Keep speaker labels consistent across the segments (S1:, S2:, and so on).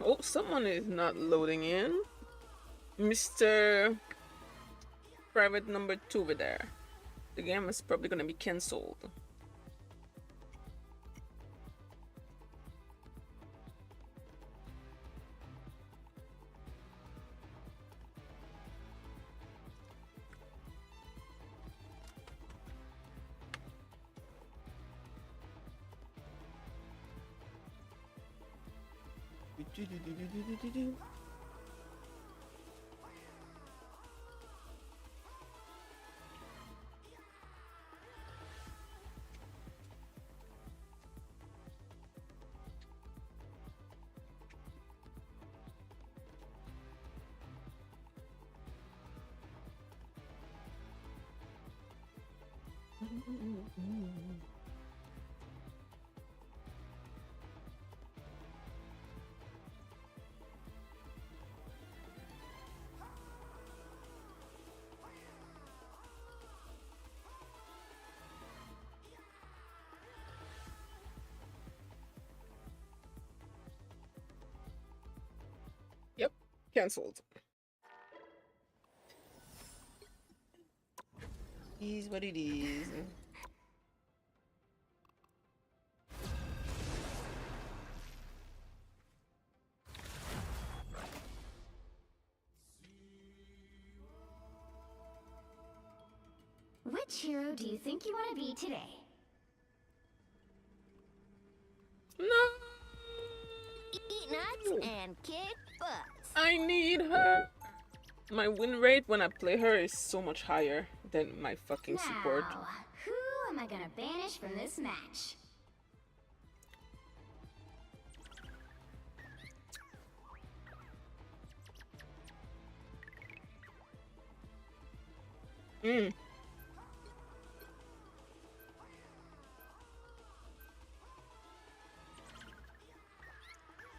S1: Oh, someone is not loading in. Mr. Private number 2 over there. The game is probably gonna be cancelled. Yep, cancelled. Is what it is.
S2: Which hero do you think you want to be today?
S1: No!
S2: Eat nuts and kick butts.
S1: I need her. My win rate when I play her is so much higher than my fucking support.
S2: Now, who am I gonna banish from this match?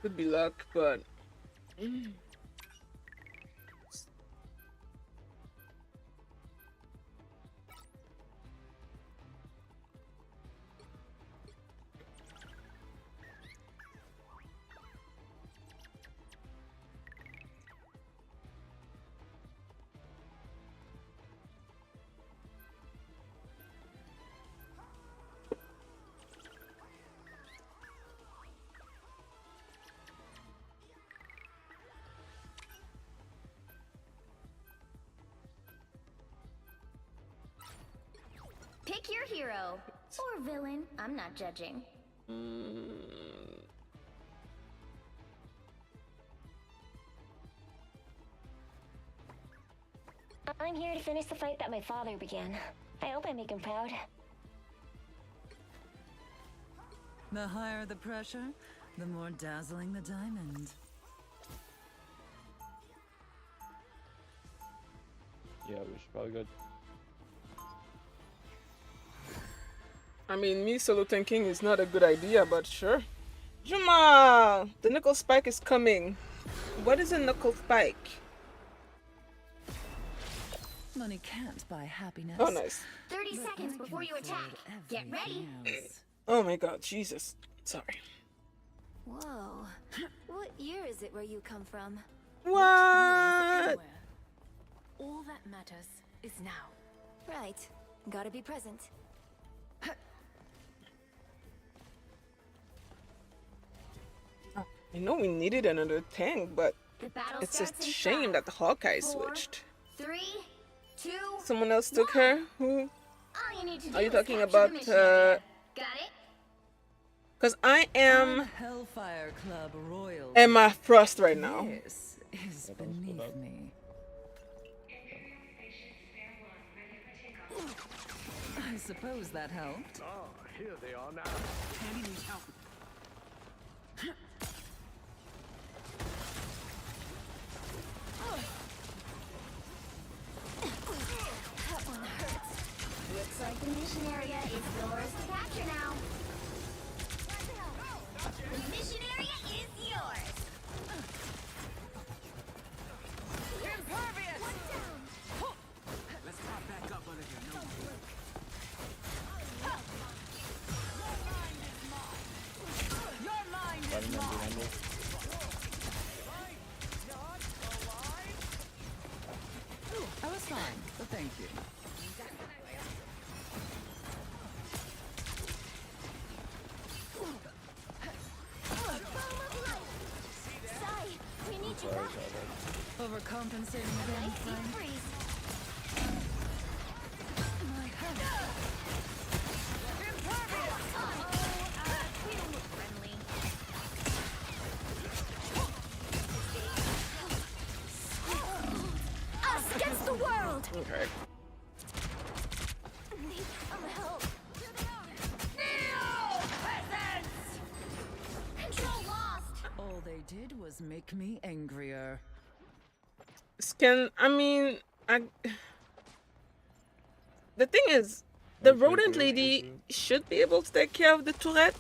S1: Could be luck, but
S2: Pick your hero. Or villain. I'm not judging.
S3: I'm here to finish the fight that my father began. I hope I make him proud.
S4: The higher the pressure, the more dazzling the diamond.
S5: Yeah, we should probably go.
S1: I mean, me solo tanking is not a good idea, but sure. Juma! The knuckle spike is coming. What is a knuckle spike?
S4: Money can't buy happiness.
S1: Oh, nice.
S2: 30 seconds before you attack. Get ready.
S1: Oh my god, Jesus. Sorry.
S6: Whoa. What year is it where you come from?
S1: What?
S6: All that matters is now. Right. Gotta be present.
S1: I know we needed another tank, but
S2: The battle
S1: it's a
S2: starts in
S1: shame
S2: 5,
S1: that the Hawkeye
S2: 4,
S1: switched.
S2: 3, 2.
S1: Someone else took her? Who?
S2: All you need to do
S1: Are you
S2: is
S1: talking
S2: capture
S1: about,
S2: the mission area. Got it?
S1: Because I am
S4: Hellfire Club Royal.
S1: Emma Frost right now.
S4: This is
S5: Yeah, don't split
S4: beneath
S5: up.
S4: me. I suppose that helped.
S7: Oh, here they are now.
S8: Candy needs help.
S6: That one hurts.
S2: Looks like the mission area is yours to capture now. The mission area is yours.
S6: Impervious! One down.
S8: Let's pop back up under their nose.
S6: Your mind is
S5: Spider-Man behind us.
S4: I was fine, but thank you.
S2: Sai, we need you
S5: Sorry,
S2: back.
S5: sorry.
S4: Overcompensating again,
S2: Nice deep
S4: Frank.
S2: freeze.
S4: My head.
S2: We don't look friendly. Us against the world!
S1: Okay.
S2: Need some help. Control lost!
S4: All they did was make me angrier.
S1: I mean, the thing is, the
S5: Wait, wait,
S1: rodent
S5: wait,
S1: lady
S5: wait, wait.
S1: should be able to take care of the turret.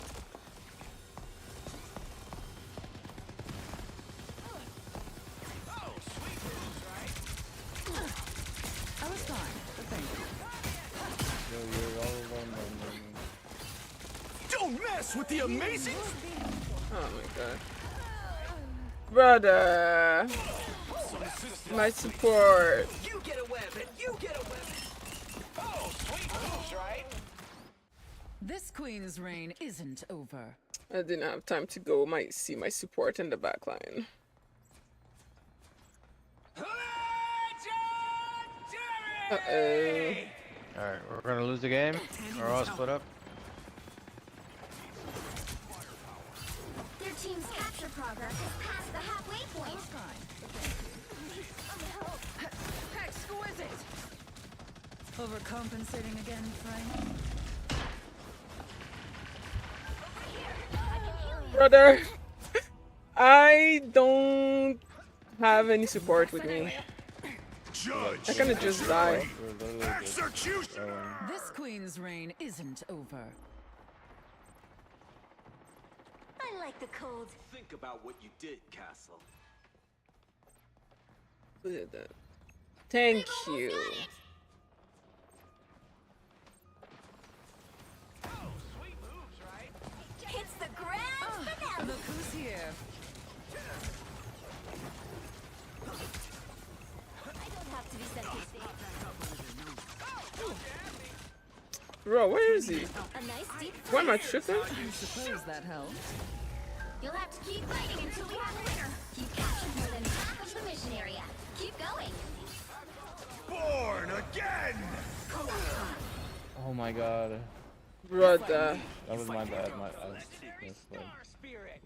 S4: I was fine, but thank you.
S5: Yo, you're all alone. Man.
S7: Don't mess with the amazing.
S1: Oh my god. Brother. My support.
S8: You get a web and you get a web. Oh, sweet moves, right?
S4: This queen's reign isn't over.
S1: I didn't have time to go. Might see my support in the back line. Uh-oh.
S5: Alright, we're gonna lose the game. Or all split up.
S2: Their team's capture progress has passed the halfway point.
S6: Exquisite!
S4: Overcompensating again, Frank.
S1: Brother. I don't have any support with me.
S7: Judge.
S1: I kinda just die.
S5: We're literally just
S7: Execution.
S5: throwing.
S4: This queen's reign isn't over.
S6: I like the cold.
S8: Think about what you did, Castle.
S1: Look at that. Thank you.
S8: Oh, sweet moves, right?
S2: It's the grand finale.
S4: Look who's here.
S2: I don't have to be center stage.
S1: Bro, where is he?
S2: A nice deep
S1: Why am I
S2: freeze.
S1: tripping?
S4: I suppose that helped.
S2: You'll have to keep fighting until we have a winner. You've captured more than half of the mission area. Keep going.
S7: Born again.
S5: Oh my god.
S1: Brother.
S5: That was my bad. Like,
S8: Spirit.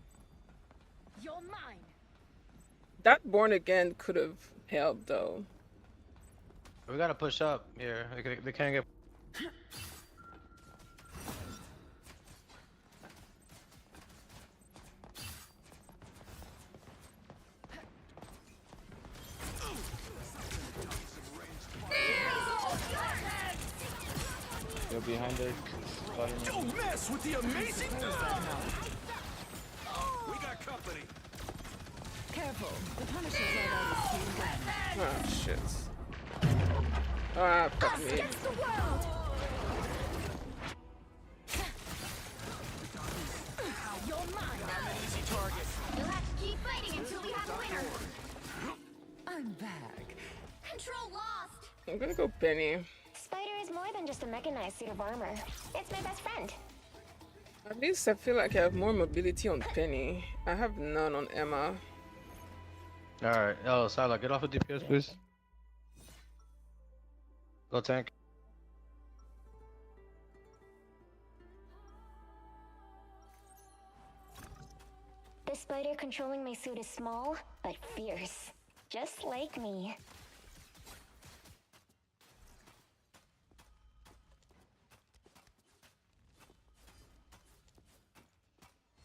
S6: You're mine.
S1: That born again could have helped though.
S5: we gotta push up here. They can't get. Go behind us. Spider-Man.
S7: Don't mess with the amazing. We got company.
S4: Careful, the Punisher's let out his steam gun.
S1: Oh shit. Ah, fuck
S2: Us
S1: me.
S2: against the world. You're mine.
S8: Easy target.
S2: You'll have to keep fighting until we have a winner.
S4: I'm back.
S2: Control lost.
S1: I'm gonna go Penny.
S3: Spider is more than just a mechanized suit of armor. It's my best friend.
S1: At least I feel like I have more mobility on Penny. I have none on Emma.
S5: Alright. Oh, Sala, get off of DPS, please. Go tank.
S3: The spider controlling my suit is small, but fierce. just like me.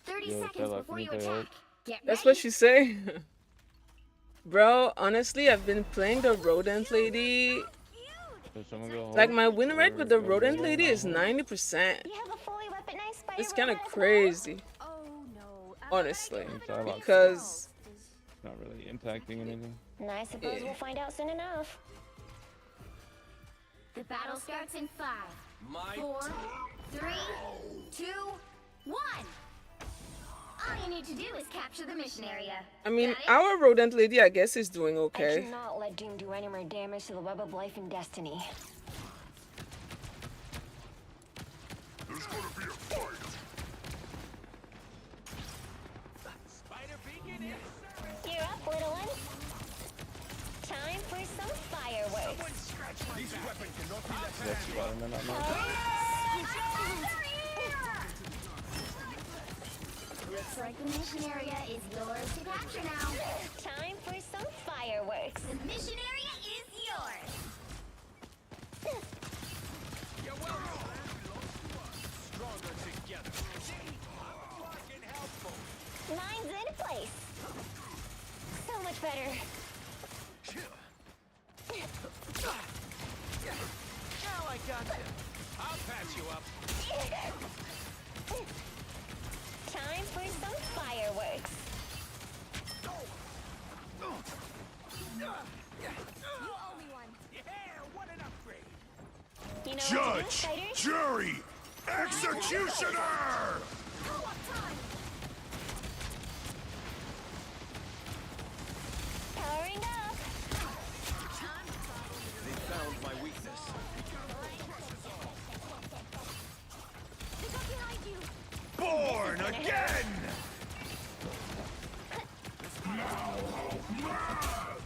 S2: Thirty seconds before you attack. Get
S1: That's
S2: ready.
S1: what she say. Bro, honestly, I've been playing the rodent lady. Like my win rate with the rodent lady is 90%.
S3: You have a fully weaponized spider.
S1: It's kind of
S3: robot as
S1: crazy,
S6: Oh no.
S1: honestly,
S9: Dialogue.
S1: because
S9: Not really impacting anything.
S3: well? I suppose
S1: Yeah.
S3: we'll find out soon enough.
S2: The battle starts in 5,
S8: My
S2: 4, 3, 2, 1. All you need to do is capture the mission area.
S1: I mean,
S2: Got it?
S1: our rodent lady, I guess, is doing
S3: I
S1: okay.
S3: cannot let Doom do any more damage to the web of life and destiny.
S7: There's gonna be a fight.
S8: spider beacon is.
S3: You're up, little one. Time for some fireworks.
S7: These weapons cannot be left
S9: That's
S7: handled.
S9: Spider-Man, not mine.
S2: Looks like the mission area is yours to capture now.
S3: Time for some fireworks.
S2: The mission area is yours.
S8: You're welcome. Stronger together. Fucking helpful.
S3: Mine's in place. So much better.
S8: Now I got you. I'll patch you up.
S3: Time for some fireworks.
S2: You owe me one.
S8: Yeah, what an upgrade.
S3: You know what to do,
S7: Judge,
S3: spiders?
S7: jury, executioner!
S2: Co-op time.
S3: Powering up.
S8: They found my weakness.
S2: Look up behind you.
S7: Born again!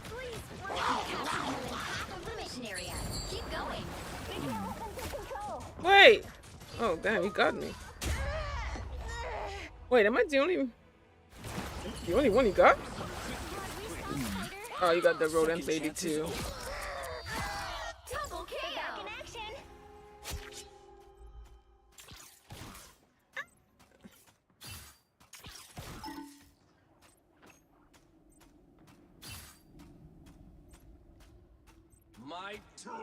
S2: Please. Half of the mission area. Keep going.
S1: Wait! Oh, damn, he got me. Wait, am I the only one he got? Oh, you got the rodent lady too.
S2: Double
S3: Back
S2: KO.
S3: in action.
S8: My turn.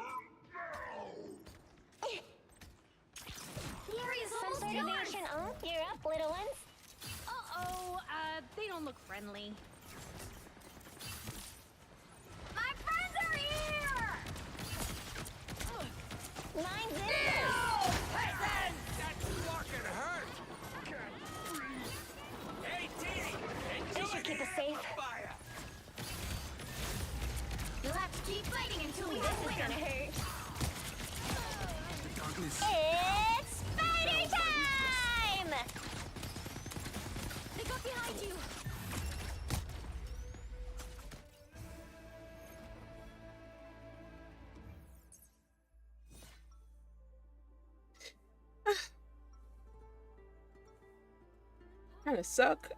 S2: The area's
S3: Some
S2: almost
S3: sort of
S2: yours.
S3: action. Oh, you're up, little ones.
S6: Uh-oh, they don't look friendly.
S2: My friends are here.
S3: Mine's in place.
S8: That fucking hurt. Hey, Dee,
S3: They
S8: enjoy
S3: should keep
S8: the
S3: us safe.
S8: fire.
S2: You'll have to keep fighting until we
S3: This
S2: have a
S3: is
S2: winner.
S3: gonna hurt. It's spider time!
S2: They got behind you.
S1: Kinda suck,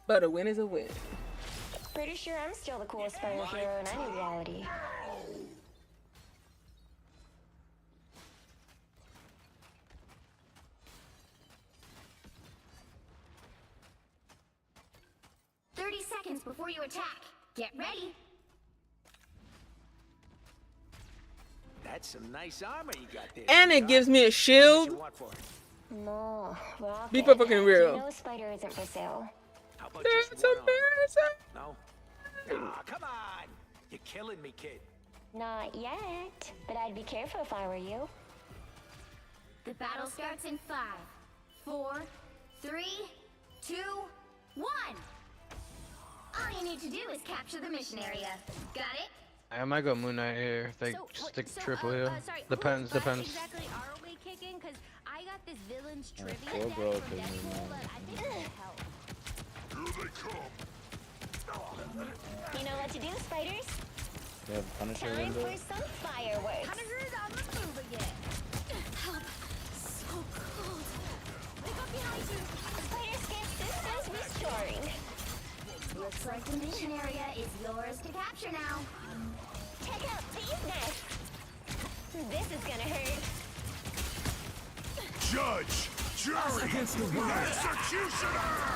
S1: but a win is a win.
S3: Pretty sure I'm still the coolest spider hero in any reality.
S2: Seconds before you attack. Get ready.
S8: That's some nice armor you got there.
S1: And it gives me a
S8: How much
S1: shield.
S8: you want for it?
S3: No, Rocket.
S1: Be fucking real.
S3: No spider isn't for sale.
S8: How about
S1: That's
S8: just one arm?
S1: amazing.
S8: No? Nah, come on. You're killing me, kid.
S3: Not yet, but I'd be careful if I were you.
S2: The battle starts in 5, 4, 3, 2, 1. All you need to do is capture the mission area. Got it?
S5: I might go Moon Knight here if they stick triple heal.
S6: Sorry,
S5: Depends,
S6: what butt
S5: depends.
S6: exactly are we kicking? Because I got this villain's trivia
S9: we'll
S6: deck
S9: go
S6: from
S9: to
S6: Deadpool that I think will help.
S7: Here they come.
S3: You know what to do, spiders?
S9: They have Punisher
S3: Time
S9: window.
S3: for some fireworks.
S6: Punisher's on the move again.
S2: Help. So cold. They got behind you.
S3: Spider scan systems restoring.
S2: Looks like the mission area is yours to capture now.
S3: Check out these nests. This is gonna hurt.
S7: Judge, jury, executioner!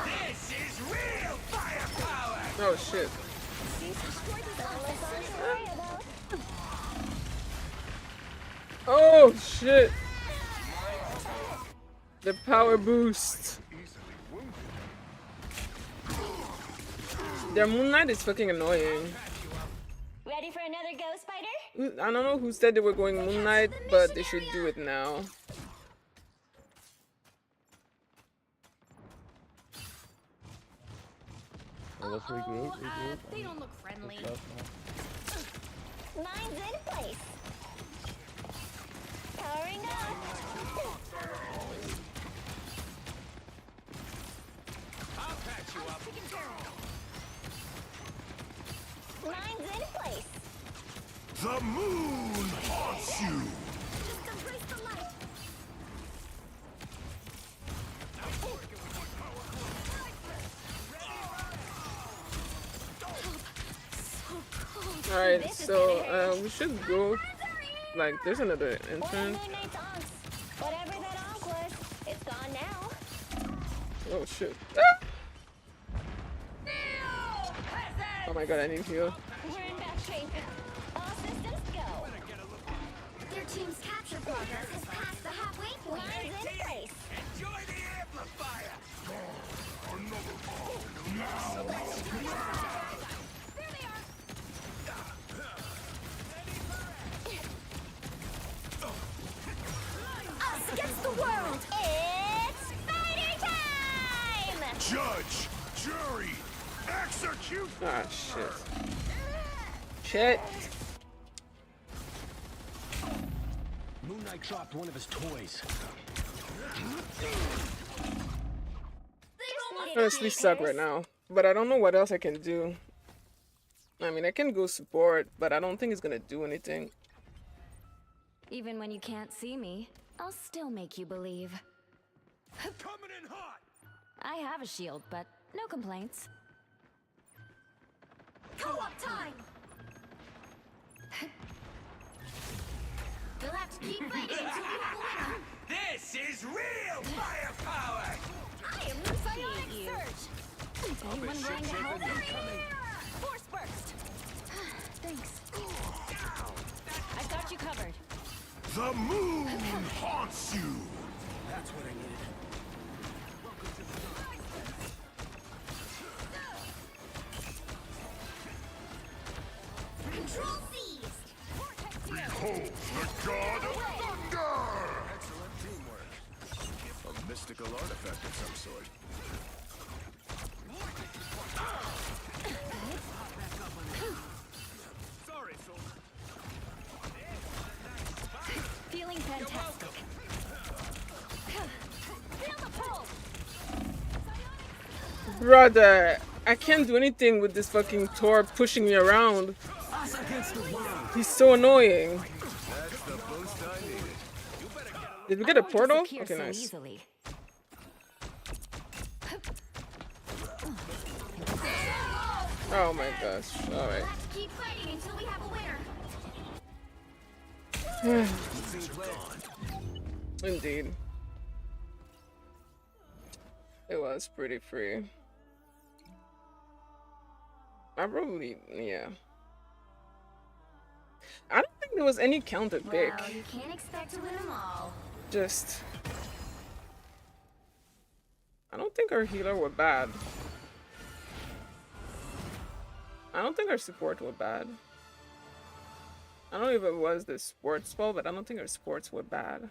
S8: This is real firepower!
S1: Oh shit. Oh shit. The power boost. Their Moon Knight is fucking annoying.
S3: Ready for another ghost spider?
S1: I don't know who said they were going Moon Knight, but they should do it now.
S9: Well, let's regroup.
S2: They don't look friendly.
S3: Mine's in place. Powering up.
S8: I'll patch you up.
S3: Mine's in place.
S7: The moon haunts you!
S2: Just embrace the light.
S1: Alright, so we should go. Like, there's another entrance.
S3: Moon Knight's onks. Whatever that onk was, it's gone now.
S1: Oh shit. Ah! Oh my god, I need heal.
S3: We're in back shape. All systems go.
S2: Their team's capture progress has passed the halfway point.
S3: Mine's in place.
S8: Enjoy the amplifier!
S2: There they are. Us against the world.
S3: It's spider time!
S7: Judge, jury, execute!
S1: Ah shit. Shit.
S8: Moon Knight dropped one of his toys.
S1: Honestly suck right now. But I don't know what else I can do. I mean, I can go support, but I don't think it's gonna do anything.
S6: Even when you can't see me, I'll still make you believe.
S8: Coming in hot!
S6: I have a shield, but no complaints.
S2: Co-op time. You'll have to keep fighting until we have a winner.
S8: This is real firepower!
S2: I am the psionic surge.
S6: Anyone willing to help?
S2: Force burst.
S6: Thanks. I've got you covered.
S7: The moon haunts you!
S8: That's what I needed.
S2: Control seized.
S7: Behold the god of thunder! Excellent teamwork. A mystical artifact of some sort.
S8: Sorry, soldier.
S6: Feeling fantastic.
S2: Feel the pulse.
S1: Brother, I can't do anything with this fucking Tor pushing me around. He's so annoying.
S7: That's the boost I needed.
S1: Did we get a
S6: won't
S1: portal?
S6: disappear
S1: Okay,
S6: so
S1: nice.
S6: easily.
S1: Oh my gosh. Alright.
S2: Let's keep fighting until we have a winner.
S1: Indeed. It was pretty free. I probably, yeah. I don't think there was any counter pick.
S2: Well, you can't expect to win them all.
S1: Just, I don't think our healer were bad. I don't think our support were bad. I don't know if it was the sports fault, but I don't think our sports were bad.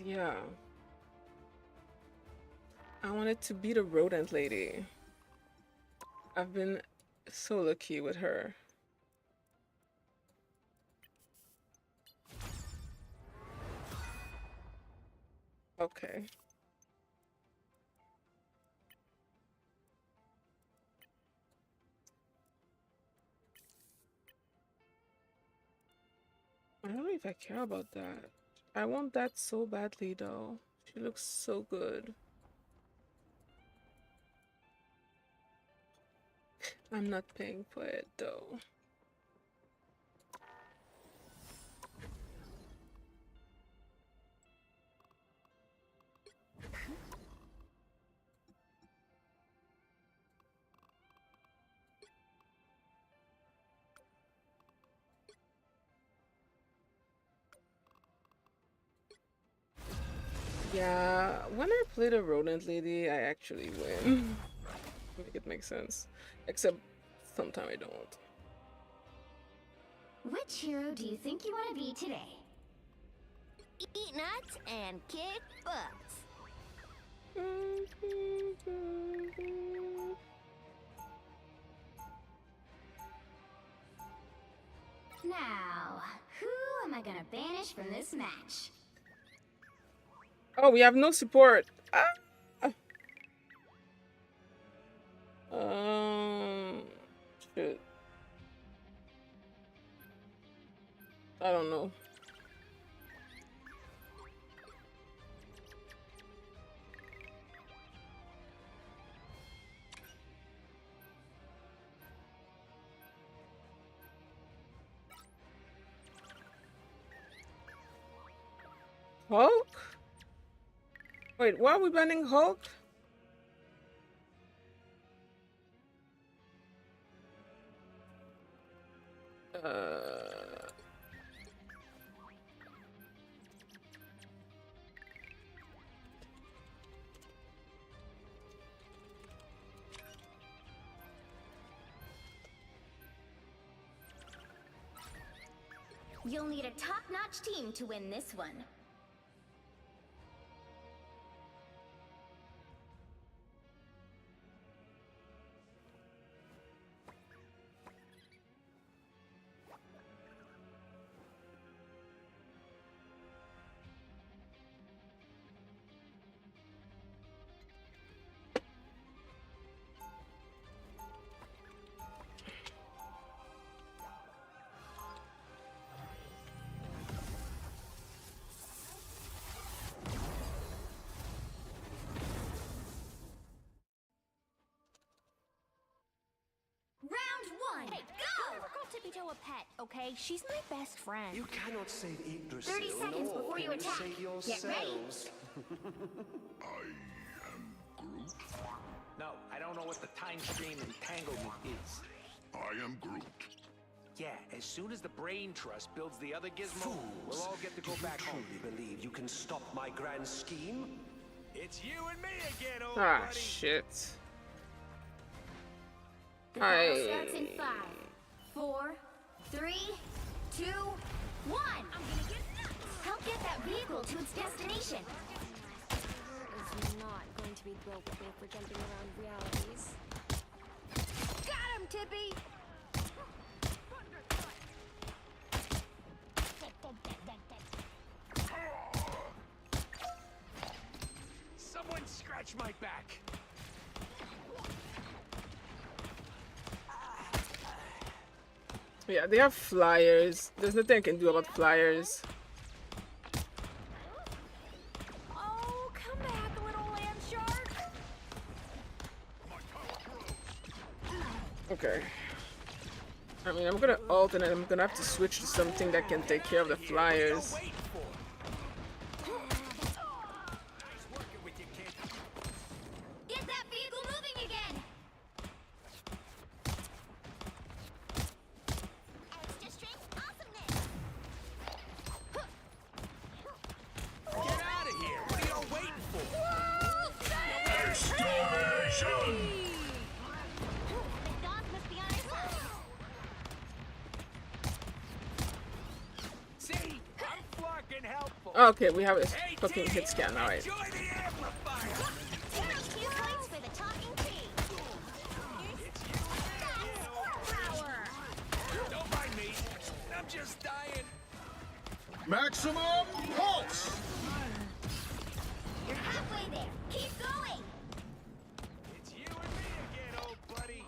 S1: Yeah. I wanted to beat a rodent lady. I've been so lucky with her. Okay. I don't know if I care about that. I want that so badly though. She looks so good. I'm not paying for it though. Yeah, when I play the rodent lady, I actually win. Make it make sense. Except sometimes I don't.
S2: Which hero do you think you want to be today? Eat nuts and kick butts. Now, who am I gonna banish from this match?
S1: Oh, we have no support. Ah! Shit. I don't know. Hulk? Wait, why are we banning Hulk?
S2: You'll need a top-notch team to win this one. Round 1, hey, go! Never call Tippy Toe a pet, okay? She's my best friend.
S8: You cannot save Yggdrasil.
S2: 30 seconds
S8: nor
S2: before you
S8: can
S2: attack.
S8: Save
S2: Get ready.
S8: yourselves.
S7: I am Groot.
S8: No, I don't know what the time stream entanglement is.
S7: I am Groot.
S8: Yeah, as soon as the brain trust builds the other gizmo, we'll all get to go back home.
S10: Truly believe you can stop my grand scheme?
S8: It's you and me again, old
S1: Ah,
S8: buddy.
S1: shit.
S2: The battle starts in 5, 4, 3, 2, 1. I'm gonna get nuts. Help get that vehicle to its destination.
S3: It's not going to be built with me for jumping around realities.
S2: Got him, Tippy!
S8: Someone scratch my back.
S1: Yeah, they have flyers. There's nothing I can do about flyers.
S3: Oh, come back, little land shark!
S1: Okay. I mean, I'm gonna ult and then I'm gonna have to switch to something that can take care of the flyers.
S2: Get that vehicle moving again! Extra strength awesomeness!
S8: Get out of here! What are y'all waiting for?
S7: Restoration!
S2: The gods must be on our side!
S8: See? I'm fucking helpful.
S1: Okay, we have a
S8: Hey,
S1: fucking
S8: team,
S1: hit scan, alright.
S8: enjoy the amplifier.
S2: 2 points for the talking tree!
S8: It's you and me again, old
S2: Power!
S8: Don't mind me. I'm just dying.
S7: Maximum pulse!
S2: You're halfway there! Keep going!
S8: It's you and me again, old buddy.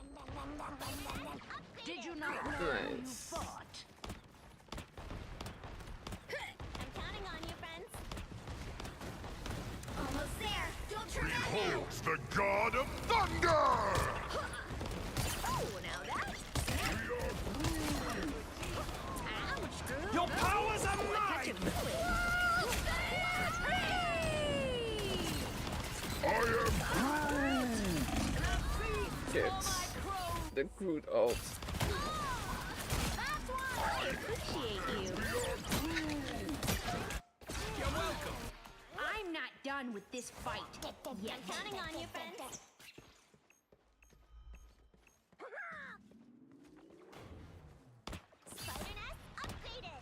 S2: Did you not know
S1: Nice.
S7: beholds the god of thunder!
S2: Oh, now that's... Ouch,
S8: Your powers are mine!
S7: I am
S1: Shit. The Groot ult.
S2: That's why I appreciate you.
S8: You're welcome.
S2: I'm not done with this fight. Yeah,
S3: I'm counting on you, friends. Spider Nest updated.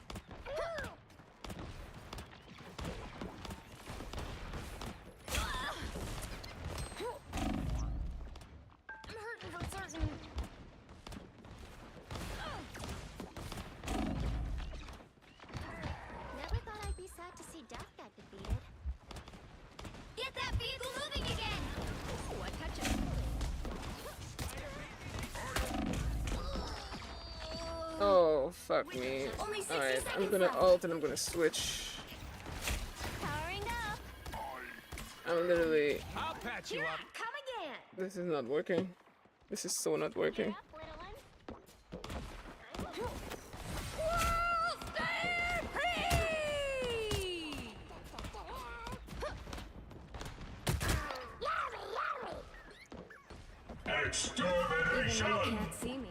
S2: I'm hurting for certain.
S3: Never thought I'd be sad to see Death get defeated.
S2: Get that vehicle moving again! Ooh, a touch of...
S1: Oh, fuck me.
S2: Only 60
S1: Alright, I'm
S2: seconds
S1: gonna
S2: left.
S1: ult and I'm gonna switch.
S3: Powering up.
S1: I'm literally...
S8: I'll patch you up.
S2: Come again!
S1: This is not working. This is so not working.
S3: Up, little one.
S2: Even though you can't see me.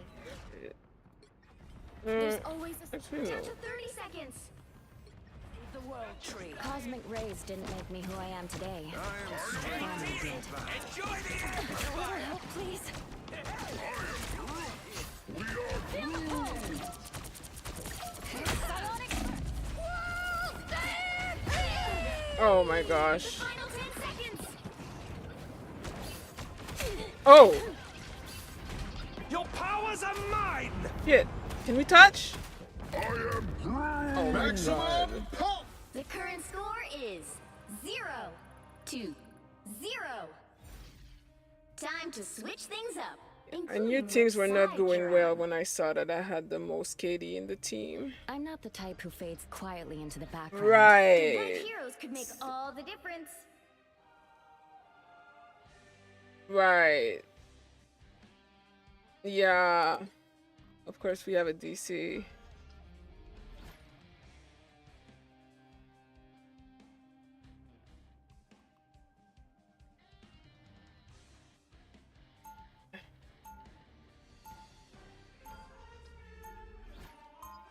S2: There's always a
S1: actually, no.
S2: down to 30 seconds.
S6: The world tree.
S3: Cosmic rays didn't make me who I am today. Family did.
S8: Enjoy the air!
S3: A little help, please.
S1: Oh my gosh.
S2: Final 10 seconds.
S1: Oh!
S8: Your powers are mine!
S1: Shit. Can we touch?
S7: I am
S1: Oh my god.
S7: pulse!
S2: The current score is 0-0. Time to switch things up.
S1: I knew things were not going well when I saw that I had the most KD in the team.
S3: I'm not the type who fades quietly into the background.
S2: The right
S1: Right.
S2: heroes could make all the difference.
S1: Right. Yeah. Of course we have a DC.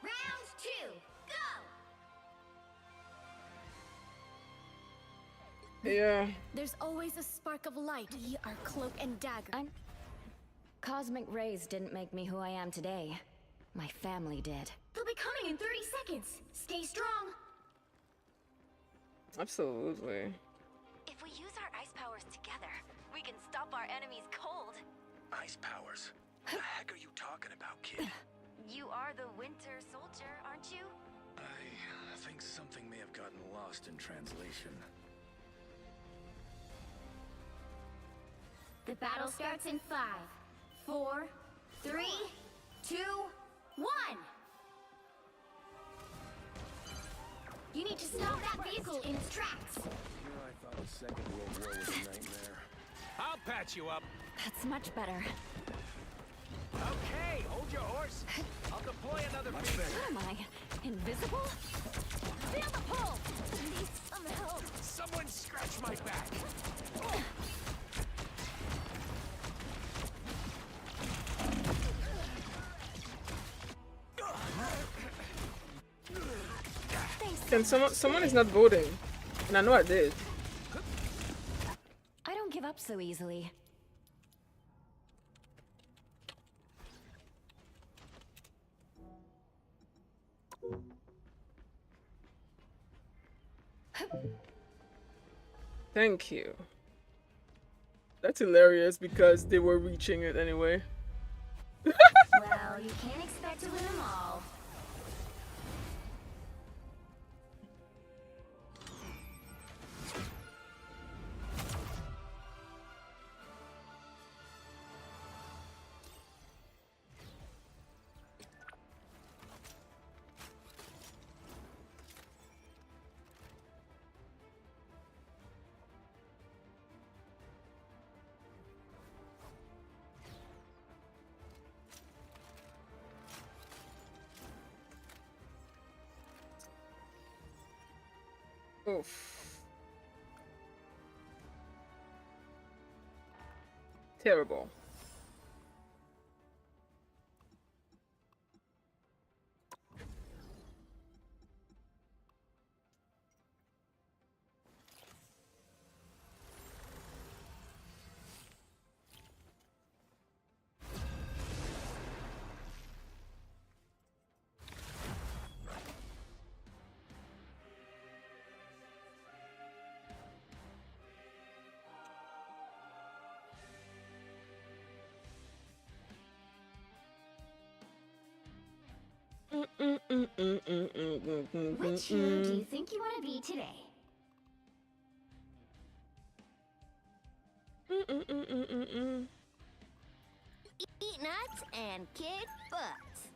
S2: Round 2, go!
S1: Yeah.
S2: There's always a spark of light. We are cloak and dagger.
S3: Cosmic rays didn't make me who I am today. My family did.
S2: They'll be coming in 30 seconds. Stay strong.
S1: Absolutely.
S6: If we use our ice powers together, we can stop our enemies cold.
S8: Ice powers? The heck are you talking about, kid?
S6: You are the Winter Soldier, aren't you?
S7: I think something may have gotten lost in translation.
S2: The battle starts in 5, 4, 3, 2, 1. You need to stop that vehicle in its tracks.
S7: You know, I thought the Second World War was a nightmare.
S8: I'll patch you up.
S3: That's much better.
S8: Okay, hold your horse. I'll deploy another beam.
S3: What am I? Invisible?
S2: Feel the pull. Need some help.
S8: Someone scratch my back.
S1: Can someone is not voting. And I know I did.
S3: I don't give up so easily.
S1: Thank you. That's hilarious because they were reaching it anyway.
S2: Well, you can't expect to win them all.
S1: Oof. Terrible.
S2: Which hero do you think you want to be today? Eat nuts and kick butts.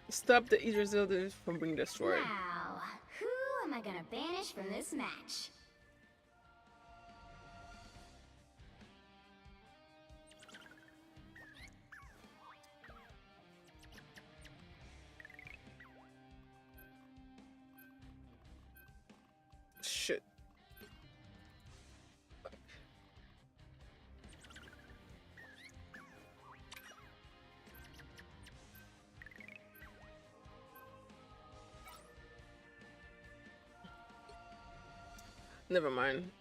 S1: Stop the Idris from being destroyed.
S2: Now, who am I gonna banish from this match?
S1: Shit. Never mind.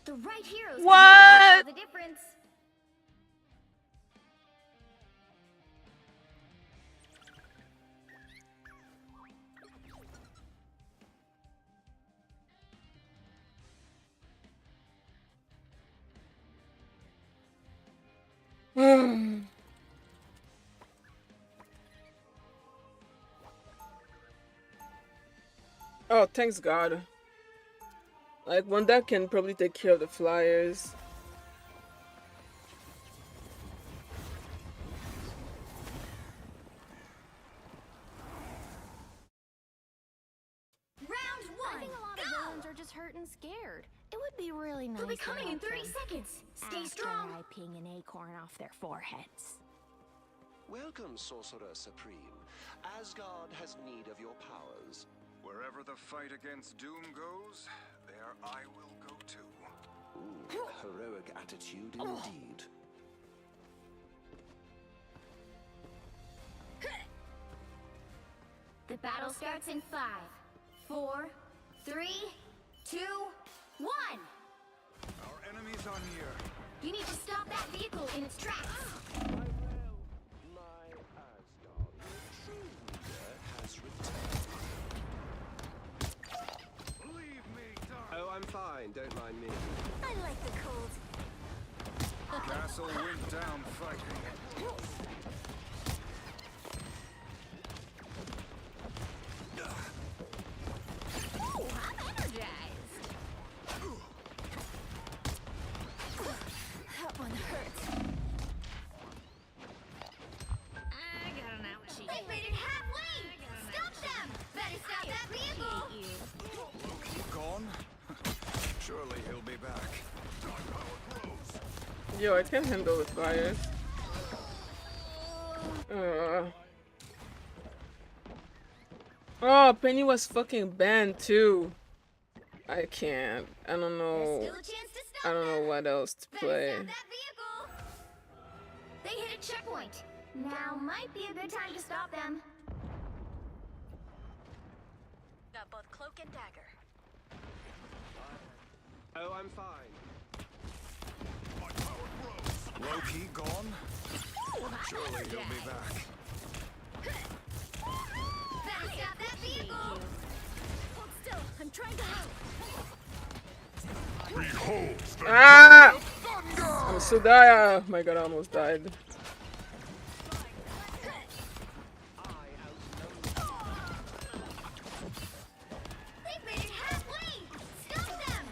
S2: The right heroes
S1: What?
S2: can make all the difference.
S1: Oh, thanks God. Like, one that can probably take care of the flyers.
S2: Round one.
S6: I think a lot of villains are just hurt and scared. It would be really nice.
S2: They'll be
S6: to
S2: coming in
S6: help
S2: 30
S6: them
S2: seconds. Stay
S6: after
S2: strong.
S6: I ping an acorn off their foreheads.
S10: Welcome, Sorcerer Supreme. Asgard has need of your powers.
S7: Wherever the fight against Doom goes, there I will go too.
S10: Ooh, heroic attitude indeed.
S2: The battle starts in 5, 4, 3, 2, 1.
S7: Our enemies are near.
S2: You need to stop that vehicle in its tracks.
S10: My Asgard, the true leader, has returned.
S7: Leave me, darling.
S10: Oh, I'm fine. Don't mind me.
S2: I like the cold.
S7: Castle went down fighting.
S2: Ooh, I'm energized. That one hurts. I got an ouchie. They made it halfway! Stop them! Better stop that vehicle!
S7: Loki gone? Surely he'll be back.
S1: Yo, I can't handle the flyers. Oh, Penny was fucking banned too. I can't. I don't know.
S2: Still a chance to stop
S1: I don't know
S2: them.
S1: what else to
S2: Better
S1: play.
S2: stop that vehicle! They hit a checkpoint. Now might be a good time to stop them.
S6: Got both cloak and dagger.
S10: Oh, I'm fine.
S7: My power grows. Loki gone? Surely he'll be back.
S2: Better stop that vehicle!
S6: Hold still. I'm trying to help.
S7: Behold the
S1: Ah!
S7: thunder!
S1: I'm so dire. Oh my God, I almost died.
S2: They made it halfway! Stop them!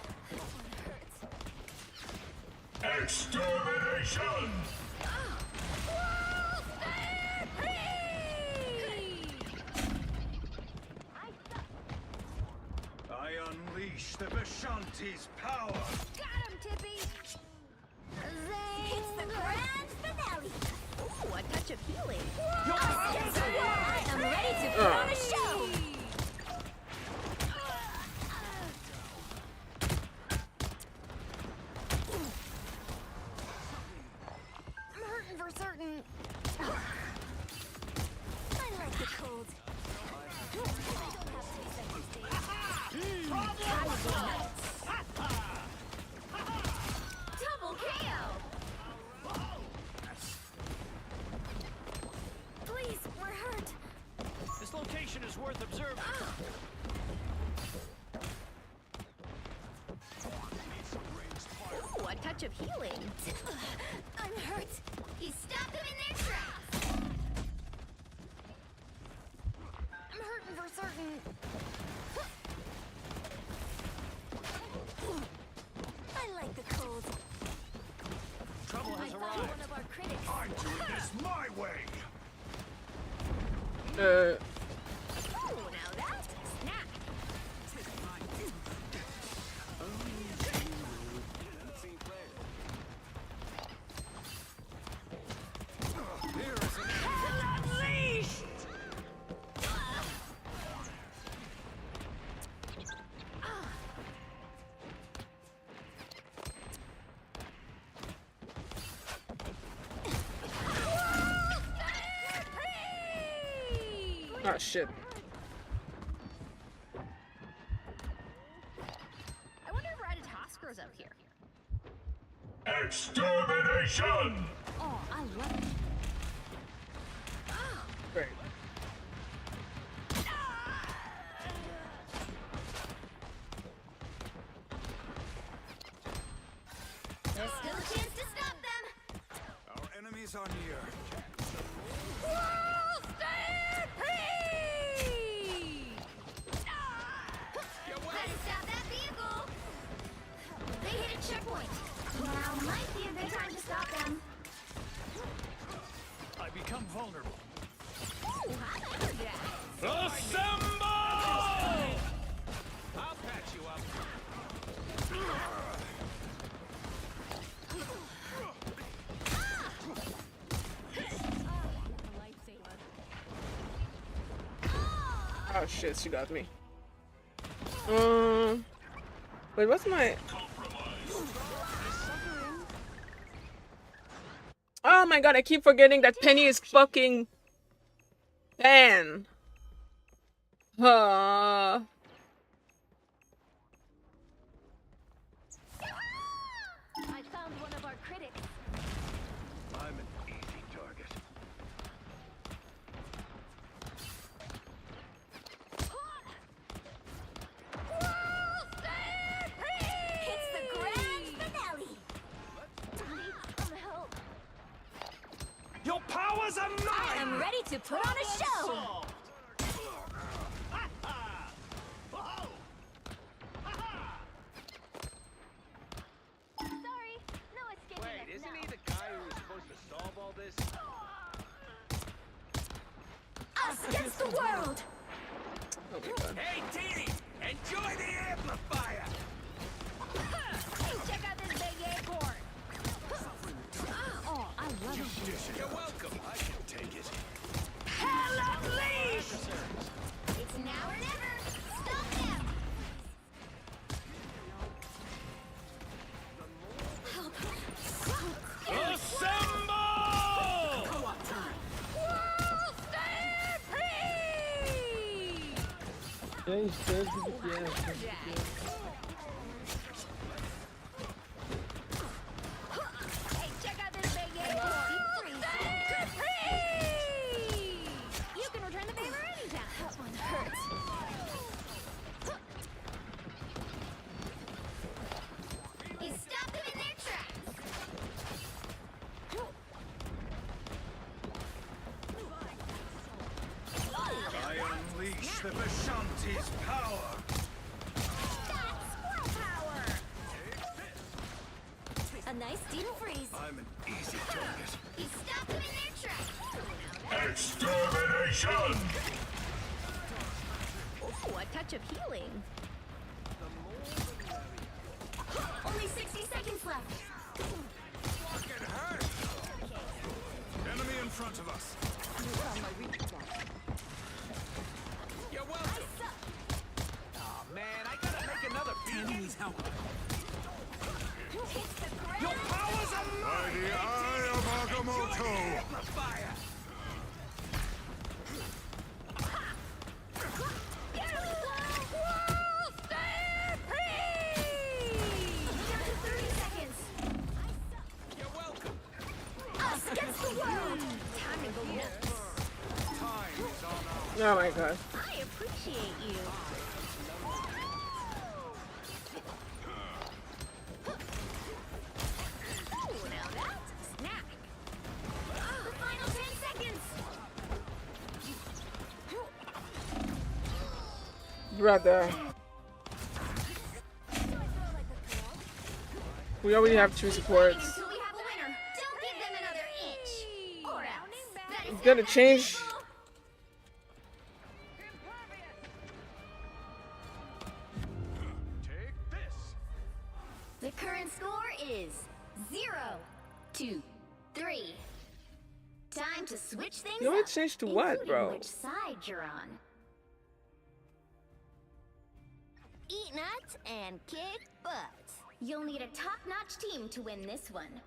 S7: Extermination! I unleash the Vishanti's power!
S2: Got him, Tippy! It's the grand finale! Ooh, a touch of healing! I am ready to put on a show! I'm hurting for certain. I like the cold. Double KO! Please, we're hurt.
S8: This location is worth observing.
S2: Ooh, a touch of healing. I'm hurt. He stopped them in their tracks. I'm hurting for certain. I like the cold.
S8: Trouble has
S2: One
S8: arrived.
S2: of our critics.
S7: I'm doing this my way!
S2: Ooh, now that's a snack.
S1: Ah, shit.
S2: I wonder if Ratatoskro's out here.
S7: Extermination!
S2: Oh, I love it.
S1: Great.
S2: There's still a chance to stop them.
S7: Our enemies are near.
S2: How to stop that vehicle? They hit a checkpoint. Now might be a good time to stop them.
S8: I become vulnerable.
S2: Ooh, I'm energized.
S7: Assemble!
S8: I'll patch you up.
S1: Oh shit, she got me. Wait, what's my... Oh my god, I keep forgetting that Penny is fucking... Pan.
S2: I found one of our critics.
S7: I'm an easy target.
S2: It's the grand finale. Need some help.
S8: Your powers are mine!
S2: I am ready to put on a show. Sorry, no escaping
S8: Wait,
S2: us
S8: isn't
S2: now.
S8: he the guy who was supposed to solve all this?
S2: Us against the world.
S1: Oh my god.
S8: Hey, Teeny! Enjoy the amplifier!
S2: Check out this big acorn. Oh, I love it.
S8: You're welcome.
S7: I can take it.
S8: Hell unleashed!
S2: It's now or never. Stop them.
S7: Assemble!
S2: Hey, check out this big acorn. You can return the favor anytime. That one hurts. He stopped them in their tracks.
S7: I unleash the Vishanti's power!
S2: That's squirrel power.
S6: A nice deep freeze.
S7: I'm an easy target.
S2: You stopped them in their tracks.
S7: Extermination!
S2: Ooh, a touch of healing. Only 60 seconds left.
S7: Fucking hurt! Enemy in front of us.
S8: You're welcome. Oh man, I gotta make another beat. Your powers are
S7: By
S8: mine!
S7: the eye of Agamotto!
S8: Fire!
S2: Down to 30 seconds.
S8: You're welcome.
S2: Us against the world. Time to go nuts.
S8: Time is on our
S1: Oh my god.
S2: I appreciate you. Ooh, now that's a snack. The final 10 seconds.
S1: Brother. We already have 2 supports.
S2: Until we have a winner. Don't give them another inch. Or else. That is
S1: Gotta change.
S8: Take this.
S2: The current score is 0-3. Time to switch things
S1: You wanna
S2: up,
S1: change to what,
S2: including
S1: bro?
S2: which side you're on. Eat nuts and kick butts. You'll need a top-notch team to win this one.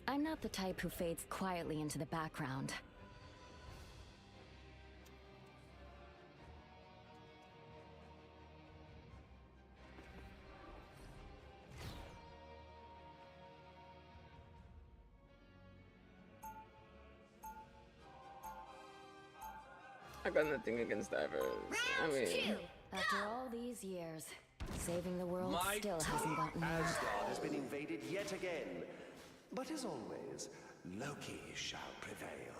S6: I'm not the type who fades quietly into the background.
S1: I got nothing against divers. I
S2: Round
S1: mean,
S2: 2.
S6: After all these years, saving the world
S8: My
S6: still hasn't gotten there.
S10: Asgard has been invaded yet again. But as always, Loki shall prevail.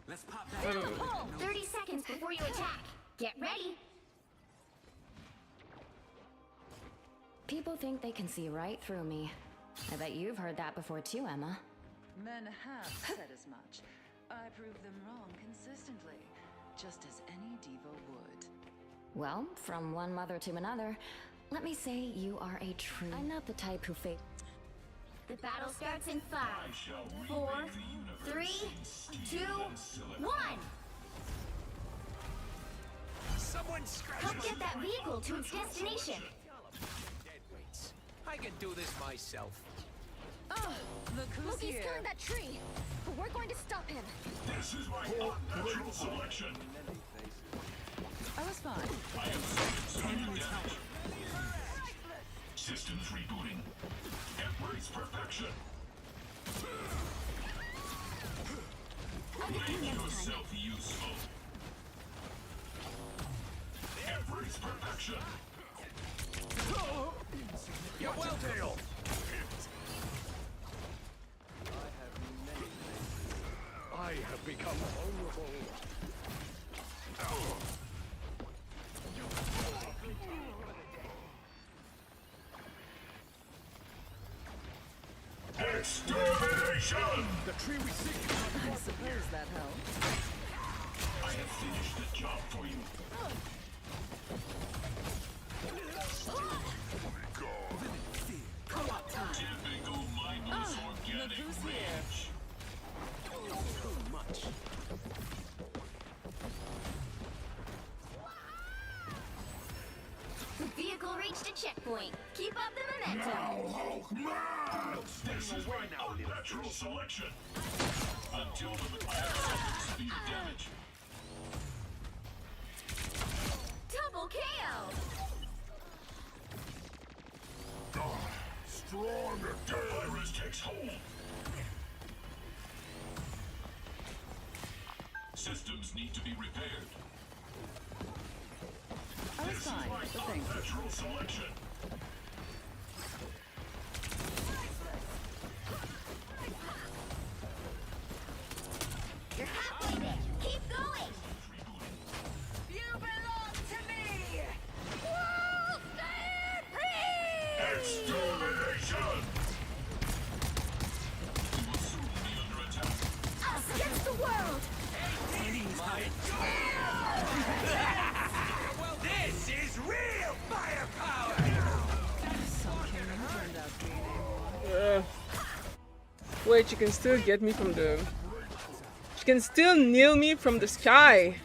S8: Let's pop that.
S2: 30 seconds before you attack. Get ready.
S6: People think they can see right through me. I bet you've heard that before too, Emma.
S4: Men have said as much. I prove them wrong consistently, just as any diva would.
S6: Well, from one mother to another, let me say you are a true... I'm not the type who fake...
S2: The battle starts in 5, 4, 3, 2, 1.
S8: Someone scratch
S2: Help get that vehicle to its destination.
S8: dead weights. I can do this myself.
S4: Look who's
S6: Loki's
S4: here.
S6: killing that tree, but we're going to stop him.
S7: This is my unnatural selection.
S4: I was fine.
S7: I have system damage. Systems rebooting. Embrace perfection. Make yourself useful. Embrace perfection.
S8: You're welcome.
S7: I have become vulnerable. Extermination!
S8: The tree we seek.
S4: I suppose that helps.
S7: I have finished the job for you.
S2: Co-op time.
S7: Typical mindless organic
S4: who's here.
S7: rage.
S8: Too much.
S2: The vehicle reached a checkpoint. Keep up the momentum.
S7: Hulk mad! This is my unnatural selection. Until the mechanics suffer severe damage.
S2: Double KO.
S7: Stronger. The virus takes hold. Systems need to be repaired.
S4: I was
S7: This is
S4: fine,
S7: my
S4: but thank you.
S7: unnatural selection.
S2: You're halfway there. Keep going.
S6: You belong to me! We'll stay
S2: Us against the world!
S8: This is real firepower!
S1: Wait, you can still get me from the... You can still nail me from the sky.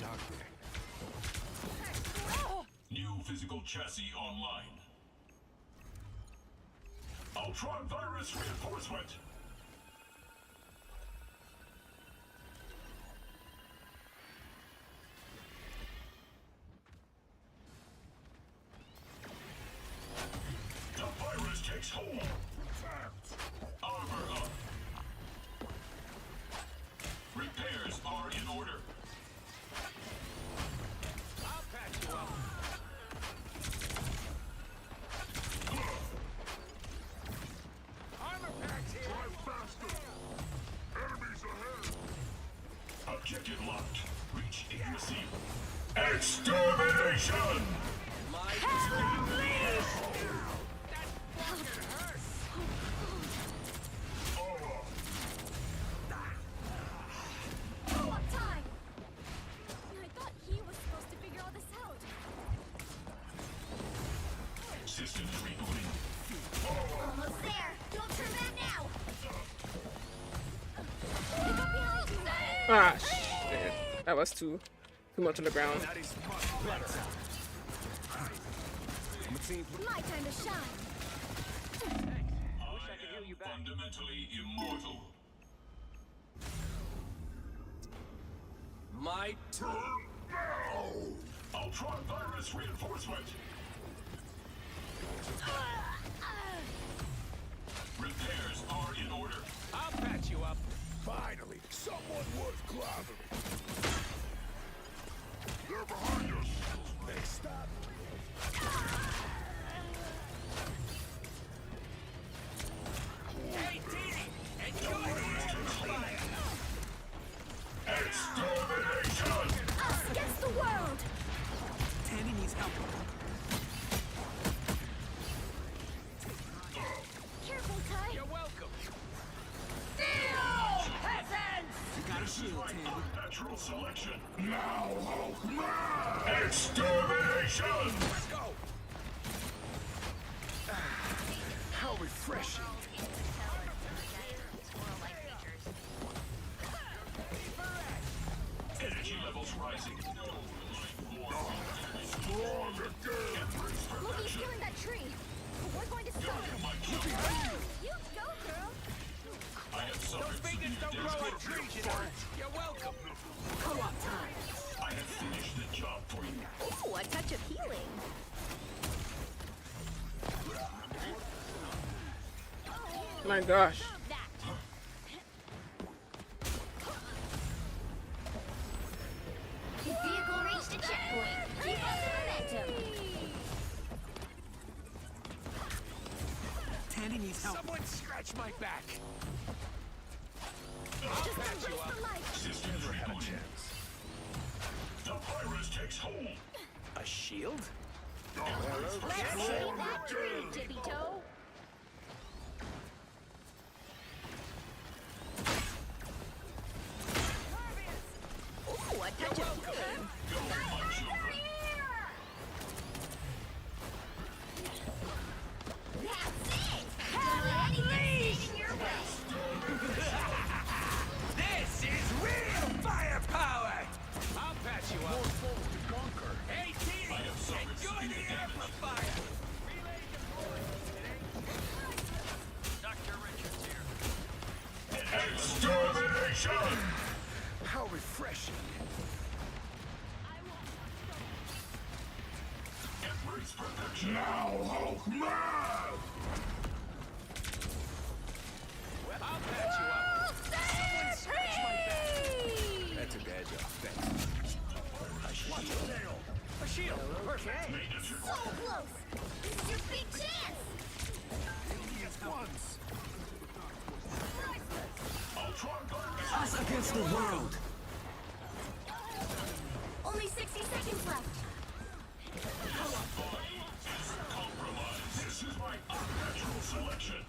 S7: New physical chassis online. Ultron virus reinforcement. The virus takes hold. Armor up. Repairs are in order.
S8: I'll patch you up. Armor packs here.
S7: Drive faster. Enemies ahead. Objective locked. Reach and receive. Extermination!
S2: What time? I thought he was supposed to figure all this out.
S7: Systems rebooting.
S2: Almost there. Don't turn back now. Look up behind you.
S1: Ah, shit. That was too much on the ground.
S2: My time to shine.
S7: I am fundamentally immortal.
S8: My turn.
S7: Ultron virus reinforcement. Repairs are in order.
S8: I'll patch you up.
S7: Finally, someone worth clobbering. They're behind us. Next up.
S8: Hey, Didi! Enjoy the amplifier!
S7: Extermination!
S2: Us against the world.
S8: Tandy needs help.
S2: Careful, Ty.
S8: You're welcome.
S7: This is my unnatural selection. Now, Hulkman! Extermination!
S8: Let's go!
S7: How refreshing! Energy levels rising. Strong again!
S2: Loki's killing that tree. We're going to stop him. You go, girl.
S7: I have suffered
S8: Those fingers don't grow on trees, you know. You're welcome.
S2: Co-op time.
S7: I have finished the job for you.
S2: Ooh, a touch of healing.
S1: My gosh.
S2: His vehicle reached a checkpoint. Keep up the momentum.
S8: Tandy needs help. Someone scratch my back. I'll
S2: Just
S8: patch you
S2: embrace
S8: up.
S2: the light.
S7: Systems rebooting. The virus takes hold.
S8: A shield?
S2: Let's save that tree, Tippy Toe. Ooh, a touch of healing. That's it. Don't let anything stand in your way.
S8: This is real firepower! I'll patch you up. More foes to conquer. Hey, Didi! Enjoy the amplifier! Relay deployed. Dr. Richards here.
S7: Extermination! How refreshing! Embrace perfection. Now, Hulkman!
S8: I'll patch you up. Someone scratch my back. That's a bad job. Thanks. A shield. A shield. Perfect.
S2: So close. This is your big chance.
S7: Once. Ultron virus.
S8: Us against the world.
S2: Only 60 seconds left.
S7: Compromise. This is my unnatural selection.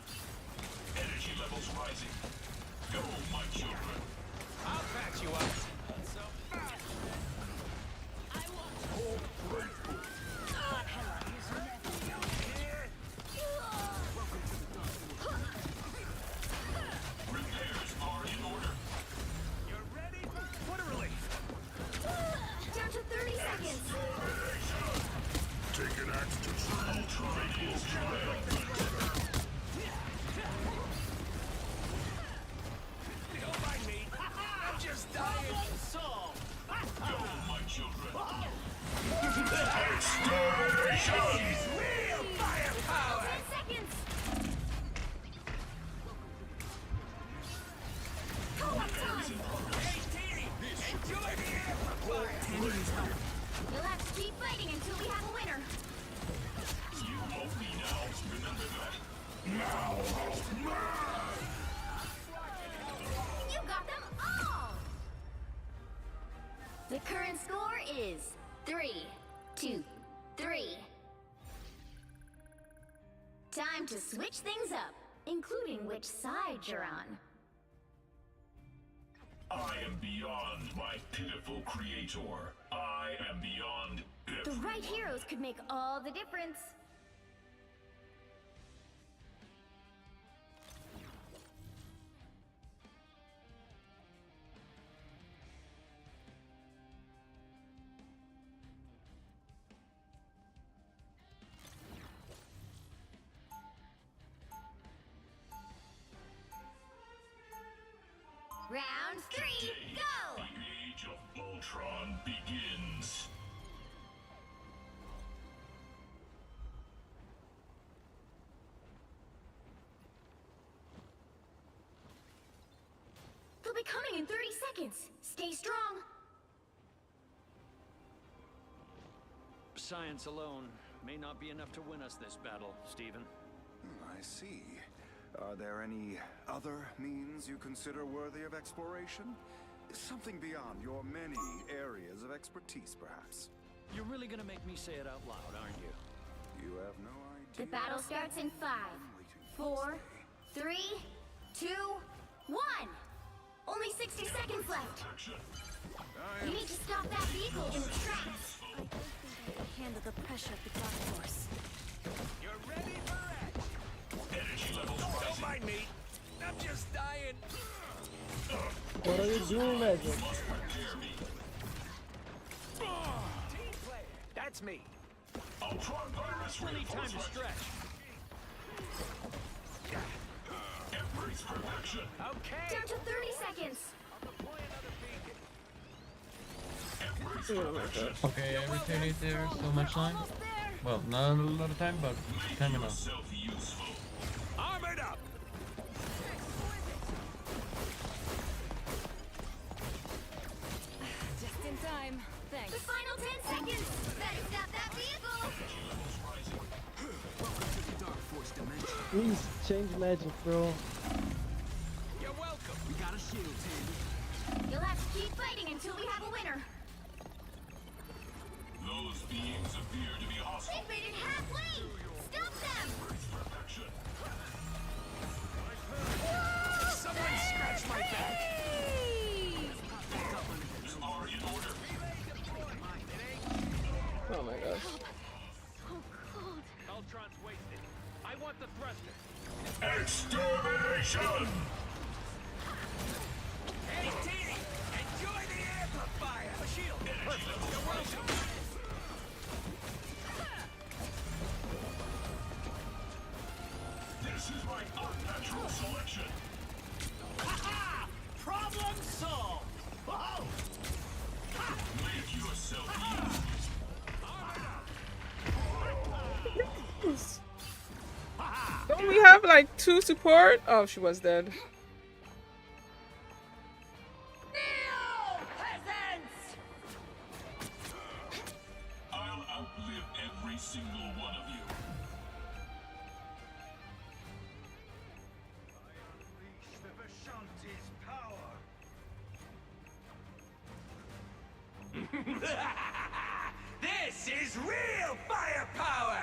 S2: You got them all! The current score is 3-2-3. Time to switch things up, including which side you're on.
S7: I am beyond my pitiful creator. I am beyond
S2: The right heroes could make all the difference. Round 3, go!
S7: The age of Ultron begins.
S2: They'll be coming in 30 seconds. Stay strong.
S8: Science alone may not be enough to win us this battle, Stephen.
S11: I see. Are there any other means you consider worthy of exploration? Something beyond your many areas of expertise, perhaps.
S8: You're really gonna make me say it out loud, aren't you?
S11: You have no idea.
S2: The battle starts in 5, 4, 3, 2, 1. Only 60 seconds left. You need to stop that vehicle in its tracks.
S6: I don't think I can handle the pressure of the Dark Force.
S8: You're ready for it!
S7: Energy levels
S8: Don't
S7: rising.
S8: mind me. I'm just dying.
S9: What are you doing, Magic?
S7: Must repair me.
S8: Team player, that's me.
S7: Ultron virus
S8: We'll need time to
S7: reinforcement.
S8: stretch.
S7: Embrace perfection.
S8: Okay.
S2: Down to 30 seconds.
S8: Deploy another beacon.
S7: Embrace
S1: Oh my
S7: perfection.
S1: god.
S12: Okay, everything is there. So much time.
S2: Almost there.
S12: Well, not a lot of time, but time enough.
S7: Yourself useful.
S8: Armored up.
S6: Just in time.
S2: The
S6: Thanks.
S2: final 10 seconds. Better stop that vehicle.
S9: Please change Magic, bro.
S8: You're welcome.
S10: We got a shield, Tandy.
S2: You'll have to keep fighting until we have a winner.
S7: Those beings appear to be hostile.
S2: They've made it halfway. Stop them.
S7: Embrace perfection.
S8: Someone scratch my back.
S7: Is R in order.
S1: Oh my gosh.
S8: Ultron's wasted. I want the thruster.
S7: Extermination!
S8: Hey, Teeny! Enjoy the amplifier! A shield! Perfect. You're welcome.
S7: This is my unnatural selection.
S8: Ha-ha! Problem solved! Oh!
S7: Make yourself useful.
S1: Don't we have like 2 support? Oh, she was dead.
S7: I'll outlive every single one of you.
S11: Unleash the Vishanti's power.
S8: This is real firepower!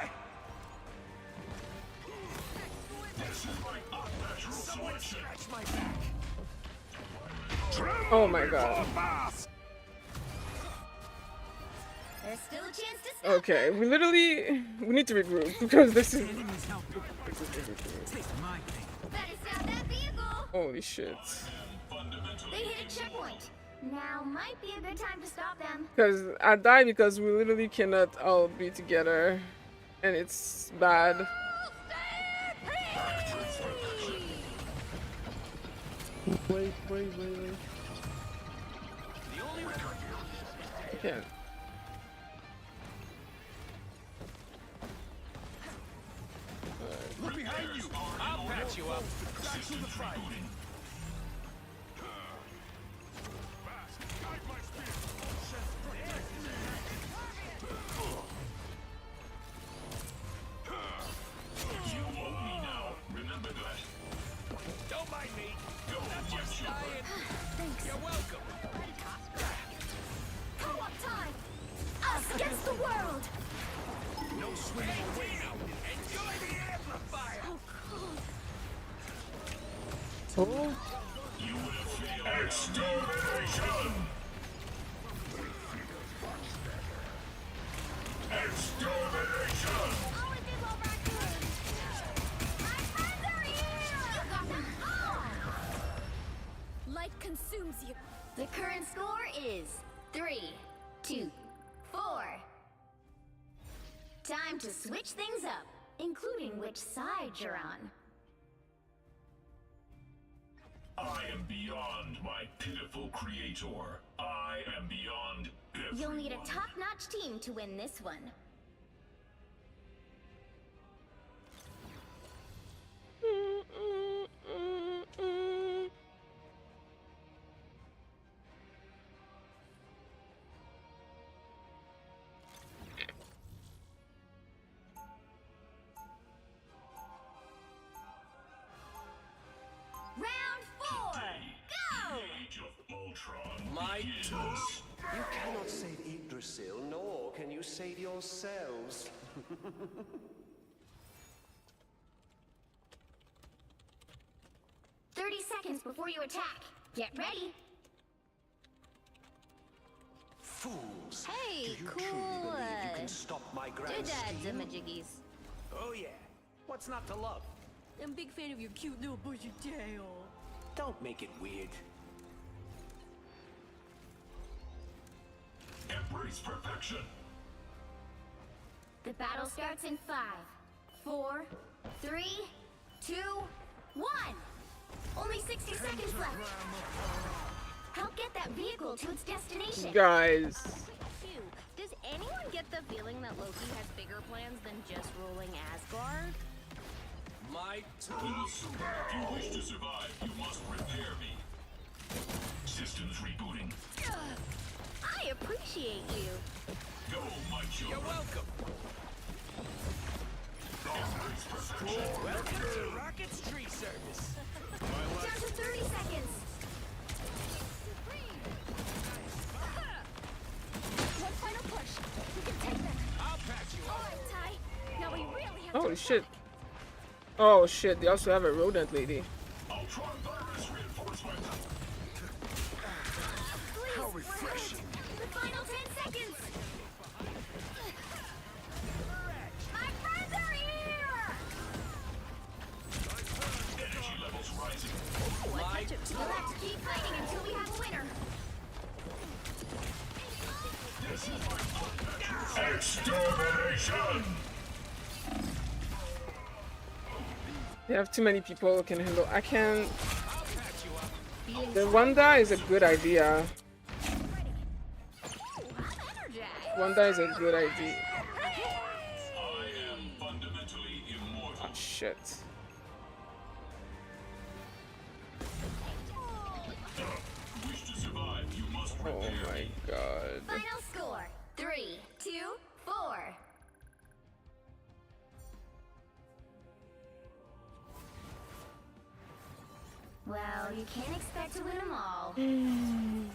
S7: This is my unnatural selection.
S8: Scratch my back.
S1: Oh my god.
S2: There's still a chance to stop.
S1: Okay, we need to regroup because this is
S2: Better stop that vehicle.
S1: holy shit.
S2: They hit a checkpoint. Now might be a good time to stop them.
S1: Because I died because we literally cannot all be together, and it's bad.
S9: Wait.
S8: The only
S1: I can't.
S8: We're behind you. I'll patch you up.
S7: Back to the fight. You owe me now. Remember
S8: Don't mind me.
S7: Go,
S8: Not
S7: my
S8: just
S7: children.
S8: dying.
S6: Thanks.
S8: You're welcome.
S2: Co-op time! Us against the world!
S8: No swimming away now. Enjoy the amplifier.
S9: Oh,
S7: You will feel extermination! Extermination!
S2: All it did while raccoon! My friends are here! You got them all!
S6: Light consumes you.
S2: The current score is 3-2-4. Time to switch things up, including which side you're on.
S7: I am beyond my pitiful creator. I am beyond everyone.
S2: You'll need a top-notch team to win this one. Round 4, go!
S7: Age of Ultron
S8: My
S7: begins.
S10: You cannot save Yggdrasil, nor can you save yourselves.
S2: 30 seconds before you attack. Get ready.
S10: Fools!
S2: Hey,
S10: Do you
S2: cool,
S10: truly believe you can stop my grand
S2: Doodads
S10: scheme?
S2: and majiggies.
S8: Oh yeah. What's not to love?
S6: I'm a big fan of your cute little bushy tail.
S8: Don't make it weird.
S7: Embrace perfection.
S2: The battle starts in 5, 4, 3, 2, 1. Only 60 seconds left. Help get that vehicle to its destination.
S1: Guys.
S2: Does anyone get the feeling that Loki has bigger plans than just ruling Asgard?
S8: My
S7: Little Super, if you wish to survive, you must repair me. Systems rebooting.
S2: I appreciate you.
S7: Go, my
S8: You're
S7: children.
S8: welcome.
S7: Embrace perfection.
S8: Welcome to Rocket's tree service.
S2: Down to 30 seconds.
S6: One final push. We can take them.
S8: I'll patch you
S6: All
S8: up.
S6: right, Ty. Now we really have
S1: Holy
S6: to
S1: shit. Oh shit, they also have a rodent lady.
S7: Ultron virus reinforcement.
S11: How refreshing.
S2: The final 10 seconds. My friends are here.
S7: Energy levels rising.
S2: We'll have to keep fighting until we have a winner.
S7: Extermination!
S1: They have too many people who can handle. I can.
S8: I'll patch you up.
S1: The Wanda is a good idea.
S2: I'm energized.
S1: Wanda is a good idea.
S7: I am fundamentally immortal.
S1: Oh, shit.
S7: Wish to survive, you must
S1: Oh
S7: repair
S1: my
S7: me.
S1: god.
S2: Final score 3, 2, 4. Well, you can't expect to win them all.
S1: Mm.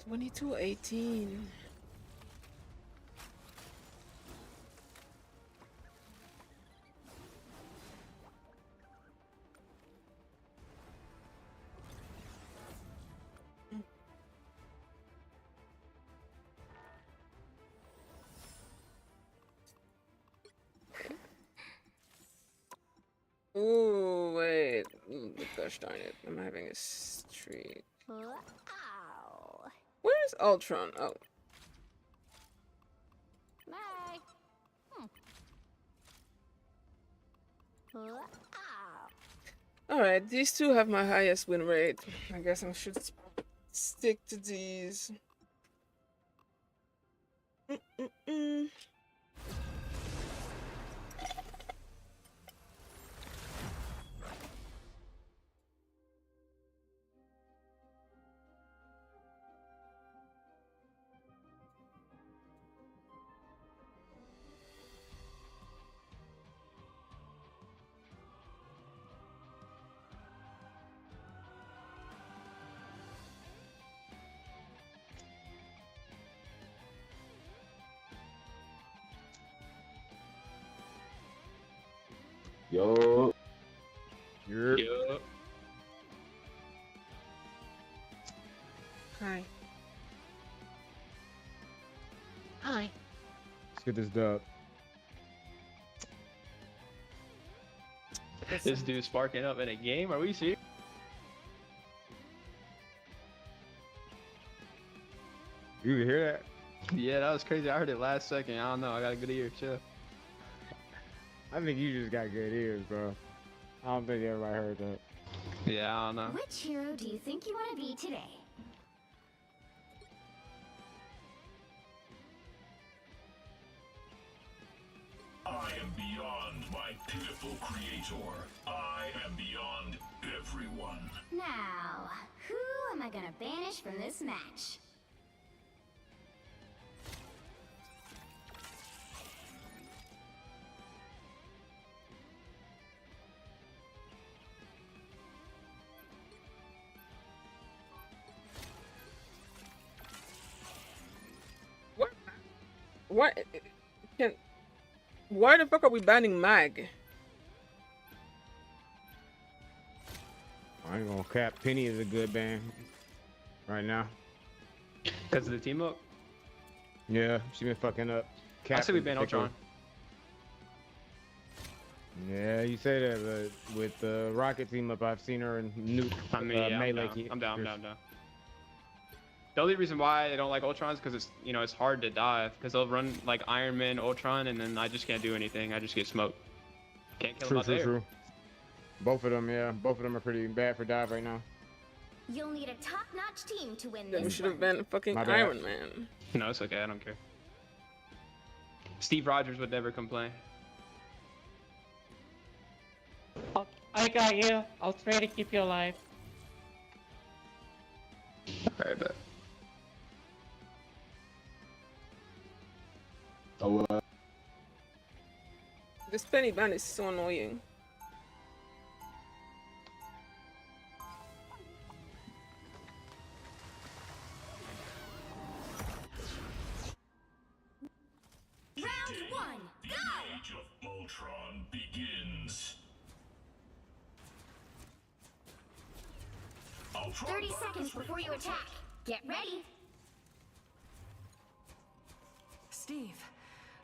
S1: 22-18. Ooh, wait. Ooh, gosh darn it. I'm having a streak.
S2: Wow.
S1: Where Where's Ultron? Oh.
S2: Bye.
S1: Alright, these two have my highest win rate. I guess I should stick to these.
S13: Yo.
S14: Yo.
S1: Hi.
S14: Hi.
S15: Let's get this dub.
S14: This dude's sparking up in a game? Are we serious?
S15: You can hear that?
S14: Yeah, that was crazy. I heard it last second. I don't know. I got a good ear. Chill.
S15: I think you just got good ears, bro. I don't think everybody heard that.
S14: Yeah, I don't know.
S2: Which hero do you think you want to be today?
S7: I am beyond my pitiful creator. I am beyond everyone.
S2: Now, who am I gonna banish from this match?
S1: What? Why the fuck are we banning Mag?
S15: I ain't gonna cap. Penny is a good band right now.
S14: Because of the team up?
S15: Yeah, she been fucking up.
S14: I say we ban Ultron.
S15: Yeah, you say that, but with the Rocket team up, I've seen her in nuke melee.
S14: I'm down. The only reason why I don't like Ultron is because it's, you know, it's hard to die. Because they'll run like Iron Man, Ultron, and then I just can't do anything. I just get smoked. Can't kill them out there.
S15: True. Both of them, yeah. Both of them are pretty bad for dive right now.
S2: You'll need a top-notch team to win
S1: Yeah, we
S2: this
S1: should have
S2: one.
S1: been fucking
S15: My bad.
S1: Iron Man.
S14: No, it's okay. I don't care. Steve Rogers would never complain.
S16: I got you. I'll try to keep you alive.
S14: Alright, bet.
S13: Oh,
S1: This penny ban is so annoying.
S2: Round one,
S7: The
S2: go!
S7: age of Ultron begins. Ultron
S2: 30 seconds before you attack. Get ready.
S6: Steve,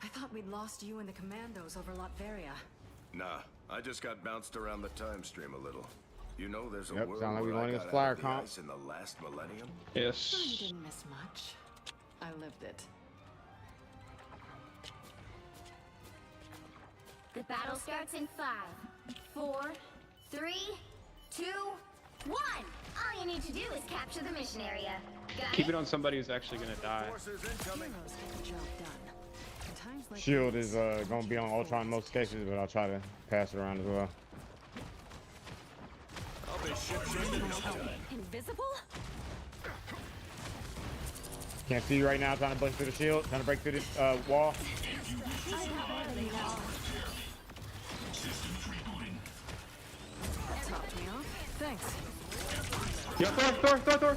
S6: I thought we'd lost you and the commandos over Latveria.
S11: Nah, I just got bounced around the time stream a little. You know there's a
S15: Yep,
S11: world
S15: sound like we
S11: where I
S15: wanted
S11: got
S15: a
S11: out
S15: flyer
S11: of the
S15: comp.
S11: ice in the last millennium?
S14: Yes.
S6: You didn't miss much. I lived it.
S2: The battle starts in 5, 4, 3, 2, 1. All you need to do is capture the mission area. Got
S14: Keep it on somebody who's actually gonna die.
S6: Heroes get the job done. In times like
S15: Shield
S6: these,
S15: is gonna be on Ultron in most cases, but I'll try to pass it around as well.
S6: invisible?
S15: Can't see you right now. Trying to bust through the shield. Trying to break through the wall.
S6: Topped me off. Thanks.
S14: Yo, Thor!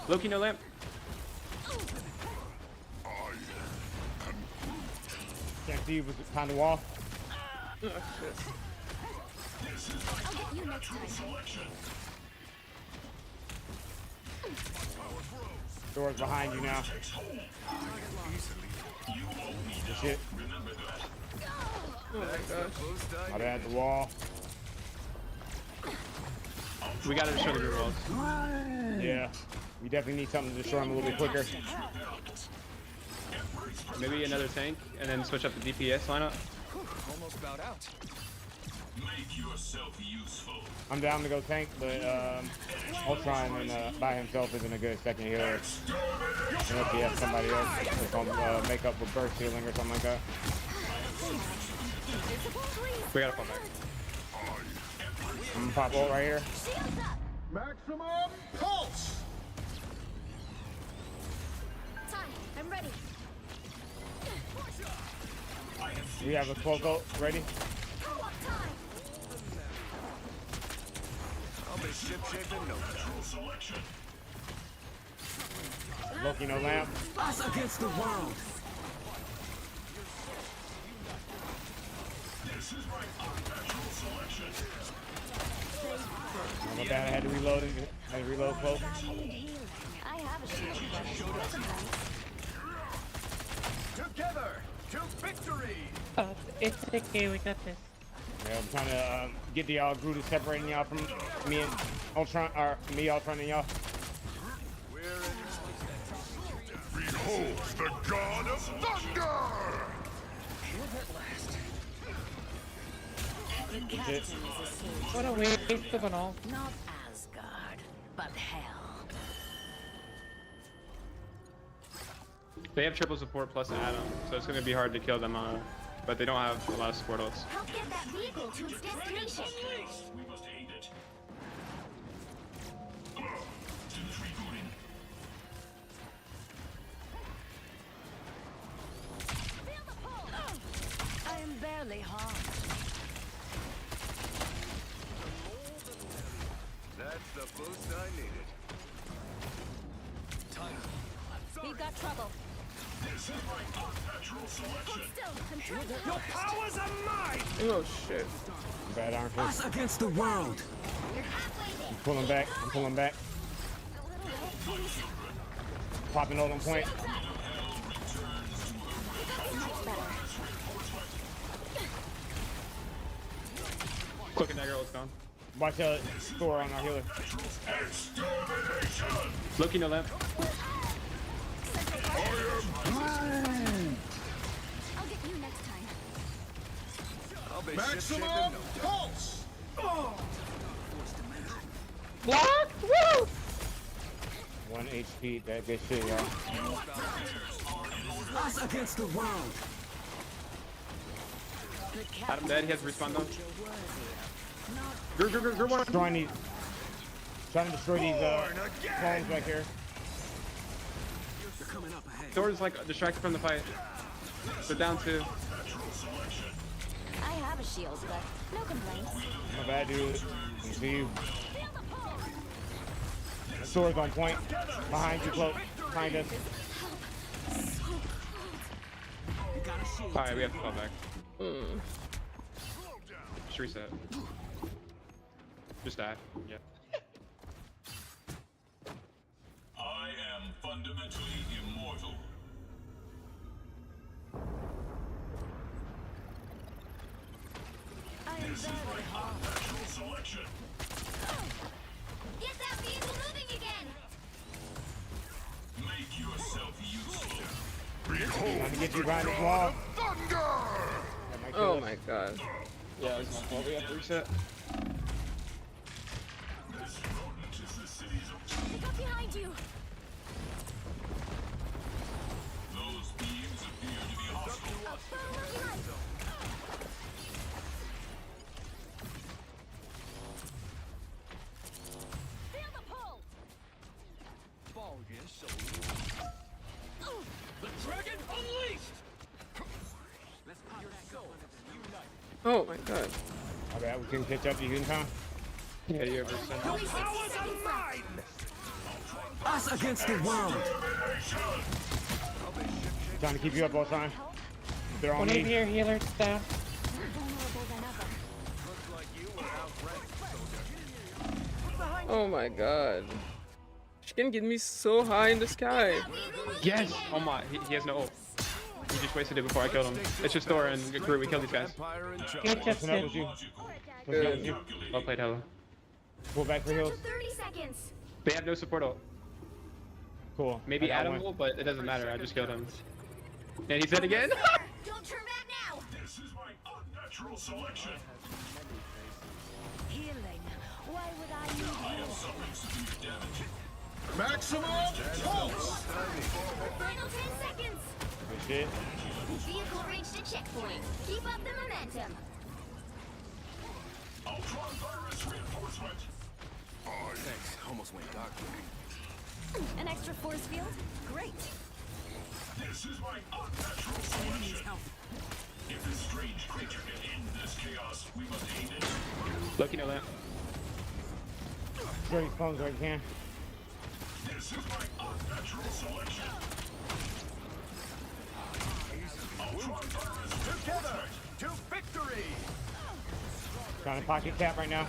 S14: Loki, no lamp.
S15: Can't see you behind the wall.
S2: I'll get you next time.
S15: Door's behind you now. Shit.
S1: Oh my gosh.
S15: My bad, the wall.
S14: We gotta destroy the reroll.
S15: Yeah. We definitely need something to destroy him a little bit quicker.
S14: Maybe another tank, and then switch up the DPS lineup.
S8: Almost about out.
S7: Make yourself useful.
S15: I'm down to go tank, but Ultron and by himself isn't a good second healer. Unless he has somebody else that's gonna make up with burst healing or something like that.
S14: We gotta fall back.
S15: I'm gonna pop ult right here.
S7: Maximum pulse.
S2: Time. I'm ready.
S15: We have a 12 ult ready.
S8: I'll be ship-shape in no time.
S15: Loki no lamp.
S8: Us against the world.
S7: This is my unnatural selection.
S15: Oh, my bad, I had to reload it. I had to reload close.
S2: I have a shield.
S8: Together to victory.
S16: It's okay, we got this.
S15: Yeah, I'm trying to get the y'all Groot is separating y'all from me and Ultron, or me, Ultron, and y'all.
S7: Behold the god of thunder!
S16: What a waste of an all.
S6: Not Asgard, but hell.
S14: They have triple support plus an add-on, so it's gonna be hard to kill them, but they don't have a lot of support ults.
S2: Help get that vehicle to its destination.
S7: We must aid it. Finish rebooting.
S6: I am barely harmed.
S8: That's the boost I needed.
S6: We've got trouble.
S7: This is my unnatural selection.
S8: Your powers are mine.
S1: Oh shit.
S15: Bad arm
S8: Us
S15: first.
S8: against the world.
S15: I'm pulling back. I'm pulling back. Popping ult on point.
S14: Cloak and dagger ult's gone.
S15: Watch out, Thor on our healer.
S14: Loki no lamp.
S2: I'll get you next time.
S8: I'll be
S7: Maximum
S8: ship-shape in no time.
S7: pulse.
S16: What? Woo!
S15: 1 HP, that good shit, y'all.
S8: Us against the world.
S14: Adam dead, he has to respawn though. Group one.
S15: Trying to destroy these clones back here.
S8: They're coming up ahead.
S14: Thor's like distracted from the fight. So down two.
S2: I have a shield, but no complaints.
S15: My bad, dude. I see you. Sword's on point. Behind you, cloak. Behind us.
S14: Alright, we have to fall back. Just reset. Just die. Yeah.
S7: I am fundamentally immortal. This is my unnatural selection.
S2: Get that vehicle moving again.
S7: Make yourself useful.
S15: Trying to get you behind this wall.
S1: Oh my god.
S14: Yeah, it's my fault. We have to reset.
S7: This rodent is the city's
S2: Look up behind you.
S7: Those beings appear to be hostile.
S2: Follow light. Feel the pull.
S8: Ball again, so the dragon unleashed. Let's pop your soul. Unite.
S1: Oh my god.
S15: My bad, we couldn't catch up to you in time.
S14: Yeah, you ever sent
S8: Your powers are mine. Us against the world.
S15: Trying to keep you up all the time. They're on
S16: One of
S15: me.
S16: your healers down.
S1: Oh my god. She can get me so high in the sky.
S14: Yes! Oh my, he has no ult. He just wasted it before I killed him. It's just Thor and Groot, we killed these guys.
S16: Get just
S15: Pushing up with you. Pushing up with you.
S14: Well played, Hello.
S15: Pull back for heals.
S2: 30 seconds.
S14: They have no support ult.
S15: Cool.
S14: Maybe
S15: I got
S14: Adam
S15: one.
S14: will, but it doesn't matter. I just killed him. And he's dead again.
S2: Don't turn back now.
S7: This is my unnatural selection.
S6: Healing. Why would I
S7: I
S6: need
S7: have something severe damage. Maximum pulse!
S2: Final 10 seconds.
S15: Good shit.
S2: Vehicle reached a checkpoint. Keep up the momentum.
S7: Ultron virus reinforcement.
S8: Oh, thanks. Almost went dark.
S6: an extra force field? Great.
S7: This is my unnatural selection. If this strange creature can end this chaos, we must aid it.
S14: Lucky no lamp.
S15: Throw these phones where you can.
S7: This is my unnatural selection. Ultron virus
S8: Together
S7: reinforcement.
S8: to victory.
S15: Trying to pocket cap right now.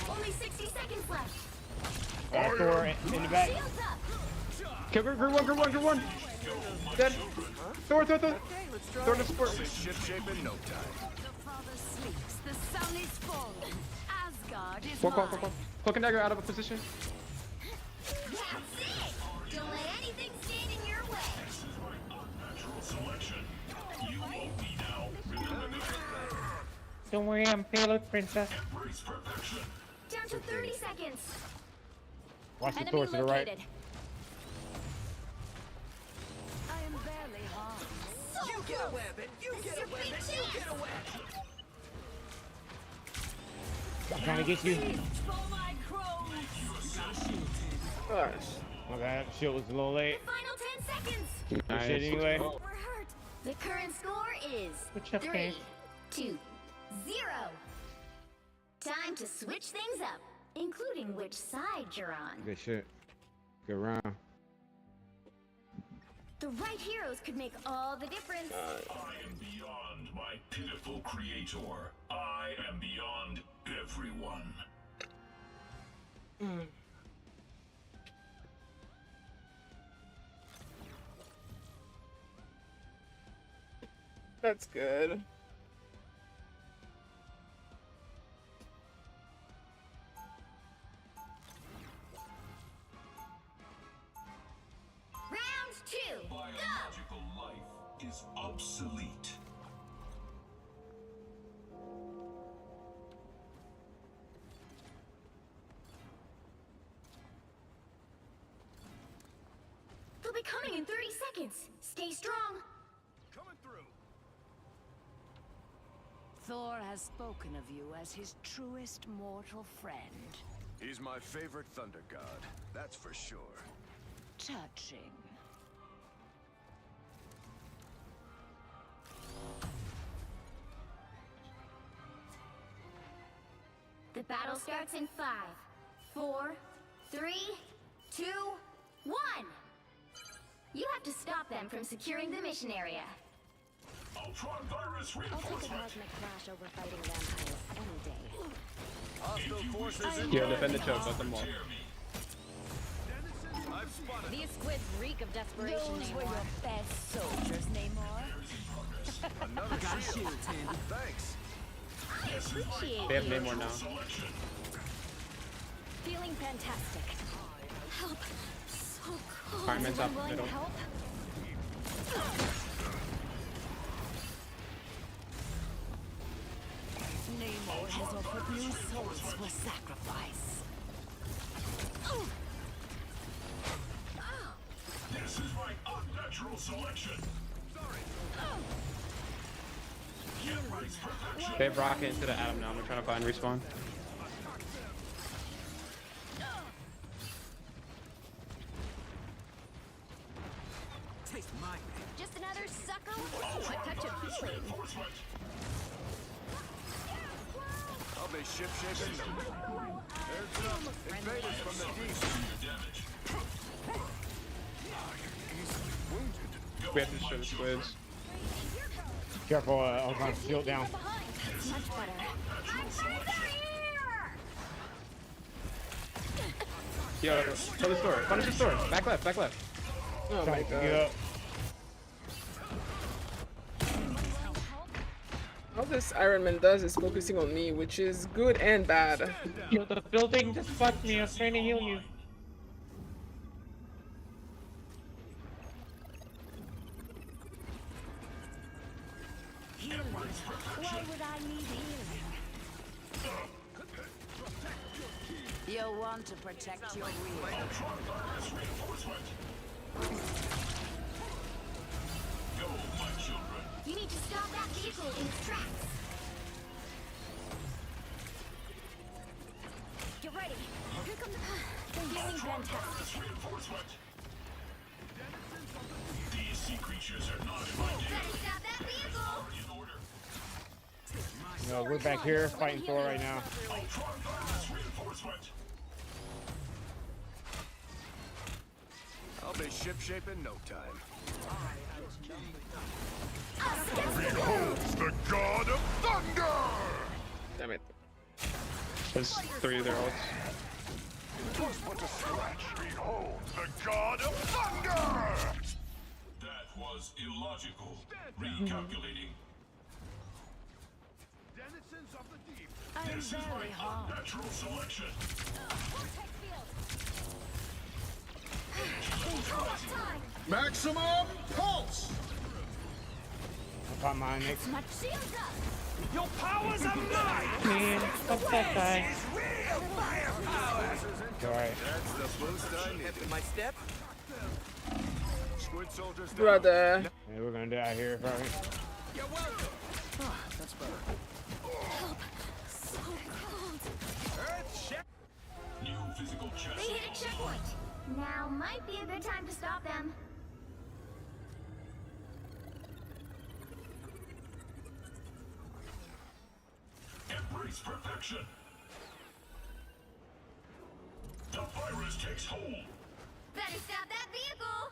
S2: Only 60 seconds left.
S15: Got Thor in the back.
S2: Shields up.
S14: Kill group one. Dead. Thor. Thor to support.
S8: Ship shape in no time.
S6: The father sleeps. The sun is full. Asgard is
S14: Walk.
S6: mine.
S14: Cloak and dagger out of a position.
S2: That's it. Don't let anything stand in your way.
S7: This is my unnatural selection. You owe me now. Remember this.
S16: Don't worry, I'm payload princess.
S7: Embrace perfection.
S2: Down to 30 seconds.
S15: Watch the
S6: Enemy
S15: Thor to the right.
S6: located. I am barely harmed.
S8: You get a weapon. You get a weapon. You get a weapon.
S15: I'm trying to get you.
S1: Gosh.
S15: My bad. Shield was a little late.
S2: Final 10 seconds.
S15: Good shit anyway.
S2: We're hurt. The current score is
S16: Which up,
S2: 3,
S16: babe?
S2: 2, 0. Time to switch things up, including which side you're on.
S15: Good shit. Good round.
S2: The right heroes could make all the difference.
S7: I am beyond my pitiful creator. I am beyond everyone.
S1: That's good.
S2: Round 2. Go.
S7: Biological life is obsolete.
S2: They'll be coming in 30 seconds. Stay strong.
S8: Coming through.
S6: Thor has spoken of you as his truest mortal friend.
S8: He's my favorite thunder god. That's for sure.
S6: Touching.
S2: The battle starts in 5, 4, 3, 2, 1. You have to stop them from securing the mission area.
S7: Ultron virus
S3: I'll take a
S7: reinforcement.
S3: cosmic crash over fighting vampires any day.
S8: Hostile forces in.
S14: Yeah, defend the choke. Let them walk.
S8: I've spotted.
S3: These squids reek of desperation,
S6: Those were
S3: Namor.
S6: your best soldiers, Namor.
S8: Another shield. Thanks.
S2: I appreciate
S14: They have
S2: you.
S14: Namor now.
S3: Feeling fantastic.
S2: Help. So cold.
S14: Iron Man's up
S6: Willing
S14: middle.
S6: to help? Namor has offered new souls for sacrifice.
S7: This is my unnatural selection. Embrace perfection.
S14: They have rocket into the Atom now. They're trying to find respawn.
S8: Taste my pain.
S2: Just another sucker? Ooh, a touch of healing.
S7: Reinforcement.
S8: I'll be ship shape in no time. There's some invaders from the deep.
S7: Severe damage.
S8: Easily wounded.
S14: We have to destroy the squids.
S15: Careful, Ultron shield down.
S2: Much better.
S14: Yo, kill the store. Punish the store. Back left.
S1: Oh my
S15: Trying to get
S1: god.
S15: up.
S1: All this Iron Man does is focusing on me, which is good and bad.
S16: Yo, the building just fucked me. I was trying to heal you.
S2: healing. Why would I need healing?
S4: You'll want to protect your rear.
S7: Go, my children.
S2: You need to stop that vehicle in its tracks. Get ready. Here comes the healing fantastic.
S7: Reinforcement. These sea creatures are not in my
S2: Better
S7: data.
S2: stop that vehicle.
S7: In order.
S15: No, we're back here fighting Thor right now.
S7: Ultron virus reinforcement.
S11: I'll be shipshape in no time.
S7: Beholds the god of thunder!
S1: Damn it.
S14: There's 3 of their ults.
S7: Just but a scratch. Behold the god of thunder! That was illogical. Recalculating.
S8: Denizens of the deep.
S7: This is my unnatural selection. Maximum pulse!
S15: I caught mine, Nick.
S2: Shields up.
S8: Your powers are mine!
S16: Man, fuck that guy.
S8: Real firepower!
S15: It's alright.
S11: That's the boost I need.
S8: My step.
S11: Squid soldiers down.
S1: Brother.
S15: Yeah, we're gonna die here, probably.
S8: You're welcome.
S11: That's better.
S2: So cold.
S8: Earth check.
S7: New physical
S2: They
S7: chassis.
S2: hit a checkpoint. Now might be a good time to stop them.
S7: Embrace perfection. The virus takes hold.
S2: Better stop that vehicle.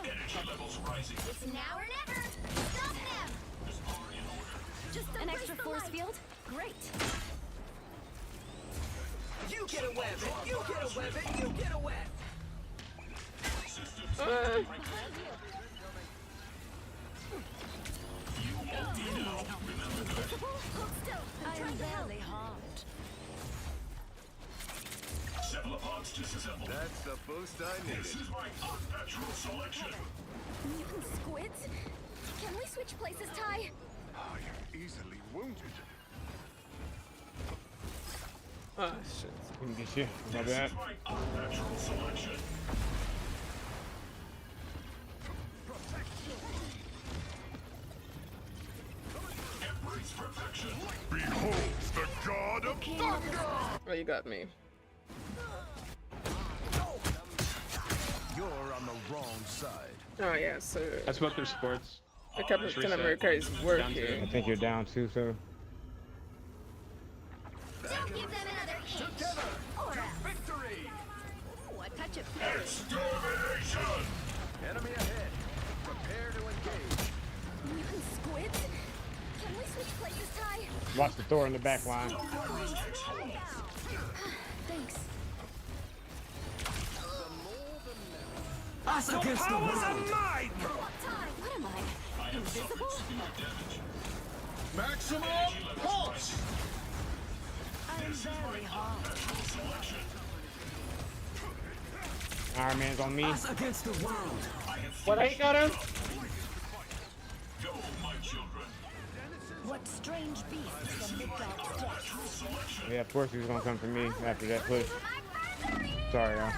S7: Energy levels rising.
S2: It's now or never. Stop them. Just an extra force field. Great.
S8: You get a weapon. You get a weapon. You get a weapon.
S2: I am barely harmed.
S7: Cephalopods disassembled.
S11: That's the boost I
S7: This
S11: needed.
S7: is my unnatural selection.
S2: Mutant squids? Can we switch places, Ty?
S11: Oh, you're easily wounded.
S1: Ah, shit.
S15: Couldn't get you. My
S7: This
S15: bad.
S7: is my unnatural selection. Embrace perfection. Beholds the god of thunder!
S1: Oh, you got me.
S11: You're on the wrong side.
S1: Oh, yeah, so
S14: That's what their sports.
S1: the Captain
S14: reset.
S1: America is
S14: Down
S1: working.
S15: I think you're down too, so.
S2: Don't give them another inch. Or else.
S8: Victory.
S2: Ooh, a touch of fury.
S7: Extermination!
S11: Enemy ahead. Prepare to engage.
S2: Mutant squids? Can we switch places, Ty?
S15: Watch the Thor in the back line.
S2: Thanks.
S8: Us against the world. Powers are mine.
S2: Ty, what am I? Invisible?
S7: Maximum pulse!
S2: I'm very harmed.
S15: Iron Man's on me.
S8: Us against the world.
S16: What I got him?
S7: Go, my children.
S2: What strange beasts from the dark depths?
S15: Yeah, of course he was gonna come for me after that push. Sorry, y'all.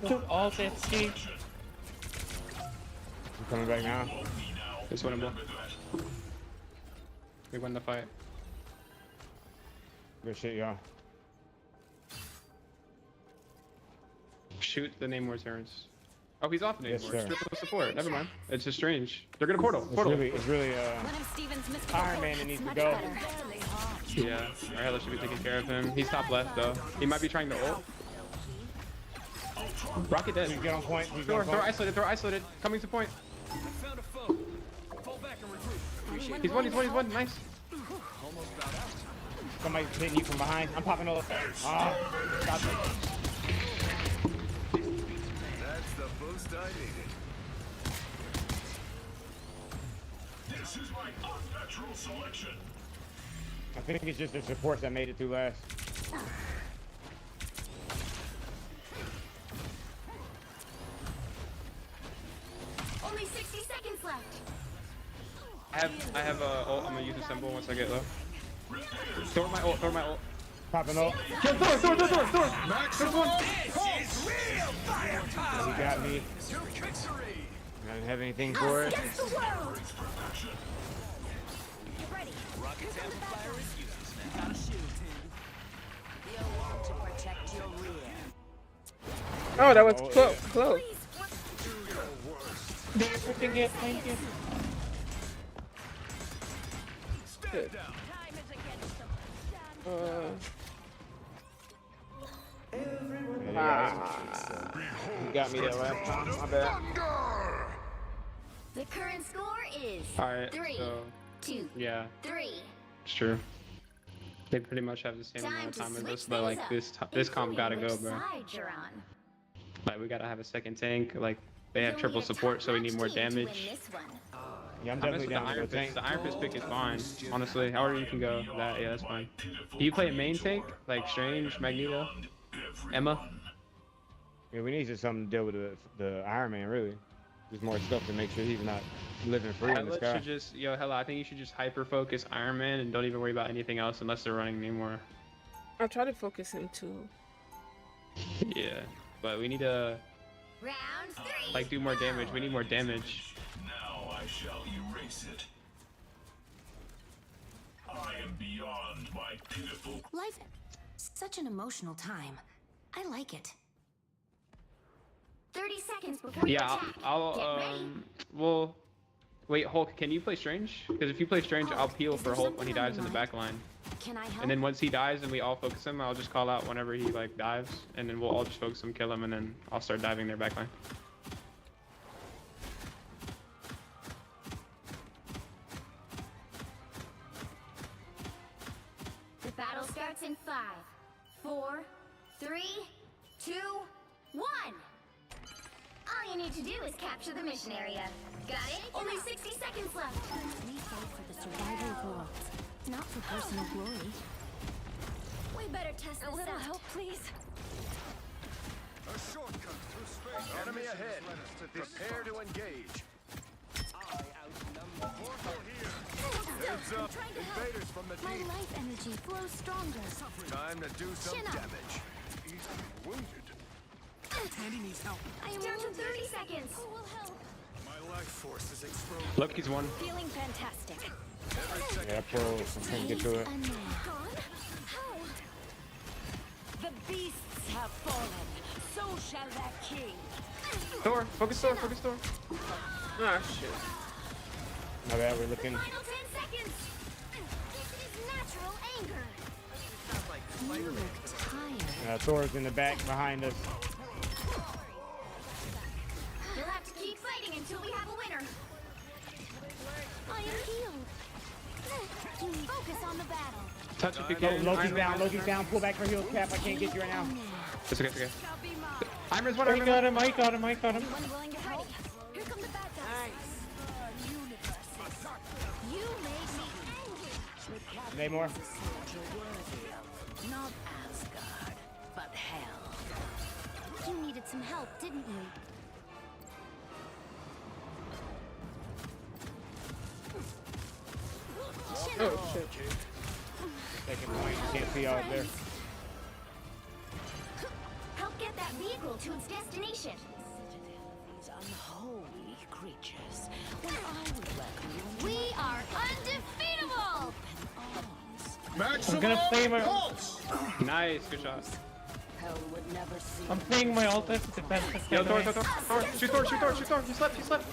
S16: Took all that escape.
S15: You coming back now?
S14: Just winnable. We won the fight.
S15: Good shit, y'all.
S14: Shoot the Namor turns. Oh, he's off Namor.
S15: Yes, sir.
S14: Triple support. Never mind. It's just strange. They're gonna portal.
S15: It's
S14: Portal.
S15: really,
S2: One of Steven's mystical
S15: Iron Man that needs to go.
S14: Yeah. Our Hela should be taking care of him. He's top left though. He might be trying to ult. Rocket dead.
S15: Please get on point. Please get
S14: Thor,
S15: on
S14: Thor
S15: point.
S14: isolated. Thor isolated. Coming to point.
S8: Found a foe. Fall back and regroup. Appreciate
S14: He's one. He's one. He's one. Nice.
S15: Somebody's hitting you from behind. I'm popping up. Ah, stop it.
S11: That's the boost I needed.
S7: This is my unnatural selection.
S15: I think it's just the supports that made it through last.
S2: Only 60 seconds left.
S14: I have a ult. I'm gonna use a symbol once I get low. Throw my ult. Throw my ult.
S15: Popping ult.
S14: Kill Thor. There's one.
S15: He got me. I don't have anything for it.
S8: Rocket's amplifier is useless now. Got a shield, Tandy. You'll want to protect your rear.
S1: Oh, that was
S15: Oh,
S1: close.
S15: yeah.
S1: Close.
S16: They're putting it, thank you.
S1: Good.
S15: You got me that last time. My bad.
S2: The current score is
S14: Alright,
S2: 3,
S14: so
S2: 2,
S14: yeah,
S2: 3.
S14: it's true. They pretty much have the same amount of time as us, but like this comp gotta go, bro. Like we gotta have a second tank. Like they have triple support, so we need more damage.
S15: Yeah, I'm
S14: I mess
S15: definitely
S14: with the
S15: down to
S14: Iron
S15: go
S14: Fist.
S15: tank.
S14: The Iron Fist pick is fine, honestly. However you can go, that yeah, that's fine. Do you play a main tank like Strange, Magneto, Emma?
S15: Yeah, we need just something to deal with the Iron Man, really. Just more stuff to make sure he's not living free in the sky.
S14: Should just Hella. I think you should just hyper focus Iron Man and don't even worry about anything else unless they're running anymore.
S1: I'll try to focus him too.
S14: Yeah, but we need to
S2: Round 3.
S14: like do more damage. We need more damage.
S7: Now I shall erase it. I am beyond my pitiful.
S6: Life, such an emotional time. I like it.
S2: 30 seconds before you
S14: Yeah,
S2: attack.
S14: I'll
S2: Get ready.
S14: well, wait, Hulk, can you play Strange? Because if you play Strange, I'll peel for Hulk when he dives in the back line.
S6: Can I help?
S14: And then once he dies and we all focus him, I'll just call out whenever he like dives, and then we'll all just focus him, kill him, and then I'll start diving their back line.
S2: The battle starts in 5, 4, 3, 2, 1. All you need to do is capture the mission area. Got it? Only 60 seconds left.
S6: We fight for the survival of worlds, not for personal glory.
S2: We better test this
S6: A little
S2: out.
S6: help, please.
S11: A shortcut through space.
S8: Enemy ahead. Prepare to engage.
S11: Heads up. Invaders from the
S6: My
S11: deep.
S6: life energy flows stronger.
S11: Time to do some
S6: Chin up.
S11: damage. Easily wounded.
S8: Tandy needs help.
S6: I am
S2: Down to
S6: wounded.
S2: 30 seconds.
S6: Who will help?
S11: My life force is exposed.
S14: Look, he's one.
S6: Feeling fantastic.
S15: Yeah, pull. Can't get to it.
S6: A man. Gone? How?
S3: The beasts have fallen. So shall their king.
S14: Thor, focus Thor, focus Thor.
S1: Ah, shit.
S15: My bad, we're looking.
S2: Final 10 seconds. This is natural anger.
S6: You look tired.
S15: Thor's in the back behind us.
S2: You'll have to keep fighting until we have a winner.
S6: I am healed.
S2: Focus on the battle.
S14: Touch if you can.
S15: Loki's down. Pull back for heals, Cap. I can't get you right now.
S14: It's okay, it's okay. Ironman's one,
S16: I
S14: Ironman.
S16: got him, I got him, I got him.
S2: Anyone willing to help? Here come the bad guys. You made me angry.
S15: Namor.
S3: Not Asgard, but hell.
S6: You needed some help, didn't you?
S1: Oh, shit.
S15: Second point. Can't see out there.
S2: Help get that vehicle to its destination.
S3: These unholy creatures. When I would welcome you
S2: We are undefeatable.
S16: I'm gonna play my.
S14: Nice, good shot.
S3: hell would never see.
S16: I'm playing my ult as a defensive.
S14: Yo, Thor, Thor, Thor, Thor. Shoot Thor, shoot Thor, shoot Thor. He slept, he slept.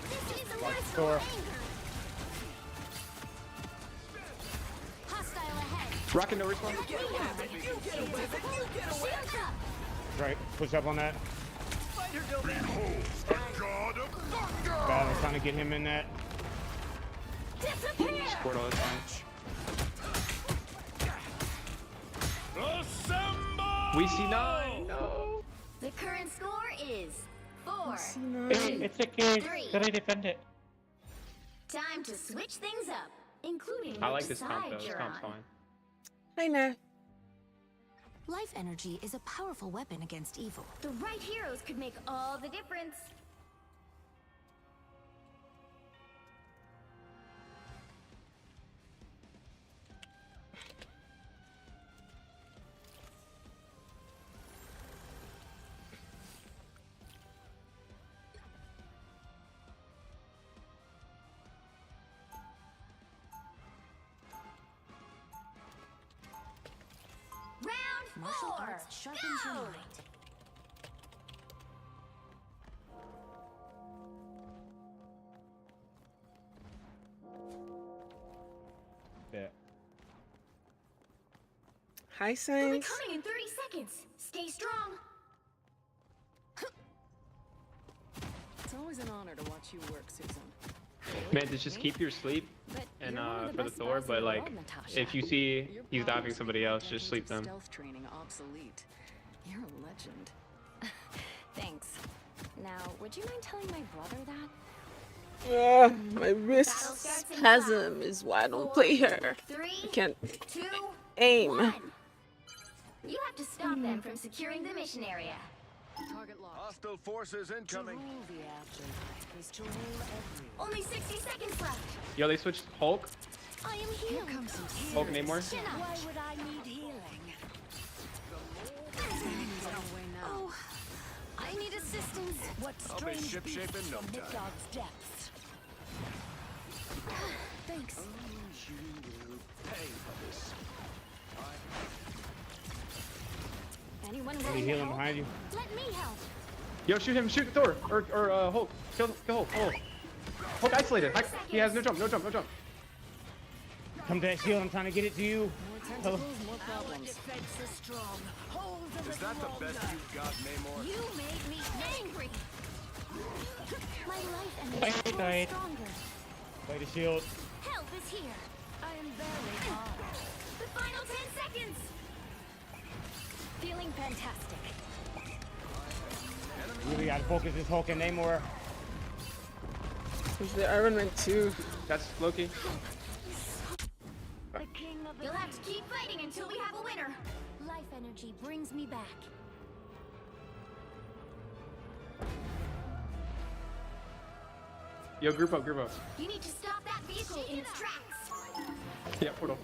S2: This is
S15: Thor.
S2: hostile ahead.
S14: Rockin' no respawn.
S2: Shields up.
S15: Right. Push up on that.
S11: Behold, the god of thunder!
S15: Bad. I'm trying to get him in that.
S2: Disappear.
S14: Squirt all the time.
S11: Assemble!
S14: We see 9. No.
S2: The current score is 4.
S16: It's okay.
S2: 3.
S16: Gotta defend it.
S2: Time to switch things up, including
S14: I like
S2: which
S14: this comp
S2: side
S14: though. This
S2: you're
S14: comp's
S2: on.
S14: fine.
S1: Hi, Nat.
S6: Life energy is a powerful weapon against evil.
S2: The right heroes could make all the difference.
S6: Martial arts sharpens your mind.
S15: Yeah.
S1: Hi,
S2: They'll be
S1: Saints.
S2: coming in 30 seconds. Stay strong.
S4: It's always an honor to watch you work, Susan.
S14: Man, just keep your sleep and for the Thor, but like if you see he's diving somebody else, just sleep them.
S4: Stealth training obsolete. You're a legend.
S6: Thanks. Now, would you mind telling my brother that?
S1: My wrist spasm is why I don't play her. I can't aim.
S2: You have to stop them from securing the mission area.
S8: Target locked. Hostile forces incoming.
S4: The afterlife is to rule everyone.
S2: Only 60 seconds left.
S14: Yo, they switched Hulk.
S2: I am
S4: Here
S2: healed.
S4: comes some tears.
S14: Hulk Namor.
S4: Why would I need healing?
S2: Oh, I need assistance.
S4: What
S8: I'll be
S4: strange
S8: ship-shape
S4: beasts
S8: in no
S4: from
S8: time.
S4: Midgard's depths? Thanks.
S10: You will pay for this.
S2: Anyone
S15: Are you
S2: willing to
S15: healing
S2: help?
S15: behind you?
S2: Let me help.
S14: Yo, shoot him, shoot Thor or Hulk. Kill Hulk. Hulk isolated. He has no jump.
S15: Come to that shield. I'm trying to get it to you. Hello.
S4: More problems.
S2: Defense is strong. Hold the
S8: Is that the best you've got, Namor?
S2: You made me angry. My life and
S16: I died.
S2: stronger.
S15: Play the shield.
S2: Help is here. I am barely on. The final 10 seconds. Feeling fantastic.
S15: Really gotta focus this Hulk and Namor.
S1: Is the Iron Man 2?
S14: That's Loki.
S2: You'll have to keep fighting until we have a winner. Life energy brings me back.
S14: Yo, group up.
S2: You need to stop that vehicle in its tracks.
S14: Yeah, portal.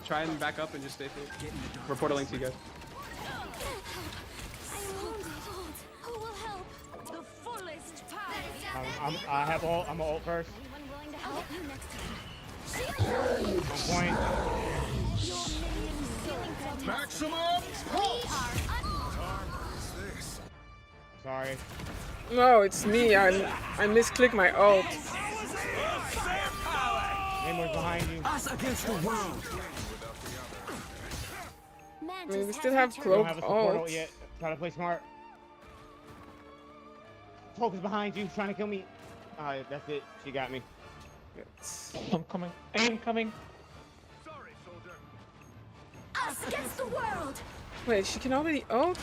S14: Try and back up and just stay safe. We're portaling to you guys.
S2: I am wounded. Who will help? The fullest power.
S15: I have ult. I'm gonna ult first.
S2: Anyone willing to help you next time?
S15: On point.
S2: Your minions feeling fantastic.
S8: Maximum
S2: We are
S15: Sorry.
S1: No, it's me. I misclicked my ult.
S15: Namor's behind you.
S8: us against the world.
S1: I mean, we still have
S15: We don't
S1: cloak
S15: have a support ult
S1: ult.
S15: yet. Try to play smart. Hulk is behind you, trying to kill me. That's it. She got me.
S16: I'm coming. I am coming.
S8: Sorry, soldier.
S2: us against the world.
S1: Wait, she can already ult?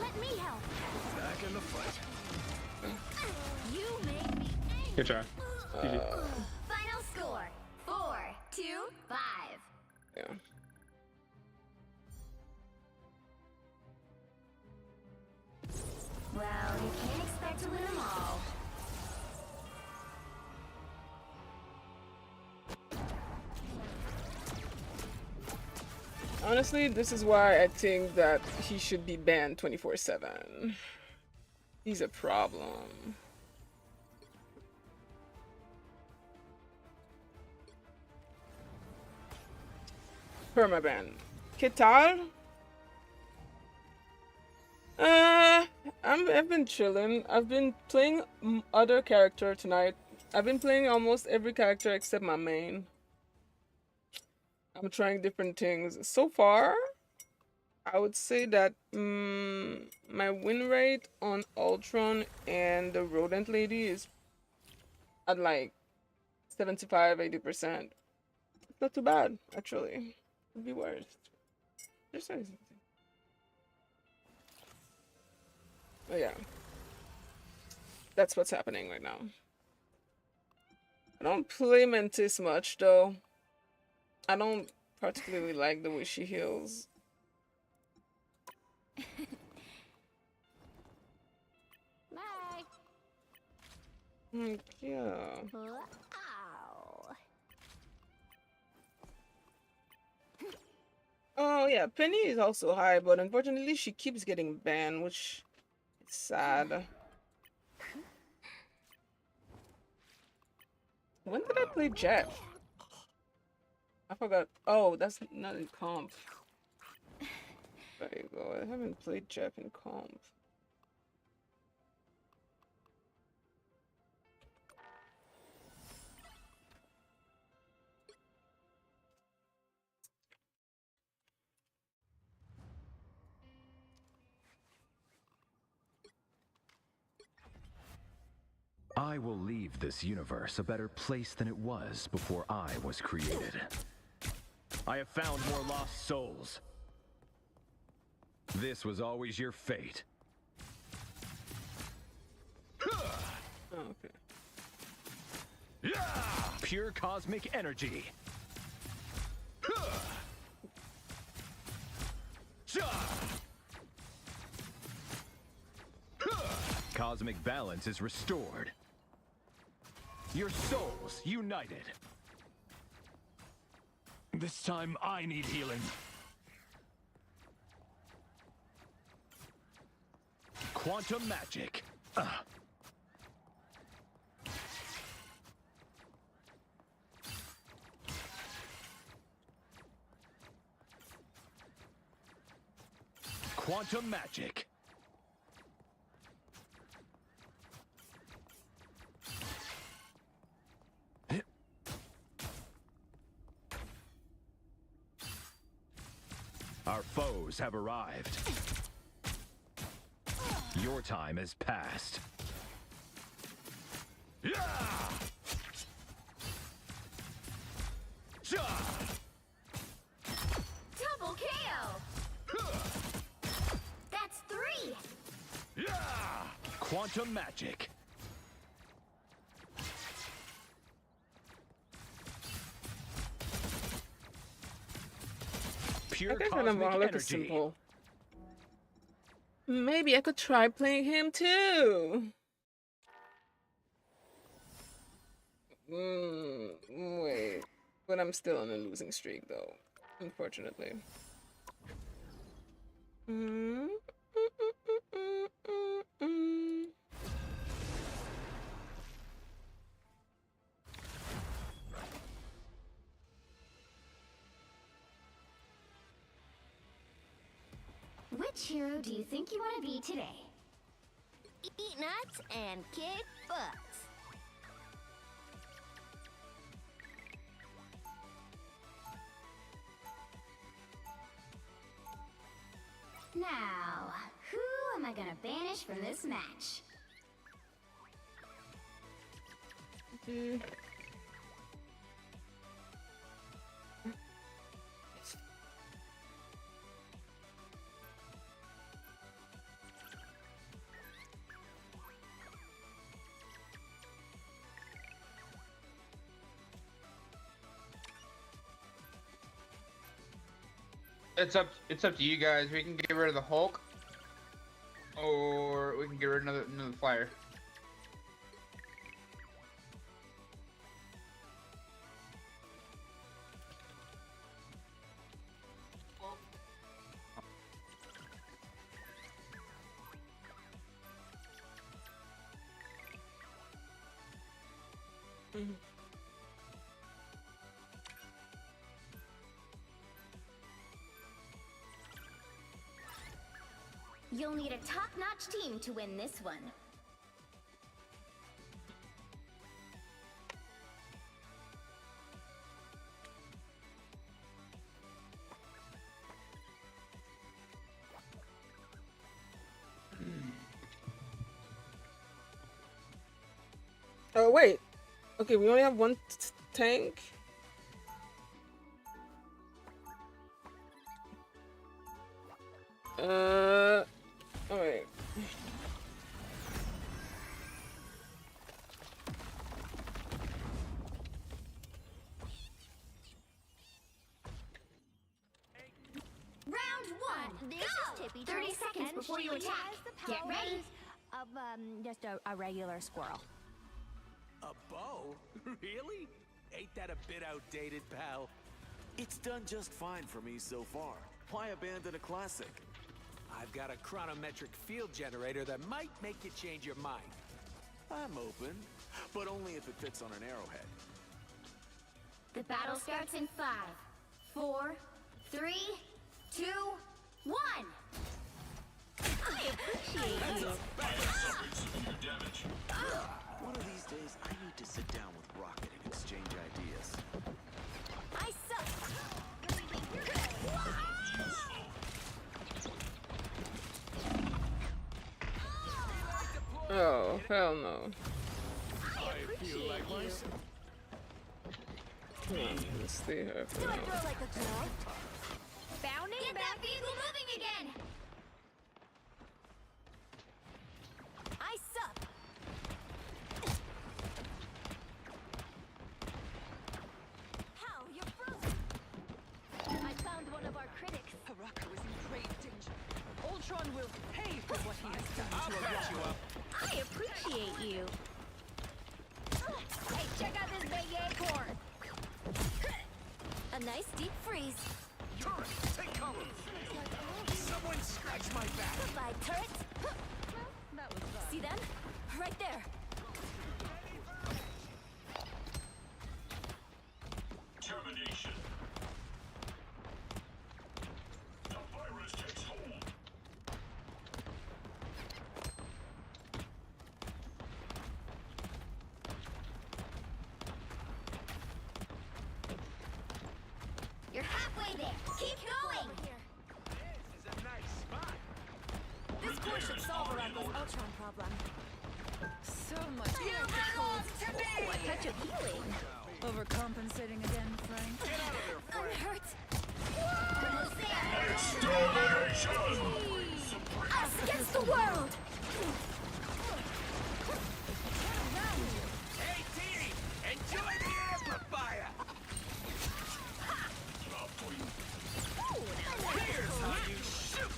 S2: Let me help.
S8: Back in the fight.
S2: You made me angry.
S14: Good try. GG.
S2: Final score: 4-2-5.
S1: Yeah.
S2: Well, you can't expect to win them all.
S1: Honestly, this is why I think that he should be banned 24/7. He's a problem. Permaban. ¿Qué tal? I've been chilling. I've been playing other character tonight. I've been playing almost every character except my main. I'm trying different things. So far, I would say that my win rate on Ultron and the Rodent Lady is at like 75-80%. It's not too bad, actually. Could be worse. Just say something. Oh yeah. That's what's happening right now. I don't play Mantis much though. I don't particularly like the way she heals.
S2: Bye.
S1: Yeah.
S2: Ow.
S1: Oh yeah, Penny is also high, but unfortunately she keeps getting banned, which is sad. When did I play Jeff? I forgot. Oh, that's not in comp. There you go. I haven't played Jeff in comp.
S13: I will leave this universe a better place than it was before I was created. I have found more lost souls. This was always your fate.
S1: Oh, okay.
S13: Pure cosmic energy. Cosmic balance is restored. Your souls united. This time I need healing. Quantum magic. Quantum magic. Our foes have arrived. Your time has passed.
S2: Double KO. That's 3.
S13: Quantum magic. Pure
S1: I guess
S13: cosmic
S1: Anamala is
S13: energy.
S1: simple. Maybe I could try playing him too. Wait. But I'm still on a losing streak though, unfortunately.
S2: Which hero do you think you want to be today? Eat nuts and kick butts. Now, who am I gonna banish from this match?
S17: It's up to you guys. We can get rid of the Hulk, or we can get rid of another flyer.
S2: You'll need a top-notch team to win this one.
S1: Oh wait. Okay, we only have one tank. Oh wait.
S2: Round one.
S3: This
S2: Go!
S3: is Tippy
S2: 30
S3: Toes,
S2: seconds
S3: and
S2: before
S3: she
S2: you attack.
S3: has the
S2: Get ready.
S3: powers of just a regular squirrel.
S8: A bow? Really? Ain't that a bit outdated, pal? It's done just fine for me so far. Why abandon a classic? I've got a chronometric field generator that might make you change your mind. I'm open, but only if it fits on an arrowhead.
S2: The battle starts in 5, 4, 3, 2, 1.
S3: I appreciate you.
S8: One of these days, I need to sit down with Rocket and exchange ideas.
S3: I suck.
S1: Oh, hell no.
S3: I appreciate you.
S1: Come on, let's stay here for
S3: Do I
S1: now.
S3: throw like a girl? Bounding
S2: Get
S3: back.
S2: that vehicle moving again.
S3: I suck. How? You're frozen. I found one of our critics.
S4: Haraka was in great danger. Ultron will pay for what he has done
S8: I'll
S4: to
S8: patch you
S4: Haraka.
S8: up.
S3: I appreciate you. Hey, check out this big acorn. A nice deep freeze.
S8: Turret, take cover! Someone scratch my back!
S3: Goodbye, turret.
S4: That was fun.
S3: See them? Right there.
S7: Termination. The virus takes hold.
S2: You're halfway there. Keep going.
S8: This is a nice spot!
S3: This course should solve Arako's Ultron problem.
S4: So much
S2: You
S4: air
S2: belong
S4: controls.
S2: to me.
S3: A touch of healing.
S4: Overcompensating again, Frank.
S8: Get out of there,
S3: I'm
S8: Frank!
S3: hurt.
S2: Almost there.
S7: Extermination!
S3: Us against the world.
S8: Hey, T! Enjoy the amplifier! Here's how you shoot!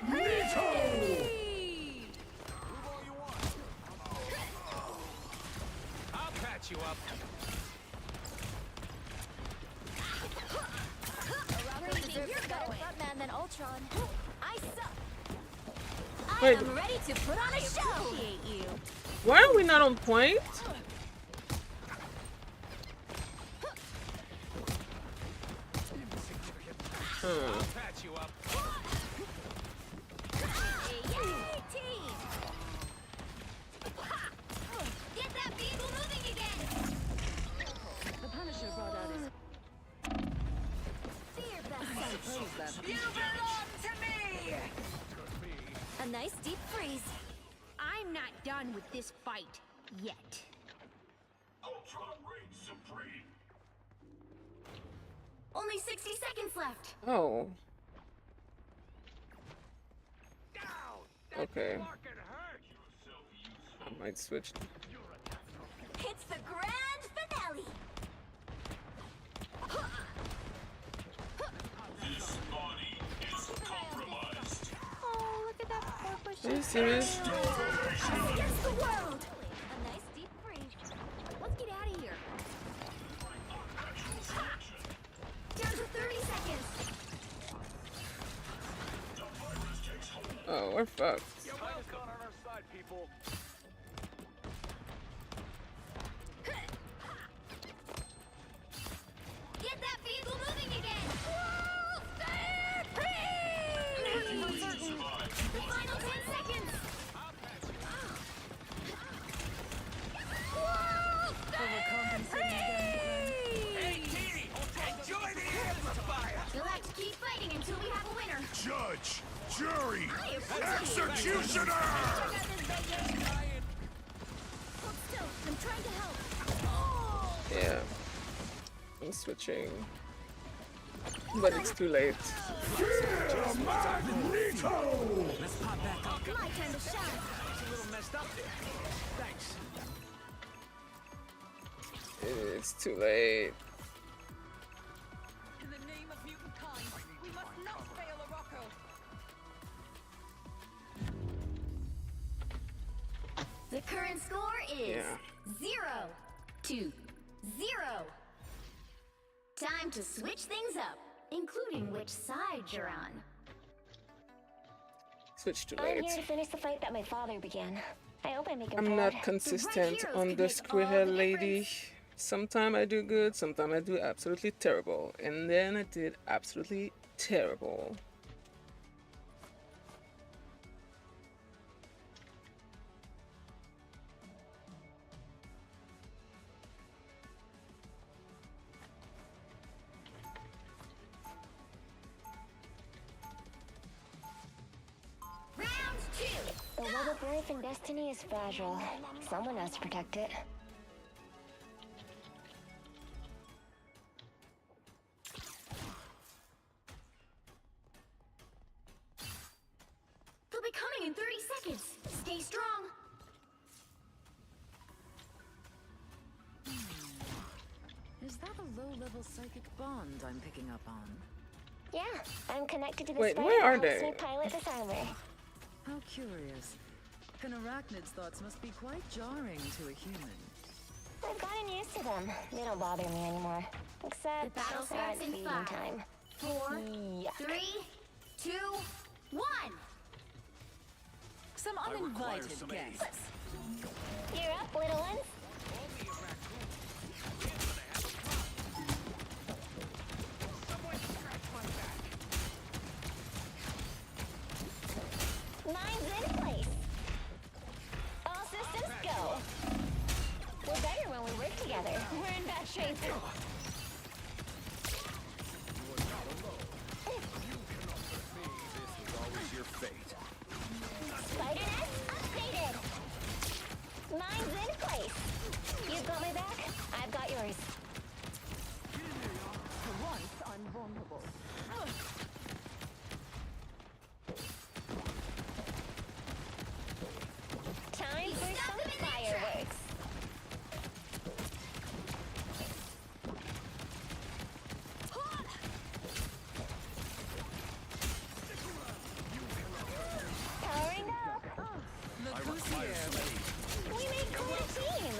S8: Move all you want. I'll patch you up.
S3: Arako deserves a better frontman than Ultron. I suck. I
S1: Wait.
S3: am ready to put on a show. Appreciate you.
S1: Why are we not on point?
S8: I'll patch you up.
S3: Yay, team!
S2: Get that vehicle moving again.
S4: The Punisher brought out his...
S3: Do your best, son.
S4: Suppose that...
S2: You belong to me.
S3: A nice deep freeze.
S2: I'm not done with this fight yet.
S7: Ultron reigns supreme.
S2: Only 60 seconds left.
S1: Oh,
S8: Down!
S1: okay.
S8: Fucking hurt!
S1: I might switch.
S3: It's the grand finale.
S7: This body is compromised.
S3: Oh, look at that poor push.
S1: Are you serious?
S3: Us against the world. A nice deep freeze. Let's get out of here.
S7: Natural selection.
S2: Down to 30 seconds.
S7: The virus takes hold.
S1: Oh, we're fucked.
S8: You're welcome on our side, people.
S2: Get that vehicle moving again. The final 10 seconds.
S4: Overcompensating again, Frank.
S8: Hey, T! Enjoy the amplifier!
S2: You'll have to keep fighting until we have a winner.
S7: Judge, jury,
S3: appreciate
S7: executioner!
S3: Check out this big acorn. Hold still. I'm trying to help.
S1: Yeah. I'm switching. But it's too late.
S8: Let's pop back up.
S2: My turn to shine.
S8: It's a little messed up there. Thanks.
S1: It's too late.
S4: In the name of mutant kind, we must not fail Arocco.
S2: The current score is 0-0. Time to switch things up, including which side you're on.
S1: Switch too
S3: I'm
S1: late.
S3: here to finish the fight that my father began. I hope I make him
S1: I'm
S3: proud.
S1: not consistent
S2: heroes
S1: on
S2: can
S1: the
S2: make
S1: square
S2: all
S1: hair
S2: the
S1: lady. Sometimes I do good, sometimes I do absolutely terrible. And then I did absolutely terrible.
S2: Round 2.
S3: The web of life and destiny is fragile. Someone has to protect it.
S2: They'll be coming in 30 seconds. Stay strong.
S4: Is that a low-level psychic bond I'm picking up on?
S3: Yeah, I'm connected to the
S1: Wait,
S3: spider
S1: where are
S3: that helps
S1: they?
S3: me pilot this armor.
S4: How curious. An arachnid's thoughts must be quite jarring to a human.
S3: I've gotten used to them. They don't bother me anymore. Except
S2: The battle
S3: at
S2: starts in
S3: feeding
S2: 5,
S3: time.
S2: 4,
S3: Yuck.
S2: 3, 2, 1.
S4: Some uninvited guests.
S3: You're up, little ones. Mine's in place. All systems go. We're better when we work together. We're in bad shape. Spider net updated. Mine's in place. You've got my back. I've got yours. For once, I'm vulnerable. Time for some fireworks. Powering up. We made quite a team.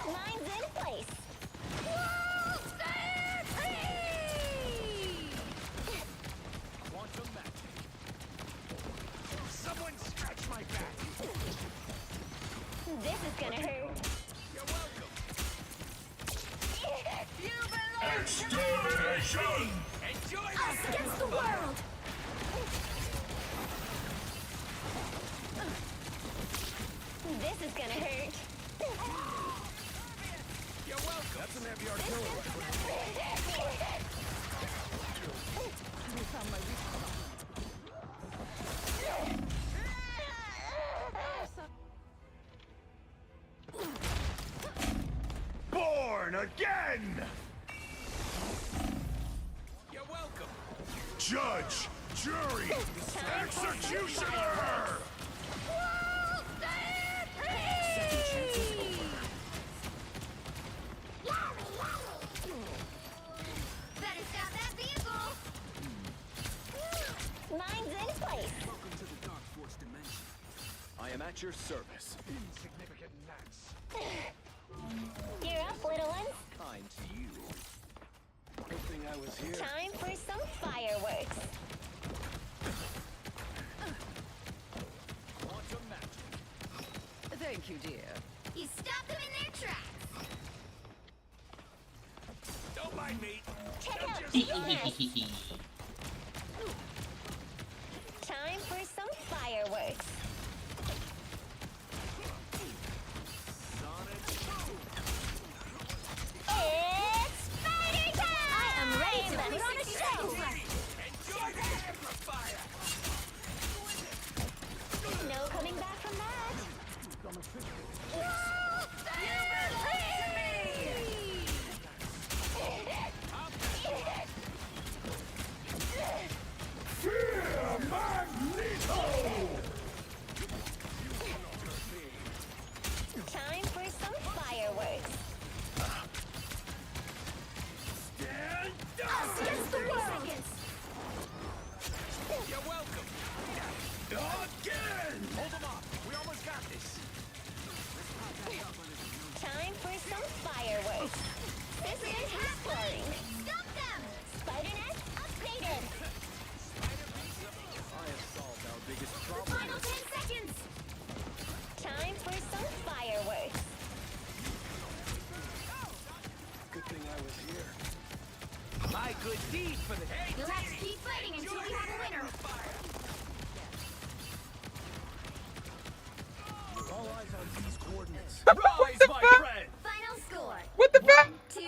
S3: Mine's in place.
S8: Someone scratch my back.
S3: This is gonna hurt.
S8: You're welcome.
S7: Extermination!
S8: Enjoy
S2: Us against the world.
S3: This is gonna hurt.
S8: You're welcome. That's an heavy artillery.
S11: Born again!
S8: You're welcome.
S11: Judge, jury, executioner!
S2: Better stop that vehicle.
S3: Mine's in place.
S8: Welcome to the Dark Force dimension.
S13: I am at your service.
S8: Insignificant gnats.
S3: You're up, little ones.
S13: Kind to you.
S11: Good thing I was here.
S3: Time for some fireworks.
S13: Quantum magic.
S4: Thank you, dear.
S2: You stopped them in their tracks.
S8: Don't mind me.
S3: Check out
S8: Just
S3: this. Time for some fireworks. It's spider time! I am ready to put on a show.
S8: enjoy the amplifier.
S3: No coming back from that. firing.
S2: Stop them!
S3: Spider net upgraded.
S8: I have solved our biggest
S2: The
S8: problem.
S2: final 10 seconds!
S3: Time for some fireworks.
S8: Good thing I was here. My good deed for the hey,
S2: You'll have to keep fighting until we have a winner.
S8: all eyes on these coordinates.
S2: Rise,
S8: my friend!
S2: Final score.
S1: What the fuck?
S2: 1-2-0.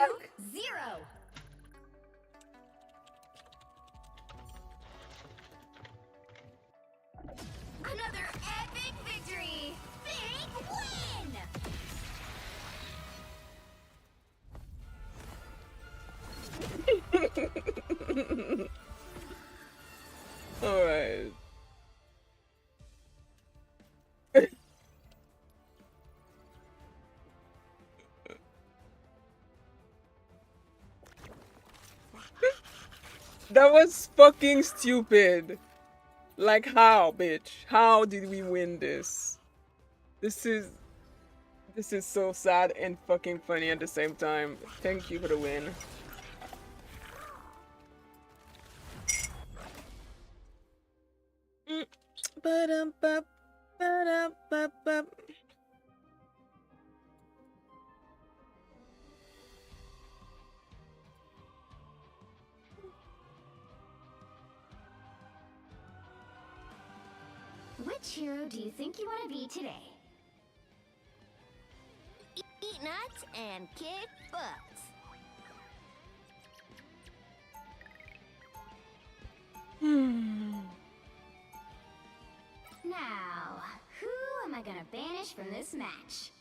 S2: Another epic victory! Big win!
S1: All right. That was fucking stupid. Like how, bitch? How did we win this? This is so sad and fucking funny at the same time. Thank you for the win. Ba-dum-bum, ba-dum-bum-bum.
S2: Which hero do you think you want to be today?
S3: Eat nuts and kick butts.
S2: Now, who am I gonna banish from this match?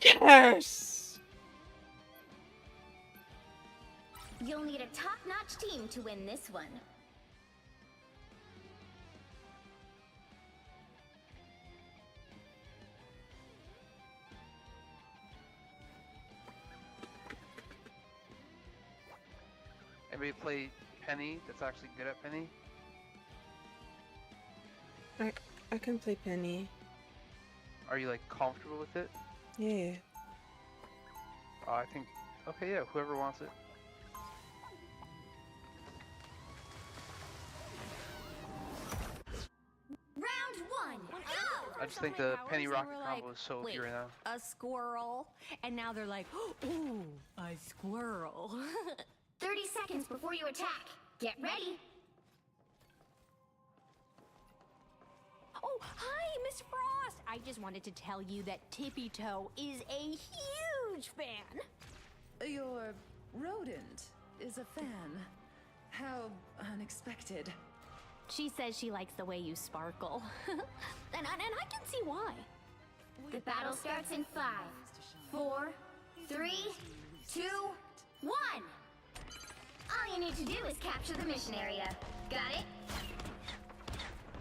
S1: Yes!
S2: You'll need a top-notch team to win this one.
S5: Anybody play Penny that's actually good at Penny?
S1: I can play Penny.
S5: Are you like comfortable with it?
S1: Yeah.
S5: I think, okay, yeah, whoever wants it.
S2: Round 1, go!
S5: I just think the Penny Rocket combo is so OP right now.
S6: A squirrel, and now they're like, ooh, a squirrel.
S2: 30 seconds before you attack. Get ready.
S6: Oh, hi, Miss Frost. I just wanted to tell you that Tippy Toe is a huge fan.
S4: Your rodent is a fan. How unexpected.
S6: She says she likes the way you sparkle. and I can see why.
S2: The battle starts in 5, 4, 3, 2, 1. All you need to do is capture the mission area. Got it?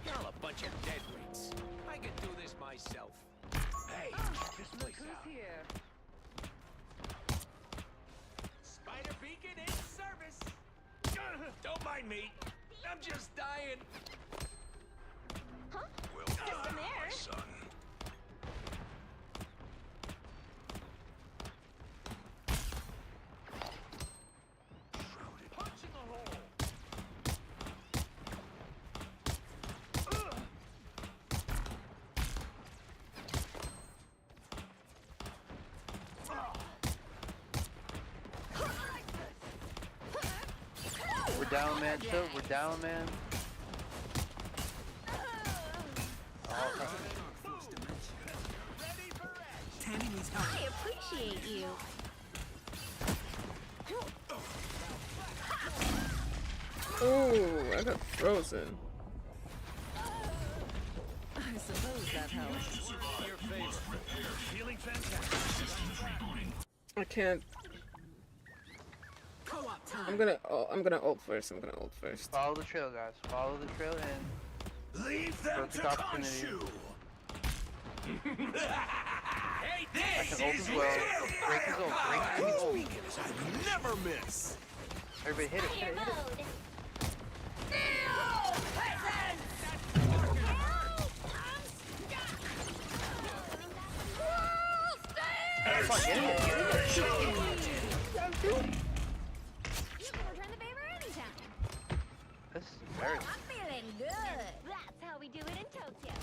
S8: Y'all a bunch of dead weights. I can do this myself. Hey, this place out.
S4: Here.
S8: Spider beacon in service. Don't mind me. I'm just dying.
S3: Huh?
S8: Well
S3: Just
S8: done,
S3: in there.
S8: my son. Punching a hole.
S5: We're down, man. So we're down, man. Oh,
S8: Tandy needs help.
S6: I appreciate you.
S1: Oh, I got frozen.
S4: I suppose that helps.
S8: Your favor. Feeling fantastic.
S1: I can't.
S8: Co-op time.
S1: I'm gonna ult first. I'm gonna ult first.
S5: Follow the trail, guys. Follow the trail and
S7: Leave them to Khonshu.
S8: Hey,
S5: I
S8: this
S5: can ult
S8: is
S5: as well. Break his ult. Break his ult.
S8: weakness I never miss.
S5: Everybody hit it. Hit it. Hit it. Come on, get it. Get it.
S6: You can return the favor anytime.
S5: This is embarrassing.
S6: I'm feeling good. That's how we do it in Tokyo.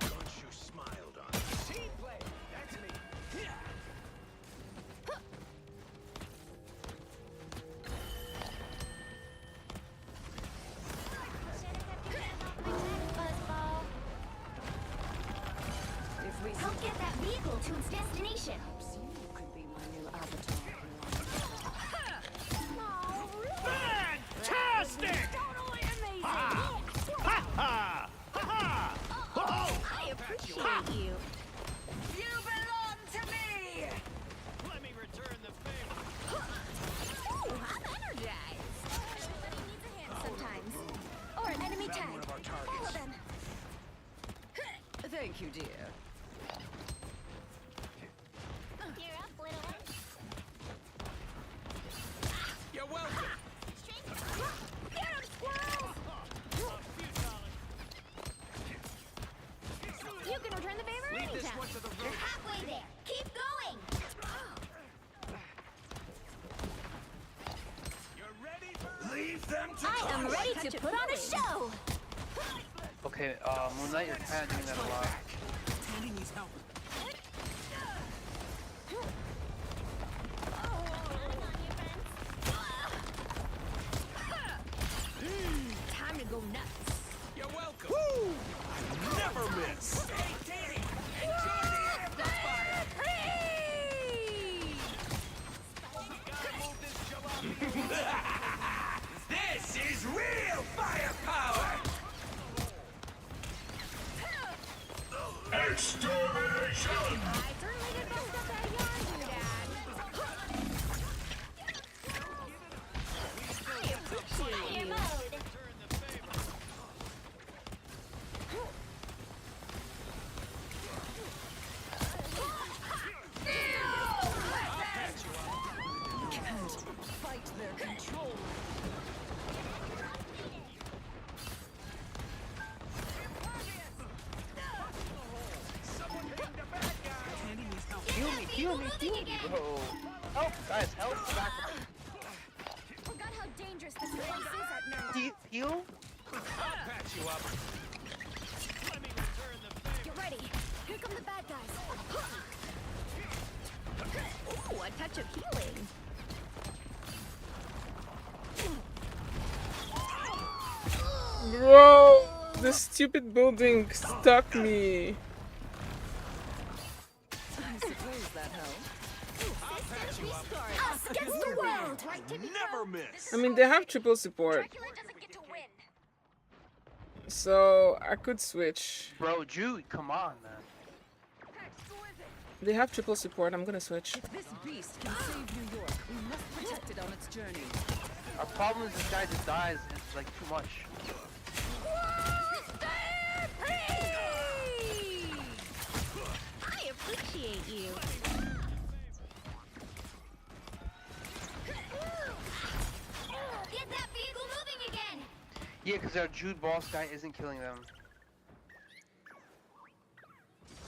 S8: Khonshu smiled on me. Team play. That's me.
S2: Help get that vehicle to its destination.
S4: You could be my new avatar.
S8: Fantastic!
S6: Totally amazing.
S8: Ha! Ha ha! Ha ha! Oh!
S6: I appreciate you.
S4: You belong to me!
S8: Let me return the favor.
S6: Ooh, I'm energized. Everybody needs a hand sometimes. Or an enemy tag.
S8: One of our
S6: Follow
S8: targets.
S6: them.
S4: Thank you, dear.
S6: You're up, little one.
S8: You're welcome.
S6: Get him, squirrels! You can return the favor
S8: Leave this
S6: anytime.
S8: one to the
S2: You're
S8: road.
S2: halfway there. Keep going.
S8: You're ready for leave them to
S2: I am ready to put on a show.
S5: Okay, Moonlight, you're kind of doing that a lot.
S8: Tandy needs help.
S6: Time to go nuts.
S8: You're welcome. Woo! I never miss. Hey, Tandy, enjoy the amplifier. Gotta move this jalopy. This is real firepower.
S7: Extermination!
S6: I certainly did bust up that yarn, Dad. I appreciate you.
S4: Can't fight their control.
S8: Tandy needs help.
S5: Heal me, heal me, heal me, bro. Help, guys, help. Back.
S6: Forgot how dangerous this place is at night.
S5: Heal?
S8: I'll patch you up. Let me return the favor.
S6: Get ready. Here come the bad guys. Ooh, a touch of healing.
S1: Bro, this stupid building stuck me.
S4: I suppose that helps.
S8: I'll patch you up.
S2: Us against the world.
S8: Never miss.
S1: I mean, they have triple support, so I could switch.
S5: Bro, Jude, come on, man.
S1: They have triple support. I'm gonna switch.
S4: If this beast can save New York, we must protect it on its journey.
S5: Our problem is this guy just dies and it's like too much.
S6: I appreciate you.
S2: Get that vehicle moving again.
S5: Yeah, because our Jude boss guy isn't killing them.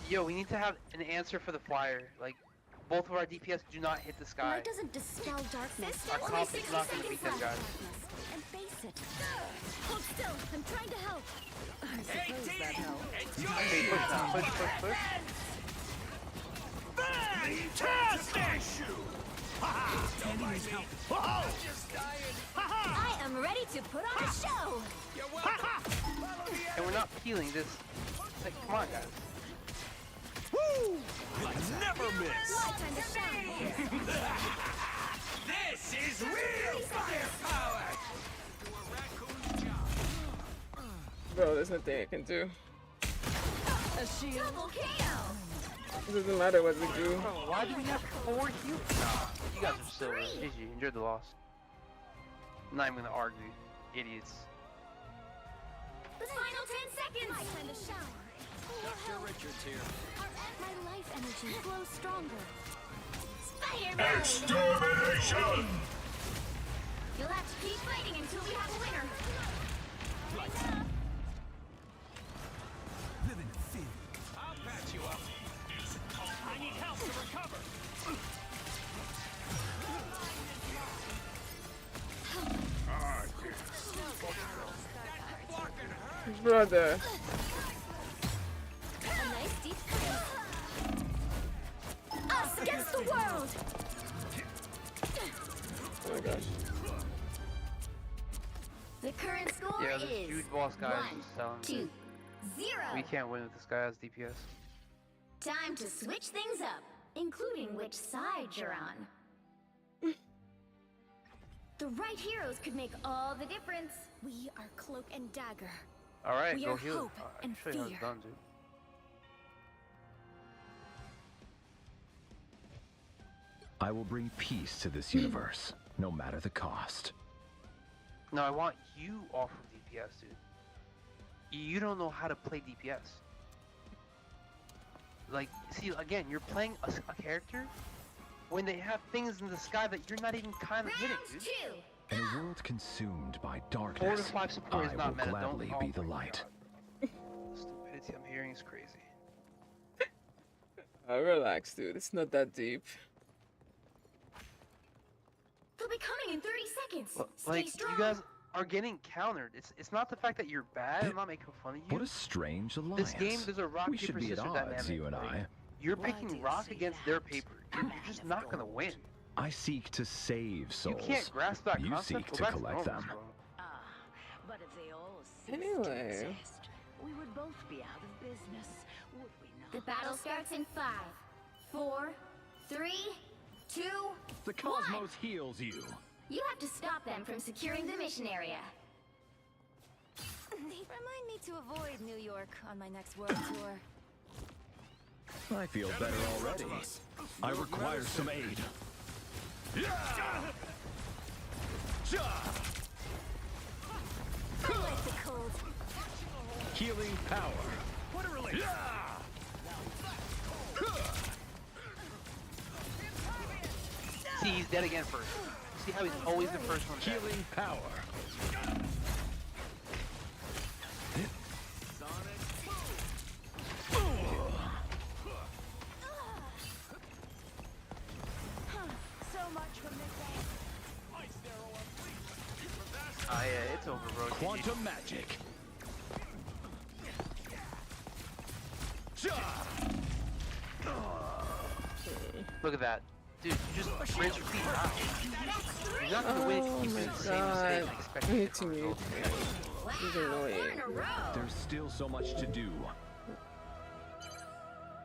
S5: Yo, we need to have an answer for the flyer. Like, both of our DPS do not hit the sky.
S6: Light doesn't dispel darkness.
S5: Our comp is not going to beat them, guys.
S6: And face it. Hold still. I'm trying to help.
S4: I suppose that helps.
S5: Okay, push now. Push, push, push.
S8: Fantastic! Tandy needs help. Oh!
S2: I am ready to put on a show.
S8: You're welcome.
S5: And we're not peeling this. Like, come on, guys.
S8: Never miss. This is real firepower.
S1: Bro, there's nothing I can do.
S2: Double KO.
S1: It doesn't matter what we do.
S5: Bro, why do we have 4 heals? You guys are silver. GG. Enjoyed the loss. I'm not even gonna argue. Idiots.
S2: The final 10 seconds. My time to shine.
S8: Dr. Richards here.
S6: My life energy flows stronger.
S2: Spider-Man.
S7: Extermination!
S2: You'll have to keep fighting until we have a winner.
S8: Living in fear. I'll patch you up. I need help to recover.
S1: Brother.
S2: A nice deep freeze. Us against the world.
S1: Oh my gosh.
S2: The current score
S5: Yeah, this
S2: is
S5: huge boss guy
S2: 1,
S5: is just telling
S2: 2, 0.
S5: we can't win with this guy as DPS.
S2: Time to switch things up, including which side you're on. The right heroes could make all the difference.
S6: We are Cloak and Dagger.
S5: Alright,
S6: We
S5: go
S6: are
S5: heal.
S6: hope and
S5: Show you how it's
S6: fear.
S5: done, dude.
S13: I will bring peace to this universe, no matter the cost.
S5: No, I want you off of DPS, dude. You don't know how to play DPS. Like, see, again, you're playing a character when they have things in the sky that you're not even kind of hitting, dude.
S13: In a world consumed by
S5: 4
S13: darkness,
S5: to 5 support is
S13: I
S5: not
S13: will
S5: meta.
S13: gladly
S5: Don't.
S13: be
S5: Oh
S13: the
S5: my
S13: light.
S5: God. The stupidity I'm hearing is crazy.
S1: Relax, dude. It's not that deep.
S2: They'll be coming in 30 seconds. Stay
S5: Like,
S2: strong.
S5: you guys are getting countered. It's not the fact that you're bad. I'm not making fun of you.
S13: What a strange alliance.
S5: This game, there's a rock
S13: we
S5: paper
S13: should be at
S5: scissors
S13: odds,
S5: dynamic.
S13: you and
S5: Like,
S13: I.
S5: You're picking rock against their paper. You're just not gonna win.
S13: I seek to save souls.
S5: You can't grasp that
S13: You
S5: concept.
S13: seek
S5: Go
S13: to
S5: back
S13: collect
S5: normal,
S13: them.
S5: bro.
S4: But if they all ceased
S1: Anyway.
S4: to exist, we would both be out of business, would we not?
S2: The battle starts in 5, 4, 3, 2,
S13: The cosmos heals you.
S2: You have to stop them from securing the mission area.
S3: Remind me to avoid New York on my next world tour.
S13: I feel better already. I require some aid.
S3: I like the cold.
S13: Healing power.
S8: What a relief.
S5: See, he's dead again first. See how he's always the first one dead.
S13: Healing power.
S3: So much for midday.
S5: Ah, yeah, it's over, bro. GG.
S13: Quantum magic.
S5: Look at that. Dude, you just rinse your feet out. You're not gonna win if you
S1: Oh
S5: keep
S1: my
S5: doing the same mistake
S1: god.
S5: and
S1: I
S5: expecting
S1: need to
S5: different
S1: mute.
S5: results.
S1: This is annoying.
S13: There's still so much to do.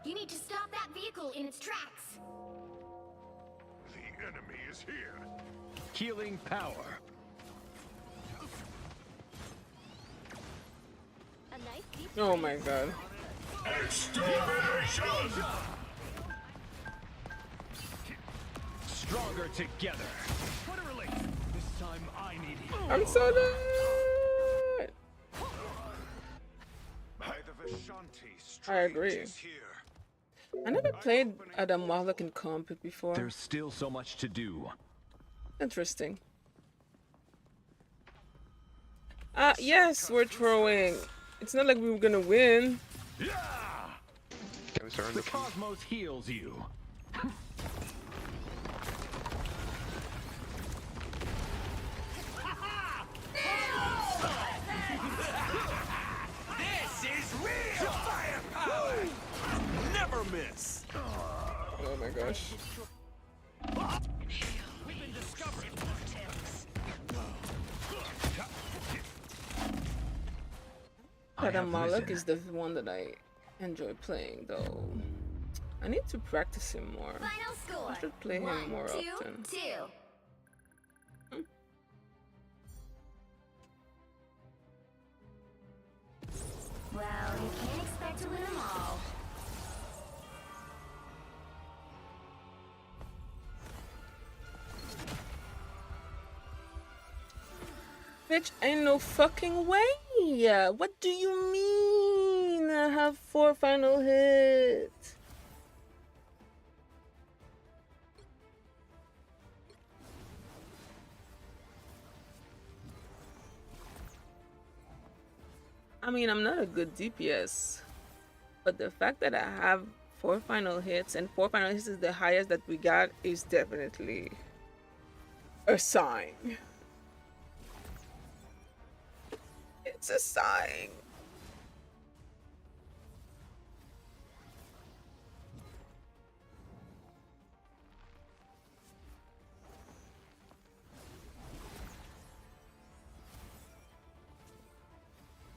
S2: You need to stop that vehicle in its tracks.
S7: The enemy is here.
S13: Healing power.
S3: A nice deep
S1: Oh my god.
S7: Extermination!
S13: Stronger together. What a relief. This time I need healing.
S1: I'm so dead.
S11: By the Vishanti,
S1: I
S11: strength
S1: agree.
S11: is here.
S1: I never played Adam Warlock in comp before.
S13: There's still so much to do.
S1: Interesting. Yes, we're throwing. It's not like we were gonna win.
S13: The cosmos heals you.
S8: This is real firepower. Never miss.
S1: Oh my gosh.
S8: We've been discovered.
S13: I
S1: Adam
S13: have
S1: Warlock
S13: risen.
S1: is the one that I enjoy playing, though. I need to practice him more.
S2: Final score.
S1: I should play him more
S2: 1, 2,
S1: often.
S2: 2. Well, you can't expect to win them all.
S1: Bitch, ain't no fucking way. What do you mean? I have 4 final hits. I mean, I'm not a good DPS, but the fact that I have 4 final hits and 4 final hits is the highest that we got is definitely a sign. It's a sign.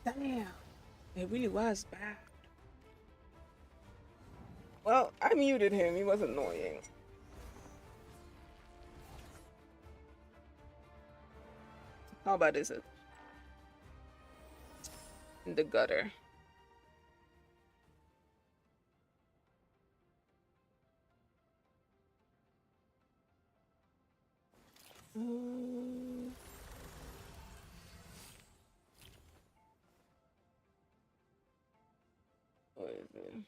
S1: Damn, it really was bad. Well, I muted him. He was annoying. How bad is it? In the gutter. What is it?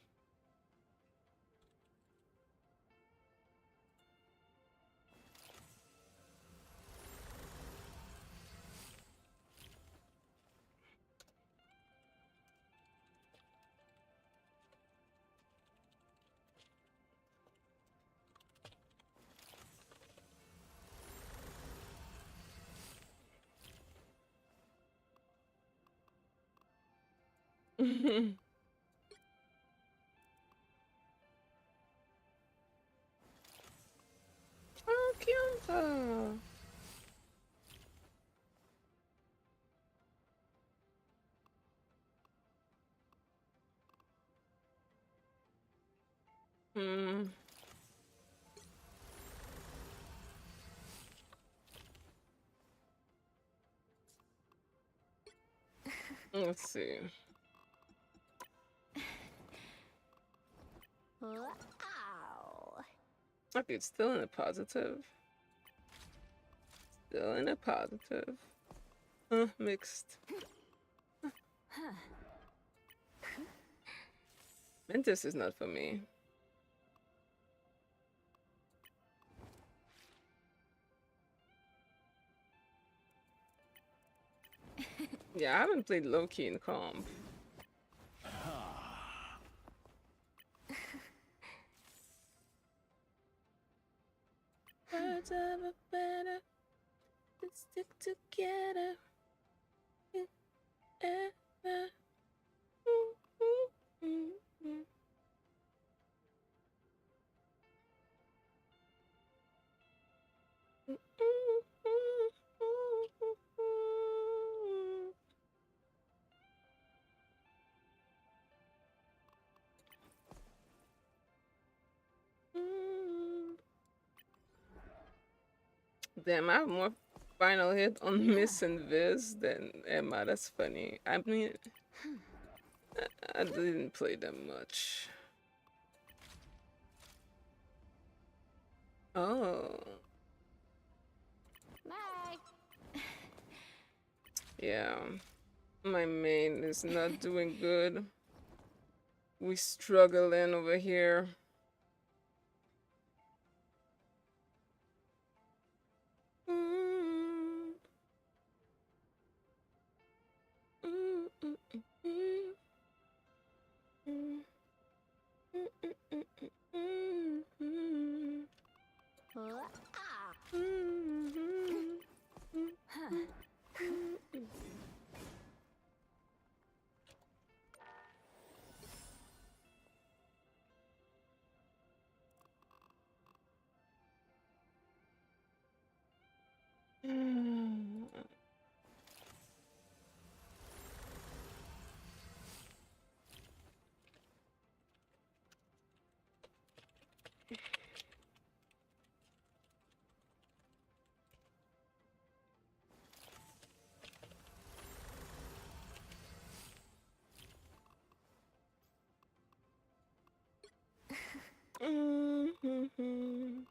S1: Oh, cute. Hmm. Let's see.
S3: Wow.
S1: Okay, it's still in a positive. Still in a positive. Mixed. Mentis is not for me. Yeah, I haven't played low-key in comp. Birds of a feather that stick together. Ever. Damn, I have more final hit on Miss and Viz than Emma. That's funny. I mean, I didn't play them much. Oh.
S3: Bye.
S1: Yeah. My main is not doing good. We struggling over here. Mm-hmm.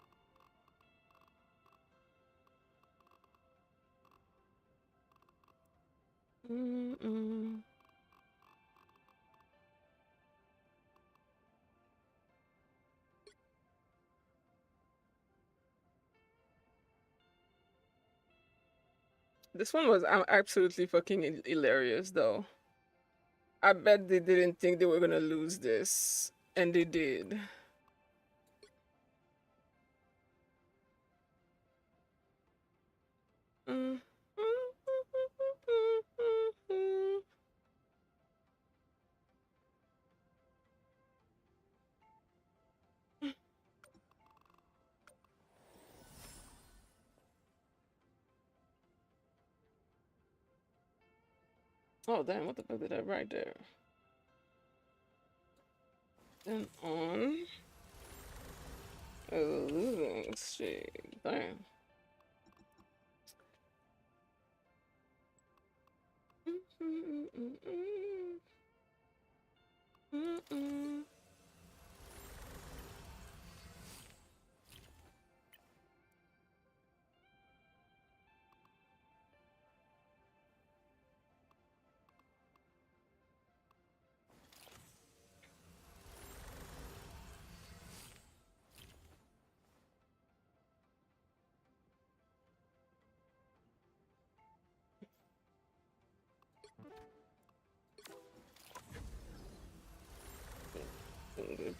S1: Mm-mm. This one was absolutely fucking hilarious, though. I bet they didn't think they were gonna lose this, and they did. Mm. Oh damn! What the fuck did I write there? Then on. Oh shit! Damn.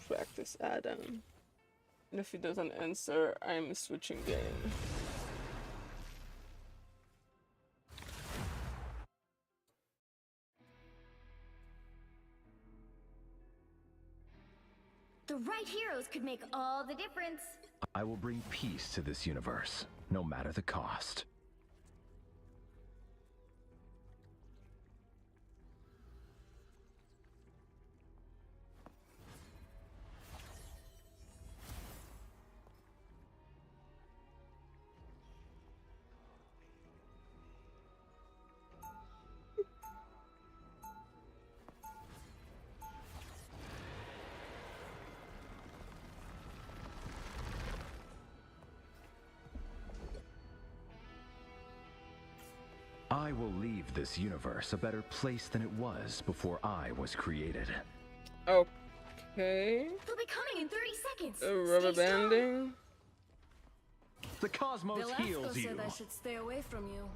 S1: Practice Adam. And if he doesn't answer, I'm switching game.
S2: The right heroes could make all the difference.
S13: I will bring peace to this universe, no matter the cost. I will leave this universe a better place than it was before I was created.
S1: Okay.
S2: They'll be coming in 30 seconds.
S1: Rubber banding.
S13: The cosmos heals you.
S18: said I should stay away from you.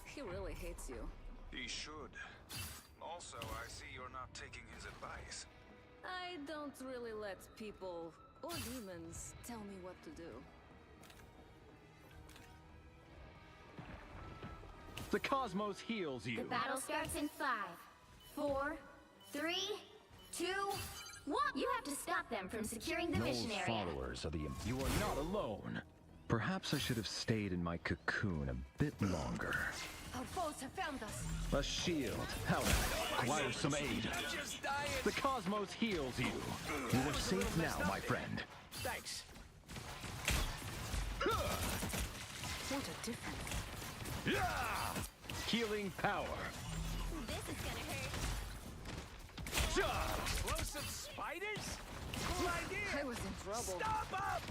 S18: He really hates you.
S11: He should. Also, I see you're not taking his advice.
S18: I don't really let people or demons tell me what to do.
S13: The cosmos heals you.
S2: The battle starts in 5, 4, 3, 2, 1. You have to stop them from securing the mission area.
S13: Followers of the... You are not alone. Perhaps I should have stayed in my cocoon a bit longer.
S18: Our foes have found us.
S13: A shield. How requires some aid. The cosmos heals you. You are safe now, my friend.
S8: Thanks.
S18: What a difference.
S13: Healing power.
S2: This is gonna hurt.
S8: Explosive spiders? Cool idea.
S18: I was in trouble.
S8: Stop up!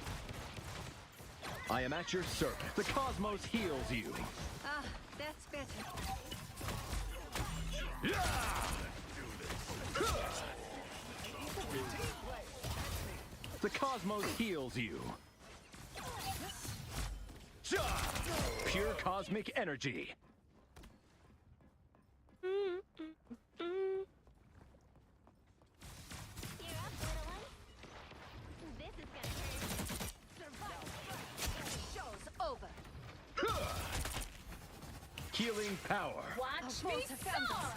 S13: I am at your service. The cosmos heals you.
S18: Ah, that's better.
S13: The cosmos heals you. Pure cosmic energy. Healing power.
S2: Watch me soar!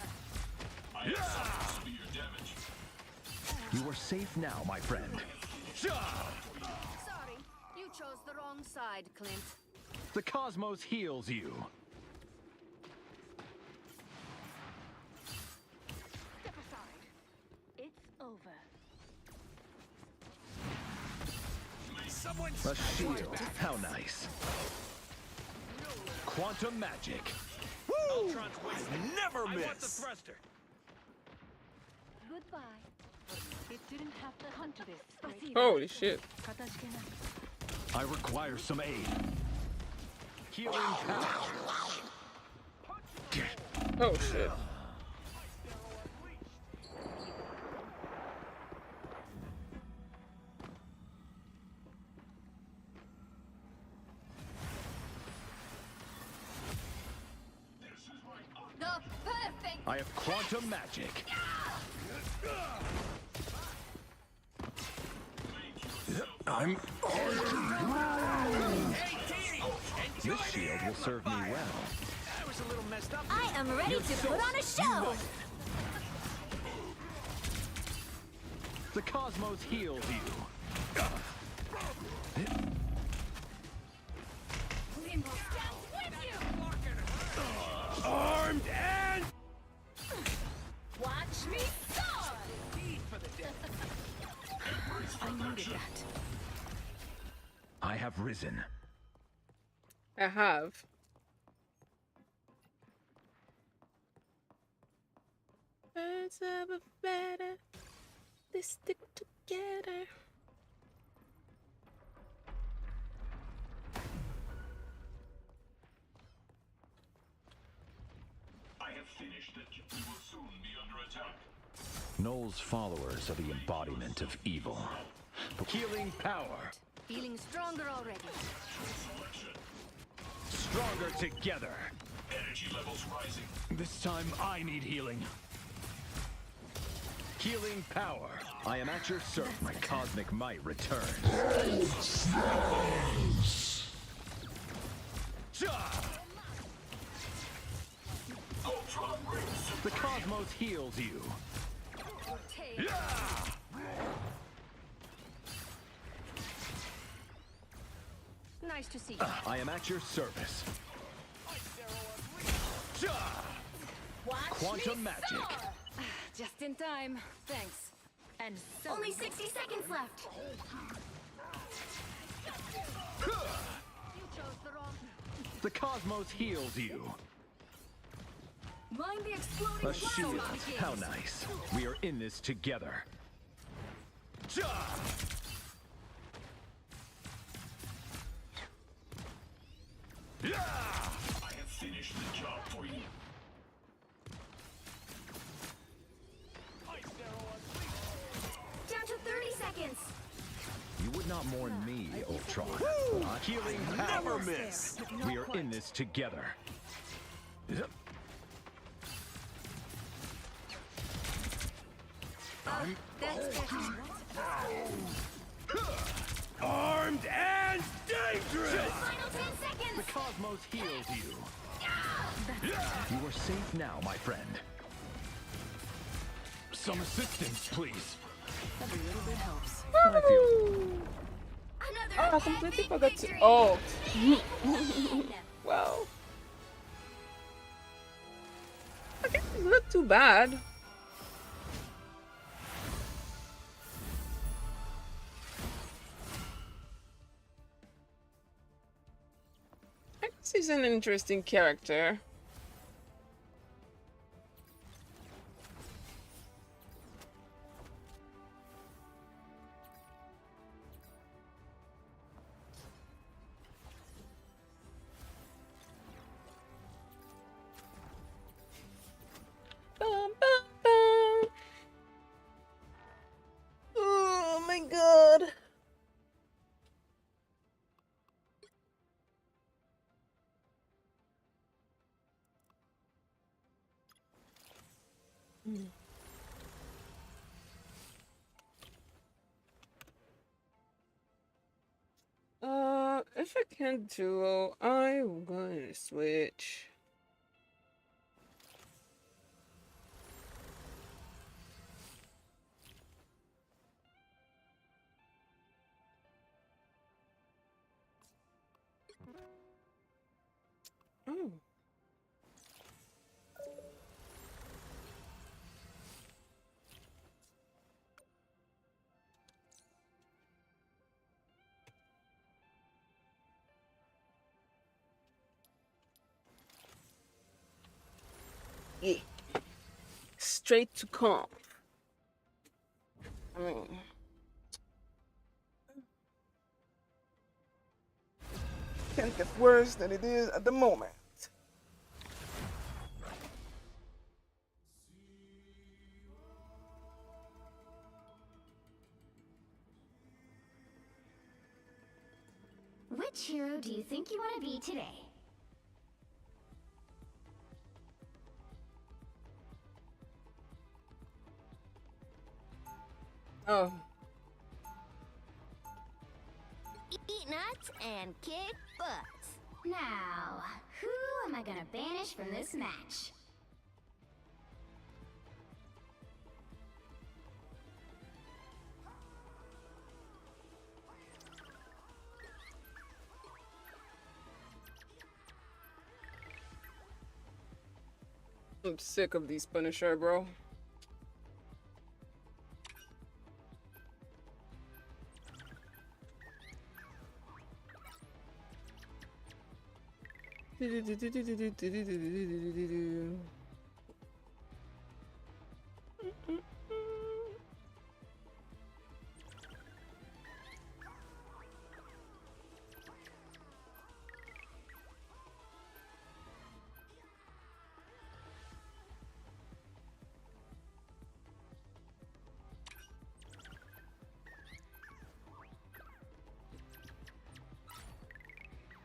S7: I am supposed to be your damage.
S13: You are safe now, my friend.
S18: Sorry, you chose the wrong side, Clint.
S13: The cosmos heals you.
S18: Step aside. It's over.
S13: A shield. How nice. Quantum magic.
S8: Never miss. I want the thruster.
S18: Goodbye.
S4: It didn't have to come to this.
S1: Holy shit.
S13: I require some aid. Healing power.
S1: Oh shit.
S2: The perfect.
S13: I have quantum magic. I'm. This shield will serve me well.
S8: That was a little messed up.
S2: I am ready to put on a show.
S13: The cosmos heals you.
S8: Armed and
S2: Watch me soar.
S4: I needed that.
S13: I have risen.
S1: I have. Birds of a feather, they stick together.
S7: I have finished it. We will soon be under attack.
S13: Noel's followers are the embodiment of evil. Healing power.
S6: Feeling stronger already.
S13: Stronger together.
S7: Energy levels rising.
S13: This time I need healing. Healing power. I am at your service. My cosmic might returns. The cosmos heals you.
S6: Nice to see you.
S13: I am at your service. Quantum magic.
S18: Just in time. Thanks. And so
S2: Only 60 seconds left.
S6: You chose the wrong.
S13: The cosmos heals you.
S18: mind the exploding
S13: A shield.
S18: plasma.
S13: How nice. We are in this together.
S7: I have finished the job for you.
S2: Down to 30 seconds.
S13: You would not mourn me, Ultron. Healing power.
S8: Never miss.
S13: We are in this together.
S18: That's
S8: Armed and dangerous.
S2: Final 10 seconds.
S13: The cosmos heals you. You are safe now, my friend. Some assistance, please.
S18: every little bit helps.
S13: I feel
S2: Another
S1: I completely
S2: epic
S1: forgot to.
S2: victory.
S1: Oh.
S2: Payne.
S1: Well. Okay, it's not too bad. I guess he's an interesting character. Bum, bum, bum. Oh my god. If I can duo, I'm going to switch. Oh. Yeah. Straight to comp. I mean, can't get worse than it is at the moment.
S2: Which hero do you think you want to be today?
S1: Oh.
S2: Eat nuts and kick butt. Now, who am I gonna banish from this match?
S1: I'm sick of these Punisher, bro.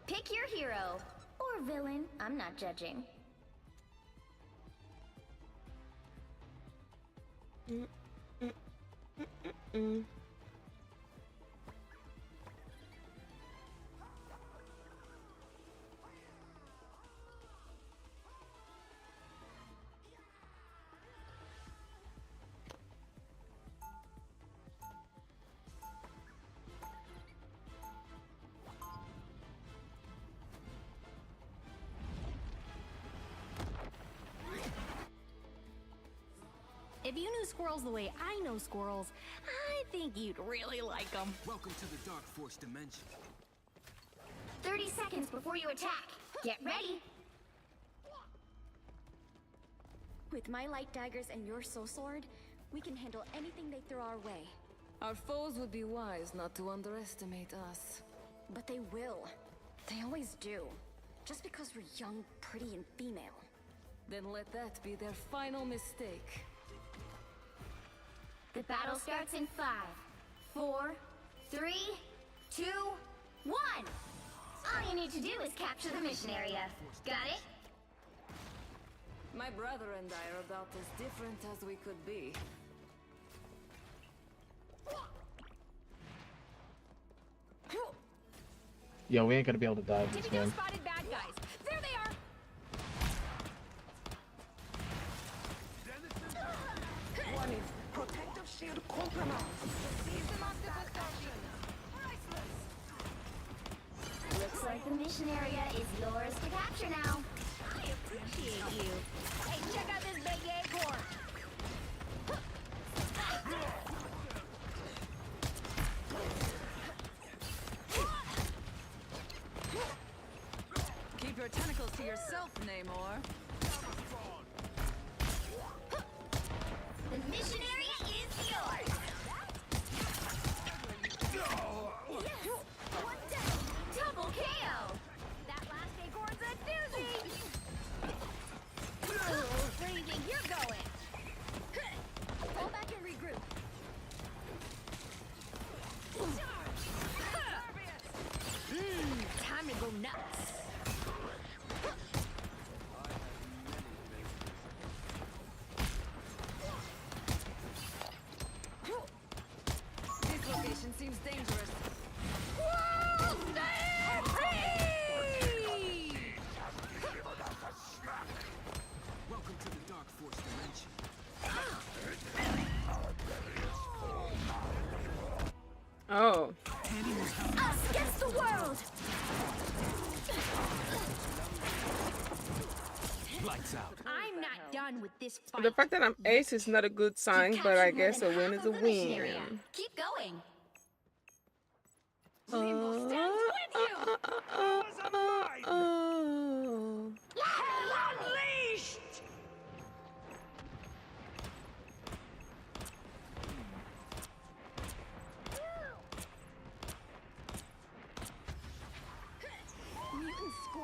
S2: Pick your hero. Or villain, I'm not judging.
S6: If you knew squirrels the way I know squirrels, I think you'd really like them.
S8: Welcome to the Dark Force dimension.
S2: 30 seconds before you attack. Get ready.
S3: With my light daggers and your soul sword, we can handle anything they throw our way.
S18: Our foes would be wise not to underestimate us.
S3: But they will. They always do. Just because we're young, pretty, and female.
S18: Then let that be their final mistake.
S2: The battle starts in 5, 4, 3, 2, 1. All you need to do is capture the mission area. Got it?
S18: My brother and I are about as different as we could be.
S15: Yo, we ain't gonna be able to dive this game.
S6: Spotted bad guys. There they are.
S8: One is protective shield compromised.
S2: Looks like the mission area is yours to capture now.
S6: I appreciate you. Hey, check out this big acorn.
S18: Keep your tentacles to yourself, Namor.
S2: The mission area is yours. Yes! One down. Double KO.
S6: That last acorn's a doozy. Where do you think you're going?
S3: Fall back and regroup.
S6: Time to go nuts.
S18: This location seems dangerous.
S8: Welcome to the Dark Force dimension.
S1: Oh.
S2: Us against the world.
S8: Lights out.
S6: I'm not done with this fight.
S1: The fact that I'm ace is not a good sign, but I guess a win is a win.
S2: Keep going.
S6: Rainbow stands with you.
S8: Hell unleashed!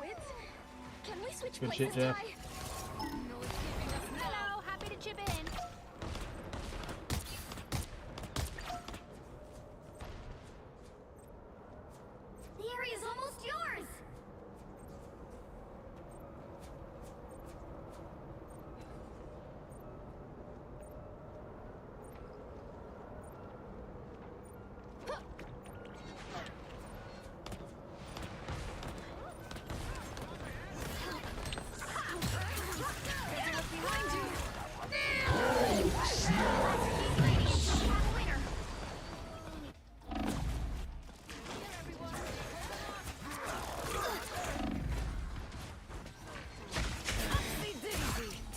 S3: wins. Can we switch
S9: Good
S3: places,
S9: shit, Jeff.
S3: Ty?
S6: No escaping us now. Hello, happy to chip in.
S2: The area's almost yours!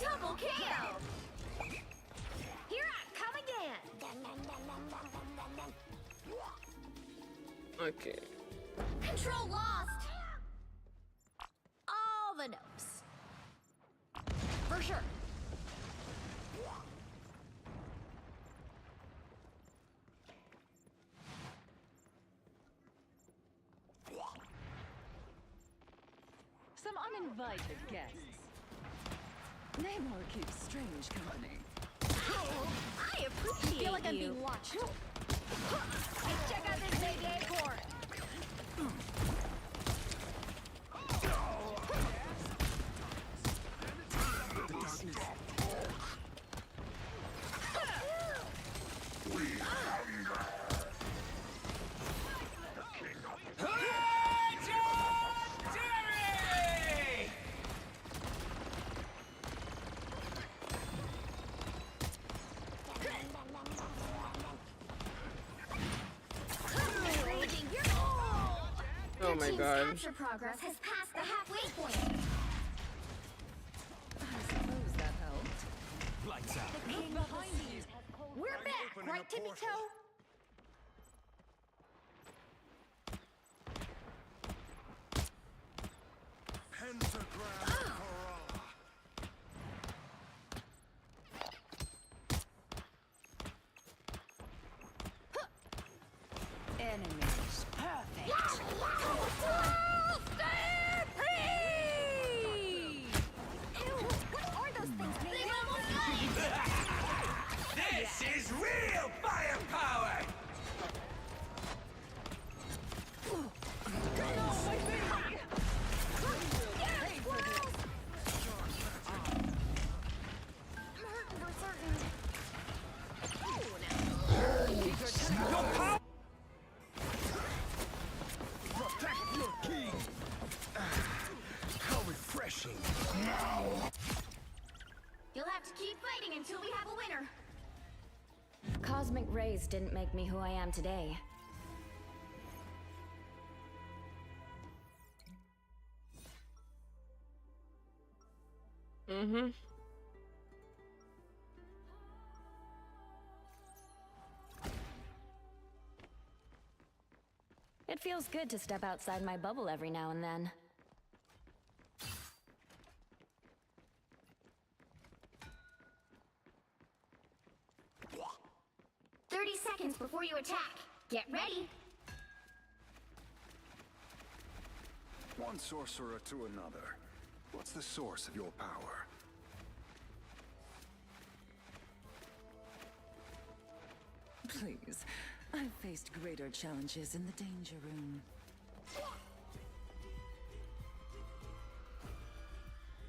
S2: Double kill! Here I come again!
S1: Okay.
S2: Control lost!
S6: All the notes.
S2: For sure.
S4: Some uninvited guests. Namor keeps strange company.
S6: I appreciate
S3: feel like I'm
S6: you.
S3: being watched.
S6: Hey, check out this baby acorn.
S1: Oh my
S2: Team's
S1: god.
S2: capture progress has passed the halfway point.
S4: I suppose that helped.
S8: Lights out.
S4: The king behind you.
S6: We're back, right, Tippy Toe?
S11: Pentagram hurrah!
S4: Enemies. Perfect.
S3: What are those things made
S2: They've
S3: of?
S2: almost got it!
S8: This is real firepower!
S11: Protect your king! How refreshing!
S2: You'll have to keep fighting until we have a winner.
S3: Cosmic rays didn't make me who I am today.
S1: Mm-hmm.
S3: It feels good to step outside my bubble every now and then.
S2: Seconds before you attack. Get ready.
S11: One sorcerer to another. What's the source of your power?
S4: Please, I've faced greater challenges in the danger room.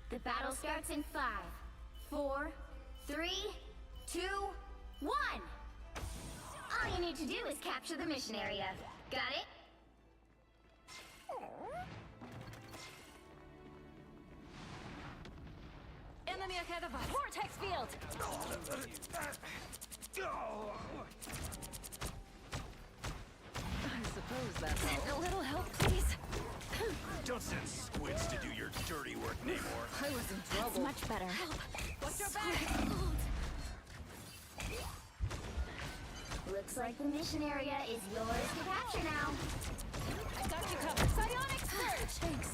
S2: The battle starts in 5, 4, 3, 2, 1. All you need to do is capture the mission area. Got it?
S3: Enemy ahead of us. Vortex field.
S4: I suppose that's all.
S3: A little help, please.
S8: Don't send squids to do your dirty work, Namor.
S4: I was in
S3: That's
S4: trouble.
S3: much better.
S6: Watch your back.
S2: Looks like the mission area is yours to capture now.
S6: I got you covered. Psionic surge.
S3: Thanks.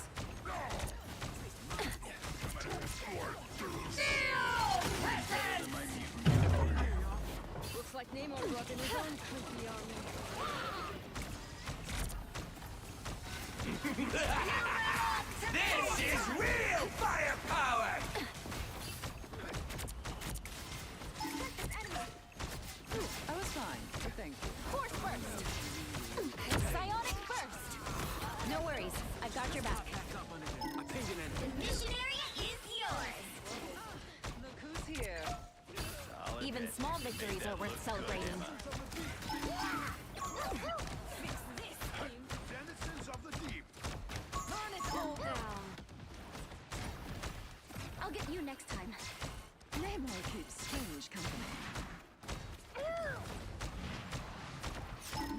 S18: Looks like Namor brought in his own creepy army.
S8: This
S6: small victories are worth celebrating.
S8: Denizens of the deep.
S18: Turn it all down.
S6: I'll get you next time.
S4: Namor keeps strange company.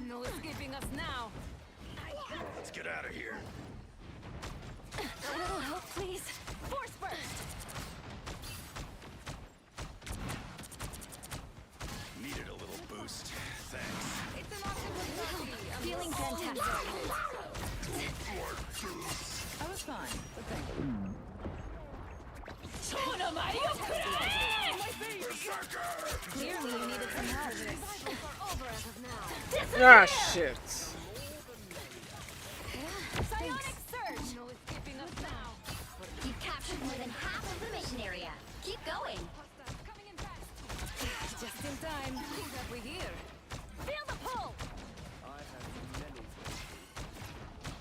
S18: No escaping us now.
S8: Let's get out of here.
S6: A little help, please. Force burst.
S8: Needed a little boost. Thanks.
S18: It's an opportunity.
S6: Feeling fantastic.
S4: I was fine, but thank you.
S6: Clearly you needed some help.
S18: Over as of now.
S1: Ah, shit.
S6: Psionic surge.
S18: No escaping us now.
S2: You've captured more than half of the mission area. Keep going.
S18: Coming in fast. Just in time. Who have we here?
S6: Feel the pull.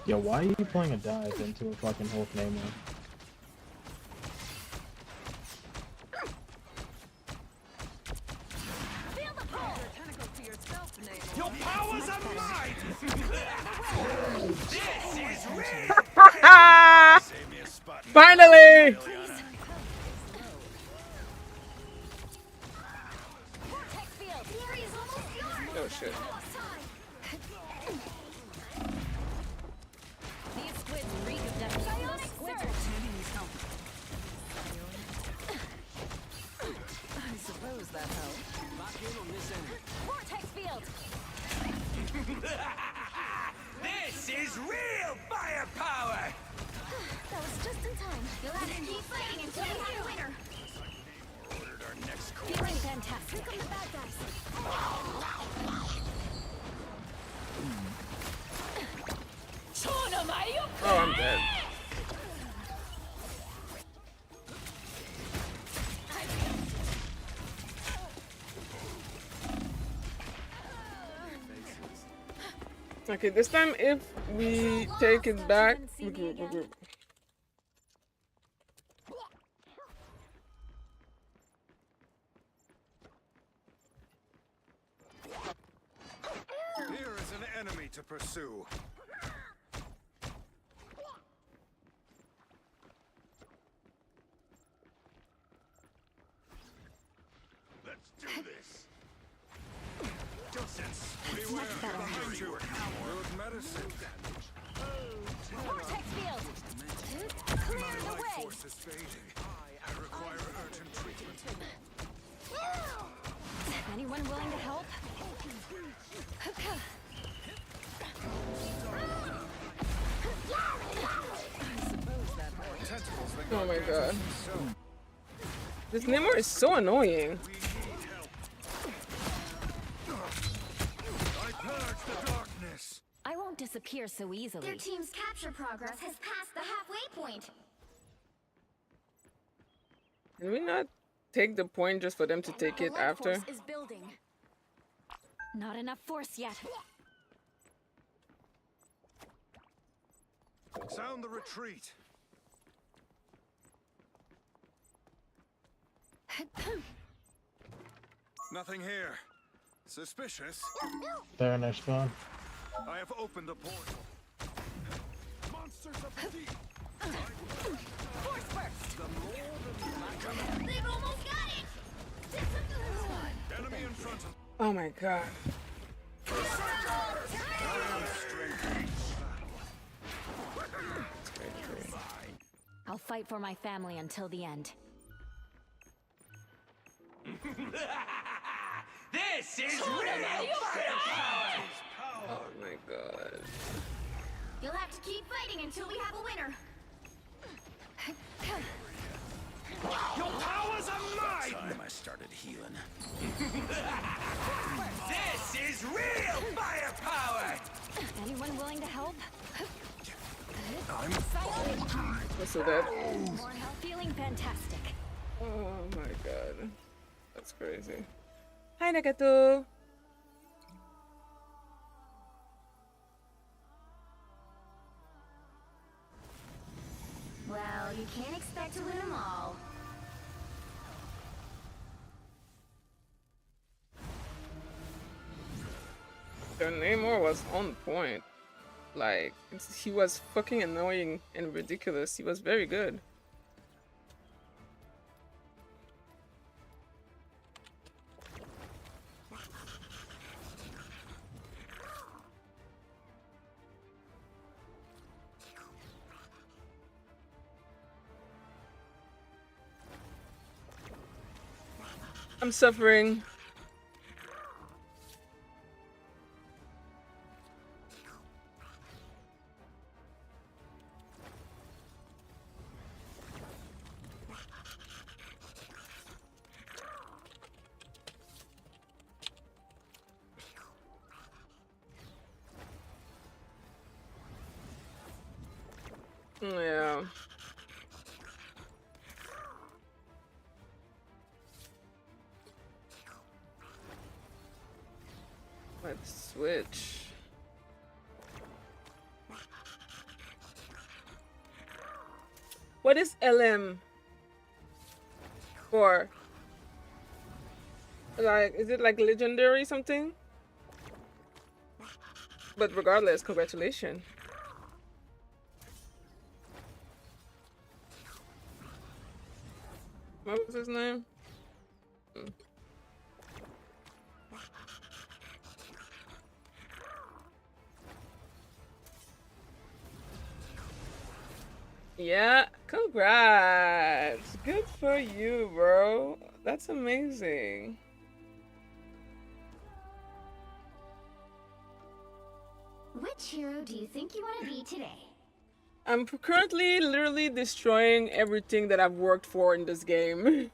S9: Yo, why are you playing a dive into a fucking Hulk Namor?
S6: Feel the pull.
S18: Tentacle to yourself, Namor.
S8: Your powers are mine! This is real! Save me a spot.
S1: Finally!
S6: Vortex field.
S2: The area's almost yours.
S1: Oh shit.
S6: These squids reek of death. Psionic surge.
S4: I suppose that helped.
S8: Lock in on this end.
S6: Vortex field.
S8: This is real firepower!
S6: That was just in time.
S2: You'll have to keep fighting until you have a winner.
S8: Ordered our next
S6: Feeling fantastic.
S2: Here come the bad guys.
S1: Oh, I'm dead. Okay, this time if we take it back, regroup.
S11: Here is an enemy to pursue.
S8: Let's do this. Distance.
S6: That's much better.
S11: Behind you. Good medicine.
S6: Vortex field. Clear the
S11: Life
S6: way.
S11: force is fading. I require urgent treatment.
S6: Anyone willing to help?
S1: Oh my god. This Namor is so annoying.
S11: I purge the darkness.
S6: I won't disappear so easily.
S2: Their team's capture progress has passed the halfway point.
S1: Can we not take the point just for them to take it after?
S6: Force is building. Not enough force yet.
S11: Sound the retreat. Nothing here. Suspicious.
S9: They're in their spawn.
S11: I have opened a portal. Monsters of the deep.
S6: Force burst.
S2: They've almost got it.
S11: Enemy in front of.
S1: Oh my god.
S6: I'll fight for my family until the end.
S8: This is real firepower!
S1: Oh my god.
S2: You'll have to keep fighting until we have a winner.
S8: Your powers are mine! Time I started healing. This is real firepower!
S6: Anyone willing to help?
S11: I'm
S1: So that.
S6: More help. Feeling fantastic.
S1: Oh my god. That's crazy. Hi Nagato.
S2: Well, you can't expect to win them all.
S1: The Namor was on point. Like, he was fucking annoying and ridiculous. He was very good. I'm suffering. Yeah. Let's switch. What is LM for? Like, is it like legendary something? But regardless, congratulations. What was his name? Yeah, congrats. Good for you, bro. That's amazing.
S2: Which hero do you think you want to be today?
S1: I'm currently literally destroying everything that I've worked for in this game.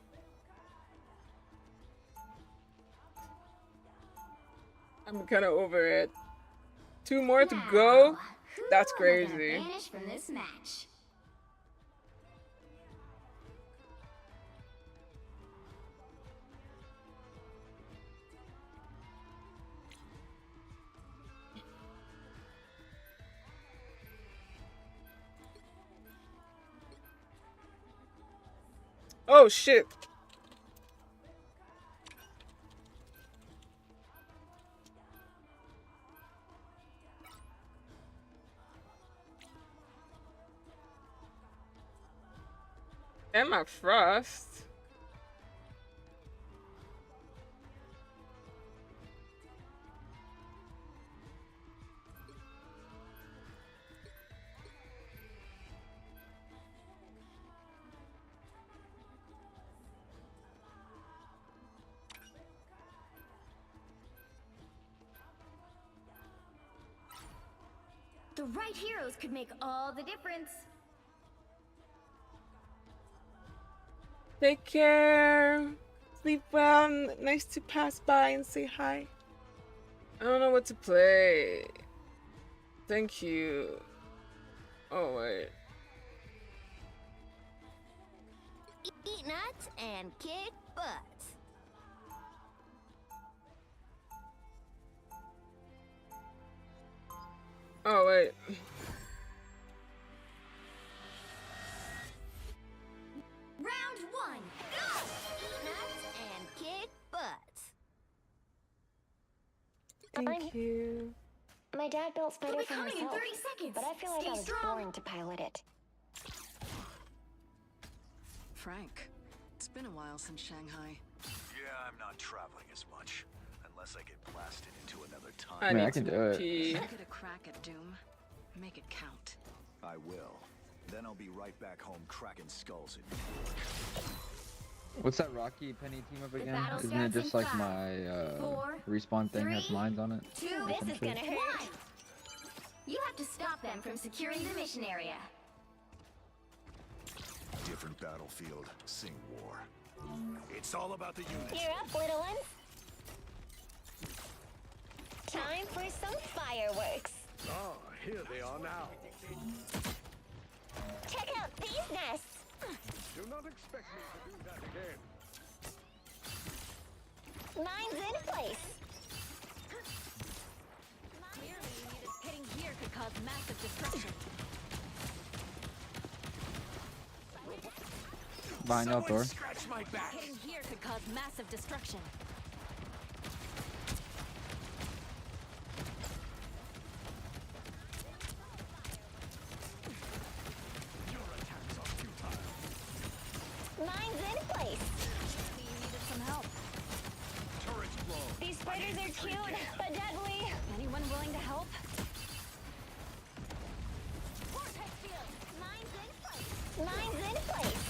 S1: I'm kind of over it. 2 more to go. That's crazy.
S2: Vanish from this match.
S1: Oh shit. Emma Frost.
S2: The right heroes could make all the difference.
S1: Take care. Sleep well. Nice to pass by and say hi. I don't know what to play. Thank you. Oh, wait.
S2: Eat nuts and kick butts.
S1: Oh, wait.
S2: Round 1. Go! Eat nuts and kick butts.
S1: Thank you.
S3: My dad built Spider
S2: They'll be
S3: for
S2: coming in
S3: himself,
S2: 30 seconds.
S3: but I feel like
S2: Stay
S3: I was
S2: strong.
S3: born to pilot it.
S18: Frank, it's been a while since Shanghai.
S11: Yeah, I'm not traveling as much. Unless I get blasted into another time.
S1: I
S9: Man, I
S1: need
S9: can
S1: to
S9: do it.
S1: pee.
S18: Get a crack at Doom. Make it count.
S11: I will. Then I'll be right back home cracking skulls in
S19: What's that Rocky Penny team up again?
S2: battle
S19: Isn't it
S2: starts
S19: just
S2: in
S19: like
S2: 5,
S19: my
S2: 4,
S19: respawn thing has
S2: 3,
S19: mines on it?
S2: 2,
S19: Or
S3: This
S19: some
S3: is
S19: shit?
S3: gonna hurt.
S2: 1. You have to stop them from securing the mission area.
S11: different battlefield, sing war. It's all about the unit.
S3: You're up, little ones. Time for some fireworks.
S8: Ah, here they are now.
S3: Check out these nests.
S8: Do not expect me to do that again.
S3: Mine's in place.
S6: Hitting here could cause massive destruction.
S19: Behind y'all, Thor.
S8: Scratch my back.
S6: Hitting here could cause massive destruction.
S3: Spiders are cute, but deadly.
S6: Anyone willing to help?
S3: Vortex field. Mine's in place. Mine's in place.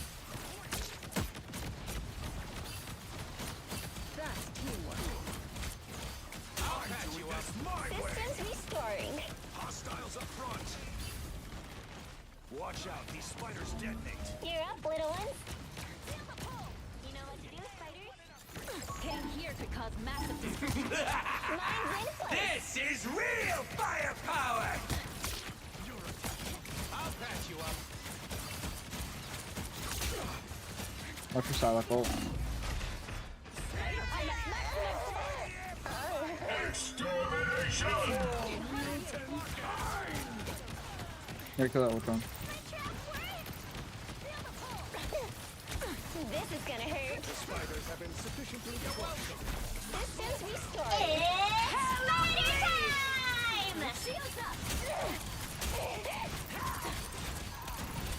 S18: That's teamwork.
S8: I'll patch you up my way.
S3: Systems restoring.
S8: Hostiles up front. Watch out, these spiders detonate.
S3: You're up, little ones. You know what to do, spiders?
S6: Getting here could cause massive destruction.
S3: Mine's in place.
S8: This is real firepower! I'll patch you up.
S19: Watch your Psylocke ult. Here, kill that Ultron.
S3: This is gonna hurt.
S11: The spiders have been sufficiently crushed.
S3: Systems restoring. It's spider time!
S6: Shields up!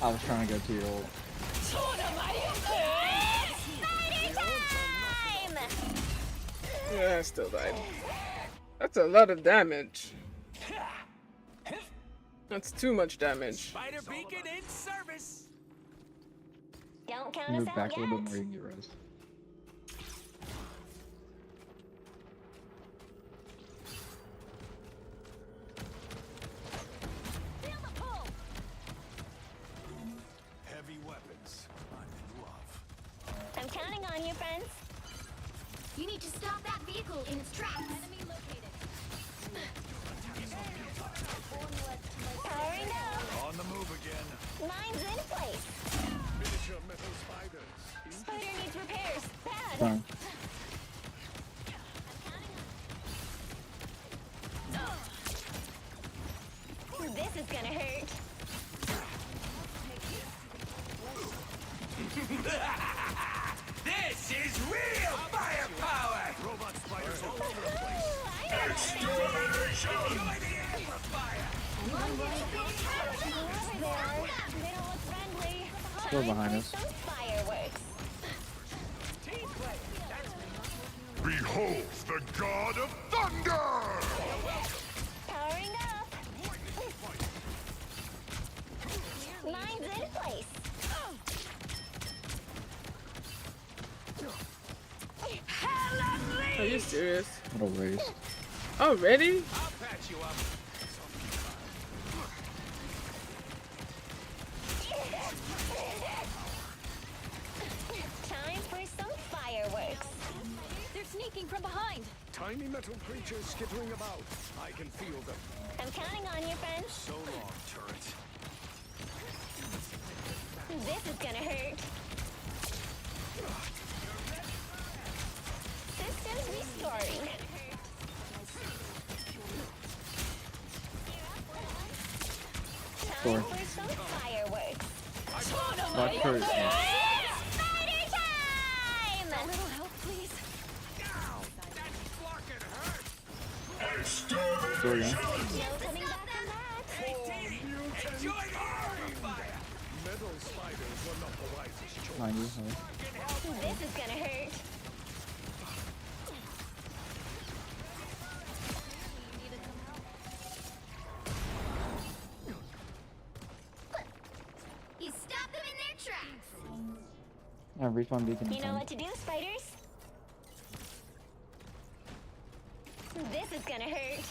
S19: I was trying to go to your ult.
S3: It's spider time!
S1: Yeah, I still died. That's a lot of damage. That's too much damage.
S8: Spider beacon in service.
S3: Don't count
S19: Move
S3: us
S19: back
S3: out
S19: a
S3: yet.
S19: little bit more, you can get res.
S3: Feel the pull.
S11: Heavy weapons. I'm in love.
S3: I'm counting on you, friends.
S2: You need to stop that vehicle in its tracks.
S6: Enemy located.
S3: Powering up.
S11: On the move again.
S3: Mine's in place.
S11: Miniature metal spiders.
S3: Spider needs repairs. Bad.
S19: Fine.
S3: This is gonna hurt.
S8: This is real firepower! Robot spiders all over the place. Enjoy the amplifier!
S3: Whoever they are, they don't look friendly.
S19: Still behind us.
S3: Some fireworks.
S7: Behold the god of thunder!
S3: Powering up. Mine's in place.
S1: Are you serious?
S19: What a waste.
S1: Already?
S8: I'll patch you up.
S3: Time for some fireworks.
S6: They're sneaking from behind.
S11: Tiny metal creatures skittering about. I can feel them.
S3: I'm counting on you, friends.
S11: So long, turret.
S3: This is gonna hurt. Systems restoring. Time for some fireworks.
S19: Watch her.
S3: Spider time!
S6: A little help, please.
S19: Go again.
S3: No coming back from that.
S8: Enjoy the amplifier!
S11: Metal spiders were not the wisest choice.
S19: Behind you. Hello.
S3: This is gonna hurt.
S2: You stop them in their tracks.
S19: Yeah, respawn beacon.
S3: You know what to do, spiders? This is gonna hurt.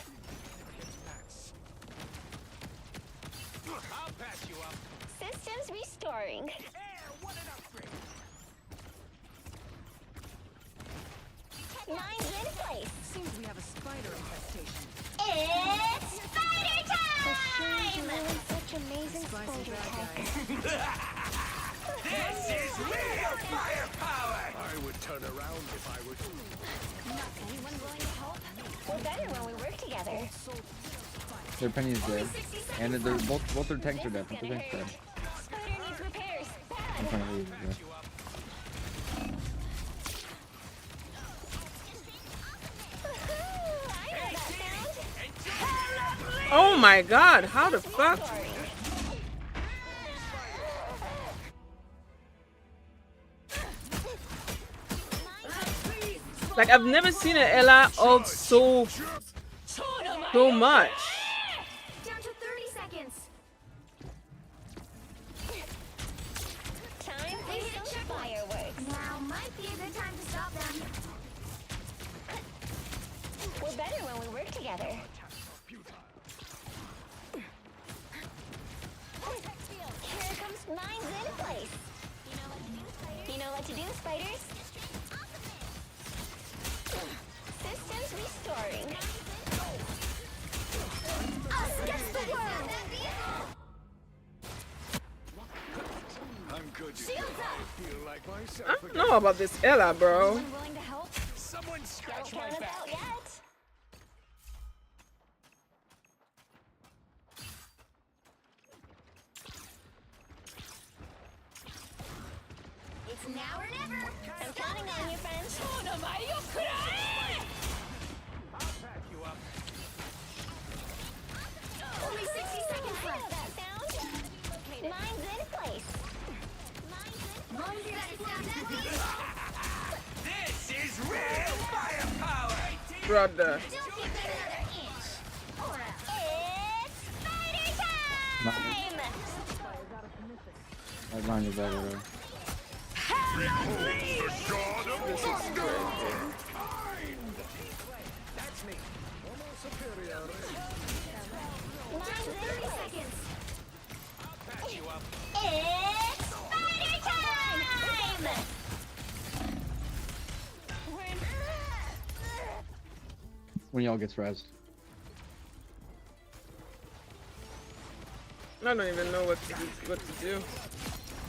S8: I'll patch you up.
S3: Systems restoring.
S8: What an upgrade!
S3: Mine's in place.
S18: Seems we have a spider infestation.
S3: It's spider time! Such amazing spider
S8: This is real firepower!
S11: I would turn around if I were you.
S3: Anyone willing to help? We're better when we work together.
S19: Their Penny is dead. And they're both their tanks are dead. Both their tanks are dead.
S3: Spider needs repairs.
S19: I'm
S3: Bad.
S19: trying to leave. Yeah.
S3: I know that sound.
S1: Oh my god, how the fuck? Like I've never seen an Ella ult so much.
S2: Down to 30 seconds.
S3: Time for some fireworks.
S2: Now might be a good time to stop them.
S3: We're better when we work together. Here comes mines in place. You know what to do, spiders? Systems restoring.
S2: Us against the world.
S11: I'm good.
S2: Shields up.
S11: I feel like myself
S1: I don't know about this Ella, bro.
S3: Anyone willing to help?
S11: Someone scratch
S3: Don't
S11: my
S3: count us
S11: back.
S3: out yet.
S2: It's now or never.
S3: I'm counting on you, friends.
S2: Only 60 seconds
S3: I know
S2: left.
S3: that sound. Mine's in place.
S2: Mine's in place.
S8: This is real firepower!
S1: Brother.
S2: Don't give it another inch. Or else.
S3: It's spider time!
S19: Right behind your back, bro.
S1: This is crazy.
S11: That's me. Homo superior.
S2: Down to 30 seconds.
S8: Patch you up.
S3: It's spider time!
S19: When y'all gets rezzed.
S1: I don't even know what to do.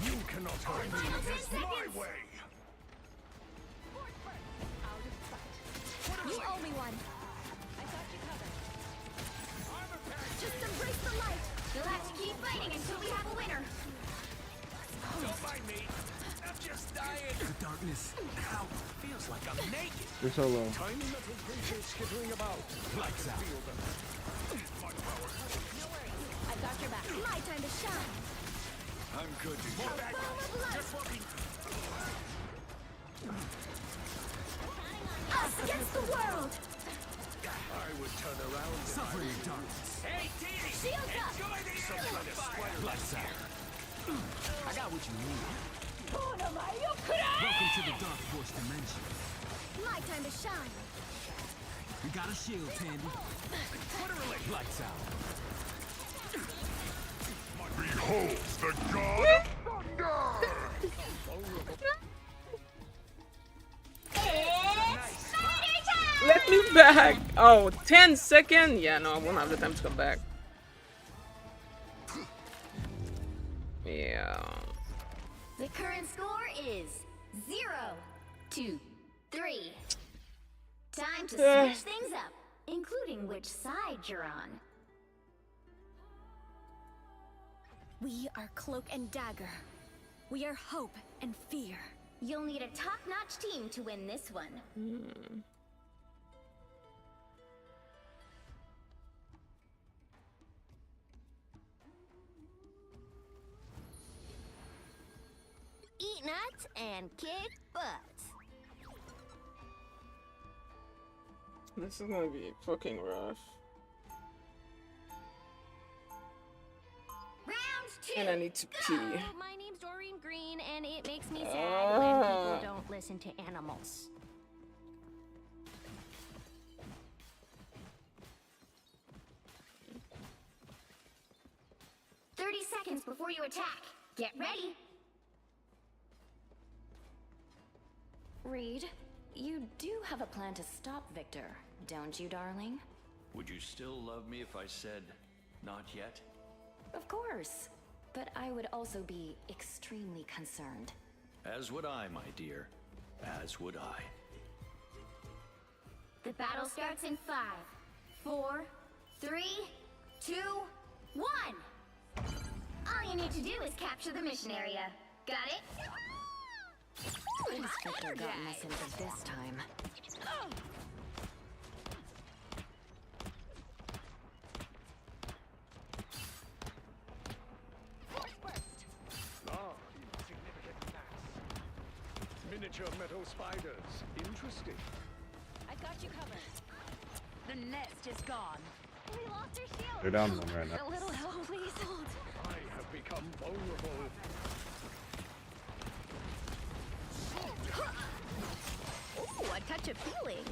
S11: You cannot hurt me. It's my way.
S2: You owe me one. Just embrace the light. You'll have to keep fighting until we have a winner.
S8: Don't mind me. I'm just dying. The darkness. Ow. Feels like I'm naked.
S19: You're so low.
S11: Tiny metal creatures skittering about.
S8: Lights out.
S11: Feel them.
S2: I've got your back. My time to shine.
S11: I'm good.
S8: More back. Just walking.
S2: Us against the world.
S11: I would turn around.
S8: Suffering in darkness. Hey, Dee!
S2: Shields up.
S8: Enjoy the air. Lights out. I got what you need. Welcome to the Dark Force dimension.
S2: My time to shine.
S8: We got a shield, Tandy. Literally. Lights out.
S7: Behold the god of thunder!
S3: It's spider time!
S1: Let me back. Oh, 10 seconds? Yeah, no, I won't have the time to come back. Yeah.
S2: The current score is 0-3. Time to switch things up, including which side you're on.
S6: We are Cloak and Dagger. We are hope and fear.
S2: You'll need a top-notch team to win this one.
S6: Eat nuts and kick butts.
S1: This is gonna be fucking rough.
S2: Round 2.
S1: And I need to pee.
S6: My name's Doreen Green, and it makes me sad when people don't listen to animals.
S2: Seconds before you attack. Get ready.
S4: Reed, you do have a plan to stop Victor, don't you, darling?
S20: Would you still love me if I said, not yet?
S4: Of course. But I would also be extremely concerned.
S20: As would I, my dear. As would I.
S2: The battle starts in 5, 4, 3, 2, 1. All you need to do is capture the mission area. Got it?
S4: What has Victor gotten us into this time?
S11: Insignificant mass. Miniature metal spiders. Interesting.
S6: you covered. The nest is gone.
S3: We lost our shield.
S15: They're down one right now.
S3: A little help, please.
S8: I have become vulnerable.
S6: Ooh, a touch of healing.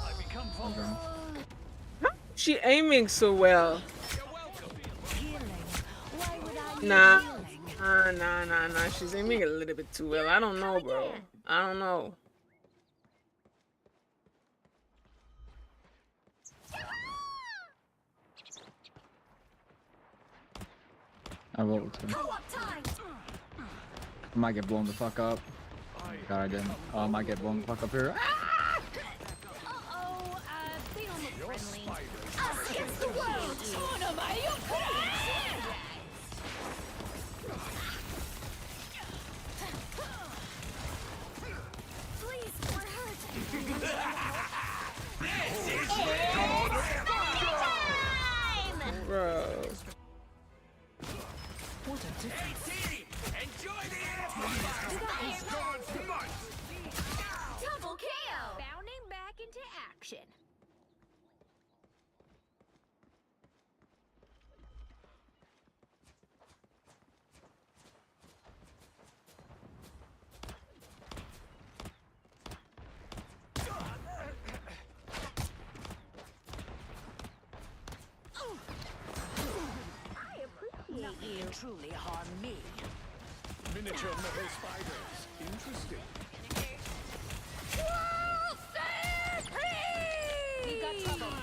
S8: I become vulnerable.
S1: She aiming so well. Nah. Nah. She's aiming a little bit too well. I don't know, bro. I don't know.
S19: I will too. I might get blown the fuck up. God, I didn't. Oh, I might get blown the fuck up here.
S6: Uh-oh, they don't look friendly. Us against the world! Please, we're hurt.
S1: Bro.
S8: What a difference. Enjoy the air.
S6: Double KO! Bounding back into action.
S8: Nothing can truly harm me. Miniature metal spiders. Interesting.
S6: We've got trouble.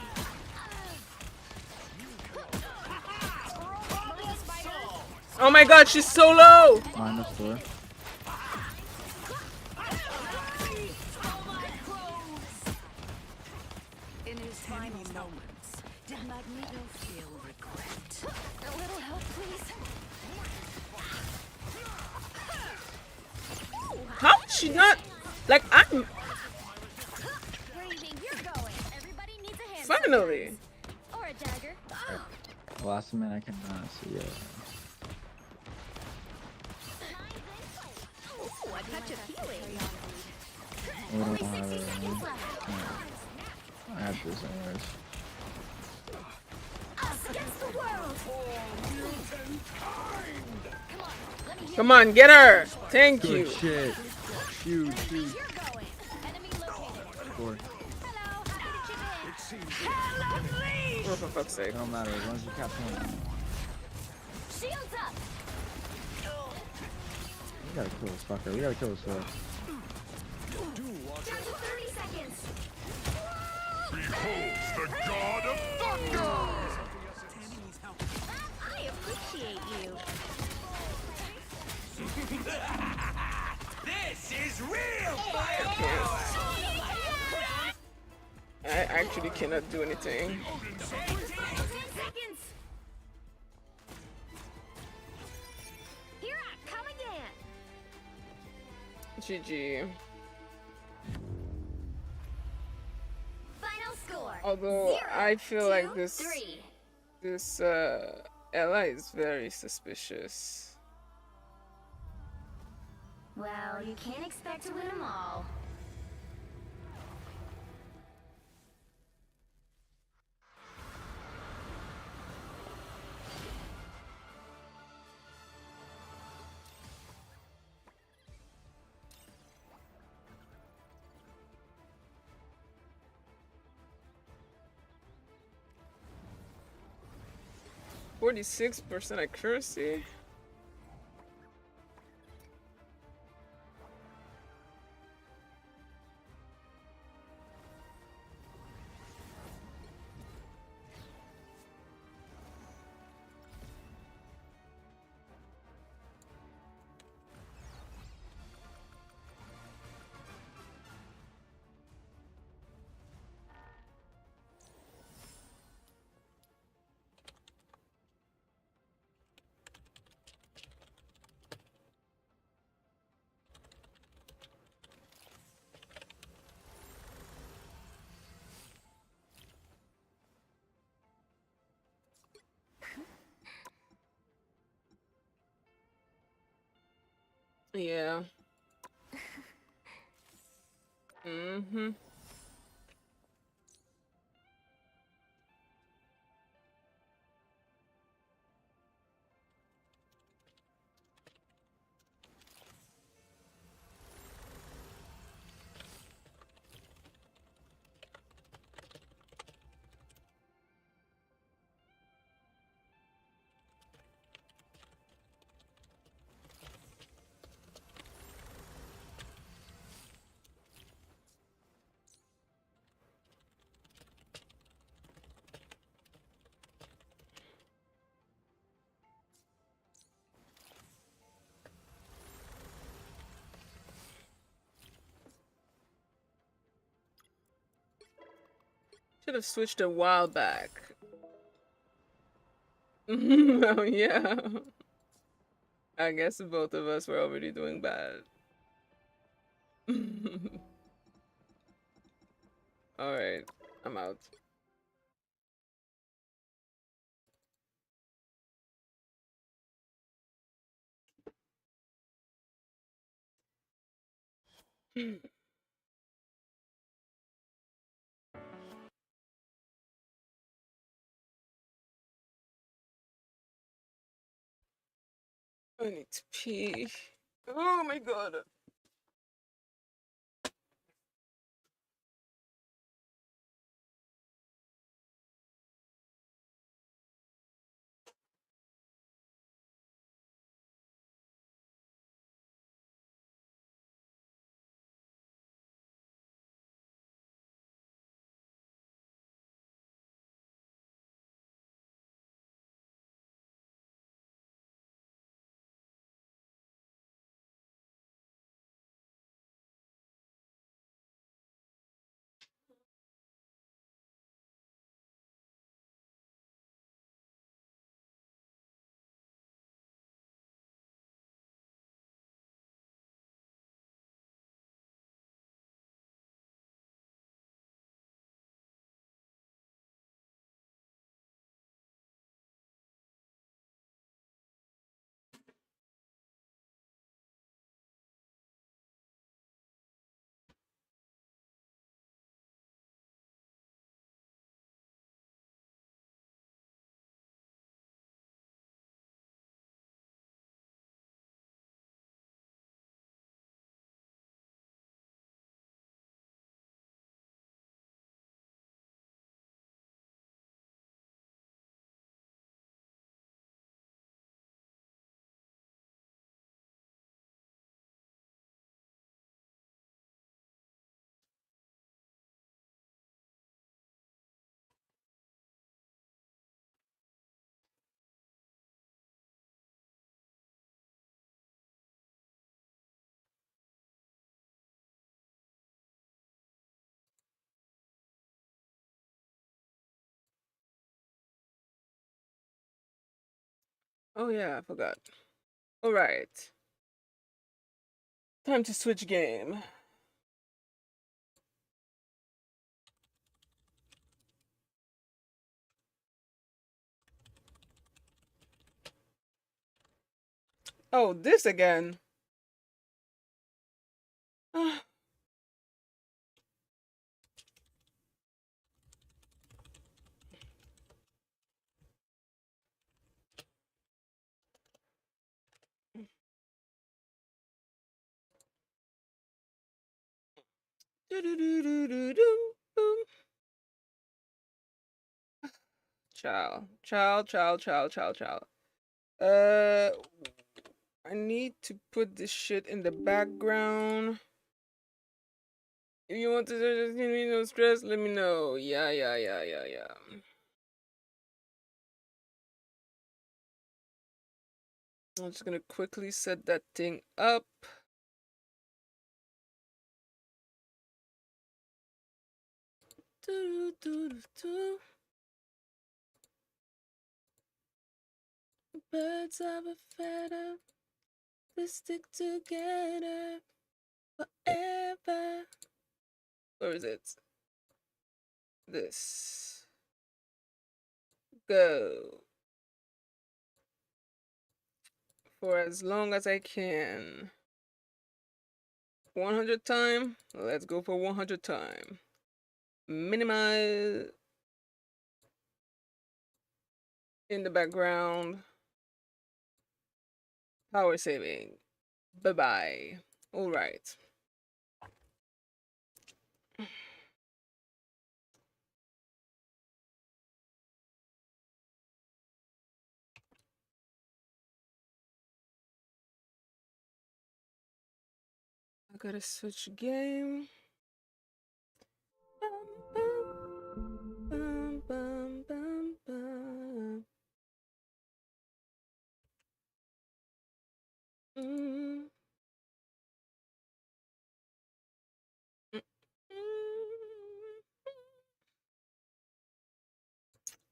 S1: Oh my god, she's so low!
S19: -4.
S18: In his final moments, did Magneto feel regret?
S3: A little help, please.
S1: How is she not? Like, I'm.
S6: Where do you think you're going? Everybody needs a hand.
S1: Finally!
S6: Or a dagger.
S19: Last minute I cannot see it.
S6: Ooh, a touch of healing.
S19: We don't have it. I have this anyways.
S6: Us against the world.
S1: Come on, get her! Thank you.
S19: Good shit. Huge.
S6: You're going. Enemy located.
S19: Score.
S6: Hello, happy to chip in.
S1: Oh, for fuck's sake.
S19: It don't matter as long as you capture one.
S6: Shields up.
S19: We gotta kill this fucker. We gotta kill this fucker.
S6: Down to 30 seconds.
S7: Behold the god of thunder!
S6: I appreciate you.
S8: This is real
S1: I actually cannot do anything.
S6: 10 seconds. Here I come again.
S1: GG.
S2: Final score.
S1: Although
S2: 0,
S1: I feel
S2: 2,
S1: like this
S2: 3.
S1: Ella is very suspicious.
S2: Well, you can't expect to win them all.
S1: %46 accuracy. Yeah. Mm-hmm. Should have switched a while back. Oh yeah. I guess both of us were already doing bad. Alright, I'm out. I need to pee. Oh my god. Oh yeah, I forgot. Alright. Time to switch game. Oh, this again. Child. I need to put this shit in the background. If you want to just give me no stress, let me know. Yeah. I'm just gonna quickly set that thing up. Birds of a feather, they stick together forever. Or is it this? Go. For as long as I can. 100 time. Let's go for 100 time. Minimize in the background. Power saving. Bye-bye. All right. I gotta switch game. Bum, bum, bum, bum. Mm.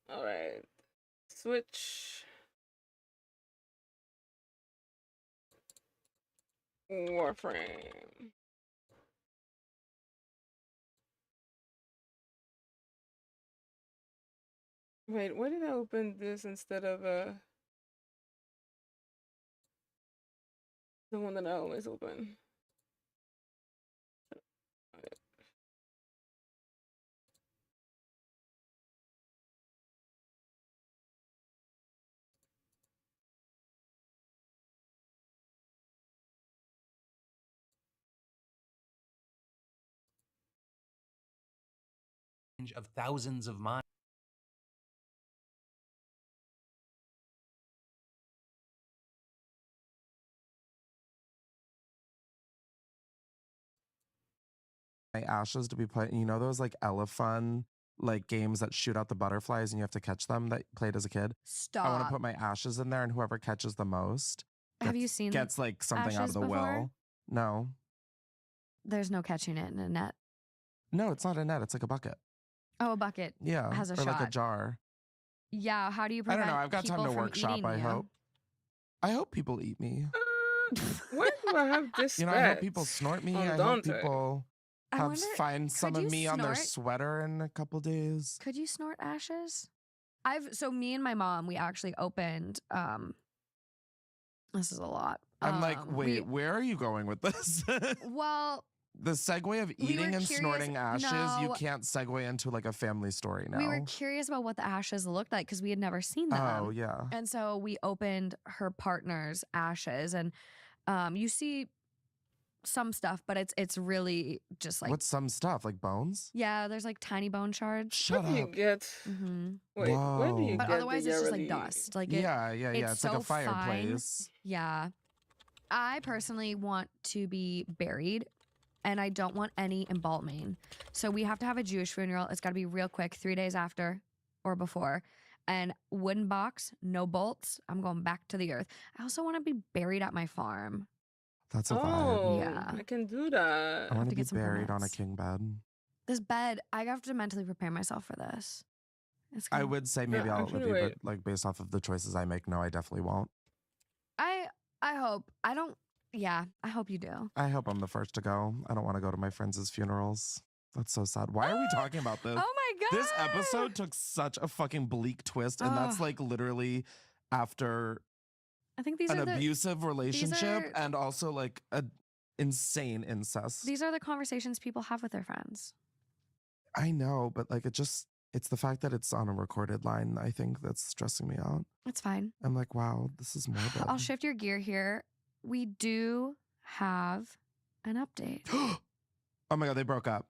S1: All right. Switch. Warframe. Wait, why did I open this instead of the one that I always open?
S21: Of thousands of miles.
S22: My ashes to be played. You know those like Elefun like games that shoot out the butterflies and you have to catch them that you played as a kid? I want to
S23: Stop.
S22: put my ashes in there, and whoever catches the most
S23: Have you seen
S22: gets like something out
S23: ashes
S22: of the
S23: before?
S22: well. No.
S23: There's no catching it in a net.
S22: No, it's not a net. It's like a bucket.
S23: Oh, a bucket.
S22: Yeah.
S23: Has a
S22: or
S23: shot.
S22: like a jar.
S23: Yeah. How do you
S22: I
S23: prevent
S22: don't know. I've got time
S23: people
S22: to
S23: from
S22: workshop,
S23: eating
S22: I
S23: you?
S22: hope. I hope people eat me.
S1: Where do I have this?
S22: You know, I hope people snort me.
S1: On
S22: I hope
S1: Dante.
S22: people
S23: I
S22: have
S23: wonder,
S22: find some
S23: could
S22: of
S23: you
S22: me on their
S23: snort?
S22: sweater in a couple days.
S23: Could you snort ashes? So me and my mom, we actually opened this is a lot.
S22: I'm like, wait,
S23: we-
S22: where are you going with this?
S23: well,
S22: The segue of
S23: we were
S22: eating and
S23: curious-
S22: snorting ashes, you
S23: no.
S22: can't segue into like a family story now.
S23: we were curious about what the ashes looked like because we had never seen them.
S22: Oh, yeah.
S23: And so we opened her partner's ashes, and you see some stuff, but it's really just like
S22: What's some stuff? Like bones?
S23: yeah, there's like tiny bone shards.
S22: Shut
S1: Where do you
S22: up.
S1: get?
S23: Mm-hmm.
S1: Wait, where do you
S23: But
S1: get
S23: otherwise,
S1: the
S23: it's just like
S1: Yareli?
S23: dust. Like it,
S22: Yeah. It's like
S23: so
S22: a fireplace.
S23: Fine. Yeah. I personally want to be buried, and I don't want any embalming. So we have to have a Jewish funeral. It's got to be real quick, 3 days after or before. And wooden box, no bolts. I'm going back to the earth. I also want to be buried at my farm.
S22: That's a
S1: Oh,
S22: vibe.
S23: Yeah.
S1: I can do that.
S22: I want
S23: to
S22: to be
S23: get some
S22: buried on a
S23: permits.
S22: king bed.
S23: This bed, I have to mentally prepare myself for this. It's
S22: I
S23: gonna-
S22: would say maybe
S1: Yeah,
S22: I'll
S1: actually,
S22: outlive you, but
S1: wait.
S22: like based off of the choices I make, no, I definitely won't.
S23: I hope. I don't. Yeah, I hope you do.
S22: I hope I'm the first to go. I don't want to go to my friends' funerals. That's so sad. Why are we talking about this?
S23: Oh my god!
S22: This episode took such a fucking bleak twist, and that's
S23: Ugh.
S22: like literally after
S23: I think these
S22: an
S23: are the
S22: abusive relationship
S23: are-
S22: and also like a insane incest.
S23: these are the conversations people have with their friends.
S22: I know, but like it's the fact that it's on a recorded line, I think that's stressing me out.
S23: It's fine.
S22: I'm like, wow, this is morbid.
S23: I'll shift your gear here. We do have an update.
S22: Oh my god, they broke up.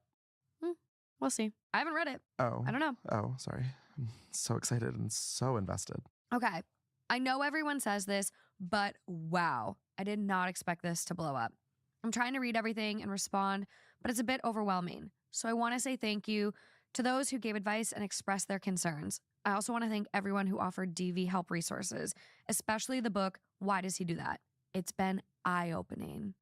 S23: We'll see. I haven't read it.
S22: Oh.
S23: I don't know.
S22: Oh, sorry. I'm so excited and so invested.
S23: Okay. I know everyone says this, but wow, I did not expect this to blow up. I'm trying to read everything and respond, but it's a bit overwhelming. So I want to say thank you to those who gave advice and expressed their concerns. I also want to thank everyone who offered DV help resources, especially the book, Why Does He Do That? It's been eye-opening.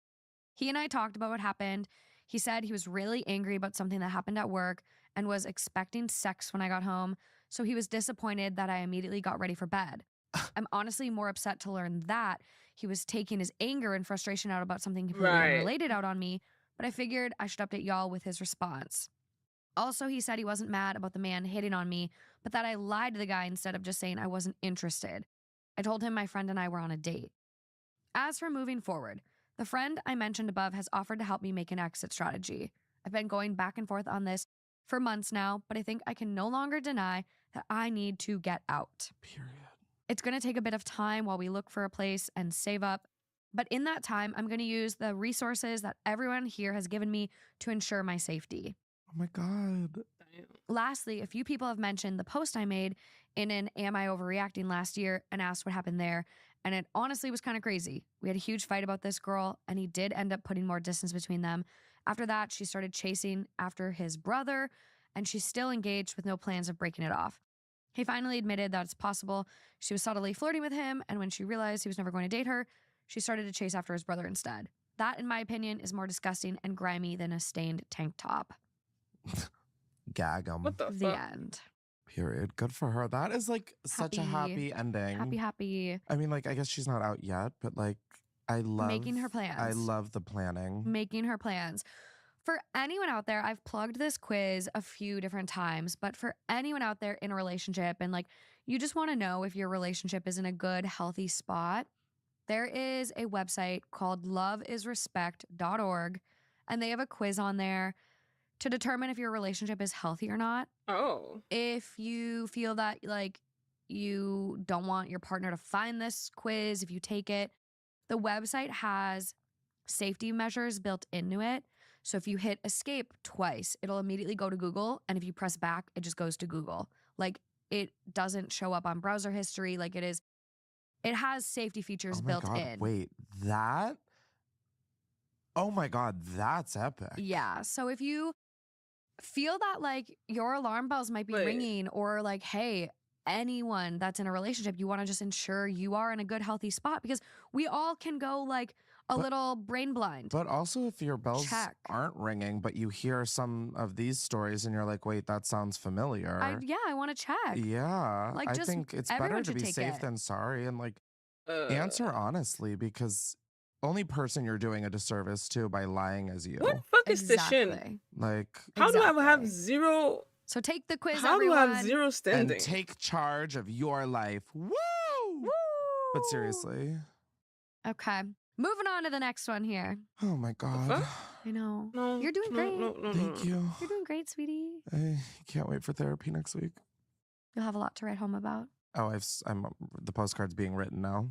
S23: He and I talked about what happened. He said he was really angry about something that happened at work and was expecting sex when I got home, so he was disappointed that I immediately got ready for bed. I'm honestly more upset to learn that he was taking his anger and frustration out about something completely
S1: Right.
S23: unrelated out on me, but I figured I should update y'all with his response. Also, he said he wasn't mad about the man hitting on me, but that I lied to the guy instead of just saying I wasn't interested. I told him my friend and I were on a date. As for moving forward, The friend I mentioned above has offered to help me make an exit strategy. I've been going back and forth on this for months now, but I think I can no longer deny that I need to get out.
S22: Period.
S23: It's going to take a bit of time while we look for a place and save up. But in that time, I'm going to use the resources that everyone here has given me to ensure my safety.
S22: Oh my God.
S23: Lastly, a few people have mentioned the post I made in an Am I Overreacting last year and asked what happened there. And it honestly was kind of crazy. We had a huge fight about this girl, and he did end up putting more distance between them. After that, she started chasing after his brother, and she's still engaged with no plans of breaking it off. He finally admitted that it's possible she was subtly flirting with him, and when she realized he was never going to date her, she started to chase after his brother instead. That, in my opinion, is more disgusting and grimy than a stained tank top.
S22: Gag 'em.
S1: What the
S23: The
S1: fuck?
S23: end.
S22: Period. Good for her. That is like such a happy ending.
S23: Happy.
S22: I mean, like, I guess she's not out yet, but like, I love
S23: Making her plans.
S22: I love the planning.
S23: Making her plans. For anyone out there, I've plugged this quiz a few different times, but for anyone out there in a relationship and like you just want to know if your relationship is in a good, healthy spot, there is a website called loveisrespect.org, and they have a quiz on there to determine if your relationship is healthy or not.
S1: Oh.
S23: If you feel that like you don't want your partner to find this quiz, if you take it, the website has safety measures built into it. So if you hit escape twice, it'll immediately go to Google. And if you press back, it just goes to Google. Like it doesn't show up on browser history like it is. It has safety features
S22: Oh my
S23: built
S22: God,
S23: in.
S22: wait, that? Oh my God, that's epic.
S23: Yeah. So if you feel that like your alarm bells might be
S1: Wait.
S23: ringing or like, hey, anyone that's in a relationship, you want to just ensure you are in a good, healthy spot because we all can go like a little brain blind.
S22: But also if your bells
S23: Check.
S22: aren't ringing, but you hear some of these stories and you're like, wait, that sounds familiar.
S23: I want to check.
S22: Yeah.
S23: Like,
S22: I
S23: just
S22: think it's better
S23: everyone
S22: to
S23: should
S22: be
S23: take
S22: safe
S23: it.
S22: than sorry and like answer honestly because only person you're doing a disservice to by lying is you.
S1: What the fuck is this shit?
S22: Like
S1: How do I have zero?
S23: So take the quiz,
S1: How
S23: everyone.
S1: do I have zero standing?
S22: and take charge of your life. Woo! But seriously.
S23: Okay. Moving on to the next one here.
S22: Oh my God.
S23: I know.
S1: No,
S23: You're doing great.
S22: Thank you.
S23: You're doing great, sweetie.
S22: I can't wait for therapy next week.
S23: You'll have a lot to write home about.
S22: Oh, I'm the postcard's being written now.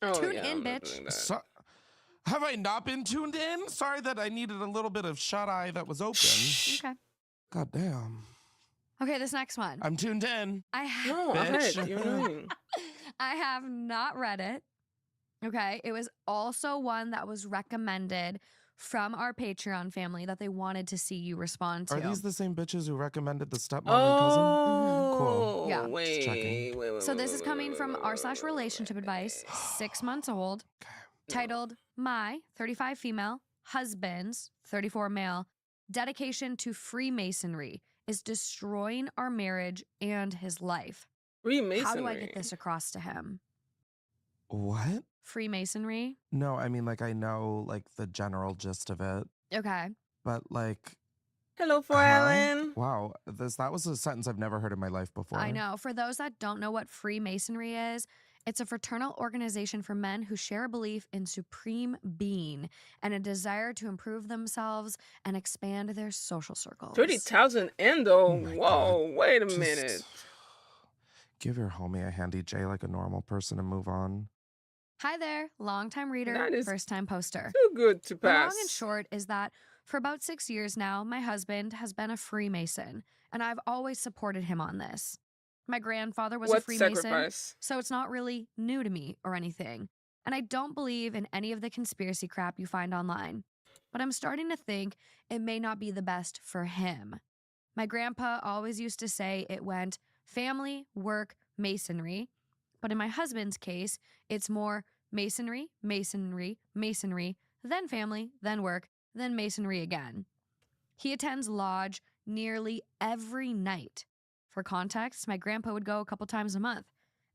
S1: Oh,
S23: Tune
S1: yeah,
S23: in,
S1: I'm not
S23: bitch.
S1: doing that.
S22: So, have I not been tuned in? Sorry that I needed a little bit of shut eye that was open.
S23: Okay.
S22: God damn.
S23: Okay, this next one.
S22: I'm tuned in.
S1: No,
S22: Bitch.
S1: ahead. You're annoying.
S23: I have not read it. Okay. It was also one that was recommended from our Patreon family that they wanted to see you respond to.
S22: Are these the same bitches who recommended the stepmom and cousin? Cool.
S23: Yeah.
S1: Wait.
S23: So this is coming from r/relationship advice, 6 months old, titled My 35 Female Husbands 34 Male Dedication to Freemasonry is Destroying Our Marriage and His Life.
S1: Freemasonry.
S23: How do I get this across to him?
S22: What?
S23: Freemasonry?
S22: No, I mean, like, I know, like, the general gist of it,
S23: Okay.
S22: but, like...
S1: Hello, for
S22: huh?
S1: Ellen.
S22: Wow, that was a sentence I've never heard in my life before.
S23: I know. For those that don't know what Freemasonry is, it's a fraternal organization for men who share a belief in supreme being and a desire to improve themselves and expand their social circles.
S1: 30,000 endo.
S22: Oh my
S1: Whoa,
S22: God.
S1: wait a
S22: Just
S1: minute.
S22: Give your homie a handy J like a normal person and move on.
S23: Hi there, longtime reader,
S1: That is
S23: first-time poster.
S1: Too good to
S23: The long
S1: pass.
S23: and short is that for about 6 years now, my husband has been a Freemason, and I've always supported him on this. My grandfather was a
S1: What
S23: Freemason,
S1: sacrifice?
S23: so it's not really new to me or anything. And I don't believe in any of the conspiracy crap you find online. But I'm starting to think it may not be the best for him. My grandpa always used to say it went family, work, masonry. But in my husband's case, it's more masonry, masonry, masonry, then family, then work, then masonry again. He attends lodge nearly every night. For context, my grandpa would go a couple times a month.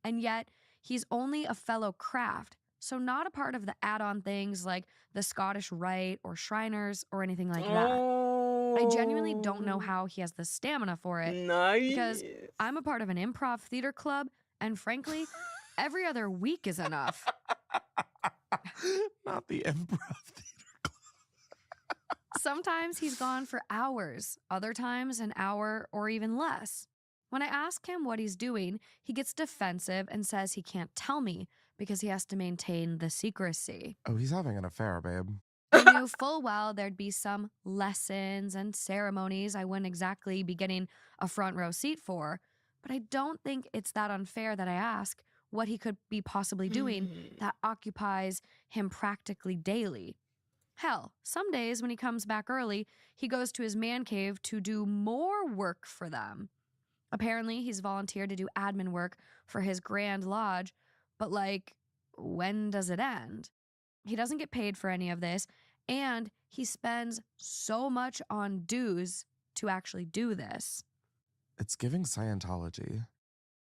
S23: And yet, he's only a fellow craft, so not a part of the add-on things like the Scottish Rite or Shriners or anything like that. I genuinely don't know how he has the stamina for it.
S1: Nice.
S23: Because I'm a part of an improv theater club, and frankly, every other week is enough.
S22: Not the improv.
S23: Sometimes he's gone for hours, other times an hour or even less. When I ask him what he's doing, he gets defensive and says he can't tell me because he has to maintain the secrecy.
S22: Oh, he's having an affair, babe.
S23: I knew full well there'd be some lessons and ceremonies I wouldn't exactly be getting a front row seat for, but I don't think it's that unfair that I ask what he could be possibly doing that occupies him practically daily. Hell, some days when he comes back early, he goes to his man cave to do more work for them. Apparently, he's volunteered to do admin work for his Grand Lodge, but like, when does it end? He doesn't get paid for any of this, and he spends so much on dues to actually do this.
S22: It's giving Scientology.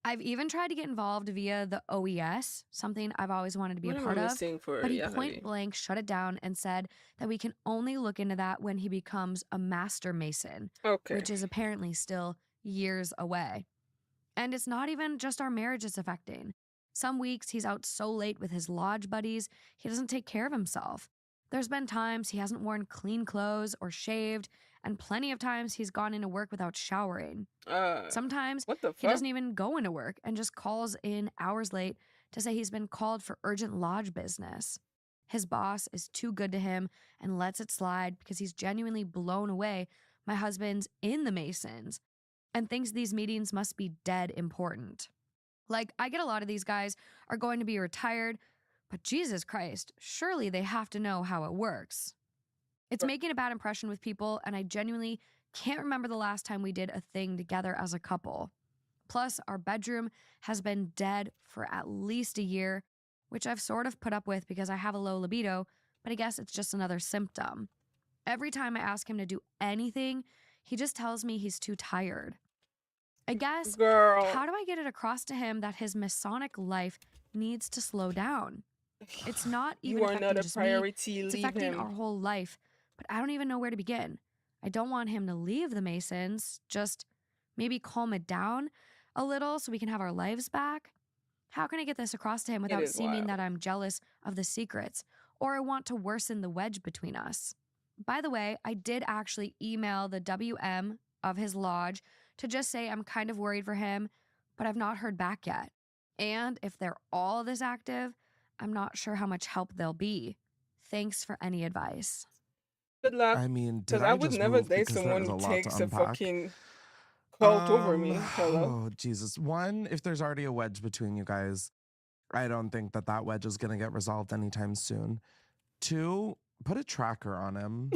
S23: I've even tried to get involved via the OES, something I've always wanted to be
S1: What
S23: a
S1: am I
S23: part of,
S1: missing for
S23: but he
S1: Yahadi?
S23: point blank shut it down and said that we can only look into that when he becomes a master mason,
S1: Okay.
S23: which is apparently still years away. And it's not even just our marriage it's affecting. Some weeks he's out so late with his lodge buddies, he doesn't take care of himself. There's been times he hasn't worn clean clothes or shaved, and plenty of times he's gone into work without showering. Sometimes
S1: What the
S23: he
S1: fuck?
S23: doesn't even go into work and just calls in hours late to say he's been called for urgent lodge business. His boss is too good to him and lets it slide because he's genuinely blown away my husband's in the Masons and thinks these meetings must be dead important. Like, I get a lot of these guys are going to be retired, but Jesus Christ, surely they have to know how it works. It's making a bad impression with people, and I genuinely can't remember the last time we did a thing together as a couple. Plus, our bedroom has been dead for at least a year, which I've sort of put up with because I have a low libido, but I guess it's just another symptom. Every time I ask him to do anything, he just tells me he's too tired. I guess,
S1: Girl.
S23: how do I get it across to him that his Masonic life needs to slow down? It's not even
S1: You are
S23: affecting
S1: not a
S23: just me,
S1: priority.
S23: it's
S1: Leave
S23: affecting
S1: him.
S23: our whole life, but I don't even know where to begin. I don't want him to leave the Masons, just maybe calm it down a little so we can have our lives back. How can I get this across to him without
S1: is
S23: seeming
S1: wild.
S23: that I'm jealous of the secrets or I want to worsen the wedge between us? By the way, I did actually email the WM of his lodge to just say I'm kind of worried for him, but I've not heard back yet. And if they're all this active, I'm not sure how much help they'll be. Thanks for any advice.
S1: Good luck.
S22: I mean, did
S1: Because I
S22: I
S1: would
S22: just
S1: never
S22: move
S1: date
S22: because there
S1: someone
S22: is a
S1: who
S22: lot to
S1: takes a
S22: unpack?
S1: fucking cult over me. Hello.
S22: Oh, Jesus. One, if there's already a wedge between you guys, I don't think that that wedge is going to get resolved anytime soon. Two, put a tracker on him.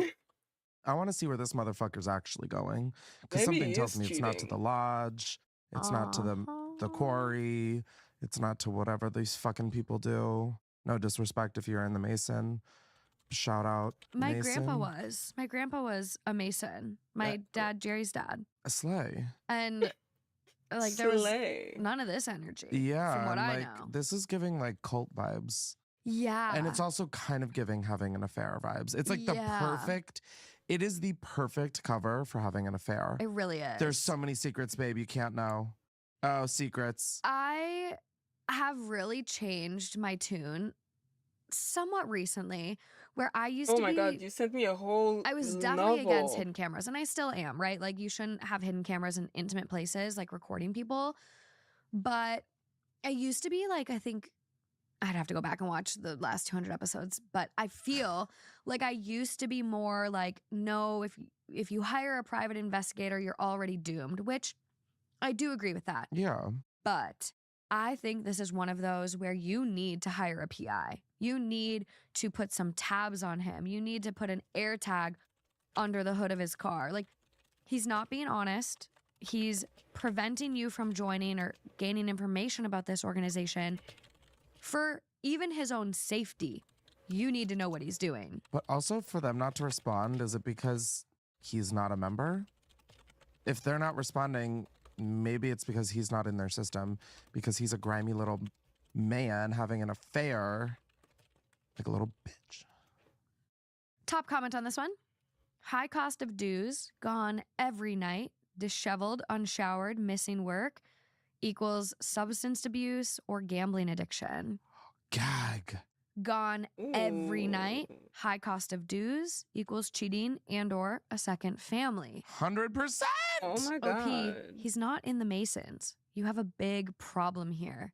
S22: I want to see where this motherfucker's actually going. Because
S1: Maybe
S22: something
S1: he
S22: tells
S1: is
S22: me it's not to the
S1: cheating.
S22: lodge. It's not to the quarry. It's not to whatever these fucking people do. No disrespect if you're in the Mason. Shout out
S23: My
S22: Mason.
S23: grandpa was a Mason. My dad, Jerry's dad.
S22: A sleigh.
S23: And like there was
S1: Slay.
S23: none of this energy
S22: Yeah,
S23: from what
S22: and
S23: I
S22: like
S23: know.
S22: this is giving like cult vibes.
S23: Yeah.
S22: And it's also kind of giving having an affair vibes. It's like it is the perfect cover for having an affair.
S23: It really is.
S22: There's so many secrets, babe, you can't know. Oh, secrets.
S23: I have really changed my tune somewhat recently where I used
S1: Oh
S23: to
S1: my
S23: be
S1: god, you sent me a whole
S23: I was definitely against
S1: novel.
S23: hidden cameras, and I still am, right? Like, you shouldn't have hidden cameras in intimate places, like recording people. But I used to be like, I think I'd have to go back and watch the last 200 episodes, but I feel like I used to be more like, no, if you hire a private investigator, you're already doomed, which I do agree with that.
S22: Yeah.
S23: But I think this is one of those where you need to hire a PI. You need to put some tabs on him. You need to put an air tag under the hood of his car. Like, he's not being honest. He's preventing you from joining or gaining information about this organization. For even his own safety, you need to know what he's doing.
S22: But also for them not to respond, is it because he's not a member? If they're not responding, maybe it's because he's not in their system, because he's a grimy little man having an affair like a little bitch.
S23: Top comment on this one. High cost of dues, gone every night, disheveled, unshowered, missing work, equals substance abuse or gambling addiction.
S22: Gag.
S23: Gone every night. High cost of dues equals cheating and or a second family.
S22: 100%.
S1: Oh my
S23: OP,
S1: god.
S23: he's not in the Masons. You have a big problem here.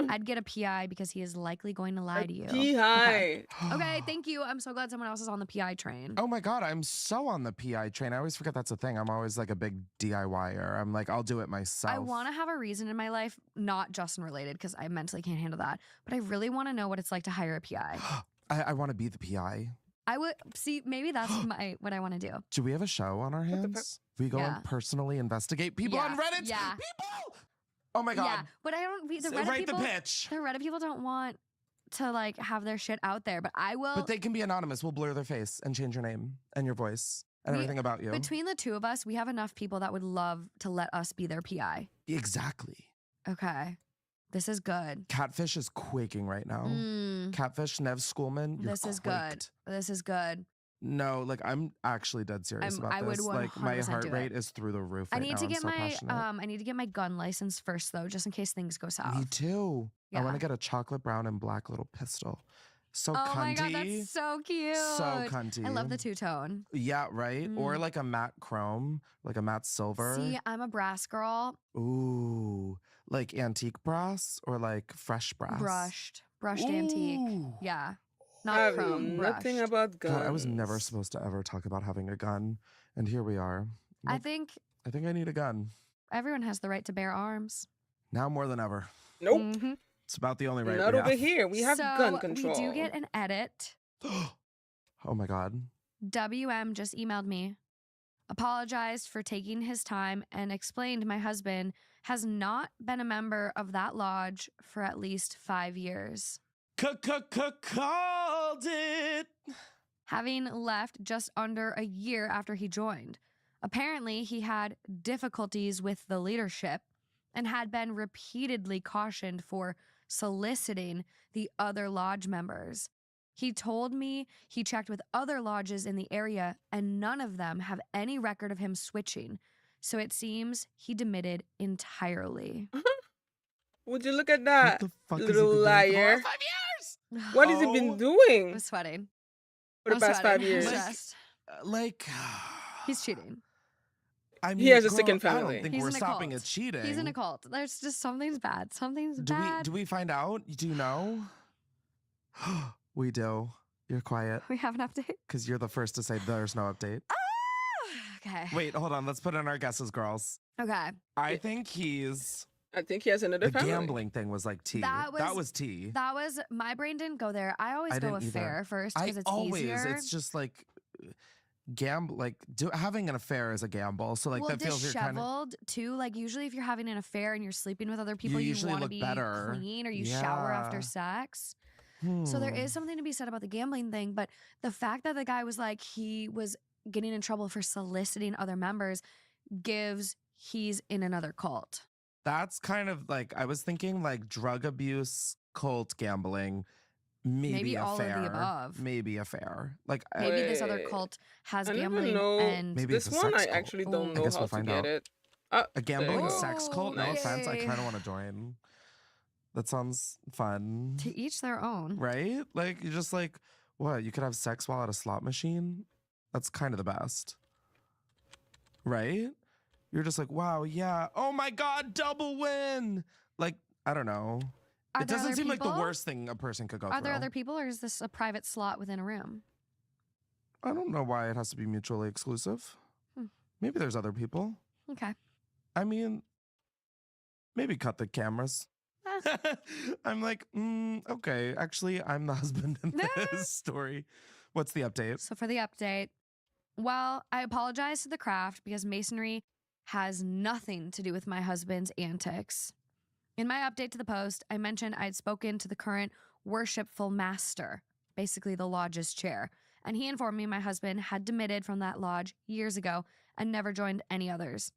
S23: I'd get a PI because he is likely going to lie to you.
S1: PI.
S23: Okay, thank you. I'm so glad someone else is on the PI train.
S22: Oh my god, I'm so on the PI train. I always forget that's a thing. I'm always like a big DIYer. I'm like, I'll do it myself.
S23: I want to have a reason in my life, not Justin related, because I mentally can't handle that. But I really want to know what it's like to hire a PI.
S22: I want to be the PI.
S23: I would see. Maybe that's what I want to do.
S22: Do we have a show on our hands? We go and personally investigate people on Reddit.
S23: Yeah.
S22: People. Oh my god.
S23: Yeah, but I don't. The Reddit
S22: write
S23: people,
S22: the pitch.
S23: The Reddit people don't want to like have their shit out there, but I will.
S22: But they can be anonymous. We'll blur their face and change your name and your voice and everything about you.
S23: Between the two of us, we have enough people that would love to let us be their PI.
S22: Exactly.
S23: Okay. This is good.
S22: Catfish is quaking right now. Catfish, Nev Schoolman, you're
S23: This is
S22: quaked.
S23: good. This is good.
S22: No, like I'm actually dead serious about
S23: I
S22: this.
S23: would
S22: Like my
S23: 100%
S22: heart
S23: do
S22: rate
S23: it.
S22: is through the roof.
S23: I
S22: Right
S23: need
S22: now.
S23: to
S22: I'm
S23: get
S22: so
S23: my
S22: passionate.
S23: I need to get my gun license first though, just in case things go south.
S22: Me too. I
S23: Yeah.
S22: want to get a chocolate brown and black little pistol. So
S23: Oh
S22: cunty.
S23: my god, that's so cute.
S22: So cunty.
S23: I love the two-tone.
S22: Yeah, right? Or like a matte chrome, like a matte silver.
S23: See, I'm a brass girl.
S22: Ooh, like antique brass or like fresh brass?
S23: Brushed antique.
S22: Ooh.
S23: Yeah.
S1: I
S23: Not
S1: have
S23: chrome,
S1: nothing
S23: brushed.
S1: about guns.
S22: God, I was never supposed to ever talk about having a gun, and here we are.
S23: I
S22: Like,
S23: think
S22: I think I need a gun
S23: everyone has the right to bear arms.
S22: now more than ever.
S1: Nope.
S23: Mhm.
S22: It's about the only right
S1: Not
S22: we
S1: over
S22: have.
S1: here. We have
S23: So,
S1: gun control.
S23: We do get an edit.
S22: Oh my god.
S23: WM just emailed me, apologized for taking his time, and explained my husband has not been a member of that lodge for at least 5 years.
S22: Called it.
S23: Having left just under a year after he joined. Apparently, he had difficulties with the leadership and had been repeatedly cautioned for soliciting the other lodge members. He told me he checked with other lodges in the area and none of them have any record of him switching. So it seems he demitted entirely.
S1: Would you look at that,
S22: the fuck has
S1: little
S22: he been doing for the
S1: liar?
S22: last 5 years?
S1: What has he been doing
S23: I'm sweating.
S1: for the
S23: I'm
S1: past 5
S23: sweating.
S1: years?
S23: I'm stressed.
S22: Like,
S23: He's cheating.
S22: I mean,
S1: He has a
S22: girl,
S1: second
S22: I
S1: family.
S22: don't think
S23: He's
S22: we're
S23: in a
S22: stopping
S23: cult.
S22: at cheating.
S23: He's in a cult. There's just something's bad. Something's
S22: Do
S23: bad.
S22: we find out? Do you know? We do. You're quiet
S23: We have an update.
S22: because you're the first to say there's no update.
S23: Okay.
S22: Wait, hold on. Let's put in our guesses, girls.
S23: Okay.
S22: I think he's
S1: I think he has another
S22: the
S1: family.
S22: gambling thing was like T.
S23: That was
S22: T.
S23: That was my brain didn't go there. I always
S22: I
S23: go
S22: didn't either.
S23: affair first
S22: I
S23: because it's
S22: always.
S23: easier.
S22: It's just like having an affair is a gamble. So like
S23: well,
S22: that feels you're kind of.
S23: disheveled too. Like usually, if you're having an affair and you're sleeping with other people, you
S22: usually
S23: want to
S22: look
S23: be
S22: better.
S23: clean or you shower after
S22: Yeah.
S23: sex. So there is something to be said about the gambling thing, but the fact that the guy was like he was getting in trouble for soliciting other members gives he's in another cult.
S22: That's kind of like I was thinking like drug abuse, cult gambling, maybe
S23: all of the
S22: affair,
S23: above.
S22: maybe affair. Like
S23: Maybe this other
S1: Wait.
S23: cult has
S1: I never
S23: gambling
S1: know.
S23: and
S22: Maybe
S1: This
S22: it's a
S1: one
S22: sex
S1: I
S22: cult.
S1: actually
S23: Ooh.
S1: don't
S22: I
S1: know
S22: guess
S1: how
S22: we'll
S1: to
S22: find
S1: get
S22: out.
S1: it.
S22: A
S1: There
S22: gambling
S1: you
S22: sex
S1: go.
S22: cult? No
S1: Nice.
S22: offense. I kind of
S23: Yay.
S22: want to join. That sounds fun.
S23: to each their own.
S22: Right? Like, you just like, what? You could have sex while at a slot machine? That's kind of the best. Right? You're just like, wow, yeah. Oh my God, double win. Like, I don't know.
S23: Are
S22: It
S23: there
S22: doesn't
S23: other
S22: seem like the
S23: people?
S22: worst thing a person could go
S23: Are
S22: through.
S23: there other people or is this a private slot within a room?
S22: I don't know why it has to be mutually exclusive.
S23: Hmm.
S22: Maybe there's other people.
S23: Okay.
S22: I mean, maybe cut the cameras. I'm like, okay. Actually, I'm the husband in this story. What's the update?
S23: So for the update, well, I apologize to the craft because masonry has nothing to do with my husband's antics. In my update to the post, I mentioned I'd spoken to the current worshipful master, basically the lodge's chair, and he informed me my husband had demitted from that lodge years ago and never joined any others.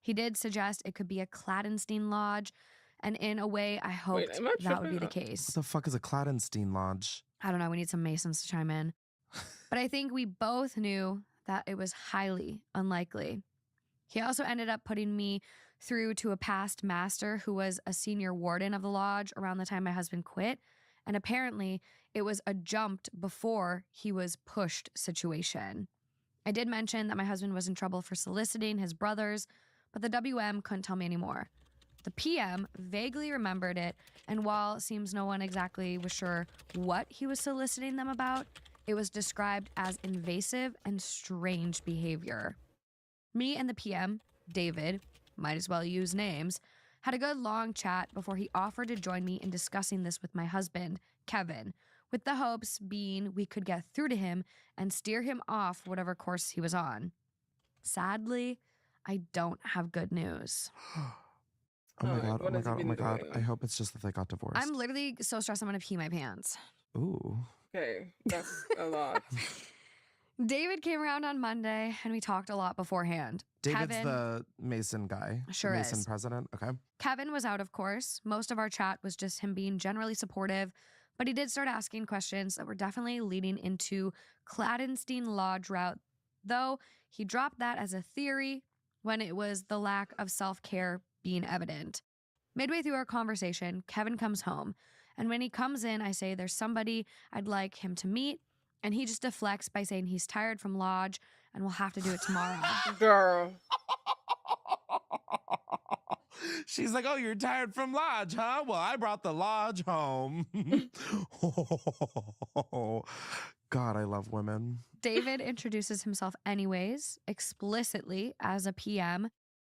S23: He did suggest it could be a Clandestine lodge, and in a way, I hoped
S1: am I
S23: that would be the
S1: tripping?
S23: case.
S22: What the fuck is a Clandestine lodge?
S23: I don't know. We need some Masons to chime in. But I think we both knew that it was highly unlikely. He also ended up putting me through to a past master who was a senior warden of the lodge around the time my husband quit. And apparently, it was a jumped before he was pushed situation. I did mention that my husband was in trouble for soliciting his brothers, but the WM couldn't tell me anymore. The PM vaguely remembered it, and while it seems no one exactly was sure what he was soliciting them about, it was described as invasive and strange behavior. Me and the PM, David, might as well use names, had a good long chat before he offered to join me in discussing this with my husband, Kevin, with the hopes being we could get through to him and steer him off whatever course he was on. Sadly, I don't have good news.
S22: Oh my god, oh
S1: what
S22: my
S1: has he
S22: god, oh
S1: been
S22: my god.
S1: doing?
S22: I hope it's just that they got divorced.
S23: I'm literally so stressed I'm gonna pee my pants.
S22: Ooh.
S1: Okay, that's a lot.
S23: David came around on Monday and we talked a lot beforehand.
S22: David's
S23: Kevin,
S22: the Mason guy.
S23: Sure
S22: the Mason
S23: is.
S22: president. Okay.
S23: Kevin was out, of course. Most of our chat was just him being generally supportive, but he did start asking questions that were definitely leading into Clandestine Lodge route, though he dropped that as a theory when it was the lack of self-care being evident. Midway through our conversation, Kevin comes home, and when he comes in, I say there's somebody I'd like him to meet, and he just deflects by saying he's tired from Lodge and will have to do it tomorrow.
S1: Girl.
S22: She's like, oh, you're tired from Lodge, huh? Well, I brought the Lodge home. God, I love women.
S23: David introduces himself anyways, explicitly as a PM.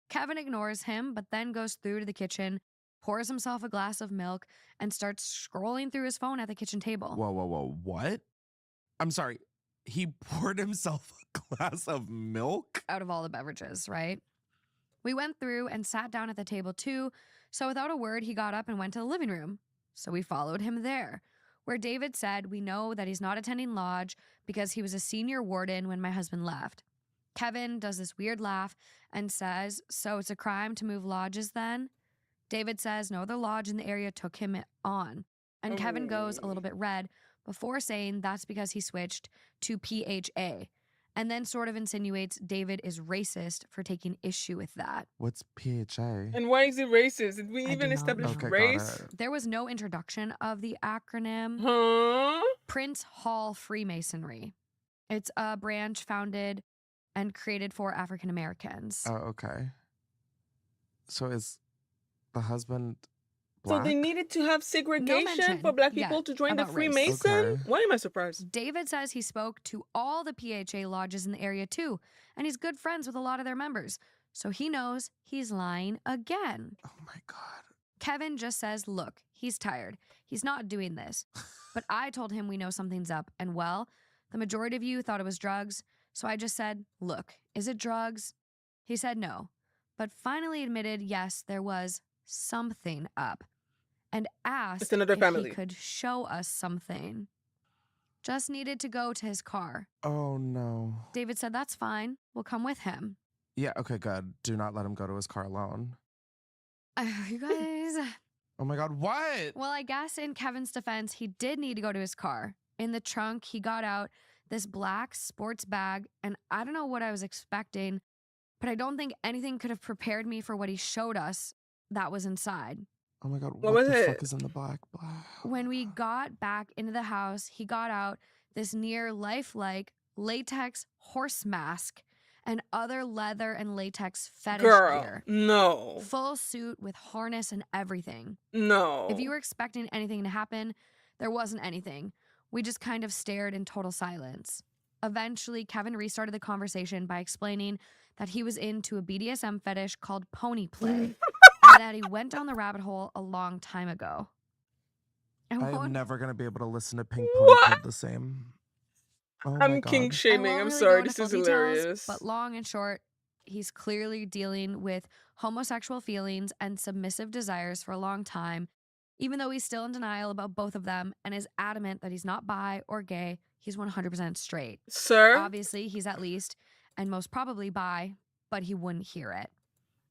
S23: Kevin ignores him, but then goes through to the kitchen, pours himself a glass of milk, and starts scrolling through his phone at the kitchen table.
S22: Whoa, whoa, whoa. What? I'm sorry. He poured himself a glass of milk?
S23: Out of all the beverages, right? We went through and sat down at the table too, so without a word, he got up and went to the living room. So we followed him there, where David said we know that he's not attending Lodge because he was a senior warden when my husband left. Kevin does this weird laugh and says, so it's a crime to move lodges then? David says no other lodge in the area took him on. And Kevin goes a little bit red before saying that's because he switched to PHA. And then sort of insinuates David is racist for taking issue with that.
S22: What's PHA?
S1: And why is it racist? Did we
S23: I
S1: even
S23: do not
S1: establish
S23: know.
S1: race?
S23: There was no introduction of the acronym.
S1: Huh?
S23: Prince Hall Freemasonry. It's a branch founded and created for African Americans.
S22: Oh, okay. So is the husband
S1: So
S22: black?
S1: they needed to have segregation for black people to join the
S23: about race.
S1: Freemason?
S22: Okay.
S1: Why am I surprised?
S23: David says he spoke to all the PHA lodges in the area too, and he's good friends with a lot of their members. So he knows he's lying again.
S22: Oh my God.
S23: Kevin just says, look, he's tired. He's not doing this. But I told him we know something's up, and well, the majority of you thought it was drugs. So I just said, look, is it drugs? He said no, but finally admitted yes, there was something up, and asked
S1: It's another
S23: if
S1: family.
S23: he could show us something. Just needed to go to his car.
S22: Oh no.
S23: David said, that's fine. We'll come with him.
S22: Yeah, okay, good. Do not let him go to his car alone.
S23: You guys.
S22: Oh my God, what?
S23: Well, I guess in Kevin's defense, he did need to go to his car. In the trunk, he got out this black sports bag, and I don't know what I was expecting, but I don't think anything could have prepared me for what he showed us that was inside.
S22: Oh my God,
S1: What
S22: what
S1: was
S22: the
S1: it?
S22: fuck is in the black?
S23: When we got back into the house, he got out this near lifelike latex horse mask and other leather and latex fetish
S1: Girl,
S23: gear.
S1: no.
S23: Full suit with harness and everything.
S1: No.
S23: If you were expecting anything to happen, there wasn't anything. We just kind of stared in total silence. Eventually, Kevin restarted the conversation by explaining that he was into a BDSM fetish called pony play and that he went down the rabbit hole a long time ago. And
S22: I am
S23: won't-
S22: never going to be able to listen to Pink Pony Club the same. Oh my
S1: I'm
S22: God.
S1: kink
S23: I
S1: shaming.
S23: won't
S1: I'm
S23: really
S1: sorry.
S23: go into
S1: This is
S23: full details,
S1: hilarious.
S23: But long and short, he's clearly dealing with homosexual feelings and submissive desires for a long time, even though he's still in denial about both of them and is adamant that he's not bi or gay. He's 100% straight.
S1: Sir?
S23: Obviously, he's at least, and most probably bi, but he wouldn't hear it.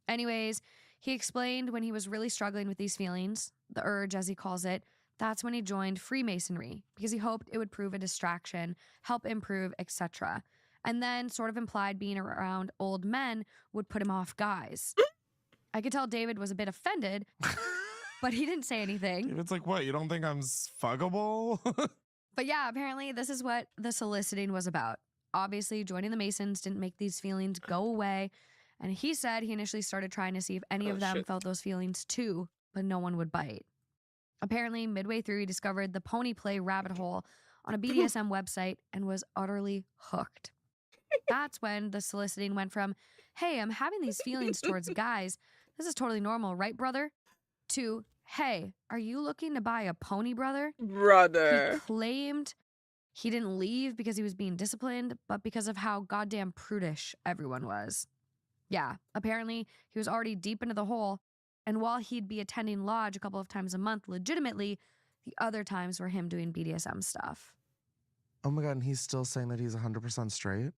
S23: Anyways, he explained when he was really struggling with these feelings, the urge as he calls it, that's when he joined Freemasonry because he hoped it would prove a distraction, help improve, etc. And then sort of implied being around old men would put him off guys. I could tell David was a bit offended, but he didn't say anything.
S22: It's like, what? You don't think I'm fuckable?
S23: But yeah, apparently this is what the soliciting was about. Obviously, joining the Masons didn't make these feelings go away. And he said he initially started trying to see if any of them felt those feelings too, but no one would bite. Apparently, midway through, he discovered the pony play rabbit hole on a BDSM website and was utterly hooked. That's when the soliciting went from, hey, I'm having these feelings towards guys. This is totally normal, right, brother? To, hey, are you looking to buy a pony, brother?
S1: Brother.
S23: He claimed he didn't leave because he was being disciplined, but because of how goddamn prudish everyone was. Yeah, apparently he was already deep into the hole, and while he'd be attending lodge a couple of times a month legitimately, the other times were him doing BDSM stuff.
S22: Oh my god, and he's still saying that he's 100% straight?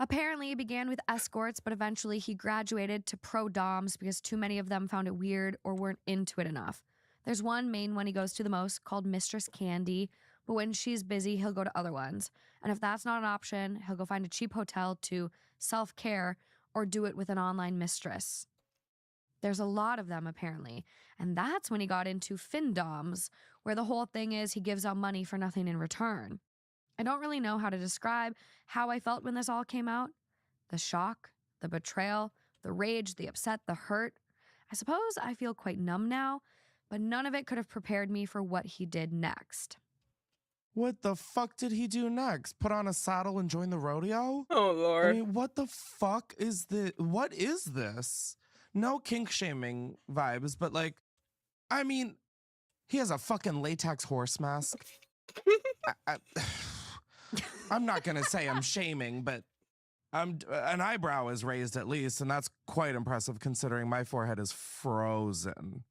S23: Apparently, it began with escorts, but eventually he graduated to pro doms because too many of them found it weird or weren't into it enough. There's one main one he goes to the most called Mistress Candy, but when she's busy, he'll go to other ones. And if that's not an option, he'll go find a cheap hotel to self-care or do it with an online mistress. There's a lot of them, apparently. And that's when he got into findoms, where the whole thing is he gives out money for nothing in return. I don't really know how to describe how I felt when this all came out. The shock, the betrayal, the rage, the upset, the hurt. I suppose I feel quite numb now, but none of it could have prepared me for what he did next.
S22: What the fuck did he do next? Put on a saddle and join the rodeo?
S1: Oh, Lord.
S22: I mean, what the fuck is this? What is this? No kink shaming vibes, but like, I mean, he has a fucking latex horse mask. I'm not going to say I'm shaming, but an eyebrow is raised at least, and that's quite impressive considering my forehead is frozen.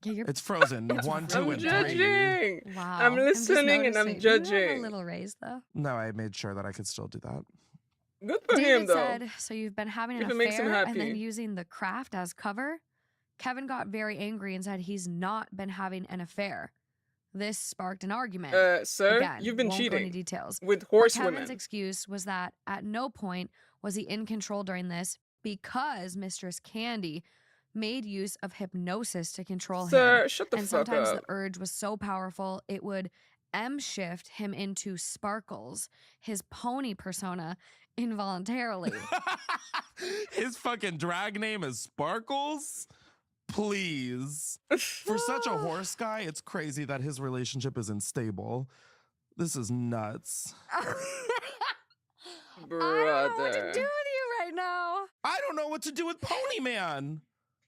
S23: Yeah,
S22: it's frozen. 1, 2,
S1: I'm
S22: and
S1: judging.
S23: 3. Wow.
S1: I'm listening and I'm
S23: noticing. You have
S1: judging.
S23: a little raised, though.
S22: No, I made sure that I could still do that.
S1: Good for
S23: David
S1: him, though.
S23: said, so you've been having an
S1: If it makes him
S23: affair and
S1: happy.
S23: then using the craft as cover? Kevin got very angry and said he's not been having an affair. This sparked an argument.
S1: Sir,
S23: Again,
S1: you've been
S23: won't go
S1: cheating
S23: into details.
S1: with
S23: But
S1: horse
S23: Kevin's
S1: women.
S23: excuse was that at no point was he in control during this because Mistress Candy made use of hypnosis to control
S1: Sir,
S23: him.
S1: shut the
S23: and
S1: fuck
S23: sometimes
S1: up.
S23: the urge was so powerful it would shift him into Sparkles, his pony persona, involuntarily.
S22: His fucking drag name is Sparkles? Please. For such a horse guy, it's crazy that his relationship is unstable. This is nuts.
S1: Brother.
S23: I don't know what to do with you right now.
S22: I don't know what to do with Pony Man.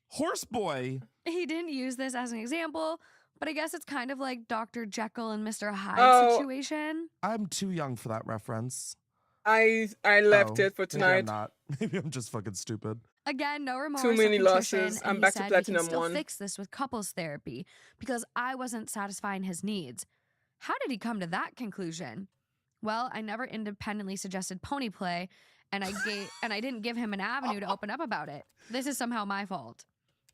S22: Horse boy.
S23: He didn't use this as an example, but I guess it's kind of like Dr. Jekyll and Mr. Hyde situation.
S22: I'm too young for that reference.
S1: I left it for
S22: Maybe
S1: tonight.
S22: I'm not. Maybe I'm just fucking stupid.
S23: Again, no remorse.
S1: Too many
S23: or contrition,
S1: losses.
S23: and
S1: I'm
S23: he
S1: back to
S23: said
S1: platinum
S23: he can still
S1: 1.
S23: fix this with couples therapy because I wasn't satisfying his needs. How did he come to that conclusion? Well, I never independently suggested pony play, and I didn't give him an avenue to open up about it. This is somehow my fault.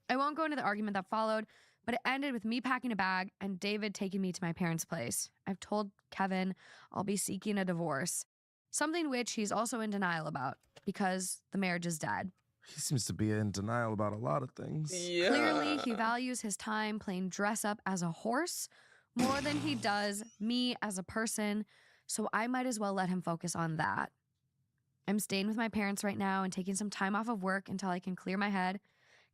S23: I won't go into the argument that followed, but it ended with me packing a bag and David taking me to my parents' place. I've told Kevin I'll be seeking a divorce, something which he's also in denial about because the marriage is dead.
S22: He seems to be in denial about a lot of things.
S1: Yeah.
S23: Clearly, he values his time playing dress up as a horse more than he does me as a person, so I might as well let him focus on that. I'm staying with my parents right now and taking some time off of work until I can clear my head.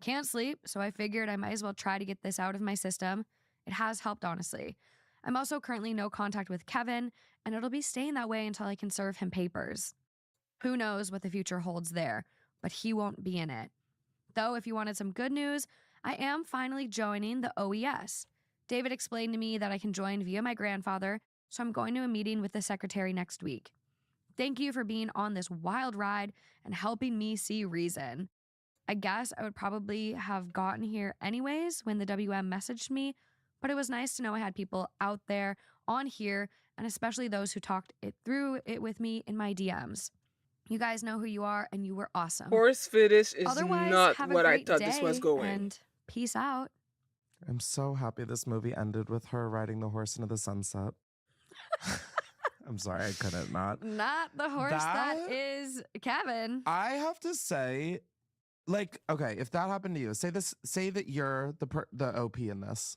S23: Can't sleep, so I figured I might as well try to get this out of my system. It has helped, honestly. I'm also currently no contact with Kevin, and it'll be staying that way until I can serve him papers. Who knows what the future holds there, but he won't be in it. Though, if you wanted some good news, I am finally joining the OES. David explained to me that I can join via my grandfather, so I'm going to a meeting with the secretary next week. Thank you for being on this wild ride and helping me see reason. I guess I would probably have gotten here anyways when the WM messaged me, but it was nice to know I had people out there on here, and especially those who talked it through it with me in my DMs. You guys know who you are, and you were awesome.
S1: Horse fetish is
S23: Otherwise,
S1: not
S23: have a
S1: what I
S23: great
S1: thought this was
S23: day,
S1: going.
S23: And peace out.
S22: I'm so happy this movie ended with her riding the horse into the sunset. I'm sorry, I couldn't not.
S23: Not the horse that is Kevin.
S22: I have to say, Like, okay, if that happened to you, say that you're the OP in this.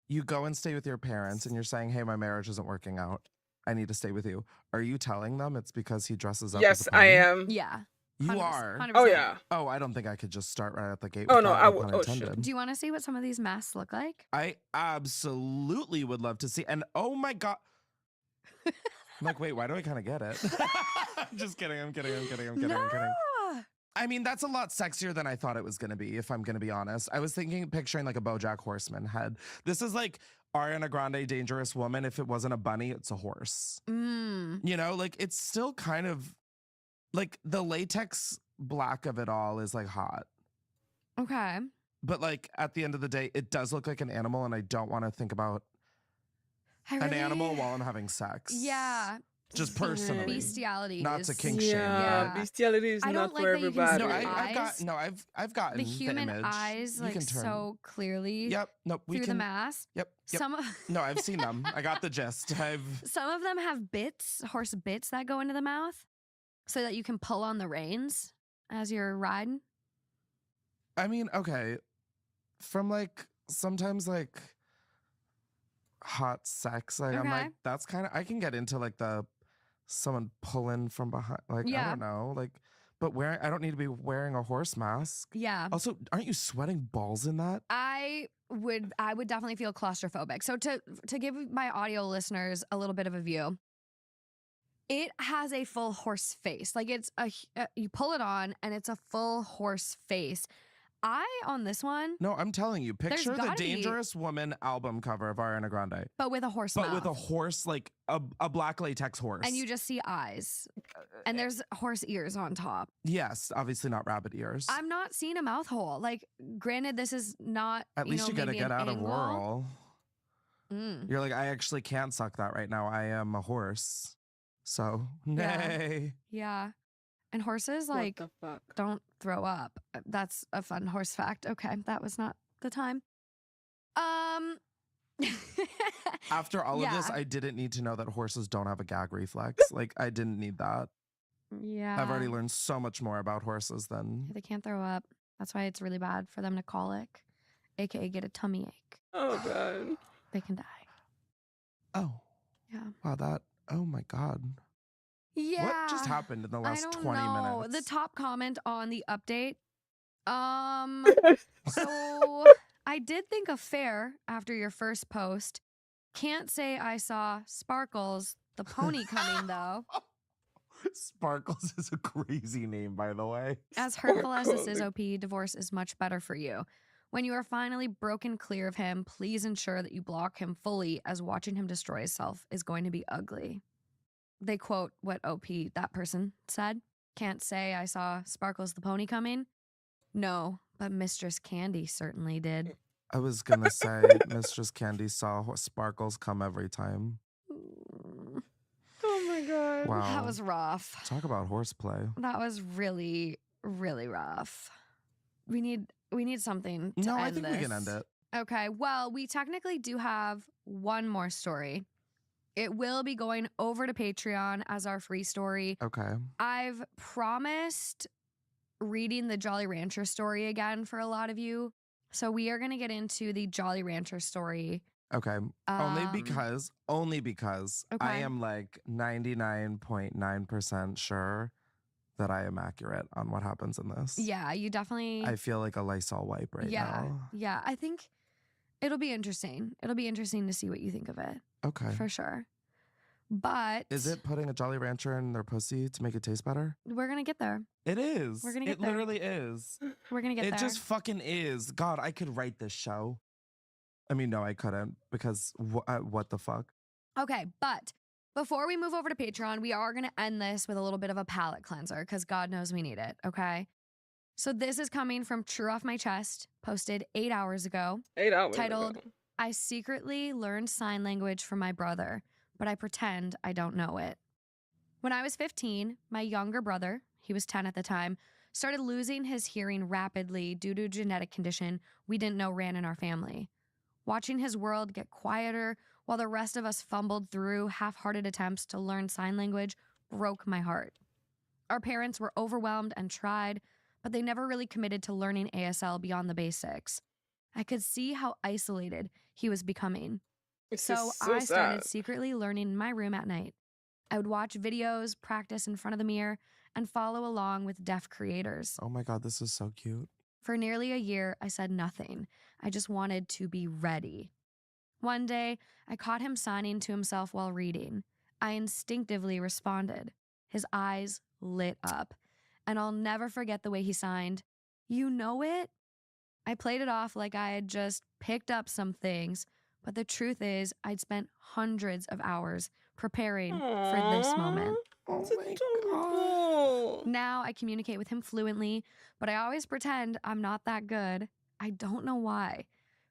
S22: You go and stay with your parents and you're saying, hey, my marriage isn't working out. I need to stay with you. Are you telling them it's because he dresses up as a
S1: Yes, I
S22: pony?
S1: am.
S23: Yeah.
S22: You
S23: 100%,
S22: are?
S23: 100%.
S1: Oh yeah.
S22: Oh, I don't think I could just start right at the gate
S1: Oh
S22: with
S1: no,
S22: that,
S1: I
S22: no
S1: would.
S22: pun
S1: Oh shit.
S22: intended.
S23: Do you want to see what some of these masks look like?
S22: I absolutely would love to see. And oh my God. I'm like, wait, why do I kind of get it? Just kidding. I'm kidding. I'm kidding. I mean, that's a lot sexier than I thought it was going to be, if I'm going to be honest. I was picturing like a BoJack Horseman head. This is like Ariana Grande, Dangerous Woman. If it wasn't a bunny, it's a horse. You know, like it's still kind of like the latex black of it all is like hot.
S23: Okay.
S22: But like at the end of the day, it does look like an animal, and I don't want to think about an animal while I'm having sex.
S23: Yeah.
S22: Just personally.
S23: Bestiality.
S22: Not to kink shame.
S1: Yeah,
S22: but-
S1: bestiality is
S23: I
S1: not
S23: don't like
S1: for
S23: that you can see
S1: everybody.
S22: I've gotten
S23: the human
S22: image.
S23: eyes
S22: You
S23: like
S22: can turn.
S23: so clearly.
S22: Yep. No, we
S23: through
S22: can.
S23: the mask.
S22: Yep.
S23: Some
S22: No, I've seen them. I got the gist.
S23: some of them have bits, horse bits that go into the mouth, so that you can pull on the reins as you're riding.
S22: I mean, okay. From like sometimes like hot sex, like I'm like that's kind of I can get into like the someone pulling from behind, like I don't know, like. But I don't need to be wearing a horse mask.
S23: Yeah.
S22: Also, aren't you sweating balls in that?
S23: I would definitely feel claustrophobic. So to give my audio listeners a little bit of a view, it has a full horse face. Like it's you pull it on and it's a full horse face. On this one.
S22: No, I'm telling you, picture the
S23: gotta be-
S22: Dangerous Woman album cover of Ariana Grande.
S23: But with a horse
S22: But
S23: mouth.
S22: with a horse, like a black latex horse.
S23: And you just see eyes. And there's horse ears on top.
S22: Yes, obviously not rabbit ears.
S23: I'm not seeing a mouth hole. Like, granted, this is not.
S22: At least you gotta
S23: maybe
S22: get
S23: an
S22: out of
S23: angle.
S22: whirl.
S23: Mm.
S22: You're like, I actually can't suck that right now. I am a horse. So, nay.
S23: Yeah. And horses,
S1: What
S23: like,
S1: the fuck?
S23: don't throw up. That's a fun horse fact. Okay, that was not the time.
S22: After all of this,
S23: Yeah.
S22: I didn't need to know that horses don't have a gag reflex. Like, I didn't need that.
S23: Yeah.
S22: I've already learned so much more about horses than.
S23: They can't throw up. That's why it's really bad for them to colic, aka get a tummy ache.
S1: Oh god.
S23: They can die.
S22: Oh.
S23: Yeah.
S22: Wow, oh my God.
S23: Yeah.
S22: What just happened in the last 20 minutes?
S23: The top comment on the update. So I did think of fair after your first post. Can't say I saw Sparkles, the pony, coming though.
S22: Sparkles is a crazy name, by the way.
S23: As hurtful as this is, OP, divorce is much better for you. When you are finally broken clear of him, please ensure that you block him fully, as watching him destroy himself is going to be ugly. They quote what OP, that person, said. Can't say I saw Sparkles the pony coming. No, but Mistress Candy certainly did.
S22: I was gonna say Mistress Candy saw Sparkles come every time.
S1: Oh my god.
S22: Wow.
S23: That was rough.
S22: Talk about horseplay.
S23: That was really, really rough. We need something to
S22: No,
S23: end
S22: I think we
S23: this.
S22: can end it.
S23: Okay, well, we technically do have one more story. It will be going over to Patreon as our free story.
S22: Okay.
S23: I've promised reading the Jolly Rancher story again for a lot of you. So we are going to get into the Jolly Rancher story.
S22: Okay. Only because I
S23: Okay.
S22: am like 99.9% sure that I am accurate on what happens in this.
S23: Yeah, you definitely.
S22: I feel like a Lysol wipe right now.
S23: Yeah, I think it'll be interesting. It'll be interesting to see what you think of it.
S22: Okay.
S23: For sure. But
S22: Is it putting a Jolly Rancher in their pussy to make it taste better?
S23: we're going to get there.
S22: It is.
S23: We're gonna get
S22: It
S23: there.
S22: literally is.
S23: We're going to get
S22: It
S23: there.
S22: just fucking is. God, I could write this show. I mean, no, I couldn't because what the fuck?
S23: Okay, but before we move over to Patreon, we are going to end this with a little bit of a palate cleanser because God knows we need it, okay? So this is coming from True Off My Chest, posted 8 hours ago.
S1: 8 hours
S23: Titled,
S1: ago.
S23: I secretly learned sign language from my brother, but I pretend I don't know it. When I was 15, my younger brother, he was 10 at the time, started losing his hearing rapidly due to a genetic condition we didn't know ran in our family. Watching his world get quieter while the rest of us fumbled through half-hearted attempts to learn sign language broke my heart. Our parents were overwhelmed and tried, but they never really committed to learning ASL beyond the basics. I could see how isolated he was becoming.
S1: This
S23: So
S1: is so
S23: I started
S1: sad.
S23: secretly learning in my room at night. I would watch videos, practice in front of the mirror, and follow along with deaf creators.
S22: Oh my god, this is so cute.
S23: For nearly a year, I said nothing. I just wanted to be ready. One day, I caught him signing to himself while reading. I instinctively responded. His eyes lit up, and I'll never forget the way he signed. You know it? I played it off like I had just picked up some things, but the truth is, I'd spent hundreds of hours preparing for this moment.
S1: It's adorable.
S23: Now I communicate with him fluently, but I always pretend I'm not that good. I don't know why.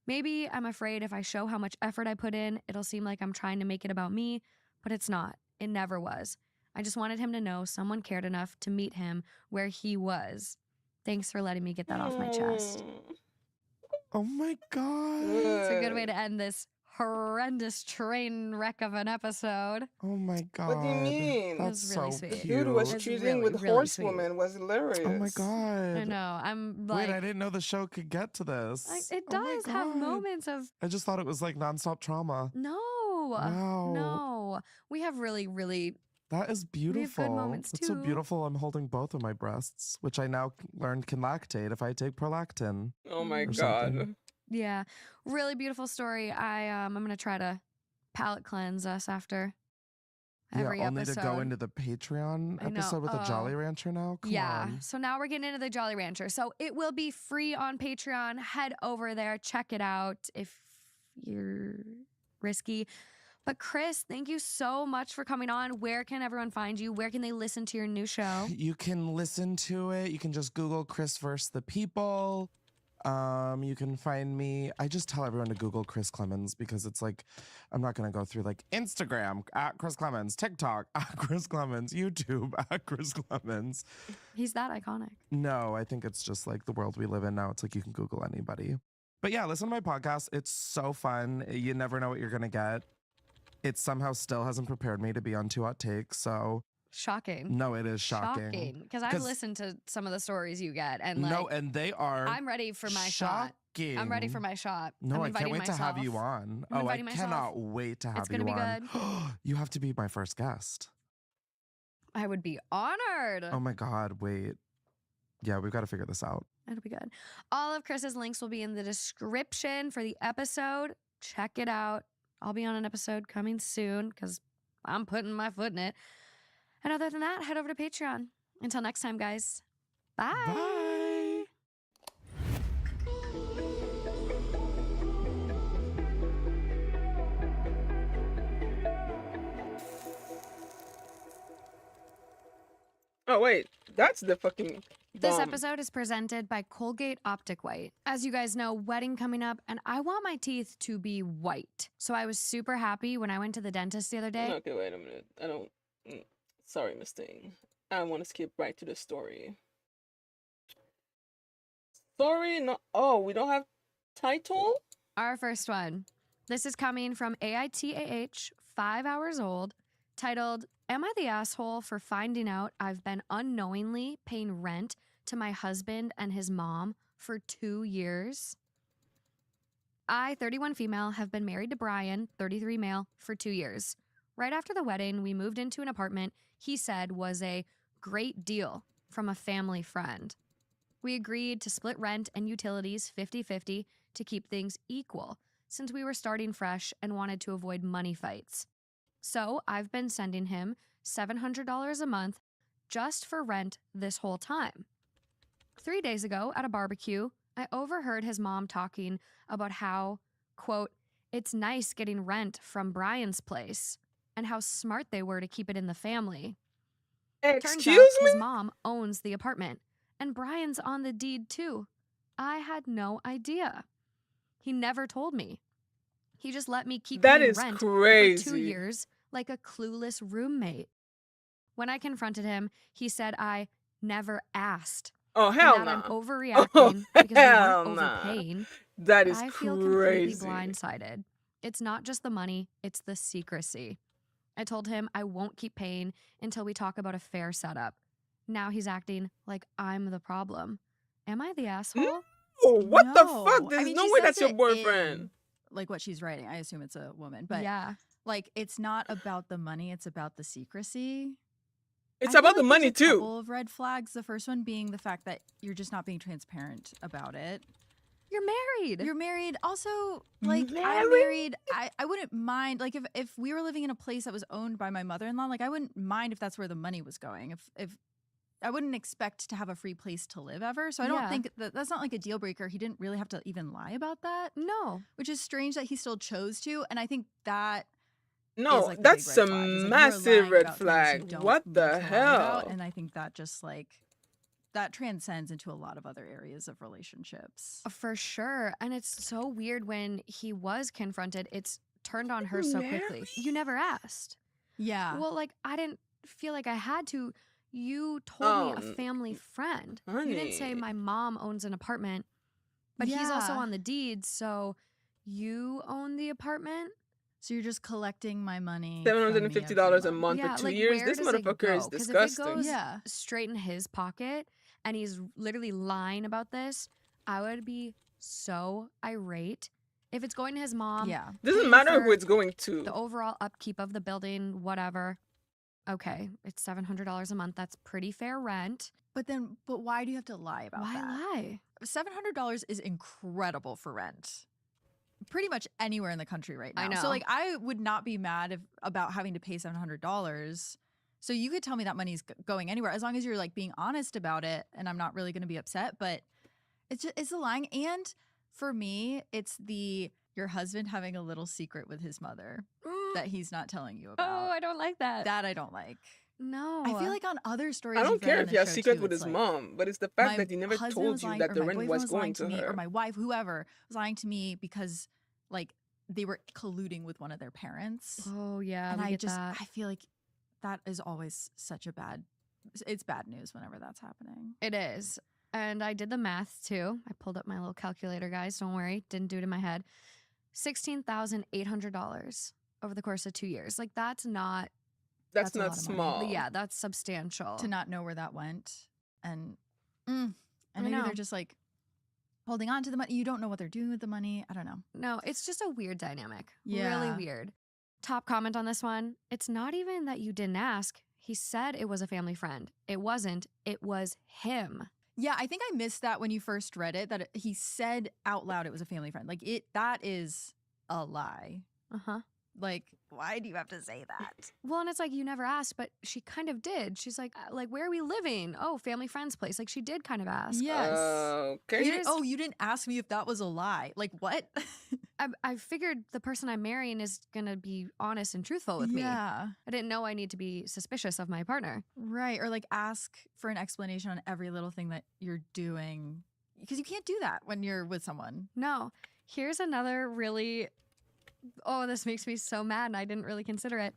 S23: Maybe I'm afraid if I show how much effort I put in, it'll seem like I'm trying to make it about me, but it's not. It never was. I just wanted him to know someone cared enough to meet him where he was. Thanks for letting me get that off my chest.
S22: Oh my god.
S23: It's a good way to end this horrendous train wreck of an episode.
S22: Oh my god.
S1: What do you mean?
S22: That's
S23: really
S22: so
S23: sweet.
S1: The
S22: cute.
S1: dude was
S23: It's
S1: cheating
S23: really,
S1: with
S23: really
S1: horsewoman was hilarious.
S22: Oh my god.
S23: I know. I'm like,
S22: Wait, I didn't know the show could get to this.
S23: it
S22: Oh my
S23: does have
S22: God.
S23: moments of
S22: I just thought it was like nonstop trauma.
S23: no.
S22: Wow.
S23: No. We have really, really
S22: That is beautiful.
S23: moments,
S22: It's so
S23: too.
S22: beautiful. I'm holding both of my breasts, which I now learned can lactate if I take prolactin.
S1: Oh my
S22: or
S1: god.
S22: something.
S23: Yeah, really beautiful story. I'm gonna try to palate cleanse us after every
S22: yeah, only
S23: episode.
S22: to go into the Patreon
S23: I know,
S22: episode with the Jolly
S23: oh.
S22: Rancher now. Come
S23: Yeah,
S22: on.
S23: so now we're getting into the Jolly Rancher. So it will be free on Patreon. Head over there, check it out if you're risky. But Chris, thank you so much for coming on. Where can everyone find you? Where can they listen to your new show?
S22: You can listen to it. You can just Google Chris vs. the People. You can find me. I just tell everyone to Google Chris Clemens because it's like, I'm not going to go through like Instagram at Chris Clemens, TikTok at Chris Clemens, YouTube at Chris Clemens.
S23: He's that iconic.
S22: No, I think it's just like the world we live in now. It's like you can Google anybody. But yeah, listen to my podcast. It's so fun. You never know what you're going to get. It somehow still hasn't prepared me to be on 2 Hot Takes. So
S23: Shocking.
S22: no, it is shocking.
S23: Because I've listened to some of the stories you get, and like,
S22: no, and they are.
S23: I'm ready for my shot.
S22: shocking.
S23: I'm ready for my shot.
S22: No,
S23: I'm
S22: I can't
S23: inviting
S22: wait to have you
S23: myself.
S22: on.
S23: I'm
S22: Oh, I
S23: inviting myself.
S22: cannot wait to have
S23: It's
S22: you
S23: gonna be
S22: on.
S23: good.
S22: You have to be my first guest.
S23: I would be honored.
S22: Oh my God, wait. Yeah, we've got to figure this out.
S23: It'll be good. All of Chris's links will be in the description for the episode. Check it out. I'll be on an episode coming soon because I'm putting my foot in it. And other than that, head over to Patreon. Until next time, guys. Bye.
S22: Bye.
S1: Oh wait, that's the fucking
S23: This
S1: bomb.
S23: episode is presented by Colgate Optic White. As you guys know, wedding coming up, and I want my teeth to be white. So I was super happy when I went to the dentist the other day.
S1: Okay, wait a minute. I don't. Sorry, Miss Thing. I want to skip right to the story. Story? No. Oh, we don't have title.
S23: Our first one. This is coming from AITAH, 5 hours old, titled, "Am I the asshole for finding out I've been unknowingly paying rent to my husband and his mom for 2 years? I, 31 female, have been married to Brian, 33 male, for 2 years. Right after the wedding, we moved into an apartment he said was a great deal from a family friend. We agreed to split rent and utilities 50-50 to keep things equal, since we were starting fresh and wanted to avoid money fights. So I've been sending him $700 a month just for rent this whole time. 3 days ago at a barbecue, I overheard his mom talking about how, quote, it's nice getting rent from Brian's place, and how smart they were to keep it in the family. Turns out
S1: Excuse
S23: his
S1: me?
S23: mom owns the apartment, and Brian's on the deed too. I had no idea. He never told me. He just let me keep
S1: That
S23: paying
S1: is
S23: rent
S1: crazy.
S23: for 2 years like a clueless roommate. When I confronted him, he said I never asked.
S1: Oh hell
S23: and that
S1: no!
S23: I'm overreacting because we
S1: hell
S23: weren't
S1: nah.
S23: overpaying.
S1: That
S23: but
S1: is
S23: I feel
S1: crazy.
S23: completely blindsided. It's not just the money, it's the secrecy. I told him I won't keep paying until we talk about a fair setup. Now he's acting like I'm the problem. Am I the asshole?
S1: Oh, what the
S10: No.
S1: fuck? There's
S10: I mean,
S1: no
S10: she
S1: way
S10: says
S1: that's your
S10: it
S1: boyfriend.
S10: in, like what she's writing. I assume it's a woman, but
S23: Yeah.
S10: like it's not about the money, it's about the secrecy.
S1: It's
S10: I feel
S1: about the
S10: like
S1: money
S10: there's a
S1: too.
S10: couple of red flags. The first one being the fact that you're just not being transparent about it.
S23: You're married.
S10: You're married. Also, like I'm married. I wouldn't mind like if we were living in a place that was owned by my mother-in-law, like I wouldn't mind if that's where the money was going. If I wouldn't expect to have a free place to live ever. So I don't think that's not like a deal breaker. He didn't really have to even lie about that.
S23: No.
S10: Which is strange that he still chose to. And I think that
S1: No,
S10: is, like, the
S1: that's
S10: big red
S1: a
S10: flag. It's like, you're
S1: massive
S10: lying
S1: red
S10: about things you
S1: flag.
S10: don't
S1: What
S10: need
S1: the
S10: to lie about,
S1: hell?
S10: and I think that just like that transcends into a lot of other areas of relationships.
S23: For sure. And it's so weird when he was confronted, it's turned on her so quickly. You never asked.
S10: Yeah.
S23: Well, like, I didn't feel like I had to. You told me a family friend. You didn't say
S1: honey.
S23: my mom owns an apartment, but he's also
S10: Yeah.
S23: on the deed, so you own the apartment?
S10: So you're just collecting my money. from me every
S1: $750 a
S10: month.
S1: month
S23: Yeah,
S1: for 2
S23: like,
S1: years.
S23: where
S1: This
S23: does it
S1: motherfucker is
S23: go? 'Cause
S1: disgusting.
S23: if it goes
S10: Yeah.
S23: straight in his pocket and he's literally lying about this, I would be so irate. If it's going to his mom,
S10: Yeah.
S1: Doesn't
S23: paying
S1: matter who
S23: for
S1: it's going to.
S23: the overall upkeep of the building, whatever. Okay, it's $700 a month. That's pretty fair rent.
S10: But why do you have to lie about
S23: Why
S10: that?
S23: lie?
S10: $700 is incredible for rent. Pretty much anywhere in the country right now.
S23: I know.
S10: So like I would not be mad about having to pay $700. So you could tell me that money's going anywhere as long as you're like being honest about it, and I'm not really going to be upset. But it's the lying, and for me, it's your husband having a little secret with his mother that he's not telling you about.
S23: Oh, I don't like that.
S10: That I don't like.
S23: No.
S10: I feel like on other stories,
S1: I don't
S10: you've read
S1: care
S10: on
S1: if
S10: the
S1: he has
S10: show,
S1: secret
S10: too,
S1: with
S10: it's
S1: his
S10: like,
S1: mom, but it's the fact
S10: my
S1: that he never
S10: husband
S1: told
S10: was
S1: you
S10: lying,
S1: that
S10: or
S1: the
S10: my
S1: rent
S10: boyfriend
S1: was going
S10: lying
S1: to
S10: me,
S1: her.
S10: or my wife, whoever was lying to me because like they were colluding with one of their parents.
S23: Oh yeah,
S10: and
S23: we
S10: I
S23: get
S10: just
S23: that.
S10: I feel like that is always such a it's bad news whenever that's happening.
S23: It is. And I did the math too. I pulled up my little calculator, guys. Don't worry. Didn't do it in my head. $16,800 over the course of 2 years. Like, that's not
S1: That's
S23: a
S1: not
S23: lot of money.
S1: small.
S23: Yeah, that's substantial.
S10: To not know where that went, and
S23: I
S10: maybe
S23: know.
S10: they're just like holding on to the money. You don't know what they're doing with the money. I don't know.
S23: No, it's just a weird dynamic.
S10: Yeah.
S23: Really weird. Top comment on this one. It's not even that you didn't ask. He said it was a family friend. It wasn't. It was him.
S10: Yeah, I think I missed that when you first read it, that he said out loud it was a family friend. Like that is a lie.
S23: Uh-huh.
S10: Like, why do you have to say that?
S23: Well, and it's like you never asked, but she kind of did. She's like, where are we living? Oh, family friend's place. Like, she did kind of ask.
S10: Yes.
S1: Okay.
S10: You didn't ask me if that was a lie. Like, what?
S23: I figured the person I'm marrying is going to be honest and truthful with me.
S10: Yeah.
S23: I didn't know I need to be suspicious of my partner.
S10: Right. Or like ask for an explanation on every little thing that you're doing. Because you can't do that when you're with someone.
S23: No. Here's another really, oh, this makes me so mad and I didn't really consider it.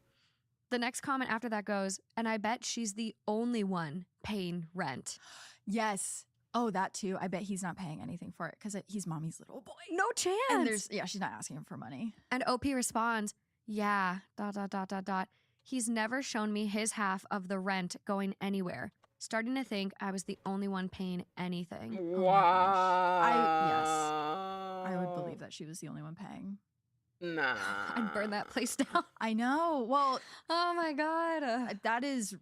S23: The next comment after that goes, and I bet she's the only one paying rent.
S10: Yes. Oh, that too. I bet he's not paying anything for it because he's mommy's little boy.
S23: No chance.
S10: And she's not asking him for money.
S23: And OP responds, yeah, ... He's never shown me his half of the rent going anywhere. Starting to think I was the only one paying anything.
S1: Wow.
S10: I would believe that she was the only one paying.
S1: Nah.
S23: I'd burn that place down.
S10: I know. Well,
S23: oh my God.
S10: That is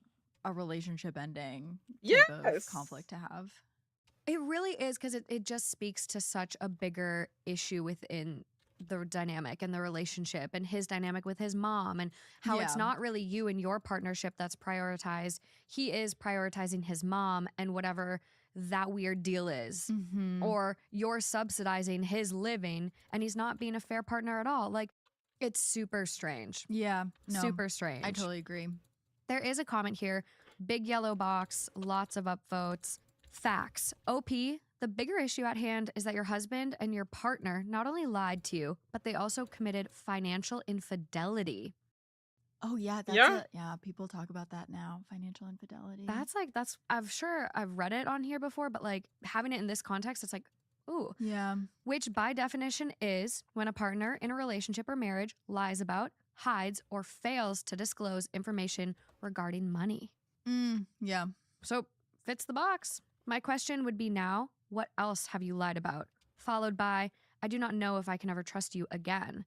S10: a relationship ending
S1: yes.
S10: type of conflict to have.
S23: It really is, because it just speaks to such a bigger issue within the dynamic and the relationship and his dynamic with his mom and how it's not really you and your partnership that's prioritized. He is prioritizing his mom and whatever that weird deal is.
S10: Mm-hmm.
S23: Or you're subsidizing his living and he's not being a fair partner at all. Like, it's super strange.
S10: Yeah. No,
S23: super strange.
S10: I totally agree.
S23: There is a comment here. Big yellow box, lots of upvotes. Facts. OP, the bigger issue at hand is that your husband and your partner not only lied to you, but they also committed financial infidelity.
S10: Oh, yeah. People talk about that now. Financial infidelity.
S23: I've read it on here before, but like having it in this context, it's like, ooh.
S10: Yeah.
S23: Which by definition is when a partner in a relationship or marriage lies about, hides, or fails to disclose information regarding money.
S10: Yeah.
S23: So Fits the box. My question would be now, what else have you lied about? Followed by, I do not know if I can ever trust you again.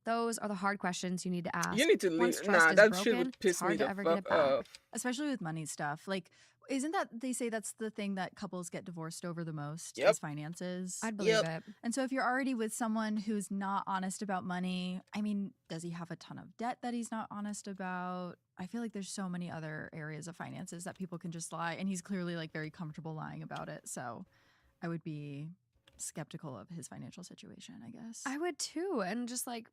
S23: Those are the hard questions you need to ask.
S1: You need to
S23: Once
S1: leave.
S23: trust
S1: Nah,
S23: is
S1: that shit
S23: broken,
S1: would
S23: it's
S1: piss me
S23: hard to
S1: the
S23: ever get
S1: fuck
S23: it back.
S1: off.
S10: Especially with money stuff. Like, isn't that they say that's the thing that couples get divorced over the most
S1: Yep.
S10: is finances?
S23: I'd believe it.
S10: And so if you're already with someone who's not honest about money, I mean, does he have a ton of debt that he's not honest about? I feel like there's so many other areas of finances that people can just lie, and he's clearly like very comfortable lying about it. So I would be skeptical of his financial situation, I guess.
S23: I would too. And just like,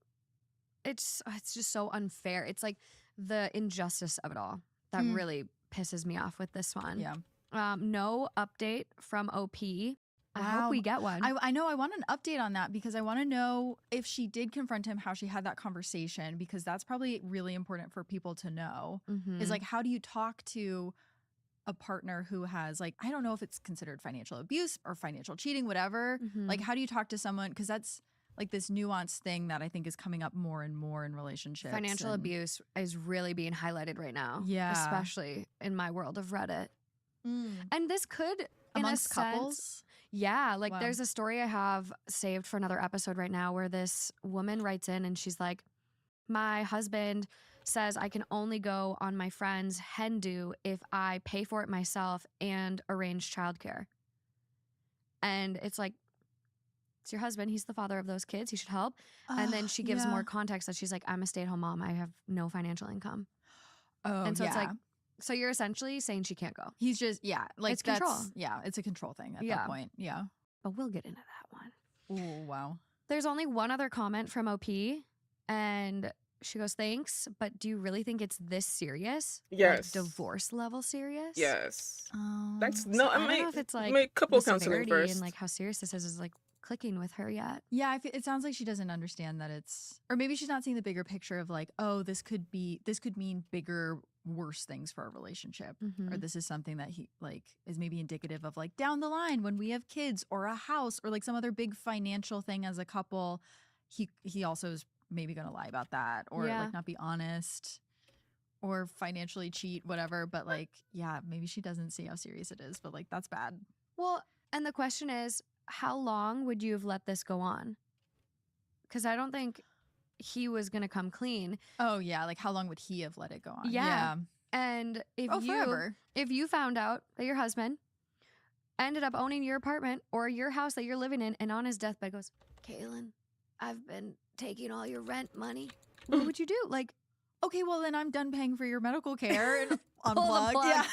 S23: it's just so unfair. It's like the injustice of it all that really pisses me off with this one.
S10: Yeah.
S23: No update from OP. I
S10: Wow.
S23: hope we get one.
S10: I know. I want an update on that because I want to know if she did confront him, how she had that conversation, because that's probably really important for people to know. Is like, how do you talk to a partner who has, like, I don't know if it's considered financial abuse or financial cheating, whatever. Like, how do you talk to someone? Because that's like this nuanced thing that I think is coming up more and more in relationships.
S23: Financial
S10: and-
S23: abuse is really being highlighted right now.
S10: Yeah.
S23: Especially in my world of Reddit.
S10: Mm.
S23: And this could,
S10: Amongst
S23: in a sense,
S10: couples?
S23: yeah, like
S10: Wow.
S23: there's a story I have saved for another episode right now where this woman writes in and she's like, my husband says I can only go on my friend's hen do if I pay for it myself and arrange childcare. And it's like, it's your husband. He's the father of those kids. He should help. And then she gives
S10: yeah.
S23: more context that she's like, I'm a stay-at-home mom. I have no financial income.
S10: Oh,
S23: And so it's like,
S10: yeah.
S23: so you're essentially saying she can't go.
S10: He's just, yeah, like
S23: It's control.
S10: Yeah, it's a control thing at
S23: Yeah.
S10: that point. Yeah.
S23: But we'll get into that one.
S10: Oh, wow.
S23: There's only one other comment from OP, and she goes, thanks, but do you really think it's this serious?
S1: Yes.
S23: Like divorce level serious?
S1: Yes.
S10: Um,
S1: That's
S23: So
S1: no.
S23: I don't
S1: I
S23: know if it's like
S1: make couple
S23: the
S1: counseling
S23: severity
S1: first.
S23: and like how serious this is like clicking with her yet.
S10: Yeah, it sounds like she doesn't understand that it's, or maybe she's not seeing the bigger picture of like, oh, this could mean bigger, worse things for our relationship, or this is something that he like is maybe indicative of like down the line when we have kids or a house or like some other big financial thing as a couple. He also is maybe going to lie about that or
S23: Yeah.
S10: like not be honest or financially cheat, whatever. But like, yeah, maybe she doesn't see how serious it is. But like, that's bad.
S23: Well, and the question is, how long would you have let this go on? Because I don't think he was going to come clean.
S10: Oh yeah, like how long would he have let it go on?
S23: Yeah. And if
S10: forever.
S23: if you found out that your husband ended up owning your apartment or your house that you're living in and on his deathbed goes, Kaylin, I've been taking all your rent money. What would you do? Like,
S10: okay, well then I'm done paying for your medical care and
S23: Pull the
S10: unplug.
S23: plug.
S10: Yeah.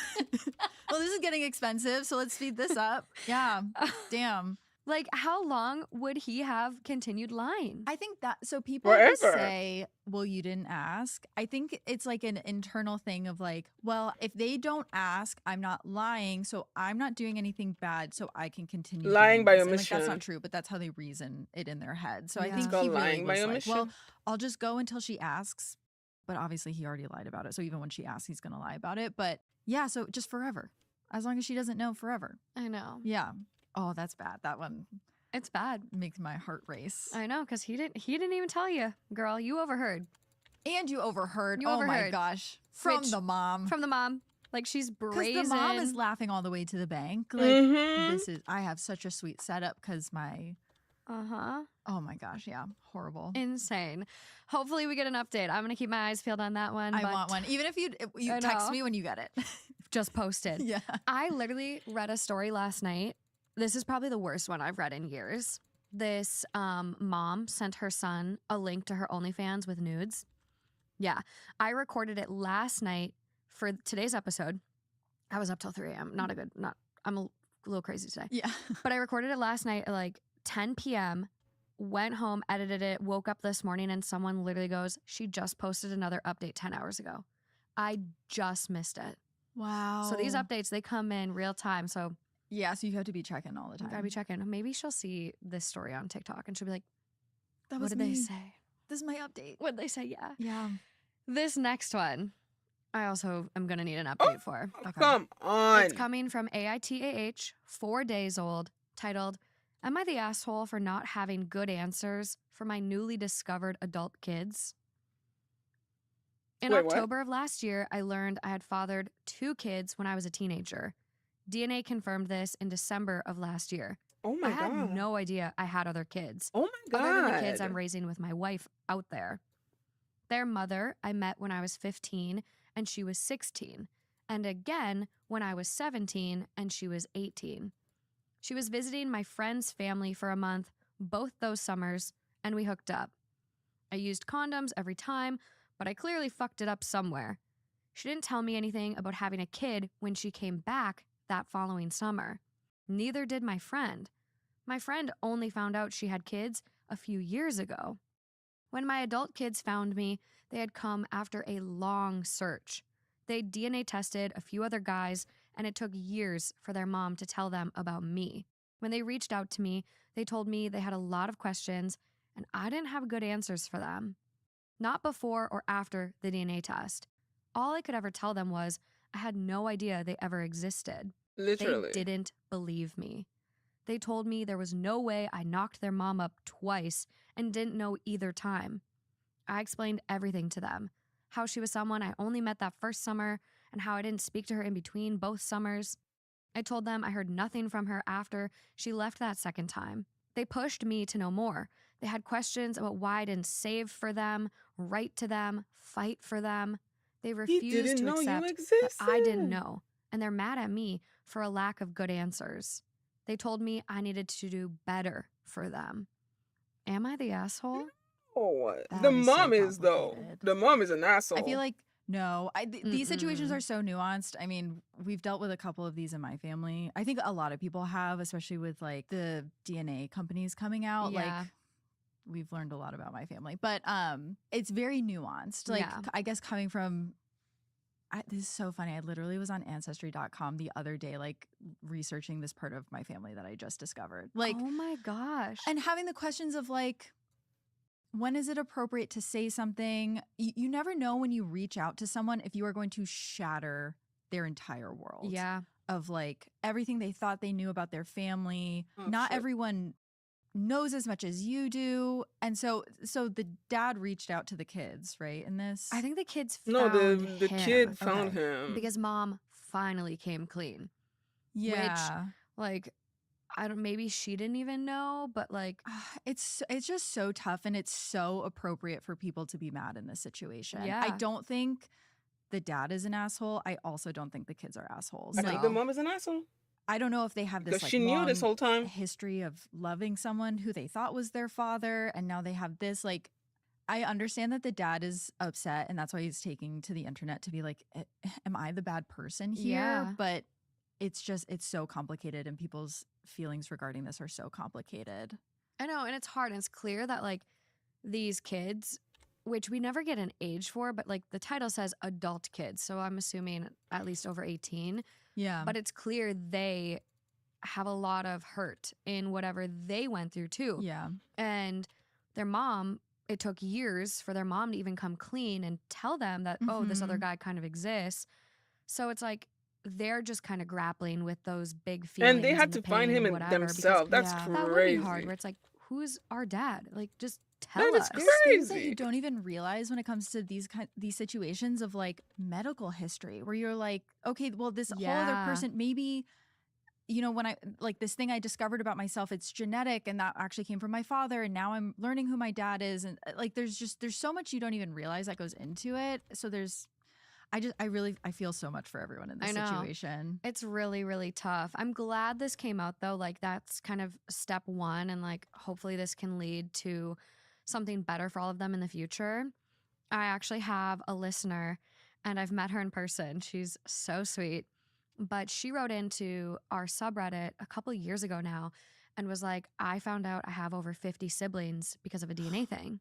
S10: Well, this is getting expensive, so let's speed this up. Yeah. Damn.
S23: like how long would he have continued lying?
S10: I think that so people who
S1: Forever.
S10: say, well, you didn't ask. I think it's like an internal thing of like, well, if they don't ask, I'm not lying, so I'm not doing anything bad, so I can continue
S1: Lying
S10: doing
S1: by
S10: this. And, like, that's
S1: omission.
S10: not true, but that's how they reason it in their head. So I
S23: Yeah.
S10: think
S1: It's called
S10: he really
S1: lying by
S10: was like,
S1: omission.
S10: well, I'll just go until she asks. But obviously he already lied about it. So even when she asks, he's going to lie about it. But yeah, so just forever. As long as she doesn't know, forever.
S23: I know.
S10: Yeah. Oh, that's bad. That one
S23: It's bad.
S10: makes my heart race.
S23: I know, because he didn't even tell you, girl. You overheard.
S10: And you overheard.
S23: You
S10: Oh my
S23: overheard.
S10: gosh. From
S23: Which-
S10: the mom.
S23: From the mom. Like she's
S10: Because
S23: brazen.
S10: the mom is laughing all the way to the bank. Like, this is, I have such a sweet setup because my, oh my gosh. Yeah. Horrible.
S23: Insane. Hopefully we get an update. I'm gonna keep my eyes peeled on that one.
S10: I
S23: but
S10: want one. Even if you
S23: I
S10: text
S23: know.
S10: me when you get it.
S23: just posted.
S10: Yeah.
S23: I literally read a story last night. This is probably the worst one I've read in years. This mom sent her son a link to her OnlyFans with nudes. Yeah. I recorded it last night for today's episode. I was up till 3 a.m. I'm a little crazy today.
S10: Yeah.
S23: But I recorded it last night at like 10 p.m., went home, edited it, woke up this morning, and someone literally goes, she just posted another update 10 hours ago. I just missed it.
S10: Wow.
S23: So these updates, they come in real time. So
S10: yeah, so you have to be checking all the
S23: you
S10: time.
S23: gotta be checking. Maybe she'll see this story on TikTok and she'll be like,
S10: That
S23: what
S10: was
S23: did
S10: me.
S23: they say?
S10: This is my update.
S23: What'd they say? Yeah.
S10: Yeah.
S23: This next one, I also am gonna need an update for.
S1: Come on.
S23: It's coming from AITAH, 4 days old, titled, Am I the asshole for not having good answers for my newly discovered adult kids? In
S1: Wait, what?
S23: October of last year, I learned I had fathered 2 kids when I was a teenager. DNA confirmed this in December of last year.
S1: Oh my
S23: I had
S1: God.
S23: no idea I had other kids.
S1: Oh my
S23: Other than the kids
S1: God.
S23: I'm raising with my wife out there. Their mother I met when I was 15 and she was 16. And again when I was 17 and she was 18. She was visiting my friend's family for a month, both those summers, and we hooked up. I used condoms every time, but I clearly fucked it up somewhere. She didn't tell me anything about having a kid when she came back that following summer. Neither did my friend. My friend only found out she had kids a few years ago. When my adult kids found me, they had come after a long search. They DNA tested a few other guys, and it took years for their mom to tell them about me. When they reached out to me, they told me they had a lot of questions, and I didn't have good answers for them. Not before or after the DNA test. All I could ever tell them was I had no idea they ever existed.
S1: Literally.
S23: They didn't believe me. They told me there was no way I knocked their mom up twice and didn't know either time. I explained everything to them. How she was someone I only met that first summer and how I didn't speak to her in between both summers. I told them I heard nothing from her after she left that second time. They pushed me to know more. They had questions about why I didn't save for them, write to them, fight for them. They refused
S1: didn't
S23: to
S1: know you
S23: accept that I didn't
S1: existed.
S23: know, and they're mad at me for a lack of good answers. They told me I needed to do better for them. Am I the asshole?
S1: Oh,
S10: That
S1: the
S10: is so
S1: mom is though.
S10: complicated.
S1: The mom is an asshole.
S10: I feel like no. These situations
S23: Mm-mm.
S10: are so nuanced. I mean, we've dealt with a couple of these in my family. I think a lot of people have, especially with like the DNA companies coming out.
S23: Yeah.
S10: Like we've learned a lot about my family, but it's very nuanced. Like
S23: Yeah.
S10: I guess coming from. This is so funny. I literally was on Ancestry.com the other day, like researching this part of my family that I just discovered. Like,
S23: oh my gosh.
S10: and having the questions of like, when is it appropriate to say something? You never know when you reach out to someone if you are going to shatter their entire world.
S23: Yeah.
S10: Of like everything they thought they knew about their family.
S1: Oh,
S10: Not
S1: shit.
S10: everyone knows as much as you do. And so the dad reached out to the kids, right? In this.
S23: I think the kids
S1: No,
S23: found
S1: the
S23: him
S1: kid found
S10: Okay.
S1: him.
S23: because mom finally came clean.
S10: Yeah.
S23: Like, I don't, maybe she didn't even know, but like,
S10: It's just so tough, and it's so appropriate for people to be mad in this situation. I
S23: Yeah.
S10: don't think the dad is an asshole. I also don't think the kids are assholes.
S1: I
S10: Like,
S1: think the mom is an asshole.
S10: I don't know if they have this
S1: Because
S10: like
S1: she knew this
S10: long
S1: whole time.
S10: history of loving someone who they thought was their father, and now they have this like. I understand that the dad is upset, and that's why he's taking to the internet to be like, "Am I the bad person here?"
S23: Yeah.
S10: But it's so complicated, and people's feelings regarding this are so complicated.
S23: I know, and it's hard. And it's clear that like these kids, which we never get an age for, but like the title says adult kids. So I'm assuming at least over 18.
S10: Yeah.
S23: But it's clear they have a lot of hurt in whatever they went through too.
S10: Yeah.
S23: And their mom, it took years for their mom to even come clean and tell them that, oh, this other
S10: Mhm.
S23: guy kind of exists. So it's like they're just kind of grappling with those big feelings.
S1: And they had
S23: the
S1: to find
S23: pain
S1: him
S23: and
S1: in
S23: whatever, because
S1: themselves. That's
S10: Yeah.
S23: that would be hard
S1: crazy.
S23: where it's like, who's our dad? Like, just tell
S1: That is
S23: us.
S10: There's things that
S1: crazy.
S10: you don't even realize when it comes to these situations of like medical history, where you're like, okay, well, this whole other
S23: Yeah.
S10: person, maybe, you know, when I like this thing I discovered about myself, it's genetic, and that actually came from my father, and now I'm learning who my dad is, and like there's so much you don't even realize that goes into it. So I feel so much for everyone in this
S23: I know.
S10: situation.
S23: It's really, really tough. I'm glad this came out though. Like, that's kind of step one. And like, hopefully this can lead to something better for all of them in the future. I actually have a listener and I've met her in person. She's so sweet. But she wrote into our subreddit a couple years ago now and was like, I found out I have over 50 siblings because of a DNA thing.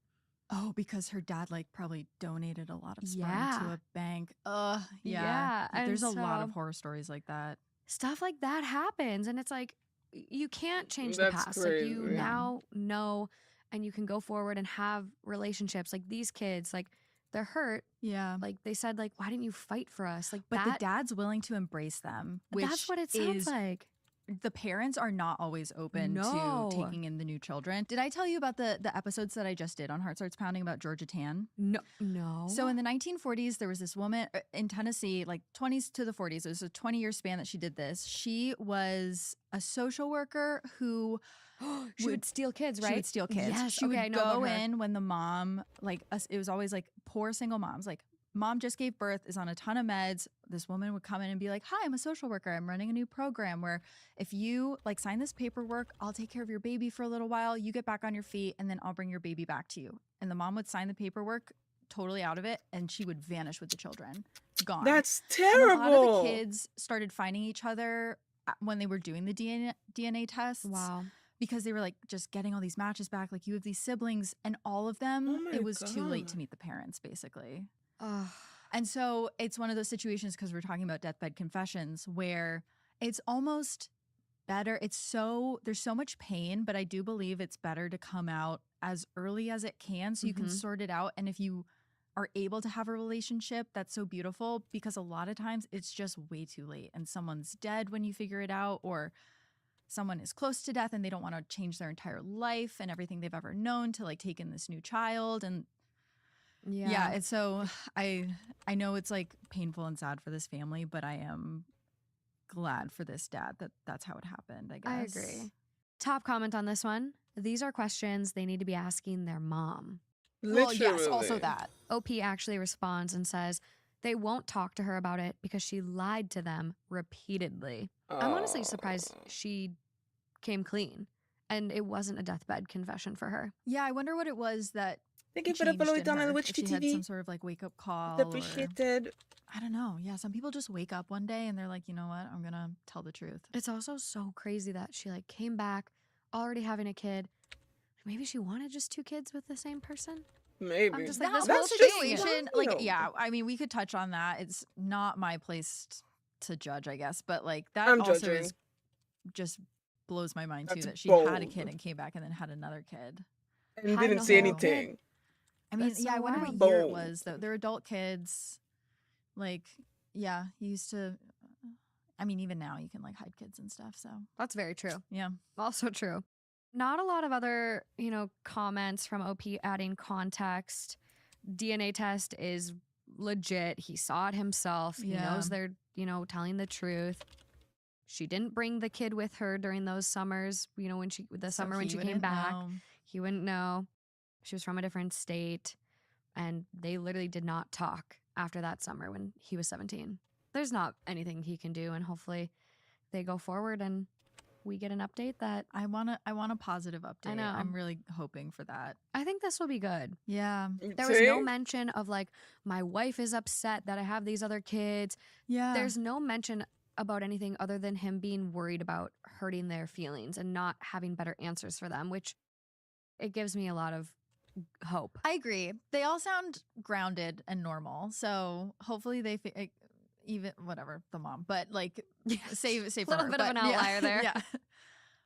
S10: Oh, because her dad like probably donated a lot of sperm to
S23: Yeah.
S10: a bank. Yeah.
S23: Yeah, and
S10: There's a lot of
S23: so-
S10: horror stories like that.
S23: Stuff like that happens. And it's like, you can't change the
S1: That's
S23: past. Like, you
S1: crazy.
S23: now know and you can go forward and have relationships. Like, these kids, like, they're hurt.
S10: Yeah.
S23: Like, they said, like, why didn't you fight for us? Like,
S10: But
S23: that,
S10: the dad's willing to embrace them, which
S23: that's what it sounds
S10: is
S23: like.
S10: the parents are not always open
S23: No.
S10: to taking in the new children. Did I tell you about the episodes that I just did on Heart Starts Pounding about Georgia Tan?
S23: No.
S10: So in the 1940s, there was this woman in Tennessee, like 20s to the 40s. It was a 20-year span that she did this. She was a social worker who
S23: She would steal kids, right?
S10: She would steal kids.
S23: Yes,
S10: She
S23: okay, I
S10: would
S23: know about
S10: go
S23: her.
S10: in when the mom, like, it was always like poor single moms, like mom just gave birth, is on a ton of meds. This woman would come in and be like, hi, I'm a social worker. I'm running a new program where if you like sign this paperwork, I'll take care of your baby for a little while. You get back on your feet and then I'll bring your baby back to you. And the mom would sign the paperwork totally out of it and she would vanish with the children. Gone.
S1: That's
S10: And a lot of
S1: terrible.
S10: the kids started finding each other when they were doing the DNA tests.
S23: Wow.
S10: Because they were like just getting all these matches back. Like you have these siblings and all of them,
S1: Oh my
S10: it was too late to
S1: God.
S10: meet the parents basically.
S23: Ugh.
S10: And so it's one of those situations because we're talking about deathbed confessions where it's almost better. There's so much pain, but I do believe it's better to come out as early as it can so you can
S23: Mhm.
S10: sort it out. And if you are able to have a relationship, that's so beautiful because a lot of times it's just way too late and someone's dead when you figure it out or someone is close to death and they don't want to change their entire life and everything they've ever known to like take in this new child. And yeah, it's so I know it's like painful and sad for this family, but I am glad for this dad that that's how it happened, I guess.
S23: I agree. Top comment on this one. These are questions they need to be asking their mom.
S10: Well, yes, also that.
S23: OP actually responds and says they won't talk to her about it because she lied to them repeatedly. I'm honestly surprised she came clean and it wasn't a deathbed confession for her.
S10: Yeah, I wonder what it was that
S1: Thank you for the
S10: changed
S1: follow
S10: in
S1: it down on
S10: her.
S1: the Witch
S10: If she had
S1: TV.
S10: some sort of like wake up call.
S1: It's appreciated.
S10: I don't know. Yeah, some people just wake up one day and they're like, you know what? I'm gonna tell the truth.
S23: It's also so crazy that she like came back already having a kid. Maybe she wanted just 2 kids with the same person.
S1: Maybe.
S23: I'm just like,
S10: That
S23: this
S10: whole
S23: whole
S10: situation, like,
S1: wild.
S10: yeah, I mean, we could touch on that. It's not my place to judge, I guess, but like that
S1: I'm
S10: also
S1: judging.
S10: is just blows my mind too
S1: That's
S10: that she had a
S1: bold.
S10: kid and came back and then had another kid.
S1: And
S10: Had
S1: didn't
S10: a
S1: say
S10: whole
S1: anything.
S10: I mean,
S23: That's
S10: yeah,
S23: so
S10: I wonder what
S23: wild.
S10: year it
S1: Bold.
S10: was though. They're adult kids. Like, yeah, you used to. I mean, even now you can like hide kids and stuff. So
S23: That's very true.
S10: yeah.
S23: Also true. Not a lot of other, comments from OP adding context. DNA test is legit. He saw it himself. He
S10: Yeah.
S23: knows they're, telling the truth. She didn't bring the kid with her during those summers, when she
S10: So
S23: when
S10: he
S23: she came
S10: wouldn't
S23: back.
S10: know.
S23: He wouldn't know. She was from a different state. And they literally did not talk after that summer when he was 17. There's not anything he can do. And hopefully they go forward and we get an update that
S10: I want a positive update.
S23: know.
S10: I'm really hoping for that.
S23: I think this will be good.
S10: Yeah.
S23: There was no mention of like, my wife is upset that I have these other kids.
S10: Yeah.
S23: There's no mention about anything other than him being worried about hurting their feelings and not having better answers for them, which it gives me a lot of hope.
S10: I agree. They all sound grounded and normal. So hopefully they even whatever the mom, but like save for
S23: Little
S10: her.
S23: bit of
S10: But
S23: an outlier there.
S10: Yeah.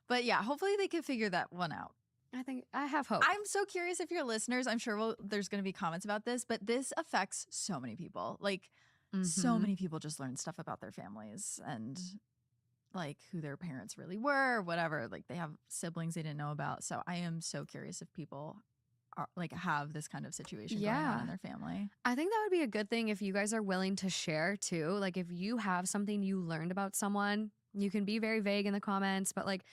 S10: But yeah, hopefully they can figure that one out.
S23: I think I have hope.
S10: I'm so curious if you're listeners. I'm sure there's going to be comments about this, but this affects so many people. Like so
S23: Mhm.
S10: many people just learn stuff about their families and like who their parents really were, or whatever. Like they have siblings they didn't know about. So I am so curious if people are like have this kind of situation going on
S23: Yeah.
S10: in their family.
S23: I think that would be a good thing if you guys are willing to share too. Like if you have something you learned about someone, you can be very vague in the comments, but like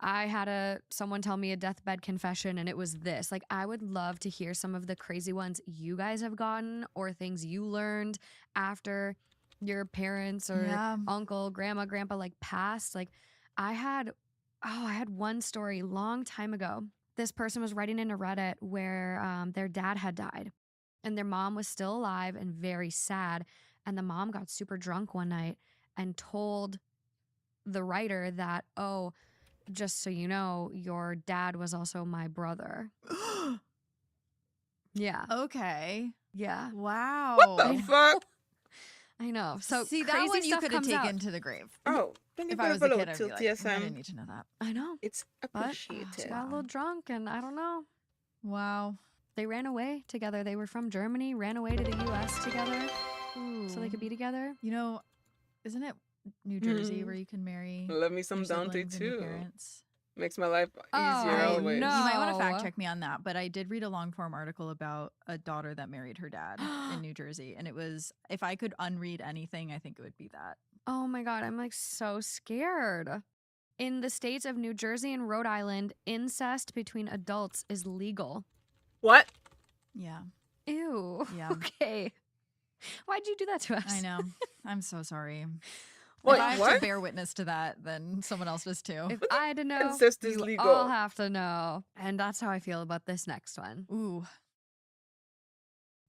S23: I had someone tell me a deathbed confession and it was this. Like I would love to hear some of the crazy ones you guys have gotten or things you learned after your parents or
S10: Yeah.
S23: uncle, grandma, grandpa like passed. Like I had one story long time ago. This person was writing into Reddit where their dad had died and their mom was still alive and very sad. And the mom got super drunk one night and told the writer that, oh, just so you know, your dad was also my brother. Yeah.
S10: Okay.
S23: Yeah.
S10: Wow.
S1: What the fuck?
S23: I know. So
S10: see that
S23: crazy
S10: one you
S23: stuff
S10: could have
S23: comes
S10: taken
S23: out.
S10: to the grave.
S1: Oh, thank you
S10: If
S1: for
S10: I
S1: the
S10: was a
S1: follow
S10: kid, I'd be
S1: till
S10: like, I
S1: TSM.
S10: didn't need to know that.
S23: I know.
S1: It's
S23: But
S1: appreciated.
S23: she got a little drunk and I don't know.
S10: Wow.
S23: They ran away together. They were from Germany, ran away to the US together so they could be together.
S10: You know, isn't it New Jersey where you can marry
S1: Love me some
S10: your
S1: Dante
S10: siblings and your
S1: too.
S10: parents.
S1: Makes my life easier
S10: I,
S1: always.
S10: you might want to fact check me on that, but I did read a long form article about a daughter that married her dad in New Jersey, and it was, if I could unread anything, I think it would be that.
S23: Oh my God, I'm like so scared. In the states of New Jersey and Rhode Island, incest between adults is legal.
S1: What?
S10: Yeah.
S23: Ew.
S10: Yeah.
S23: Okay. Why'd you do that to us?
S10: I know. I'm so sorry.
S1: Wait,
S10: if I have
S1: what?
S10: to bear witness to that, then someone else does too.
S23: If I had to know,
S1: Incest is
S23: you
S1: legal.
S23: all have to know. And that's how I feel about this next one.
S10: Ooh.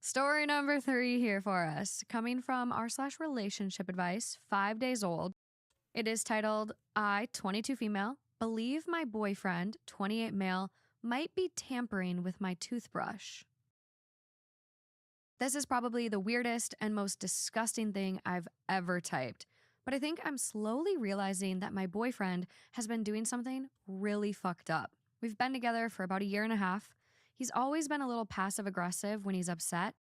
S23: Story number 3 here for us, coming from r/relationship advice, 5 days old. It is titled, I, 22 female, believe my boyfriend, 28 male, might be tampering with my toothbrush. This is probably the weirdest and most disgusting thing I've ever typed. But I think I'm slowly realizing that my boyfriend has been doing something really fucked up. We've been together for about 1.5 years. He's always been a little passive aggressive when he's upset.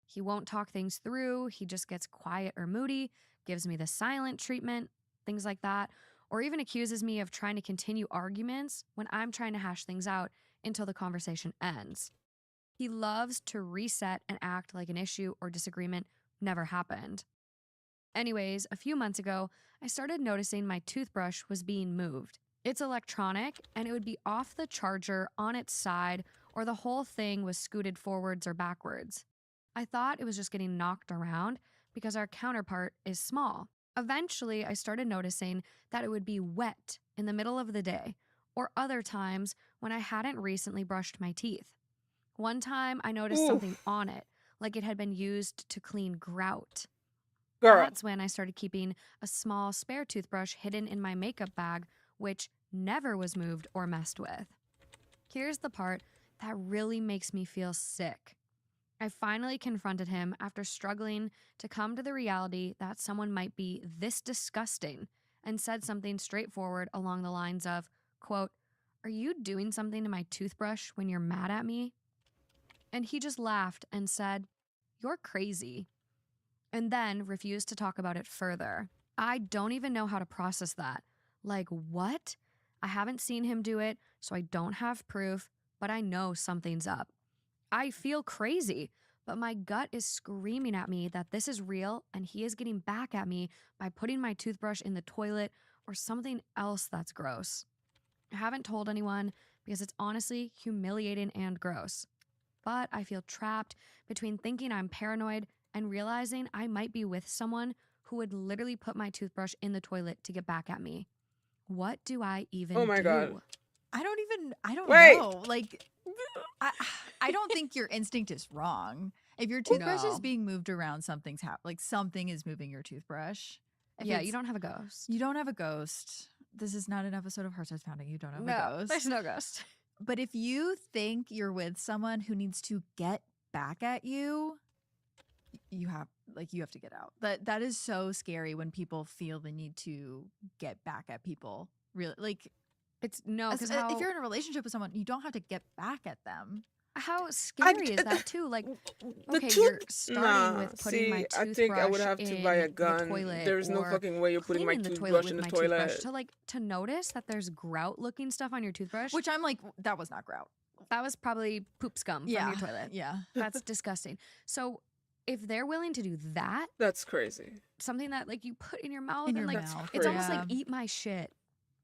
S23: He won't talk things through. He just gets quiet or moody, gives me the silent treatment, things like that, or even accuses me of trying to continue arguments when I'm trying to hash things out until the conversation ends. He loves to reset and act like an issue or disagreement never happened. Anyways, a few months ago, I started noticing my toothbrush was being moved. It's electronic, and it would be off the charger on its side, or the whole thing was scooted forwards or backwards. I thought it was just getting knocked around because our counterpart is small. Eventually, I started noticing that it would be wet in the middle of the day, or other times when I hadn't recently brushed my teeth. One time, I noticed something on it, like it had been used to clean grout.
S1: Girl.
S23: That's when I started keeping a small spare toothbrush hidden in my makeup bag, which never was moved or messed with. Here's the part that really makes me feel sick. I finally confronted him after struggling to come to the reality that someone might be this disgusting, and said something straightforward along the lines of, quote, "Are you doing something to my toothbrush when you're mad at me?" And he just laughed and said, "You're crazy," and then refused to talk about it further. I don't even know how to process that. Like, what? I haven't seen him do it, so I don't have proof, but I know something's up. I feel crazy, but my gut is screaming at me that this is real and he is getting back at me by putting my toothbrush in the toilet or something else that's gross. I haven't told anyone because it's honestly humiliating and gross. But I feel trapped between thinking I'm paranoid and realizing I might be with someone who would literally put my toothbrush in the toilet to get back at me. What do I even do?
S1: Oh my God.
S10: I don't
S1: Wait.
S10: know. Like, I don't think your instinct is wrong. If your toothbrush is
S23: No.
S10: being moved around, something's like something is moving your toothbrush. If
S23: Yeah,
S10: it's-
S23: you don't have a ghost.
S10: You don't have a ghost. This is not an episode of Hearts Founding. You don't have a
S23: No,
S10: ghost.
S23: there's no ghost.
S10: But if you think you're with someone who needs to get back at you, you have to get out. That is so scary when people feel the need to get back at people. Really, like
S23: It's no, because
S10: if you're in a relationship with someone, you don't have to get back at them.
S23: how scary is that too? Like, okay, you're starting
S1: Nah,
S23: with putting
S1: see,
S23: my toothbrush
S1: I think I would have to buy a
S23: in
S1: gun.
S23: the toilet.
S1: There's no
S23: or
S1: fucking way you're putting my
S23: cleaning the
S1: toothbrush in
S23: with
S1: the
S23: my toothbrush.
S1: toilet.
S23: To notice that there's grout-looking stuff on your toothbrush,
S10: Which I'm like, that was not grout.
S23: that was probably poop scum from your toilet.
S10: Yeah.
S23: That's disgusting. So if they're willing to do that,
S1: That's crazy.
S23: something that like you put in your mouth
S10: In
S23: and
S10: your
S23: like
S10: mouth,
S23: it's almost
S10: yeah.
S23: like eat my shit.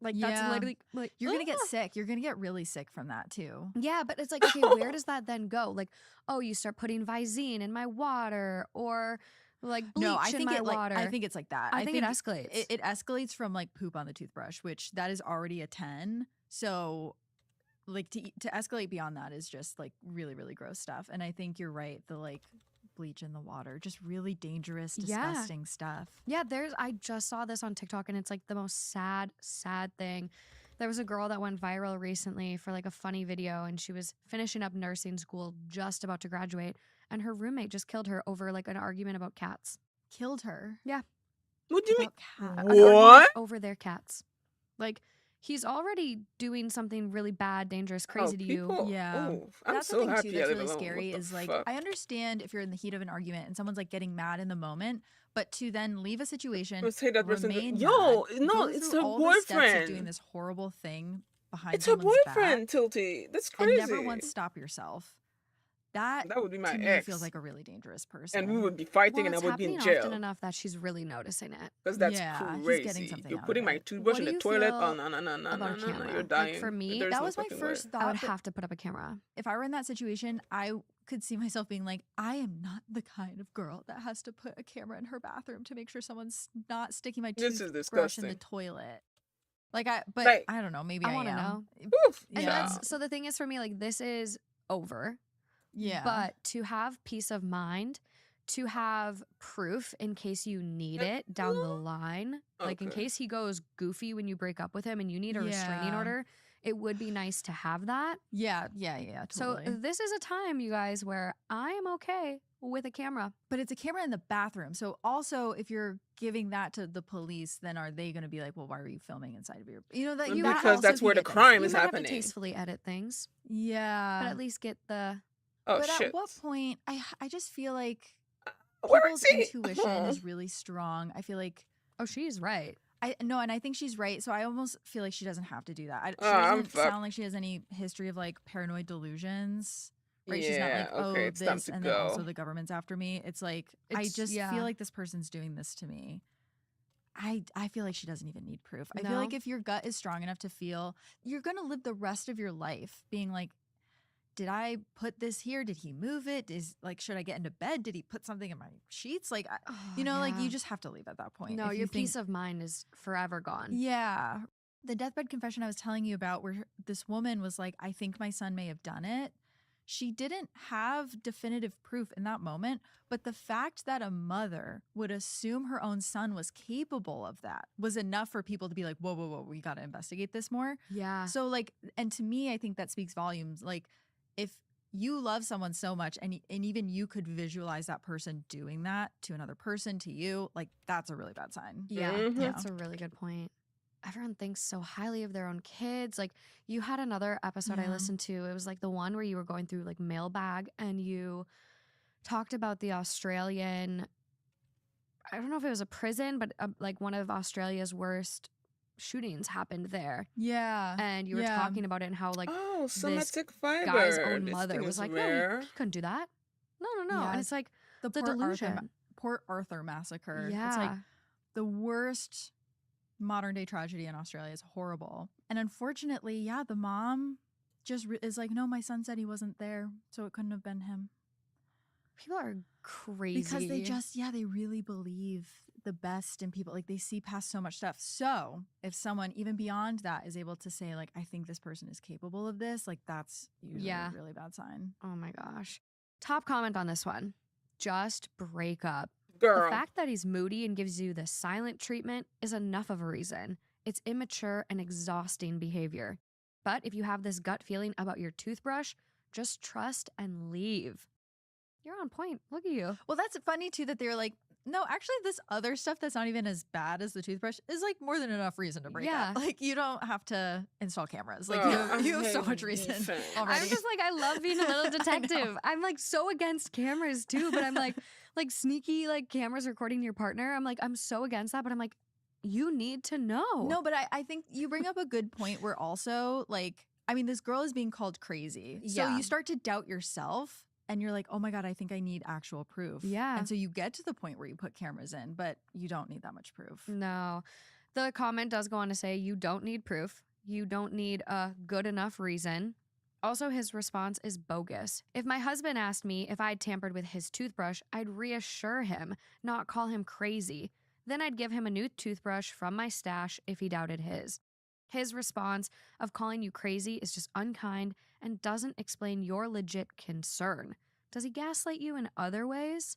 S23: Like
S10: Yeah.
S23: that's literally like
S10: You're gonna get
S23: "Ah."
S10: sick. You're gonna get really sick from that too.
S23: Yeah, but it's like, okay, where does that then go? Like, oh, you start putting Visine in my water or like bleach
S10: No, I
S23: in
S10: think
S23: my
S10: it
S23: water.
S10: I think it's like that.
S23: I think it escalates.
S10: It escalates from like poop on the toothbrush, which that is already a 10. So like to escalate beyond that is just like really, really gross stuff. And I think you're right. The like bleach in the water, just really dangerous, disgusting stuff.
S23: Yeah, I just saw this on TikTok and it's like the most sad thing. There was a girl that went viral recently for like a funny video and she was finishing up nursing school, just about to graduate, and her roommate just killed her over like an argument about cats.
S10: Killed her?
S23: Yeah.
S1: What do you mean?
S23: An argument
S1: What?
S23: over their cats. Like he's already doing something really bad, dangerous,
S1: Oh,
S23: crazy to you.
S1: people.
S10: Yeah.
S1: Oh, I'm
S10: That's the
S1: so
S10: thing too
S1: happy I
S10: that's
S1: live
S10: really
S1: alone.
S10: scary
S1: What the
S10: is like
S1: fuck?
S10: I understand if you're in the heat of an argument and someone's like getting mad in the moment, but to then leave a situation,
S1: Let's say that person.
S10: remain
S1: Yo,
S10: mad,
S1: no,
S10: go
S1: it's
S10: through
S1: her
S10: all the steps of doing
S1: boyfriend.
S10: this horrible thing behind
S1: It's her
S10: someone's back
S1: boyfriend, Tilty. That's
S10: and never
S1: crazy.
S10: once stop yourself. That
S1: That would be my
S10: to me feels
S1: ex,
S10: like a really dangerous
S1: and we
S10: person.
S1: would be fighting,
S23: Well,
S1: and I
S23: it's
S1: would be in
S23: happening often
S1: jail.
S23: enough that she's really noticing it.
S1: Because that's
S10: Yeah, he's getting
S1: crazy.
S10: something
S1: You're
S10: out of
S1: putting my
S10: it.
S1: toothbrush
S23: What
S1: in
S23: do
S1: the
S23: you
S1: toilet. Oh,
S23: feel
S1: no, no, no, no,
S23: about
S1: no,
S23: a
S1: no, no.
S23: camera?
S1: You're
S23: Like
S1: dying.
S23: for me,
S1: There's
S10: That
S1: no
S10: was my
S1: fucking way.
S10: first
S23: I
S10: thought.
S23: would
S10: But
S23: have to put up a camera.
S10: if I were in that situation, I could see myself being like, I am not the kind of girl that has to put a camera in her bathroom to make sure someone's not sticking my
S1: This is
S10: toothbrush in the
S1: disgusting.
S10: toilet. Like but
S1: Like,
S10: I don't know. Maybe
S23: I
S10: I
S23: want to
S10: am.
S23: know.
S1: oof,
S23: And
S10: Yeah.
S1: child.
S23: so the thing is for me, like this is over.
S10: Yeah.
S23: But to have peace of mind, to have proof in case you need it down the line, like in
S1: Okay.
S23: case he goes goofy when you break up with him and you need a restraining
S10: Yeah.
S23: order, it would be nice to have that.
S10: Yeah,
S23: So
S10: totally.
S23: this is a time, you guys, where I am okay with a camera.
S10: But it's a camera in the bathroom. So also if you're giving that to the police, then are they going to be like, well, why were you filming inside of your, that
S1: Well,
S10: that
S1: because
S10: also
S1: that's
S10: can
S1: where the
S10: get
S1: crime
S23: You
S1: is
S23: might have to
S1: happening.
S23: tastefully edit things,
S10: Yeah.
S23: but at least get the.
S1: Oh,
S10: But
S1: shit.
S10: at what point I just feel like
S1: Where
S10: people's
S1: is he?
S10: intuition
S1: Oh.
S10: is really strong. I feel like
S23: Oh, she's right.
S10: and I think she's right. So I almost feel like she doesn't have to do that. She
S1: I'm
S10: doesn't sound like she has any history of like paranoid delusions. Right? She's not like,
S1: Yeah,
S10: oh,
S1: okay, it's time
S10: this,
S1: to
S10: and then also
S1: go.
S10: the government's after me. It's like I
S23: It's-
S10: just
S23: yeah.
S10: feel like this person's doing this to me. I feel like she doesn't even need proof. I feel
S23: No?
S10: like if your gut is strong enough to feel, you're gonna live the rest of your life being like, did I put this here? Did he move it? Should I get into bed? Did he put something in my sheets? Like, like
S23: yeah.
S10: you just have to leave at that point.
S23: No,
S10: If
S23: your
S10: you think,
S23: peace of mind is forever gone.
S10: yeah. The deathbed confession I was telling you about, where this woman was like, I think my son may have done it. She didn't have definitive proof in that moment, but the fact that a mother would assume her own son was capable of that was enough for people to be like, whoa, whoa, whoa, we got to investigate this more.
S23: Yeah.
S10: So like, and to me, I think that speaks volumes. Like, if you love someone so much and even you could visualize that person doing that to another person, to you, like that's a really bad sign.
S23: Yeah,
S1: Mhm.
S23: that's a really good point. Everyone thinks so highly of their own kids. Like you had another episode I
S10: Yeah.
S23: listened to. It was like the one where you were going through like mailbag and you talked about the Australian, I don't know if it was a prison, but like one of Australia's worst shootings happened there.
S10: Yeah.
S23: And you were
S10: Yeah.
S23: talking about it and how like
S1: Oh,
S23: this
S1: somatic fiber.
S23: guy's own
S1: This
S23: mother
S1: thing
S23: was
S1: is
S23: like, no,
S1: rare.
S23: he couldn't do that. No.
S10: Yeah,
S23: And it's like
S10: the
S23: the
S10: Port
S23: delusion.
S10: Port Arthur massacre.
S23: Yeah.
S10: It's like the worst modern day tragedy in Australia. Is horrible. And unfortunately, yeah, the mom just is like, no, my son said he wasn't there, so it couldn't have been him.
S23: People are crazy.
S10: Because they really believe the best in people. Like they see past so much stuff. So if someone even beyond that is able to say like, I think this person is capable of this, like that's usually
S23: Yeah.
S10: a really bad sign.
S23: Oh my gosh. Top comment on this one. Just break up.
S1: Girl.
S23: The fact that he's moody and gives you the silent treatment is enough of a reason. It's immature and exhausting behavior. But if you have this gut feeling about your toothbrush, just trust and leave. You're on point. Look at you.
S10: Well, that's funny too that they're like, no, actually this other stuff that's not even as bad as the toothbrush is like more than enough reason to break
S23: Yeah.
S10: up. Like you don't have to install cameras. Like
S1: Oh,
S10: you have
S1: I
S10: so
S1: hate
S10: much
S1: you,
S10: reason
S1: fam.
S10: already.
S23: I'm just like, I love being a little
S10: I know.
S23: detective. I'm like so against cameras too, but I'm like sneaky like cameras recording your partner. I'm like, I'm so against that, but I'm like, you need to know.
S10: No, but I think you bring up a good point where also like, I mean, this girl is being called crazy. So
S23: Yeah.
S10: you start to doubt yourself and you're like, oh my God, I think I need actual proof.
S23: Yeah.
S10: And so you get to the point where you put cameras in, but you don't need that much proof.
S23: No. The comment does go on to say you don't need proof. You don't need a good enough reason. Also, his response is bogus. If my husband asked me if I'd tampered with his toothbrush, I'd reassure him, not call him crazy. Then I'd give him a new toothbrush from my stash if he doubted his. His response of calling you crazy is just unkind and doesn't explain your legit concern. Does he gaslight you in other ways?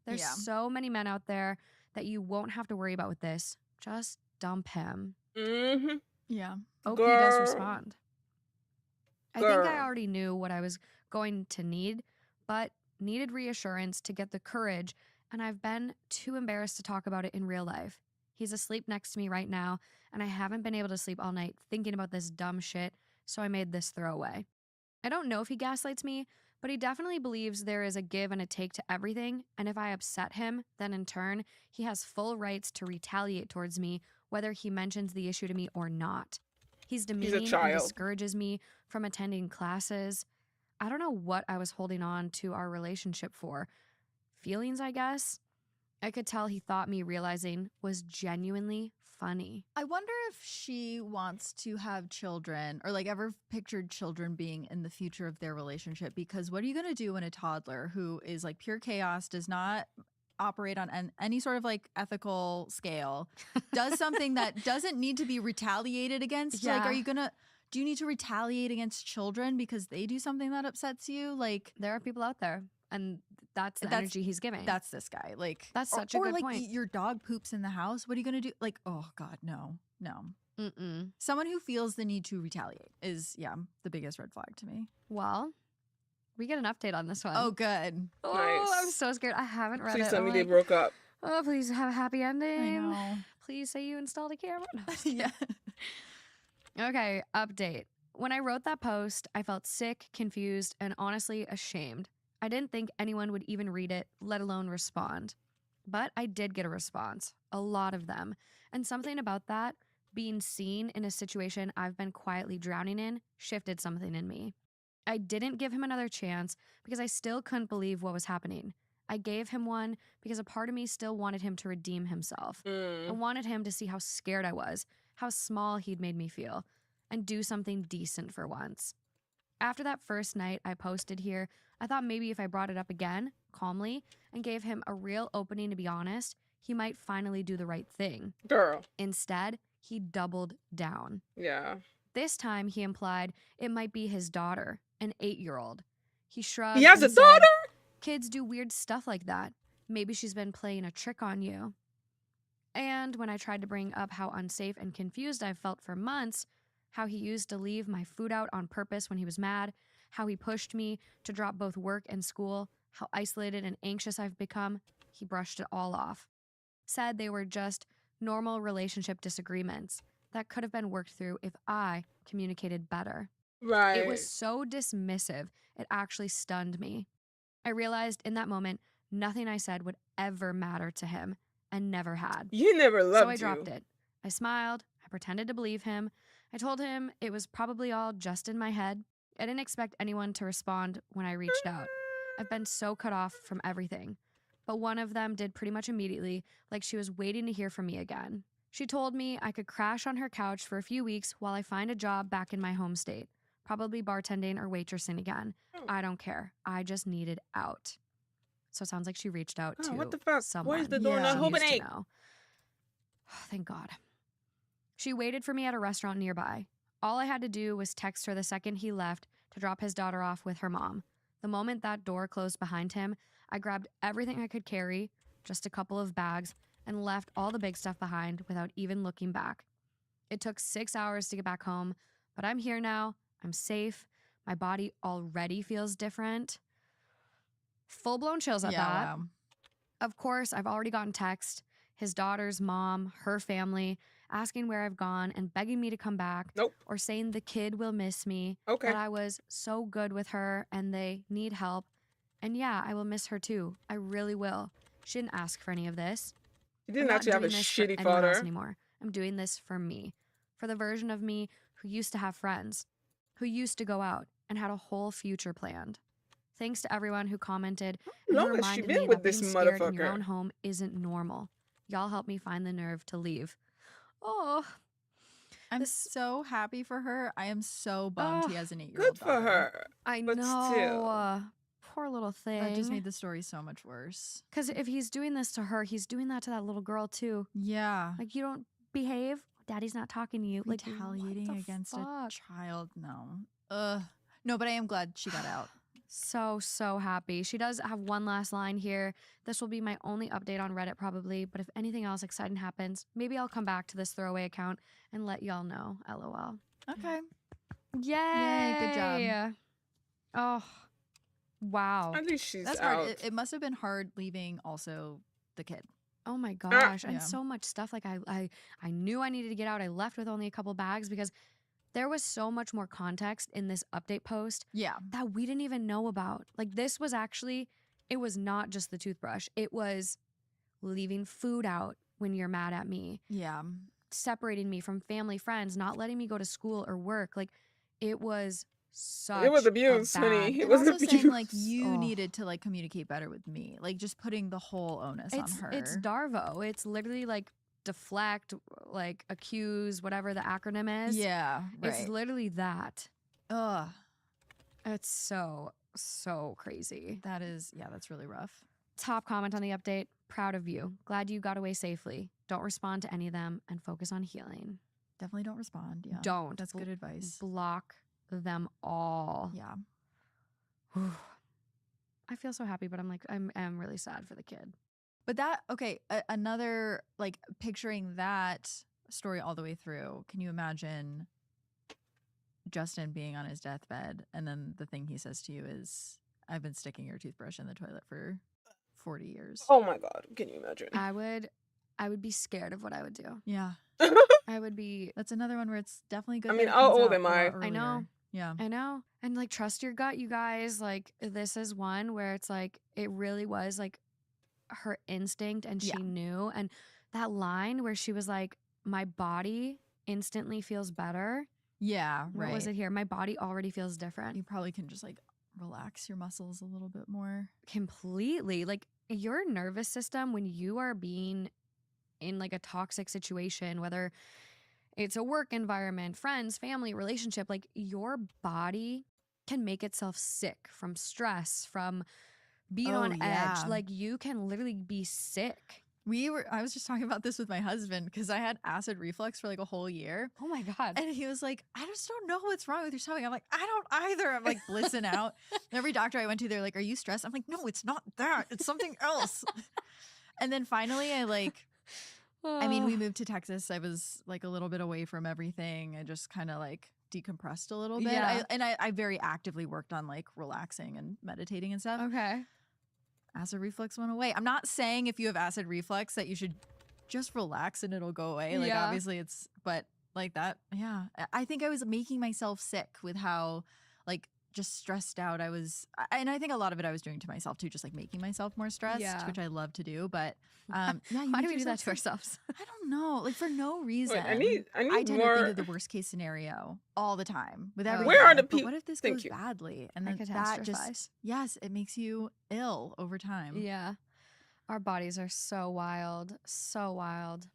S23: There's
S10: Yeah.
S23: so many men out there that you won't have to worry about with this. Just dump him.
S1: Mm-hmm.
S10: Yeah.
S23: OP does
S1: Girl.
S23: respond. I think I
S1: Girl.
S23: already knew what I was going to need, but needed reassurance to get the courage, and I've been too embarrassed to talk about it in real life. He's asleep next to me right now, and I haven't been able to sleep all night thinking about this dumb shit, so I made this throwaway. I don't know if he gaslights me, but he definitely believes there is a give and a take to everything, and if I upset him, then in turn, he has full rights to retaliate towards me, whether he mentions the issue to me or not. He's demeaning and
S1: child.
S23: discourages me from attending classes. I don't know what I was holding on to our relationship for. Feelings, I guess? I could tell he thought me realizing was genuinely funny.
S10: I wonder if she wants to have children or like ever pictured children being in the future of their relationship, because what are you going to do when a toddler who is like pure chaos, does not operate on any sort of like ethical scale, does something that doesn't need to be retaliated against? Like, are you going to, do you need to retaliate against children because they do something that upsets you? Like,
S23: there are people out there, and that's the energy he's giving.
S10: That's this guy. Like,
S23: that's such a good
S10: like,
S23: point.
S10: Your dog poops in the house. What are you going to do? Like, oh God, no.
S23: Mm-mm.
S10: Someone who feels the need to retaliate is, the biggest red flag to me.
S23: Well, we get an update on this one.
S10: Oh, good.
S23: Oh,
S1: Nice.
S23: I'm so scared. I haven't read
S1: Please
S23: it.
S1: tell me
S23: I'm
S1: they
S23: like,
S1: broke up.
S23: oh, please have a happy ending.
S10: I know.
S23: Please say you installed a camera. No,
S10: Yeah.
S23: Okay, update. When I wrote that post, I felt sick, confused, and honestly ashamed. I didn't think anyone would even read it, let alone respond. But I did get a response, a lot of them. And something about that, being seen in a situation I've been quietly drowning in, shifted something in me. I didn't give him another chance because I still couldn't believe what was happening. I gave him one because a part of me still wanted him to redeem himself. I wanted him to see how scared I was, how small he'd made me feel, and do something decent for once. After that first night I posted here, I thought maybe if I brought it up again, calmly, and gave him a real opening to be honest, he might finally do the right thing.
S1: Girl.
S23: Instead, he doubled down.
S1: Yeah.
S23: This time he implied it might be his daughter, an 8-year-old. He shrugged.
S1: He has
S23: and
S1: a
S23: said,
S1: daughter?
S23: Kids do weird stuff like that. Maybe she's been playing a trick on you. And when I tried to bring up how unsafe and confused I've felt for months, how he used to leave my food out on purpose when he was mad, how he pushed me to drop both work and school, how isolated and anxious I've become, he brushed it all off. Said they were just normal relationship disagreements that could have been worked through if I communicated better.
S1: Right.
S23: It was so dismissive, it actually stunned me. I realized in that moment, nothing I said would ever matter to him, and never had.
S1: You never loved
S23: So I dropped it. I smiled, I pretended to believe him. I told him it was probably all just in my head. I didn't expect anyone to respond when I reached out. I've been so cut off from everything. But one of them did pretty much immediately, like she was waiting to hear from me again. She told me I could crash on her couch for a few weeks while I find a job back in my home state. Probably bartending or waitressing again. I don't care. I just needed out. So it sounds like she reached out to
S1: what the fuck?
S23: someone.
S1: Why is the door not
S23: she used to
S1: opening?
S23: know. Thank God. She waited for me at a restaurant nearby. All I had to do was text her the second he left to drop his daughter off with her mom. The moment that door closed behind him, I grabbed everything I could carry, just a couple of bags, and left all the big stuff behind without even looking back. It took 6 hours to get back home, but I'm here now. I'm safe. My body already feels different. Full-blown chills at that.
S10: Wow.
S23: Of course, I've already gotten text, his daughter's mom, her family, asking where I've gone and begging me to come back.
S1: Nope.
S23: Or saying the kid will miss me.
S1: Okay.
S23: That I was so good with her and they need help. And yeah, I will miss her too. I really will. She didn't ask for any of this.
S1: You didn't
S23: I'm not
S1: actually have a
S23: doing this for
S1: shitty
S23: anyone else
S1: father.
S23: anymore. I'm doing this for me. For the version of me who used to have friends, who used to go out and had a whole future planned. Thanks to everyone who commented and who
S1: Long has she
S23: reminded
S1: been
S23: me
S1: with
S23: that
S1: this
S23: being scared in your
S1: motherfucker?
S23: own home isn't normal. Y'all helped me find the nerve to leave. Oh,
S10: I'm so happy for her. I am so bummed he has an 8-year-old
S1: Good for
S10: daughter.
S1: her.
S23: I
S1: But
S23: know.
S1: still.
S23: Poor little thing.
S10: That just made the story so much worse.
S23: Because if he's doing this to her, he's doing that to that little girl too.
S10: Yeah.
S23: Like, you don't behave, daddy's not talking to you. Like,
S10: Retaliating
S23: what the
S10: against
S23: fuck?
S10: a child. No. No, but I am glad she got out.
S23: So happy. She does have one last line here. This will be my only update on Reddit probably, but if anything else exciting happens, maybe I'll come back to this throwaway account and let y'all know. LOL.
S10: Okay.
S23: Yay!
S10: Good job.
S23: Oh, wow.
S1: At least she's
S10: That's
S1: out.
S10: hard. It must have been hard leaving also the kid.
S23: Oh my gosh. And
S10: Yeah.
S23: so much stuff. Like I knew I needed to get out. I left with only a couple bags because there was so much more context in this update post
S10: Yeah.
S23: that we didn't even know about. Like this was actually, it was not just the toothbrush. It was leaving food out when you're mad at me.
S10: Yeah.
S23: Separating me from family, friends, not letting me go to school or work. Like it was such
S1: It was
S23: a
S1: abuse, honey.
S23: bad.
S1: It
S10: And
S1: was
S10: also
S1: abuse.
S10: saying like you
S23: Oh.
S10: needed to like communicate better with me, like just putting the whole onus on her.
S23: It's Darvo. It's literally like deflect, like accuse, whatever the acronym is.
S10: Yeah,
S23: It's
S10: right.
S23: literally that.
S10: Ugh,
S23: It's so crazy.
S10: that is, yeah, that's really rough.
S23: Top comment on the update. Proud of you. Glad you got away safely. Don't respond to any of them and focus on healing.
S10: Definitely don't respond. Yeah,
S23: Don't.
S10: That's good advice.
S23: Block them all.
S10: Yeah.
S23: I feel so happy, but I'm like, I'm really sad for the kid.
S10: But that, okay, another, like, picturing that story all the way through, can you imagine Justin being on his deathbed and then the thing he says to you is, I've been sticking your toothbrush in the toilet for 40 years.
S1: Oh my God. Can you imagine?
S23: I would be scared of what I would do.
S10: Yeah.
S23: I would be.
S10: That's another one where it's definitely good.
S1: I
S10: that
S1: mean,
S10: it
S1: how
S10: comes
S1: old
S10: out
S1: am
S10: a lot
S1: I?
S23: I know.
S10: earlier. Yeah.
S23: I know. And like, trust your gut, you guys. Like, this is one where it's like, it really was like her instinct and she
S10: Yeah.
S23: knew. And that line where she was like, my body instantly feels better.
S10: Yeah, right.
S23: What was it here? My body already feels different.
S10: You probably can just like relax your muscles a little bit more.
S23: Completely. Like, your nervous system, when you are being in like a toxic situation, whether it's a work environment, friends, family, relationship, like your body can make itself sick from stress, from being
S10: Oh,
S23: on edge.
S10: yeah.
S23: Like you can literally be sick.
S10: I was just talking about this with my husband because I had acid reflux for like a whole year.
S23: Oh my God.
S10: And he was like, I just don't know what's wrong with your stomach. I'm like, I don't either. I'm like blissing out. And every doctor I went to, they're like, are you stressed? I'm like, no, it's not that. It's something else. And then finally I mean, we moved to Texas. I was like a little bit away from everything. I just kind of like decompressed a little bit.
S23: Yeah.
S10: I very actively worked on like relaxing and meditating and stuff.
S23: Okay.
S10: Acid reflux went away. I'm not saying if you have acid reflux that you should just relax and it'll go away. Like
S23: Yeah.
S10: obviously but like that. Yeah. I think I was making myself sick with how like just stressed out I was. And I think a lot of it I was doing to myself too, just like making myself more stressed,
S23: Yeah.
S10: which I love to do. But yeah, you
S23: Why
S10: make
S23: do we do that
S10: yourself
S23: to
S10: sick.
S23: ourselves?
S10: I don't know. Like for no reason.
S1: I need
S10: tend to
S1: more.
S10: think of the worst case scenario all the time with
S23: Oh,
S10: everything.
S1: Where are the
S10: But
S1: peop-
S10: what if this
S1: Thank
S10: goes
S1: you.
S10: badly? And
S23: I
S10: then that just,
S23: catastrophize.
S10: yes, it makes you ill over time.
S23: Yeah. Our bodies are so wild. So wild.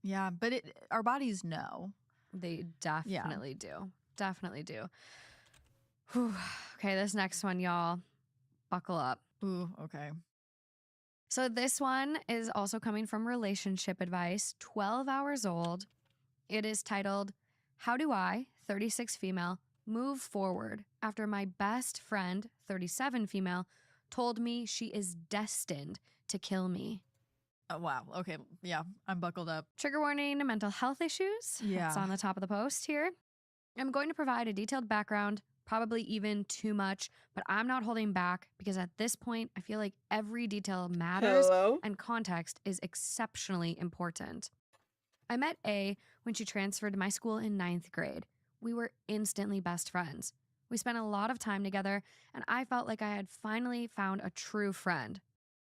S10: Yeah, but our bodies know.
S23: They definitely do. Definitely do. Whew. Okay, this next one, y'all. Buckle up.
S10: Ooh, okay.
S23: So this one is also coming from Relationship Advice, 12 hours old. It is titled, How Do I, 36 female, move forward after my best friend, 37 female, told me she is destined to kill me?
S10: Oh, wow. Okay. Yeah, I'm buckled up.
S23: Trigger warning, mental health issues.
S10: Yeah.
S23: It's on the top of the post here. I'm going to provide a detailed background, probably even too much, but I'm not holding back because at this point, I feel like every detail matters
S1: Hello?
S23: and context is exceptionally important. I met A when she transferred to my school in 9th grade. We were instantly best friends. We spent a lot of time together, and I felt like I had finally found a true friend.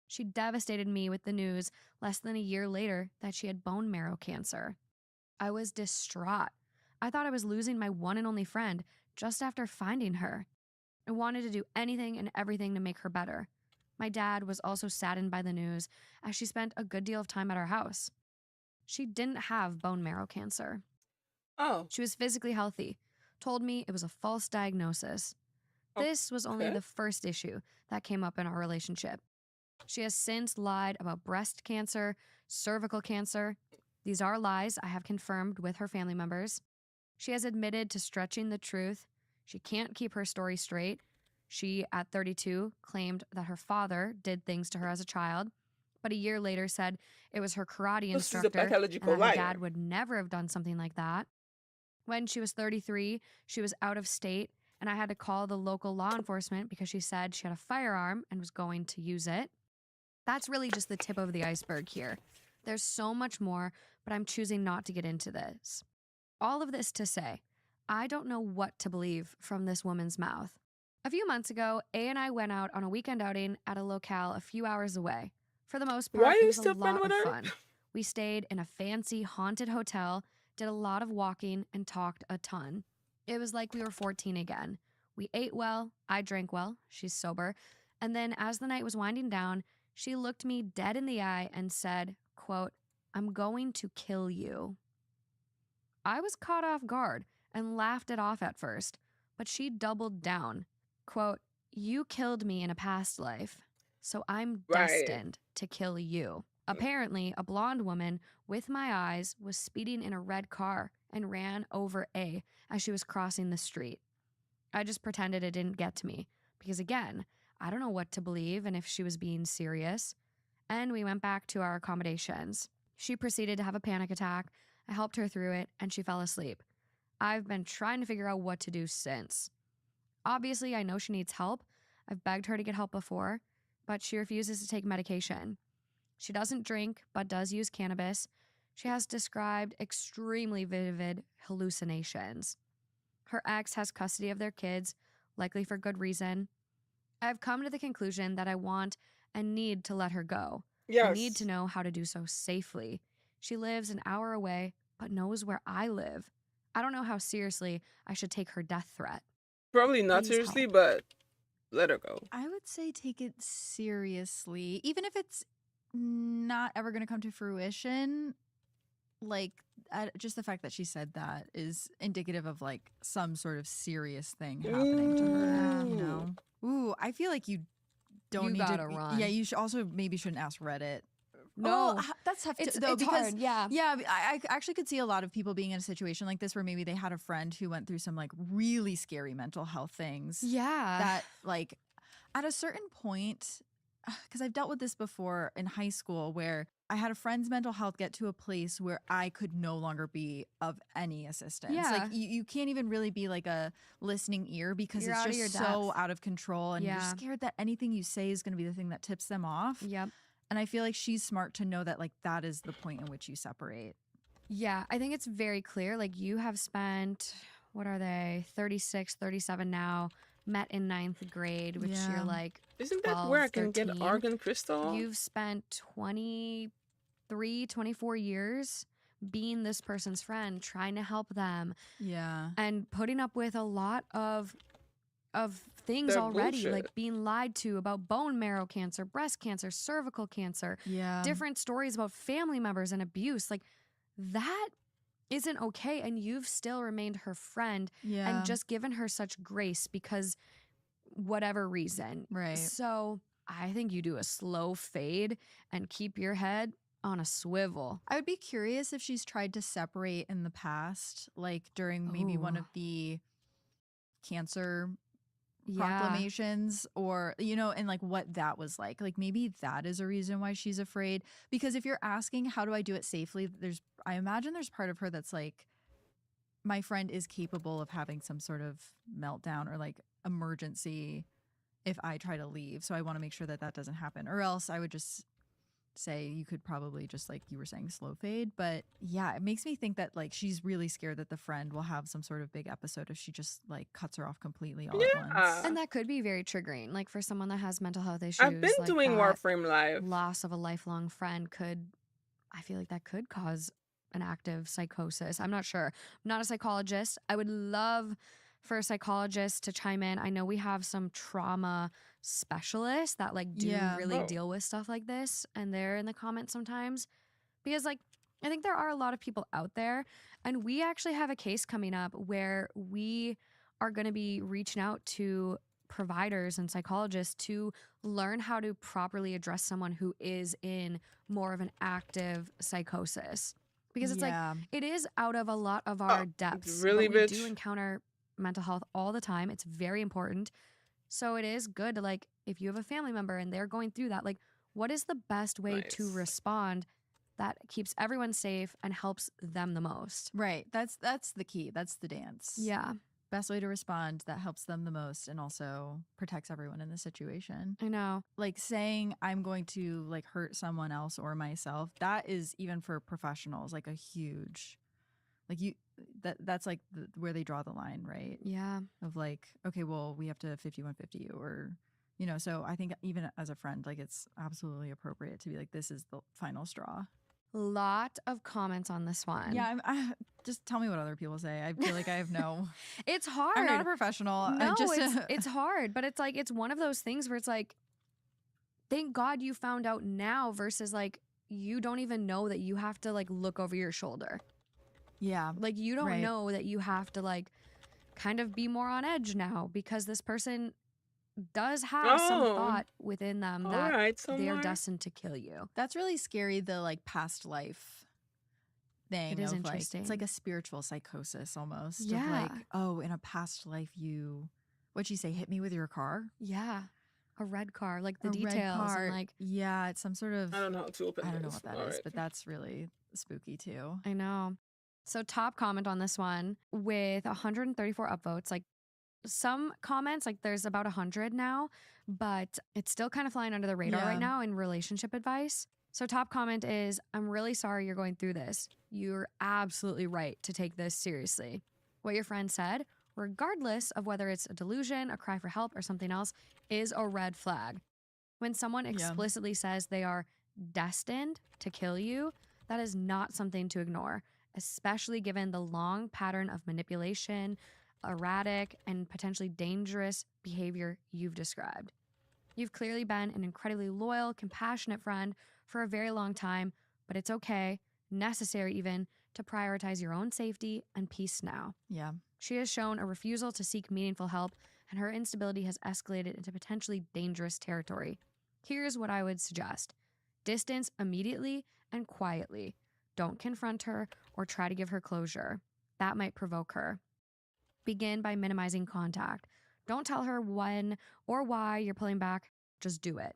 S23: She devastated me with the news less than a year later that she had bone marrow cancer. I was distraught. I thought I was losing my one and only friend just after finding her. I wanted to do anything and everything to make her better. My dad was also saddened by the news as she spent a good deal of time at our house. She didn't have bone marrow cancer.
S1: Oh.
S23: She was physically healthy, told me it was a false diagnosis. This was only
S1: Okay.
S23: the first issue that came up in our relationship. She has since lied about breast cancer, cervical cancer. These are lies I have confirmed with her family members. She has admitted to stretching the truth. She can't keep her story straight. She, at 32, claimed that her father did things to her as a child, but a year later said it was her karate
S1: This is a
S23: instructor and
S1: pathological
S23: that her
S1: liar.
S23: dad would never have done something like that. When she was 33, she was out of state, and I had to call the local law enforcement because she said she had a firearm and was going to use it. That's really just the tip of the iceberg here. There's so much more, but I'm choosing not to get into this. All of this to say, I don't know what to believe from this woman's mouth. A few months ago, A and I went out on a weekend outing at a locale a few hours away. For the most
S1: Why
S23: part,
S1: are
S23: it
S1: you
S23: was a
S1: still friend
S23: lot
S1: with
S23: of
S1: her?
S23: fun. We stayed in a fancy haunted hotel, did a lot of walking, and talked a ton. It was like we were 14 again. We ate well, I drank well, she's sober, and then as the night was winding down, she looked me dead in the eye and said, quote, "I'm going to kill you." I was caught off guard and laughed it off at first, but she doubled down. Quote, "You killed me in a past life, so I'm
S1: Right.
S23: destined to kill you." Apparently, a blonde woman with my eyes was speeding in a red car and ran over A as she was crossing the street. I just pretended it didn't get to me because, again, I don't know what to believe and if she was being serious. And we went back to our accommodations. She proceeded to have a panic attack. I helped her through it and she fell asleep. I've been trying to figure out what to do since. Obviously, I know she needs help. I've begged her to get help before, but she refuses to take medication. She doesn't drink, but does use cannabis. She has described extremely vivid hallucinations. Her ex has custody of their kids, likely for good reason. I've come to the conclusion that I want and need to let her go. I need
S1: Yes.
S23: to know how to do so safely. She lives an hour away, but knows where I live. I don't know how seriously I should take her death threat.
S1: Probably not
S23: Please
S1: seriously,
S23: help.
S1: but let her go.
S10: I would say take it seriously, even if it's not ever going to come to fruition. Like, just the fact that she said that is indicative of like some sort of serious thing happening to her. You know? Ooh, I feel like you don't
S23: You
S10: need
S23: gotta
S10: to.
S23: run.
S10: Yeah, you should also maybe shouldn't ask Reddit.
S23: No.
S10: Oh, that's tough
S23: It's-
S10: though,
S23: it's
S10: because
S23: hard, yeah.
S10: I actually could see a lot of people being in a situation like this where maybe they had a friend who went through some like really scary mental health things.
S23: Yeah.
S10: That like at a certain point, because I've dealt with this before in high school where I had a friend's mental health get to a place where I could no longer be of any assistance.
S23: Yeah.
S10: Like you can't even really be like a listening ear because
S23: You're
S10: it's
S23: out of
S10: just
S23: your
S10: so
S23: depth.
S10: out of control and you're
S23: Yeah.
S10: scared that anything you say is going to be the thing that tips them off.
S23: Yep.
S10: And I feel like she's smart to know that like that is the point in which you separate.
S23: Yeah, I think it's very clear. Like, you have spent, what are they, 36, 37 now, met in 9th grade, which
S10: Yeah.
S23: you're like
S1: Isn't
S23: 12,
S1: that where I can
S23: 13.
S1: get argon crystal?
S23: You've spent 23, 24 years being this person's friend, trying to help them,
S10: Yeah.
S23: and putting up with a lot of things
S1: That
S23: already,
S1: bullshit.
S23: like being lied to about bone marrow cancer, breast cancer, cervical cancer,
S10: Yeah.
S23: different stories about family members and abuse. Like, that isn't okay, and you've still remained her friend
S10: Yeah.
S23: and just given her such grace because whatever reason.
S10: Right.
S23: So I think you do a slow fade and keep your head on a swivel.
S10: I would be curious if she's tried to separate in the past, like during maybe one
S23: Ooh.
S10: of the cancer
S23: Yeah.
S10: proclamations or, you know, and like what that was like. Like maybe that is a reason why she's afraid. Because if you're asking, how do I do it safely? I imagine there's part of her that's like, my friend is capable of having some sort of meltdown or like emergency if I try to leave. So I want to make sure that that doesn't happen. Or else I would just say you could probably just, like you were saying, slow fade. But yeah, it makes me think that like she's really scared that the friend will have some sort of big episode if she just like cuts her off completely all at once.
S23: And that could be very triggering. Like, for someone that has mental health issues.
S1: I've been
S23: like
S1: doing
S23: that,
S1: Warframe Live.
S23: Loss of a lifelong friend I feel like that could cause an active psychosis. I'm not sure. I'm not a psychologist. I would love for a psychologist to chime in. I know we have some trauma specialists that like do
S10: Yeah.
S23: really
S1: Oh.
S23: deal with stuff like this, and they're in the comments sometimes, because like I think there are a lot of people out there, and we actually have a case coming up where we are going to be reaching out to providers and psychologists to learn how to properly address someone who is in more of an active psychosis, because it's
S10: Yeah.
S23: like it is out of a lot of our depths.
S1: really,
S23: but we
S1: bitch?
S23: do encounter mental health all the time. It's very important. So it is good to, like, if you have a family member and they're going through that, like, what is the best way to
S1: Nice.
S23: respond that keeps everyone safe and helps them the most?
S10: Right. That's the key. That's the dance.
S23: Yeah.
S10: best way to respond that helps them the most and also protects everyone in the situation.
S23: I know.
S10: Like saying I'm going to like hurt someone else or myself, that is even for professionals like a huge, like that's like where they draw the line, right?
S23: Yeah.
S10: Of like, okay, well, we have to 5150 you, or you know. So I think even as a friend, like it's absolutely appropriate to be like, this is the final straw.
S23: Lot of comments on this one.
S10: Yeah, just tell me what other people say. I feel like I have no.
S23: It's hard.
S10: I'm not a professional.
S23: No, it's hard, but it's like it's one of those things where it's like, thank God you found out now versus like you don't even know that you have to like look over your shoulder.
S10: Yeah,
S23: like you don't
S10: right.
S23: know that you have to like kind of be more on edge now because this person does have some thought within them that they're destined to kill you.
S10: That's really scary. The like past life thing.
S23: It is
S10: of,
S23: interesting.
S10: Like, it's like a spiritual psychosis almost.
S23: Yeah.
S10: Of like, oh, in a past life, what'd you say? Hit me with your car?
S23: Yeah. A red car, like the
S10: a
S23: details.
S10: Red car.
S23: And like,
S10: yeah, it's some sort of.
S1: I don't know how to open.
S10: I don't know
S1: this.
S10: what that is, but that's really spooky too.
S23: I know. So top comment on this one with 134 upvotes. Like some comments, like there's about 100 now, but it's still kind of flying under the radar right now in relationship advice. So top comment is, I'm really sorry you're going through this. You're absolutely right to take this seriously. What your friend said, regardless of whether it's a delusion, a cry for help, or something else, is a red flag. When someone explicitly says they are destined to kill you, that is not something to ignore, especially given the long pattern of manipulation, erratic, and potentially dangerous behavior you've described. You've clearly been an incredibly loyal, compassionate friend for a very long time, but it's okay, necessary even, to prioritize your own safety and peace now.
S10: Yeah.
S23: She has shown a refusal to seek meaningful help, and her instability has escalated into potentially dangerous territory. Here's what I would suggest. Distance immediately and quietly. Don't confront her or try to give her closure. That might provoke her. Begin by minimizing contact. Don't tell her when or why you're pulling back. Just do it.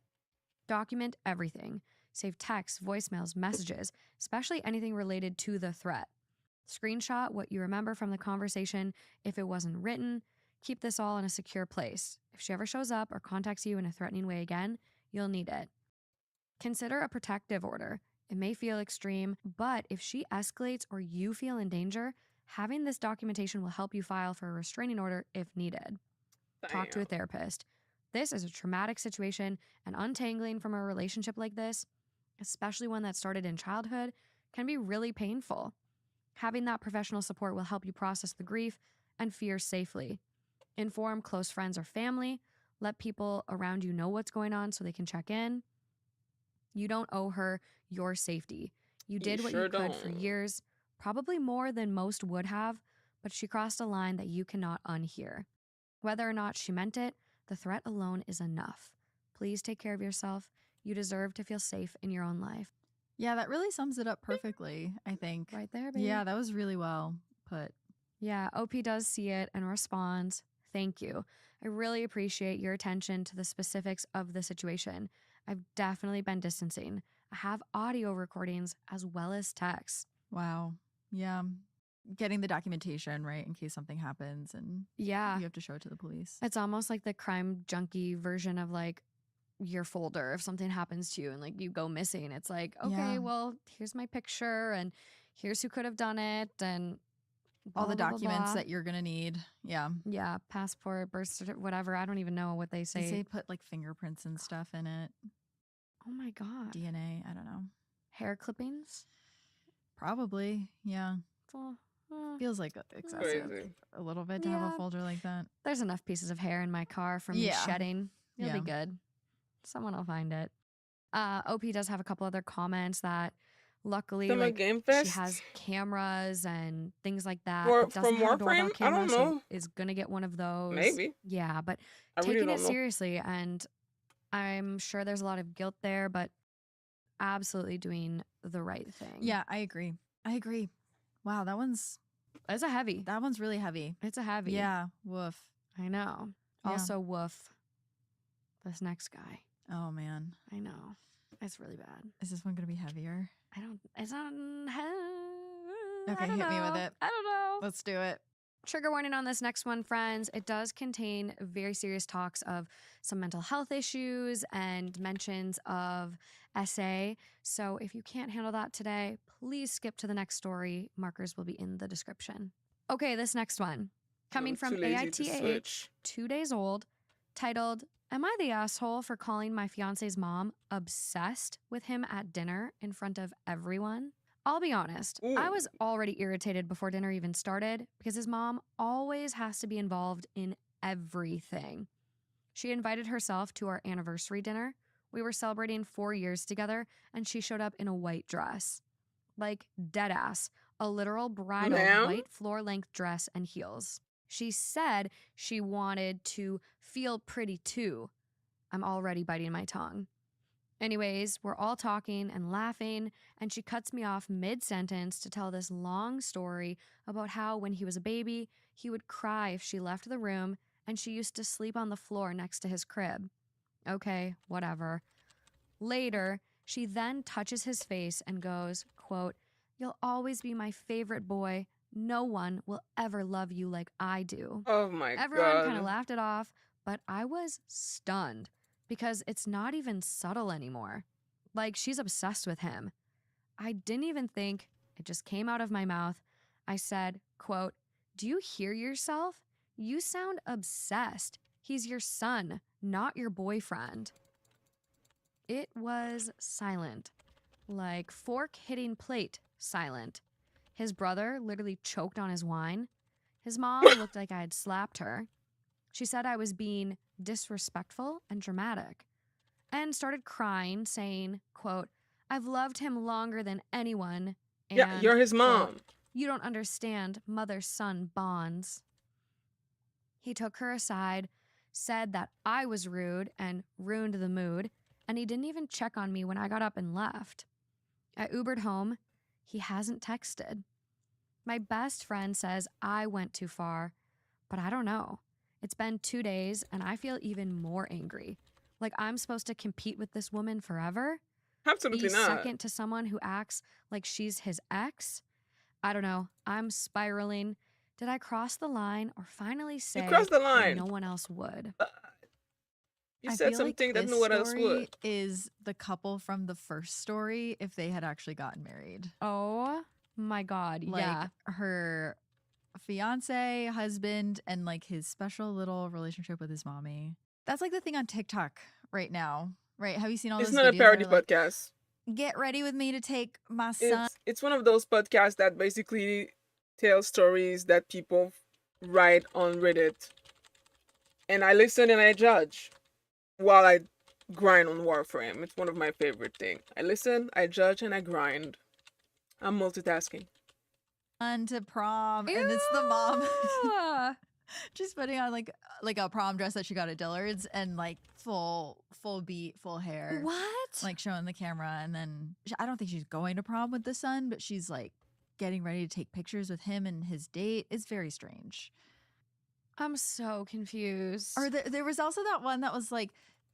S23: Document everything. Save texts, voicemails, messages, especially anything related to the threat. Screenshot what you remember from the conversation if it wasn't written. Keep this all in a secure place. If she ever shows up or contacts you in a threatening way again, you'll need it. Consider a protective order. It may feel extreme, but if she escalates or you feel in danger, having this documentation will help you file for a restraining order if needed. Talk to a therapist. This is a traumatic situation, and untangling from a relationship like this, especially one that started in childhood, can be really painful. Having that professional support will help you process the grief and fear safely. Inform close friends or family. Let people around you know what's going on so they can check in. You don't owe her your safety. You did what you could for years, probably more than most would have, but she crossed a line that you cannot unhear. Whether or not she meant it, the threat alone is enough. Please take care of yourself. You deserve to feel safe in your own life.
S10: Yeah, that really sums it up perfectly, I think.
S23: Right there, baby.
S10: Yeah, that was really well put.
S23: Yeah, OP does see it and responds, thank you. I really appreciate your attention to the specifics of the situation. I've definitely been distancing. I have audio recordings as well as texts.
S10: Wow. Yeah. Getting the documentation, right, in case something happens and you have to show it to the police.
S23: It's almost like the crime junkie version of like your folder if something happens to you and like you go missing. It's like, okay, well, here's my picture and here's who could have done it and blah,
S10: all the
S23: blah,
S10: documents
S23: blah, blah.
S10: that you're going to need. Yeah.
S23: Yeah, passport, birth certificate, whatever. I don't even know what they say.
S10: They put like fingerprints and stuff in it.
S23: Oh my God.
S10: DNA, I don't know.
S23: Hair clippings?
S10: Probably, yeah. Feels like excessive a little bit to have a folder like that.
S23: There's enough pieces of hair in my car from shedding. You'll be good. Someone will find it. OP does have a couple other comments that luckily like, she has cameras and things like that.
S1: From
S23: doesn't have a doorbell
S1: Warframe? I
S23: camera,
S1: don't
S23: so
S1: know.
S23: is going to get one of those.
S1: Maybe.
S23: Yeah, but
S1: I really
S23: taking
S1: don't
S23: it
S1: know.
S23: seriously, and I'm sure there's a lot of guilt there, but absolutely doing the right thing.
S10: Yeah, I agree. Wow, that one's...
S23: It's a heavy.
S10: That one's really heavy.
S23: It's a heavy.
S10: Yeah, woof.
S23: I know.
S10: Yeah.
S23: Also, woof. This next guy.
S10: Oh, man.
S23: I know. It's really bad.
S10: Is this one going to be heavier?
S23: It's not...
S10: Okay, hit me with it.
S23: I don't know.
S10: Let's do it.
S23: Trigger warning on this next one, friends. It does contain very serious talks of some mental health issues and mentions of SA. So if you can't handle that today, please skip to the next story. Markers will be in the description. Okay, this next one. Coming
S1: I'm
S23: from
S1: too lazy to
S23: AITAH,
S1: switch.
S23: 2 days old, titled, Am I the asshole for calling my fiance's mom obsessed with him at dinner in front of everyone? I'll be honest, I was already irritated before dinner even started because his mom always has to be involved in everything. She invited herself to our anniversary dinner. We were celebrating 4 years together, and she showed up in a white dress. Like, dead ass, a literal bridal white floor-length dress and heels. She said she wanted to feel pretty too. I'm already biting my tongue. Anyways, we're all talking and laughing, and she cuts me off mid-sentence to tell this long story about how when he was a baby, he would cry if she left the room, and she used to sleep on the floor next to his crib. Okay, whatever. Later, she then touches his face and goes, quote, You'll always be my favorite boy. No one will ever love you like I do.
S1: Oh my God.
S23: Everyone kind of laughed it off, but I was stunned because it's not even subtle anymore. Like, she's obsessed with him. I didn't even think, it just came out of my mouth. I said, quote, Do you hear yourself? You sound obsessed. He's your son, not your boyfriend. It was silent, like fork hitting plate silent. His brother literally choked on his wine. His mom looked like I had slapped her. She said I was being disrespectful and dramatic and started crying, saying, quote, I've loved him longer than anyone. And,
S1: yeah, you're his mom.
S23: Quote, You don't understand mother-son bonds. He took her aside, said that I was rude and ruined the mood, and he didn't even check on me when I got up and left. I Ubered home. He hasn't texted. My best friend says I went too far, but I don't know. It's been 2 days, and I feel even more angry. Like I'm supposed to compete with this woman forever?
S1: Absolutely
S23: Be
S1: not.
S23: second to someone who acts like she's his ex? I don't know. I'm spiraling. Did I cross the line or finally say
S1: You crossed the
S23: what
S1: line.
S23: no one else would?
S1: You
S10: I
S1: said
S10: feel
S1: something
S10: like
S1: that
S10: this
S1: no one else
S10: story
S1: would.
S10: is the couple from the first story if they had actually gotten married.
S23: Oh my God,
S10: Like
S23: yeah.
S10: her fiance, husband, and like his special little relationship with his mommy. That's like the thing on TikTok right now, right? Have you seen all
S1: It's
S10: those
S1: not
S10: videos
S1: a
S10: that
S1: parody
S10: are like,
S1: podcast.
S10: get ready with me to take my son?
S1: It's one of those podcasts that basically tell stories that people write on Reddit. And I listen and I judge while I grind on Warframe. It's one of my favorite things. I listen, I judge, and I grind. I'm multitasking.
S10: To prom, and it's the mom
S23: Ew.
S10: just putting on like a prom dress that she got at Dillard's and like full beat, full hair.
S23: What?
S10: Like showing the camera, and then I don't think she's going to prom with the son, but she's like getting ready to take pictures with him and his date. It's very strange.
S23: I'm so confused.
S10: Or there was also that one that was like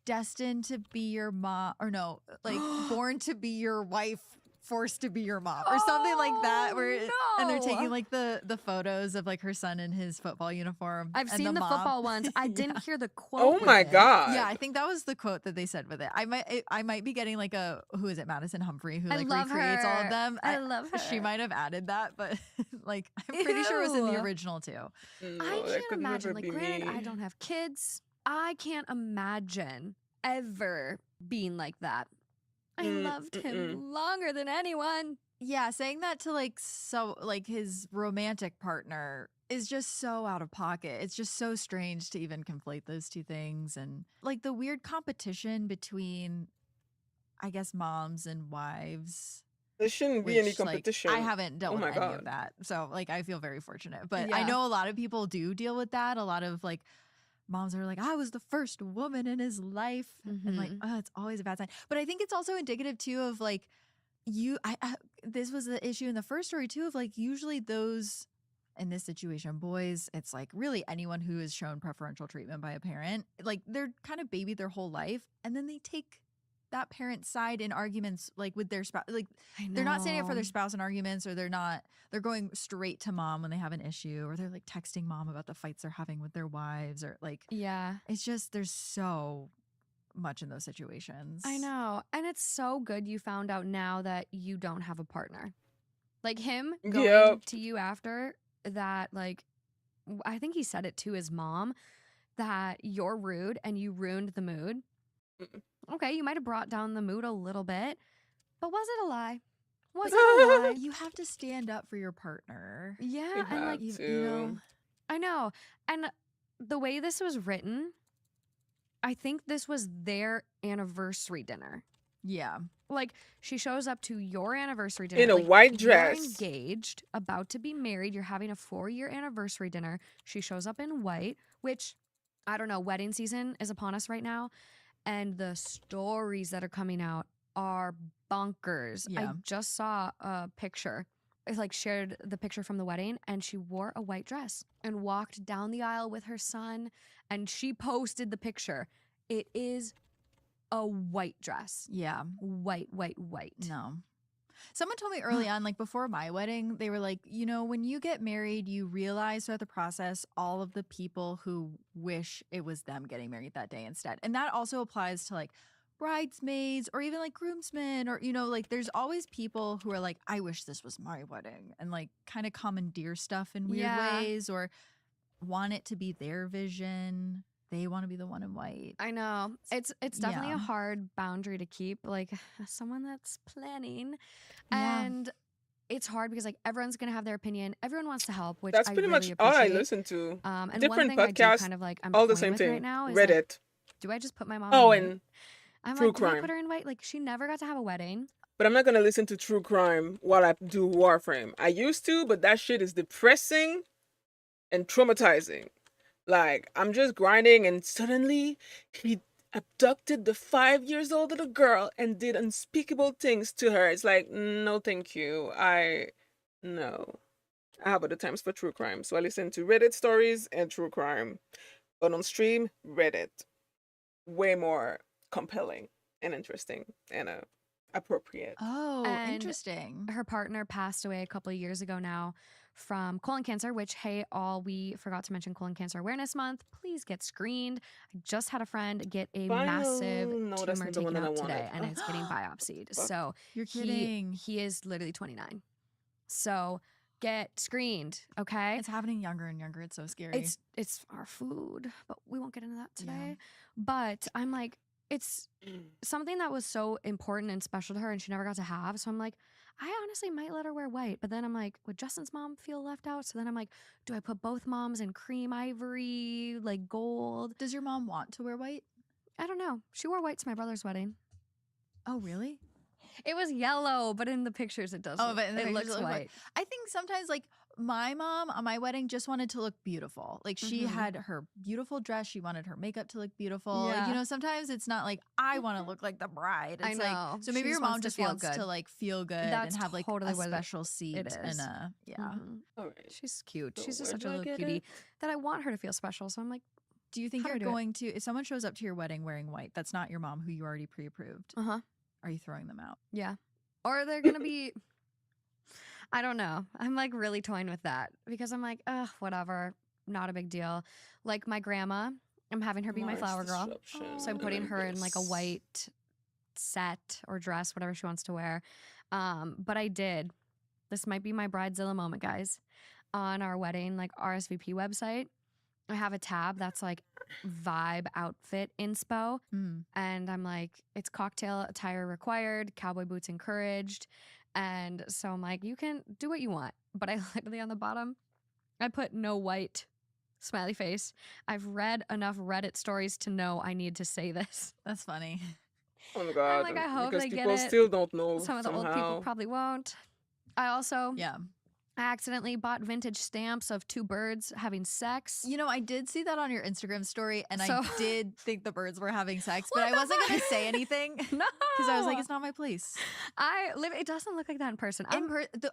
S10: destined to be your mom, or no, like born to be your wife, forced to be your mom, or something like that. Where and they're taking like the photos of like her son in his football uniform.
S23: I've
S10: and
S23: seen the
S10: mom.
S23: football ones. I didn't hear the quote.
S1: Oh
S23: with
S1: my
S23: it.
S1: God.
S10: Yeah, I think that was the quote that they said with it. I might be getting like a, who is it, Madison Humphrey, who
S23: I
S10: like
S23: love
S10: recreates all
S23: her.
S10: of them.
S23: I love
S10: She
S23: her.
S10: might have added that, but like I'm pretty sure it was in the
S23: Ew.
S10: original too.
S1: No,
S23: I
S1: that
S23: can't
S1: could
S23: imagine.
S1: never
S23: Like,
S1: be
S23: granted,
S1: me.
S23: I don't have kids. I can't imagine ever being like that. I loved him longer than anyone.
S10: Yeah, saying that to like his romantic partner is just so out of pocket. It's just so strange to even conflate those two things, and like the weird competition between, I guess, moms and wives.
S1: There shouldn't be any
S10: Which, like,
S1: competition.
S10: I haven't dealt
S1: Oh
S10: with
S1: my
S10: any
S1: God.
S10: of that, so like I feel very fortunate. But I
S23: Yeah.
S10: know a lot of people do deal with that. A lot of like moms are like, I was the first woman in his life, and like, oh, it's always a bad sign. But I think it's also indicative too of like this was the issue in the first story too, of like usually those in this situation, boys, it's like really anyone who is shown preferential treatment by a parent, like they're kind of babied their whole life, and then they take that parent's side in arguments, like with their spouse. Like they're not standing up for their spouse in arguments, or they're going straight to mom when they have an issue, or they're like texting mom about the fights they're having with their wives, or like,
S23: Yeah.
S10: it's just, there's so much in those situations.
S23: I know. And it's so good you found out now that you don't have a partner. Like him going
S1: Yep.
S23: to you after that, like, I think he said it to his mom that you're rude and you ruined the mood. Okay, you might have brought down the mood a little bit, but was it a lie? Was it a lie?
S10: You have to stand up for your partner.
S23: Yeah,
S1: You
S23: and like
S1: have
S10: you know,
S1: to.
S23: I know. And the way this was written, I think this was their anniversary dinner.
S10: yeah.
S23: Like she shows up to your anniversary dinner
S1: In a
S23: like,
S1: white dress.
S23: You're engaged, about to be married. You're having a 4-year anniversary dinner. She shows up in white, which I don't know. Wedding season is upon us right now, and the stories that are coming out are bonkers. I
S10: Yeah.
S23: just saw a picture. It's like shared the picture from the wedding, and she wore a white dress and walked down the aisle with her son, and she posted the picture. It is a white dress.
S10: Yeah.
S23: White.
S10: No. Someone told me early on, like before my wedding, they were like, you know, when you get married, you realize throughout the process all of the people who wish it was them getting married that day instead. And that also applies to like bridesmaids or even like groomsmen, or, you know, like there's always people who are like, I wish this was my wedding, and like kind of commandeer stuff in weird
S23: Yeah.
S10: ways, or want it to be their vision. They want to be the one in white.
S23: I know. It's definitely
S10: Yeah.
S23: a hard boundary to keep, like as someone that's planning.
S10: Yeah.
S23: And it's hard because like everyone's gonna have their opinion. Everyone wants to help, which
S1: That's
S23: I
S1: pretty
S23: really
S1: much all I
S23: appreciate.
S1: listen to.
S23: And one
S1: Different
S23: thing I do
S1: podcasts,
S23: kind of like I'm
S1: all the
S23: toying
S1: same
S23: with
S1: thing.
S23: right now is like,
S1: Reddit.
S23: do I just put my mom
S1: Oh,
S23: in white?
S1: and
S23: I'm
S1: true
S23: like, do I
S1: crime.
S23: put her in white? Like she never got to have a wedding.
S1: But I'm not gonna listen to true crime while I do Warframe. I used to, but that shit is depressing and traumatizing. Like, I'm just grinding, and suddenly he abducted the 5 years old little girl and did unspeakable things to her. It's like, no, thank you. No. I have other times for true crime. So I listen to Reddit stories and true crime. But on stream, Reddit. Way more compelling and interesting and appropriate.
S10: Oh,
S23: And
S10: interesting.
S23: Her partner passed away a couple of years ago now from colon cancer, which, hey, we forgot to mention Colon Cancer Awareness Month. Please get screened. I just had a friend get a massive
S1: No, that's
S23: tumor
S1: not the one
S23: taken
S1: that I
S23: out today,
S1: wanted.
S23: and it's getting biopsied.
S1: Fuck.
S23: So
S10: You're kidding.
S23: he is literally 29. So get screened, okay?
S10: It's happening younger and younger. It's so scary.
S23: It's our food, but we won't get into that today.
S10: Yeah.
S23: But I'm like, it's something that was so important and special to her, and she never got to have. So I'm like, I honestly might let her wear white. But then I'm like, would Justin's mom feel left out? So then I'm like, do I put both moms in cream ivory, like gold?
S10: Does your mom want to wear white?
S23: I don't know. She wore white to my brother's wedding.
S10: Oh, really?
S23: It was yellow, but in the pictures it doesn't.
S10: Oh, but in the
S23: it
S10: pictures
S23: looks
S10: it looks
S23: white.
S10: I think sometimes, like, my mom on my wedding just wanted to look beautiful. Like, she
S23: Mhm.
S10: had her beautiful dress. She wanted her makeup to look beautiful. Like,
S23: Yeah.
S10: you know, sometimes it's not like, I want to look like the bride. It's
S23: I know.
S10: like, so maybe
S23: She
S10: your
S23: just
S10: mom
S23: wants to
S10: just
S23: feel
S10: wants
S23: good.
S10: to, like, feel good
S23: That's
S10: and have, like,
S23: totally
S10: a
S23: what
S10: special seat.
S23: it
S10: And,
S23: is.
S10: yeah.
S23: Mhm.
S1: All right.
S23: She's cute.
S1: So
S23: She's just
S1: where
S23: such
S1: do
S23: a
S1: I
S23: little
S1: get
S23: cutie
S1: it?
S23: that I want her to feel special. So I'm like,
S10: Do you think
S23: How do I
S10: you're
S23: do it?
S10: going to, if someone shows up to your wedding wearing white, that's not your mom who you already pre-approved,
S23: uh-huh.
S10: are you throwing them out?
S23: Yeah. Or they're going to be, I don't know. I'm like really toying with that because I'm like, ugh, whatever. Not a big deal. Like my grandma, I'm having her be my
S1: Mars
S23: flower girl.
S1: disruption
S23: So I'm putting
S1: and
S23: her in like a
S1: this.
S23: white set or dress, whatever she wants to wear. But I did. This might be my bridezilla moment, guys. On our wedding, like RSVP website, I have a tab that's like vibe outfit inspo.
S10: Mm.
S23: And I'm like, it's cocktail attire required, cowboy boots encouraged. And so I'm like, you can do what you want. But I literally on the bottom, I put no white, smiley face. I've read enough Reddit stories to know I need to say this.
S10: That's funny.
S1: Oh my god.
S23: like, I hope
S1: because
S23: they get
S1: people
S23: it.
S1: still don't know
S23: Some of the
S1: somehow.
S23: old people probably won't. I also
S10: Yeah.
S23: I accidentally bought vintage stamps of two birds having sex.
S10: You know, I did see that on your Instagram story, and
S23: So-
S10: I did think the birds were having sex, but I wasn't going to say anything because
S23: No,
S10: I was like, it's not my place.
S23: It doesn't look like that in person.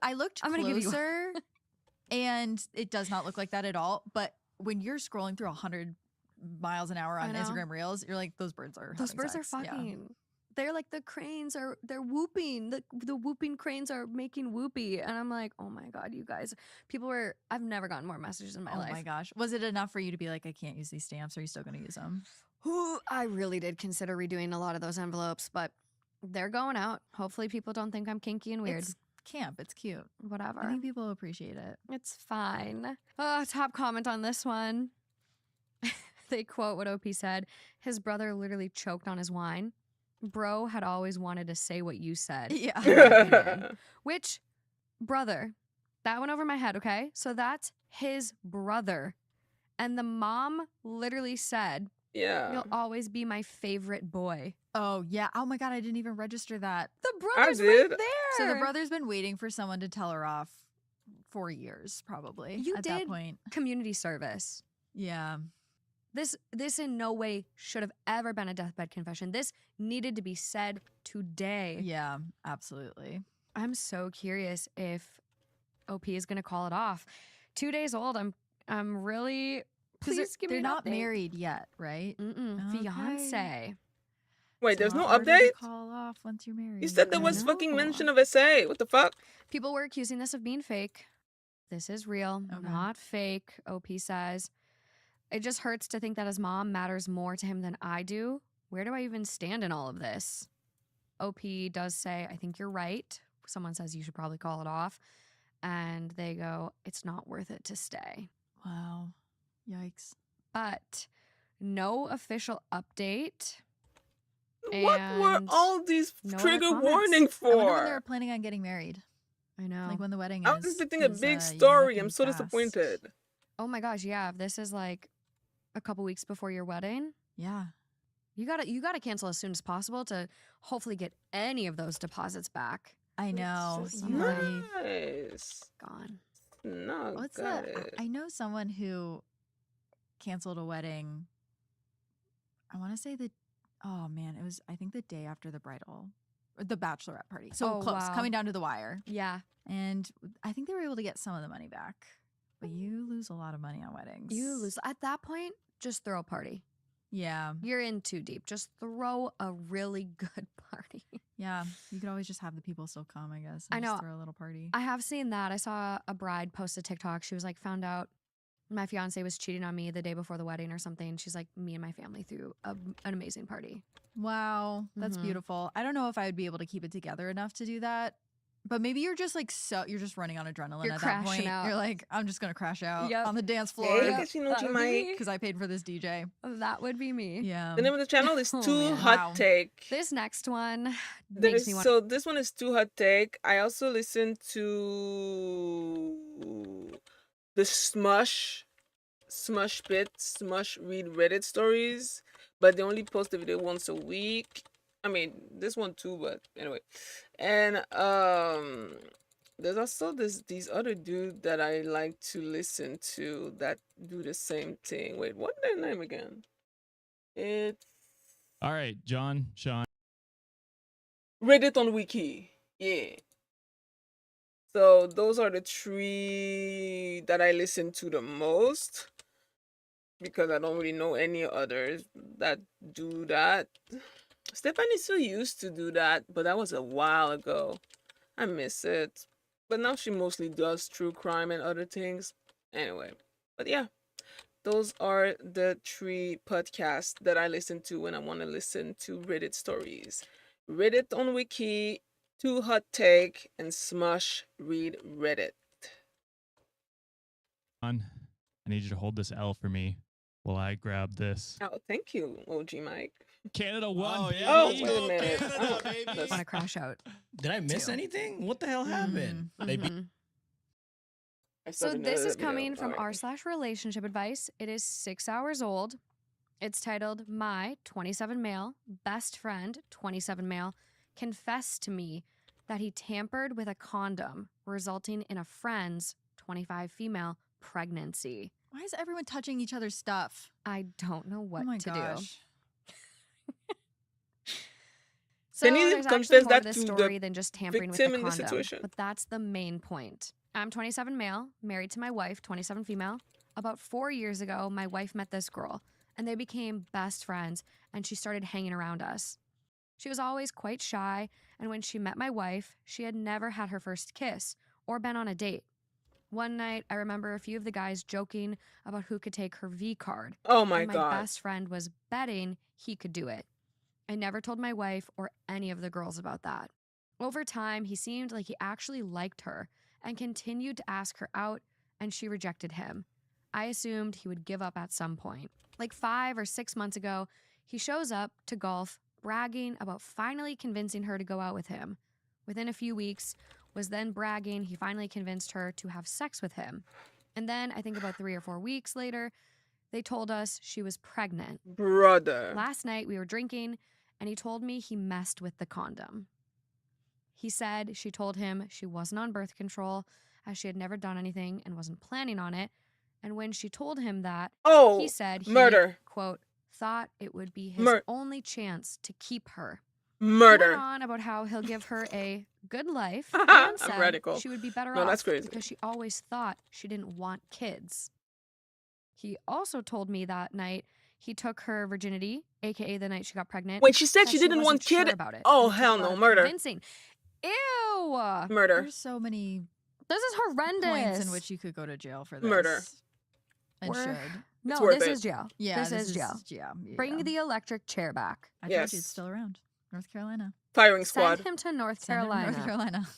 S10: I looked
S23: I'm gonna give you one.
S10: closer, and it does not look like that at all. But when you're scrolling through 100 miles an hour
S23: I
S10: on
S23: know.
S10: Instagram Reels, you're like, those birds are
S23: Those
S10: having
S23: birds
S10: sex.
S23: are
S10: Yeah.
S23: fucking. they're like, the cranes are, they're whooping. The whooping cranes are making whoopee. And I'm like, oh my God, you guys. I've never gotten more messages in my life.
S10: Oh my gosh. Was it enough for you to be like, I can't use these stamps? Or are you still going to use them?
S23: I really did consider redoing a lot of those envelopes, but they're going out. Hopefully people don't think I'm kinky and weird.
S10: It's camp. It's cute.
S23: Whatever.
S10: I think people will appreciate it.
S23: It's fine. Top comment on this one. They quote what OP said. His brother literally choked on his wine. Bro had always wanted to say what you said.
S10: Yeah.
S23: Which, brother, that went over my head, okay? So that's his brother. And the mom literally said,
S1: Yeah.
S23: you'll always be my favorite boy.
S10: Oh, yeah. Oh my God. I didn't even register that.
S23: The brother's right
S1: did.
S23: there.
S10: So the brother's been waiting for someone to tell her off for years, probably.
S23: You
S10: at
S23: did
S10: that point.
S23: community service.
S10: Yeah.
S23: This in no way should have ever been a deathbed confession. This needed to be said today.
S10: Yeah, absolutely.
S23: I'm so curious if OP is gonna call it off. 2 days old. I'm really. Please give me
S10: They're
S23: an
S10: not
S23: update.
S10: married yet, right?
S23: Mm-mm. Fiance.
S1: Wait,
S10: It's
S1: there's
S10: a
S1: no
S10: lot harder to
S1: update?
S10: call off once you're married.
S1: You said there
S23: I
S1: was fucking
S23: know.
S1: mention of SA. What the fuck?
S23: People were accusing this of being fake. This is real, not fake. OP says. It just hurts to think that his mom matters more to him than I do. Where do I even stand in all of this? OP does say, I think you're right. Someone says you should probably call it off. And they go, it's not worth it to stay.
S10: Wow. Yikes.
S23: But no official update.
S1: What were
S23: and
S1: all these
S23: no other
S1: trigger
S23: comments.
S1: warning
S10: I wonder when
S1: for?
S10: they were planning on getting married.
S23: I know.
S10: Like when the wedding
S1: I
S10: is.
S1: was expecting a
S10: 'cause,
S1: big
S10: you know,
S1: story. I'm
S10: nothing's
S1: so
S10: fast.
S1: disappointed.
S23: Oh my gosh, yeah. If this is like a couple weeks before your wedding,
S10: Yeah.
S23: you gotta cancel as soon as possible to hopefully get any of those deposits back.
S10: I know.
S23: just
S10: You already
S1: Nice.
S23: Gone.
S1: No,
S10: What's
S1: got
S10: the?
S1: it.
S10: I know someone who canceled a wedding. I want to say that. Oh man, it was I think the day after the bridal, or the bachelorette party. So
S23: Oh,
S10: close,
S23: wow.
S10: coming down to the wire.
S23: Yeah.
S10: And I think they were able to get some of the money back. But you lose a lot of money on weddings.
S23: You lose. At that point, just throw a party.
S10: Yeah.
S23: You're in too deep. Just throw a really good party.
S10: Yeah. You could always just have the people still come, I guess.
S23: I
S10: And
S23: know.
S10: Just throw a little party.
S23: I have seen that. I saw a bride post a TikTok. She was like, found out my fiance was cheating on me the day before the wedding or something. She's like, me and my family threw an amazing party.
S10: Wow. That's
S23: Mhm.
S10: beautiful. I don't know if I would be able to keep it together enough to do that. But maybe you're just like you're just running on adrenaline
S23: You're
S10: at that
S23: crashing
S10: point.
S23: out.
S10: You're like, I'm just gonna crash out
S23: Yep.
S10: on the dance floor.
S1: Hey, Casinochi Mike.
S10: Because I paid for this DJ.
S23: That would be me.
S10: Yeah.
S1: The name of the channel is
S23: Oh,
S1: Too
S23: man.
S1: Hot
S10: Wow.
S1: Take.
S23: This next one
S1: There
S23: makes
S1: is,
S23: me want.
S1: so this one is Too Hot Take. I also listen to the Smush read Reddit stories, but they only post the video once a week. I mean, this one too, but anyway. And there's also these other dude that I like to listen to that do the same thing. Wait, what's their name again? It's
S12: All right, John, Sean.
S1: Reddit on Wiki. Yeah. So those are the three that I listen to the most because I don't really know any others that do that. Stephanie still used to do that, but that was a while ago. I miss it. But now she mostly does true crime and other things. Anyway, but yeah, those are the three podcasts that I listen to when I want to listen to Reddit stories. Reddit on Wiki, Too Hot Take, and Smush Read Reddit.
S12: I need you to hold this L for me while I grab this.
S1: Oh, thank you, OG Mike.
S12: Canada won.
S21: Oh, yeah.
S1: Oh,
S21: let's
S1: wait
S21: go
S1: a minute.
S21: Canada,
S23: I
S21: baby.
S23: want to crash out.
S21: Did I miss anything? What the hell happened? They beat
S23: Mhm.
S1: I
S23: So
S1: started
S23: this
S1: another
S23: is
S1: video.
S23: coming from
S1: Alright.
S23: r/relationship advice. It is 6 hours old. It's titled My 27 male best friend 27 male confessed to me that he tampered with a condom, resulting in a friend's 25 female pregnancy.
S10: Why is everyone touching each other's stuff?
S23: I don't know what
S10: oh my
S23: to
S10: gosh.
S23: do. So
S1: Then he
S23: there's actually
S1: confessed
S23: more to
S1: that
S23: this
S1: to the
S23: story than just tampering with the
S1: victim in the
S23: condom,
S1: situation.
S23: but that's the main point. I'm 27 male, married to my wife, 27 female. About 4 years ago, my wife met this girl, and they became best friends, and she started hanging around us. She was always quite shy, and when she met my wife, she had never had her first kiss or been on a date. One night, I remember a few of the guys joking about who could take her V card.
S1: Oh my
S23: and my
S1: God.
S23: best friend was betting he could do it. I never told my wife or any of the girls about that. Over time, he seemed like he actually liked her and continued to ask her out, and she rejected him. I assumed he would give up at some point. Like 5 or 6 months ago, he shows up to golf, bragging about finally convincing her to go out with him. Within a few weeks, was then bragging he finally convinced her to have sex with him. And then, I think about 3 or 4 weeks later, they told us she was pregnant.
S1: Brother.
S23: Last night, we were drinking, and he told me he messed with the condom. He said she told him she wasn't on birth control, as she had never done anything and wasn't planning on it. And when she told him that,
S1: Oh,
S23: he said he,
S1: murder.
S23: quote, thought it would be his
S1: Mur-
S23: only chance to keep her.
S1: Murder.
S23: He went on about how he'll give her a good life and said
S1: radical.
S23: she would be better
S1: No,
S23: off
S1: that's crazy.
S23: because she always thought she didn't want kids. He also told me that night he took her virginity, aka the night she got pregnant.
S1: When she said
S23: that
S1: she didn't want
S23: wasn't sure
S1: kid.
S23: about it.
S1: Oh,
S23: and it took
S1: hell
S23: a lot
S1: no.
S23: of
S1: Murder.
S23: Convincing. Ew.
S1: Murder.
S10: There's so many
S23: This is horrendous.
S10: points in which you could go to jail for this.
S1: Murder.
S10: And
S23: We're-
S10: should.
S23: No,
S1: worth
S23: this
S1: it.
S23: is jail.
S10: Yeah,
S23: this is jail.
S10: Yeah.
S23: Bring the electric chair back.
S10: I told you
S1: Yes.
S10: it's still around. North Carolina.
S1: Firing squad.
S23: Send him to North
S10: Send him to
S23: Carolina.
S10: North Carolina.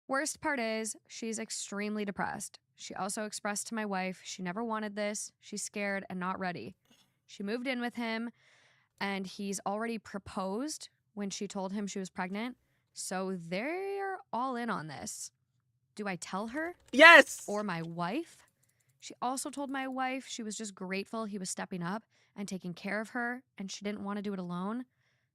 S23: Worst part is, she's extremely depressed. She also expressed to my wife she never wanted this, she's scared and not ready. She moved in with him, and he's already proposed when she told him she was pregnant, so they're all in on this. Do I tell her?
S1: Yes.
S23: Or my wife? She also told my wife she was just grateful he was stepping up and taking care of her, and she didn't want to do it alone.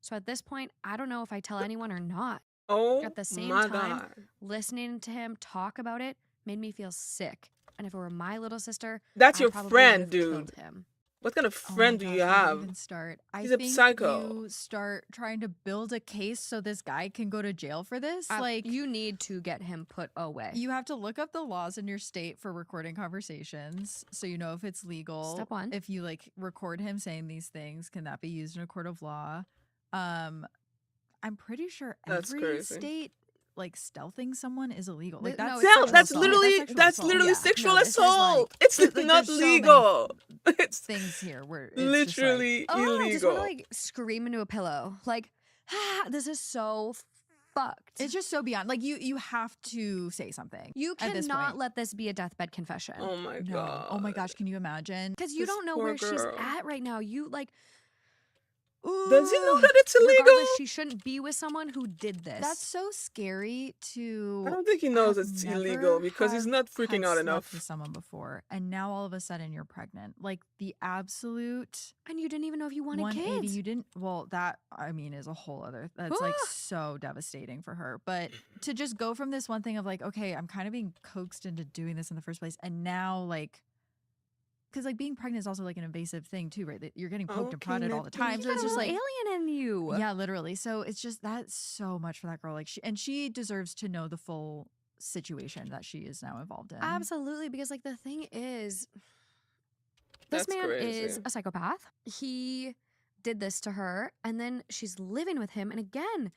S23: So at this point, I don't know if I tell anyone or not.
S1: Oh
S23: At the same
S1: my
S23: time,
S1: God.
S23: listening to him talk about it made me feel sick. And if it were my little sister,
S1: That's
S23: I
S1: your
S23: probably
S1: friend,
S23: would've killed
S1: dude.
S23: him.
S1: What kind of
S10: Oh my
S1: friend do
S10: gosh,
S1: you
S10: where
S1: have?
S10: even start? I
S1: He's a
S10: think
S1: psycho.
S10: you start trying to build a case so this guy can go to jail for this. Like
S23: You need to get him put away.
S10: you have to look up the laws in your state for recording conversations so you know if it's legal.
S23: Step 1.
S10: If you like record him saying these things, can that be used in a court of law? I'm pretty sure
S1: That's
S10: every
S1: crazy.
S10: state like stealthing someone is illegal. Like
S23: No,
S10: that's
S23: it's
S1: Hell,
S23: sexual
S1: that's
S23: assault.
S1: literally
S10: That's
S1: that's
S10: sexual
S1: literally
S10: assault. Yeah.
S1: sexual
S23: No, this is
S1: assault.
S23: like-
S1: It's
S10: like,
S1: not
S10: there's so many
S1: legal. It's
S10: things here where it's
S1: literally
S23: Oh, I just want to
S1: illegal.
S23: like scream into a pillow. Like, this is so fucked.
S10: it's just so beyond. Like you have to say something.
S23: You
S10: at this
S23: cannot
S10: point.
S23: let this be a deathbed confession.
S1: Oh my
S10: No.
S1: God.
S10: Oh my gosh, can you imagine?
S23: Because you
S1: This
S23: don't know
S1: poor
S23: where she's
S1: girl.
S23: at right now. You like.
S1: Does he know that it's
S23: Regardless,
S1: illegal?
S23: she shouldn't be with someone who did this.
S10: That's so scary to.
S1: I don't think he knows
S10: have
S1: it's
S10: never
S1: illegal because he's not freaking
S10: had
S1: out
S10: slept
S1: enough.
S10: with someone before, and now all of a sudden you're pregnant. Like the absolute
S23: and you didn't even know if you wanted
S10: 180.
S23: kids.
S10: You didn't. Well, that I mean is a whole other. That's like
S23: Ah.
S10: so devastating for her. But to just go from this one thing of like, okay, I'm kind of being coaxed into doing this in the first place, and now like. Because like being pregnant is also like an invasive thing too, right? That you're getting poked and
S1: Okay,
S10: prodded all the time. So
S23: You
S10: it's
S23: got a
S10: just
S23: little
S10: like
S23: alien in you.
S10: yeah, literally. So it's just that's so much for that girl. Like she deserves to know the full situation that she is now involved in.
S23: Absolutely, because like the thing is, this
S1: That's
S23: man is
S1: crazy.
S23: a psychopath. He did this to her, and then she's living with him. And again,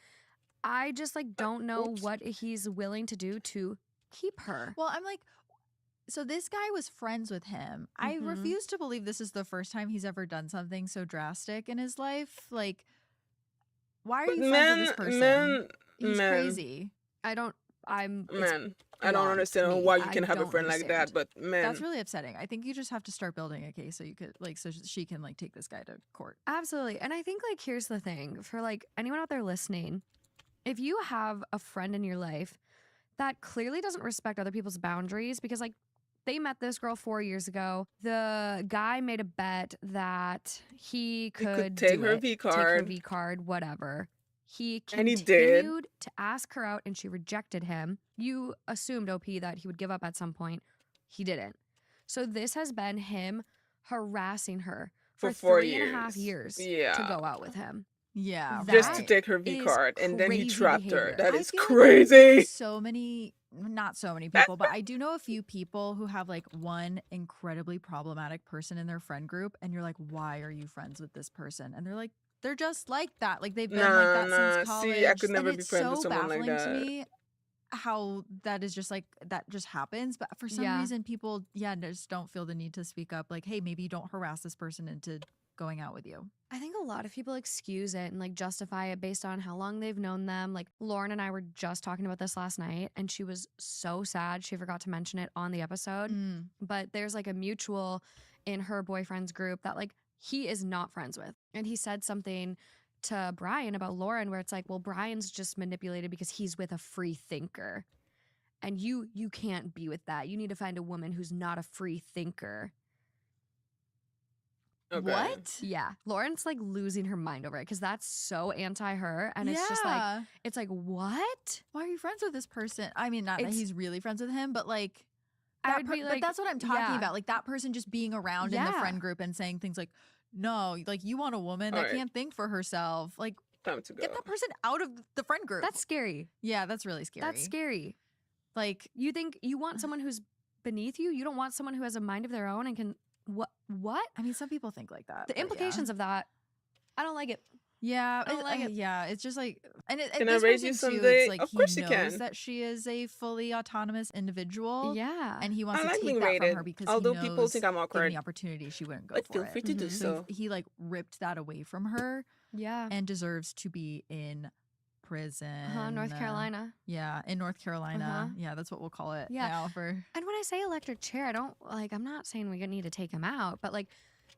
S23: I just like don't know
S1: Oops.
S23: what he's willing to do to keep her.
S10: Well, I'm like, so this guy was friends with him. I
S23: Mhm.
S10: refuse to believe this is the first time he's ever done something so drastic in his life. Like, why are
S1: But
S10: you friends with this person? He's
S1: man.
S10: crazy.
S23: I don't. I'm. it's
S1: Man, I don't
S23: beyond
S1: understand
S23: me.
S1: why you
S23: I
S1: can have a
S23: don't
S1: friend like that,
S23: understand.
S1: but man,
S10: That's really upsetting. I think you just have to start building a case so you could like so she can like take this guy to court.
S23: Absolutely. And I think like here's the thing for like anyone out there listening, if you have a friend in your life that clearly doesn't respect other people's boundaries because like they met this girl 4 years ago. The guy made a bet that he could
S1: take
S23: do
S1: her
S23: it,
S1: V
S23: take her
S1: card.
S23: V card, whatever. He
S1: And he
S23: continued
S1: did.
S23: to ask her out and she rejected him. You assumed, OP, that he would give up at some point. He didn't. So this has been him harassing her
S1: For
S23: for
S1: 4
S23: 3.5
S1: years.
S23: years
S1: Yeah.
S23: to go out with him.
S10: Yeah,
S1: just to
S23: That
S1: take her V
S23: is
S1: card, and then he
S23: crazy
S1: trapped her.
S23: behavior.
S1: That
S10: I
S1: is
S10: feel like
S1: crazy.
S10: so many, not so many people, but I do know a few people who have like one incredibly problematic person in their friend group, and you're like, why are you friends with this person? And they're like, they're just like that. Like they've been like
S1: Nah,
S10: that
S1: nah.
S10: since college.
S1: See, I could
S10: And
S1: never be
S10: it's
S1: friends with
S10: so
S1: someone like
S10: baffling to
S1: that.
S10: me how that is just like that just happens. But for some
S23: Yeah.
S10: reason, people, just don't feel the need to speak up. Like, hey, maybe you don't harass this person into going out with you.
S23: I think a lot of people excuse it and like justify it based on how long they've known them. Like Lauren and I were just talking about this last night, and she was so sad she forgot to mention it on the episode. But there's like a mutual in her boyfriend's group that like he is not friends with. And he said something to Brian about Lauren where it's like, well, Brian's just manipulated because he's with a free thinker. And you can't be with that. You need to find a woman who's not a free thinker.
S1: Okay.
S10: What?
S23: Yeah. Lauren's like losing her mind over it because that's so anti her. And it's just like, it's like, what?
S10: Why are you friends with this person? I mean, not that
S23: It's-
S10: he's really friends with him, but like,
S23: I would be
S10: but
S23: like,
S10: that's what I'm talking
S23: yeah.
S10: about. Like that person just being around in the
S23: Yeah.
S10: friend group and saying things like, no, like you want a woman that
S1: Alright.
S10: can't think for herself. Like,
S1: Time to go.
S10: get that person out of the friend group.
S23: That's scary.
S10: Yeah, that's really scary.
S23: That's scary.
S10: Like,
S23: You think you want someone who's beneath you? You don't want someone who has a mind of their own and can what?
S10: I mean, some people think like that.
S23: The
S10: but
S23: implications of that, I don't like it.
S10: Yeah,
S23: I don't like it.
S10: Yeah, it's just like, and
S1: Can I
S10: this
S1: raise you
S10: person too,
S1: someday?
S10: it's like
S1: Of
S10: he
S1: course you
S10: knows
S1: can.
S10: that she is a fully autonomous individual.
S23: Yeah.
S10: And he wants
S1: I
S10: to
S1: like
S10: take
S1: being
S10: that from
S1: rated.
S10: her because
S1: Although
S10: he
S1: people
S10: knows
S1: think I'm
S10: given
S1: awkward.
S10: the opportunity she wouldn't go
S1: But
S10: for
S1: feel
S10: it.
S1: free to do so.
S10: He like ripped that away from her
S23: Yeah.
S10: and deserves to be in prison.
S23: North Carolina.
S10: Yeah, in North Carolina.
S23: Uh-huh.
S10: Yeah, that's what we'll call it
S23: Yeah.
S10: now for.
S23: And when I say electric chair, I don't like, I'm not saying we need to take him out, but like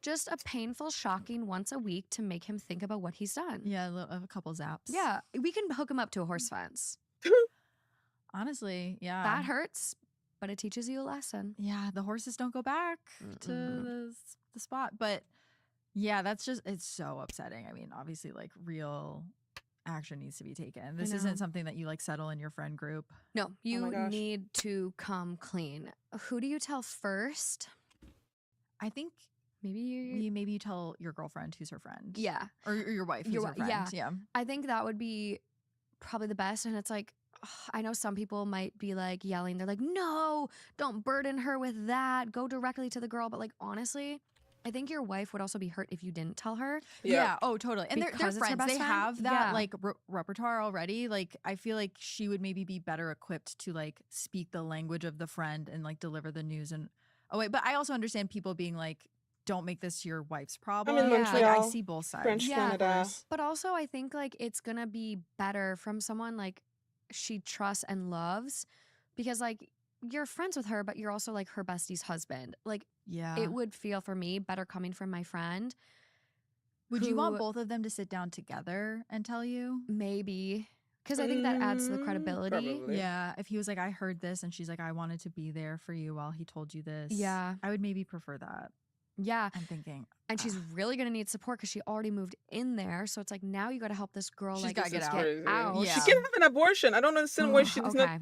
S23: just a painful, shocking once a week to make him think about what he's done.
S10: Yeah, a couple zaps.
S23: Yeah. We can hook him up to a horse fence.
S10: Honestly, yeah.
S23: That hurts, but it teaches you a lesson.
S10: Yeah, the horses don't go back to the spot. But yeah, that's just, it's so upsetting. I mean, obviously, like real action needs to be taken. This
S23: know.
S10: isn't something that you like settle in your friend group.
S23: No, you
S1: my gosh.
S23: need to come clean. Who do you tell first?
S10: I think
S23: Maybe you.
S10: maybe you tell your girlfriend who's her friend.
S23: Yeah.
S10: Or your wife who's
S23: Your
S10: her
S23: wi-
S10: friend.
S23: yeah.
S10: Yeah.
S23: I think that would be probably the best. And it's like, I know some people might be like yelling. They're like, no, don't burden her with that. Go directly to the girl. But like, honestly, I think your wife would also be hurt if you didn't tell her.
S10: Yeah. Oh, totally. And they're
S23: Because it's her
S10: friends.
S23: best
S10: They
S23: friend?
S10: have that
S23: Yeah.
S10: like repertoire already. Like, I feel like she would maybe be better equipped to like speak the language of the friend and like deliver the news. And wait, but I also understand people being like, don't make this your wife's problem.
S1: I'm in
S10: Like, I
S1: Montreal,
S10: see both sides.
S1: French
S23: Yeah.
S1: Canada.
S23: But also, I think like it's gonna be better from someone like she trusts and loves, because like you're friends with her, but you're also like her bestie's husband. Like,
S10: Yeah.
S23: it would feel for me better coming from my friend.
S10: Would you want
S23: who-
S10: both of them to sit down together and tell you?
S23: Maybe. Because I think that adds to the credibility.
S1: Probably.
S10: Yeah. If he was like, I heard this, and she's like, I wanted to be there for you while he told you this.
S23: Yeah.
S10: I would maybe prefer that.
S23: Yeah.
S10: I'm thinking.
S23: And she's really gonna need support because she already moved in there. So it's like now you gotta help this girl
S10: She's
S23: like
S10: gotta get out.
S1: Crazy.
S23: out.
S10: Yeah.
S1: She can have an abortion. I don't understand why she does
S23: okay.
S1: not.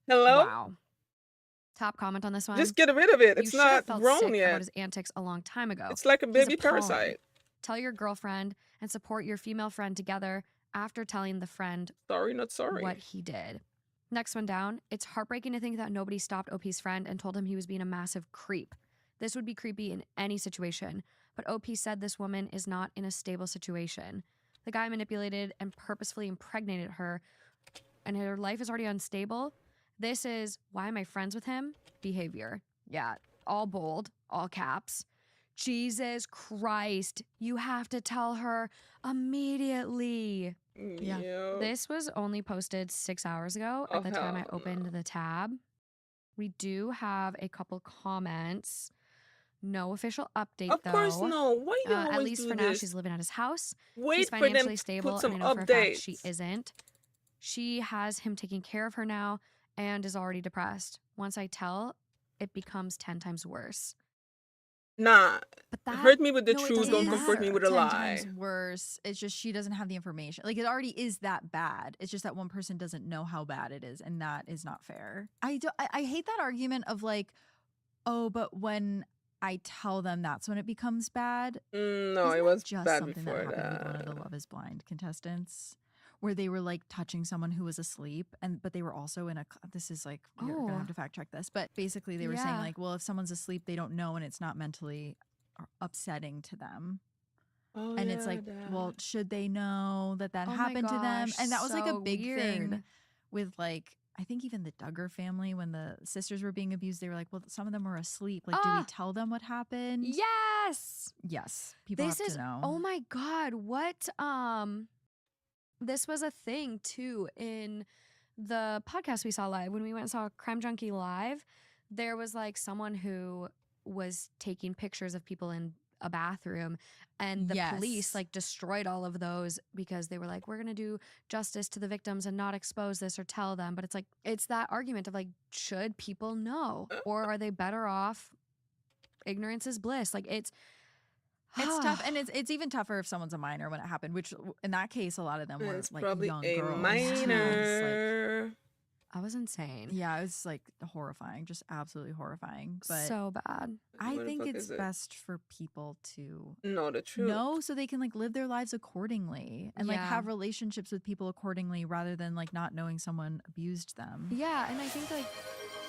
S1: Hello?
S23: Wow. Top comment on this one.
S1: Just get rid of it.
S23: You
S1: It's
S23: should have
S1: not
S23: felt
S1: grown
S23: sick
S1: yet.
S23: about his antics a long time ago.
S1: It's like a
S23: He's
S1: baby
S23: appalling.
S1: parasite.
S23: Tell your girlfriend and support your female friend together after telling the friend
S1: Sorry, not sorry.
S23: what he did. Next one down. It's heartbreaking to think that nobody stopped OP's friend and told him he was being a massive creep. This would be creepy in any situation, but OP said this woman is not in a stable situation. The guy manipulated and purposefully impregnated her, and her life is already unstable. This is why am I friends with him? Behavior. Yeah, all bold, all caps. Jesus Christ, you have to tell her immediately.
S10: Yeah.
S23: This was only posted 6 hours ago
S1: Oh,
S23: at the time I
S1: hell
S23: opened the tab. We do have a couple comments. No official update,
S1: Of
S23: though.
S1: course, no. Why do you
S23: At
S1: always
S23: least
S1: do
S23: for now,
S1: this?
S23: she's living at his house.
S1: Wait
S23: He's
S1: for them
S23: financially
S1: to
S23: stable,
S1: put some
S23: and I know for a fact she
S1: updates.
S23: isn't. She has him taking care of her now and is already depressed. Once I tell, it becomes 10 times worse.
S1: Nah.
S23: But that
S1: Hurt me with the
S23: no, it
S1: truth.
S23: doesn't
S1: Don't comfort me
S23: matter.
S1: with a
S10: 10
S1: lie.
S10: times worse. It's just she doesn't have the information. Like, it already is that bad. It's just that one person doesn't know how bad it is, and that is not fair. I hate that argument of like, oh, but when I tell them, that's when it becomes bad.
S1: No,
S10: Isn't
S1: it
S10: that
S1: was
S10: just
S1: bad
S10: something
S1: before
S10: that happened with one of the
S1: that.
S10: Love Is Blind contestants, where they were like touching someone who was asleep, but they were also in a. This is like, you're gonna have to fact check this, but basically they were saying
S23: Yeah.
S10: like, well, if someone's asleep, they don't know, and it's not mentally upsetting to them.
S1: Oh,
S10: And it's
S1: yeah,
S10: like,
S1: that.
S10: well, should they know that that
S23: Oh my
S10: happened to them?
S23: gosh,
S10: And that was like a
S23: so
S10: big thing
S23: weird.
S10: with like, I think even the Duggar family, when the sisters were being abused, they were like, well, some of them were asleep. Like, do we
S23: Ah,
S10: tell them what happened?
S23: yes.
S10: Yes. People
S23: This
S10: have
S23: is
S10: to know.
S23: oh my god, what this was a thing too in the podcast we saw live when we went and saw Crime Junkie live. There was like someone who was taking pictures of people in a bathroom, and the police
S10: Yes.
S23: like destroyed all of those because they were like, we're gonna do justice to the victims and not expose this or tell them. But it's like, it's that argument of like, should people know, or are they better off? Ignorance is bliss. Like it's
S10: Tough, and it's even tougher if someone's a minor when it happened. Which in that case, a lot of them were
S1: It's
S10: like
S1: probably
S10: young
S1: a
S10: girls.
S1: minor.
S23: I was insane.
S10: Yeah, it was like horrifying, just absolutely horrifying. But
S23: So bad.
S10: I
S1: What the
S10: think
S1: fuck
S10: it's
S1: is it?
S10: best for people to
S1: Know the truth.
S10: know so they can like live their lives accordingly and like
S23: Yeah.
S10: have relationships with people accordingly rather than like not knowing someone abused them.
S23: Yeah, and I think like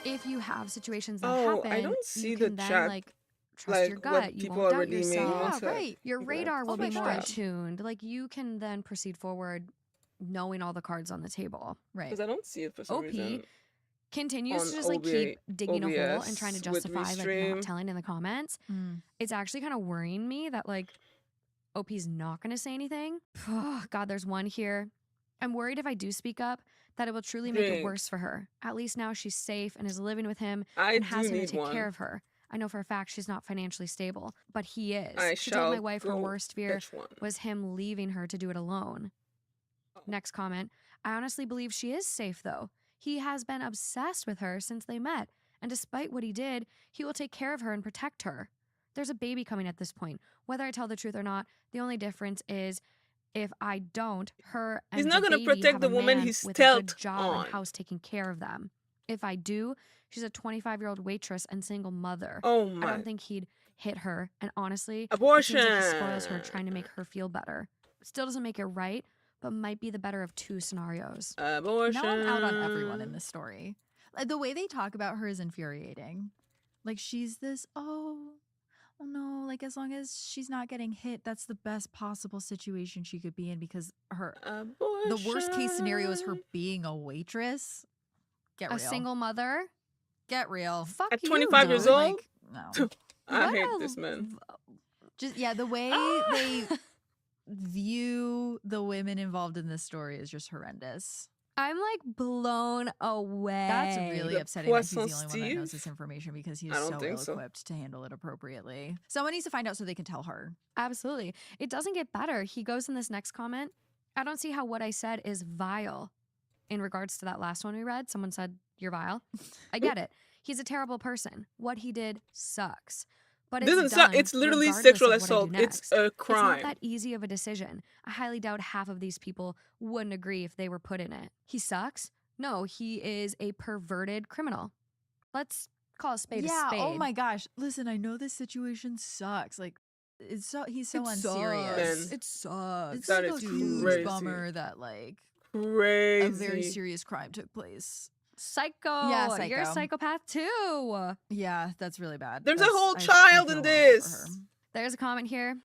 S23: if you have situations that
S1: Oh,
S23: happen,
S1: I don't see
S23: you
S1: the
S23: can then
S1: chat,
S23: like trust your
S1: like,
S23: gut.
S1: what
S23: You
S1: people
S23: won't
S1: are
S23: doubt
S1: redeeming.
S23: yourself.
S1: One
S10: Yeah,
S1: sec.
S10: right.
S23: Your radar will
S10: Oh
S23: be
S10: my
S23: more
S10: God.
S23: attuned. Like you can then proceed forward knowing all the cards on the table.
S10: Right.
S1: Because I don't see it for some
S23: OP
S1: reason.
S23: continues
S1: On
S23: to just like keep digging a hole and
S1: OBS
S23: trying to
S1: with
S23: justify like
S1: Restream.
S23: not telling in the comments.
S10: Mm.
S23: It's actually kind of worrying me that like OP's not going to say anything. Oh, God, there's one here. I'm worried if I do speak up that it will truly make it
S1: Drink.
S23: worse for her. At least now she's safe and is living with him
S1: I
S23: and
S1: do
S23: has him to
S1: need
S23: take care
S1: one.
S23: of her. I know for a fact she's not financially stable, but he is.
S1: I
S23: She told my
S1: shall
S23: wife her
S1: go
S23: worst fear
S1: fetch one.
S23: was him leaving her to do it alone.
S1: Oh.
S23: Next comment. I honestly believe she is safe though. He has been obsessed with her since they met, and despite what he did, he will take care of her and protect her. There's a baby coming at this point. Whether I tell the truth or not, the only difference is if I don't, her and
S1: He's not
S23: the
S1: gonna
S23: baby
S1: protect
S23: have
S1: the
S23: a
S1: woman
S23: man
S1: he's
S23: with a good
S1: stealthed
S23: job
S1: on.
S23: and house taking care of them. If I do, she's a 25-year-old waitress and single mother.
S1: Oh
S23: I
S1: my.
S23: don't think he'd hit her, and honestly, it
S1: Abortion.
S23: seems like he spoils her trying to make her feel better. Still doesn't make it right, but might be the better of two scenarios.
S1: Abortion.
S10: Now I'm out on everyone in this story. Like, the way they talk about her is infuriating. Like she's this, oh no, like as long as she's not getting hit, that's the best possible situation she could be in because the worst case scenario is her being a waitress. Get
S23: A
S10: real.
S23: single mother?
S10: Get real.
S23: Fuck
S1: At
S23: you,
S1: 25 years
S23: dude.
S1: old?
S10: Like, no.
S1: I
S23: What
S1: hate
S23: a-
S1: this man.
S10: Just the way they view the women involved in this story is just horrendous.
S23: I'm like blown away.
S10: That's really
S1: The
S10: upsetting that he's the
S1: Poisson
S10: only one that knows
S1: Steve?
S10: this information because he
S1: I
S10: is
S1: don't
S10: so
S1: think so.
S10: ill-equipped to handle it appropriately. Someone needs to find out so they can tell her.
S23: Absolutely. It doesn't get better. He goes in this next comment. I don't see how what I said is vile. In regards to that last one we read, someone said, you're vile. I get it. He's a terrible person. What he did sucks. But it's
S1: Doesn't suck.
S23: done
S1: It's literally
S23: regardless
S1: sexual
S23: of what I do
S1: assault. It's
S23: next.
S1: a
S23: It's
S1: crime.
S23: not that easy of a decision. I highly doubt half of these people wouldn't agree if they were put in it. He sucks? No, he is a perverted criminal. Let's call a spade a spade.
S10: Oh my gosh. Listen, I know this situation sucks. Like, he's so
S23: It
S10: unserious.
S23: sucks. It sucks.
S10: It's
S1: That
S10: like
S1: is
S10: a huge
S1: crazy.
S10: bummer that like
S1: Crazy.
S10: a very serious crime took place.
S23: Psycho.
S10: Yeah,
S23: You're a
S10: psycho.
S23: psychopath too.
S10: Yeah, that's really bad.
S1: There's a
S10: That's-
S1: whole
S10: I
S1: child
S10: feel
S1: in
S10: horrible for
S1: this.
S10: her.
S23: There's a comment here.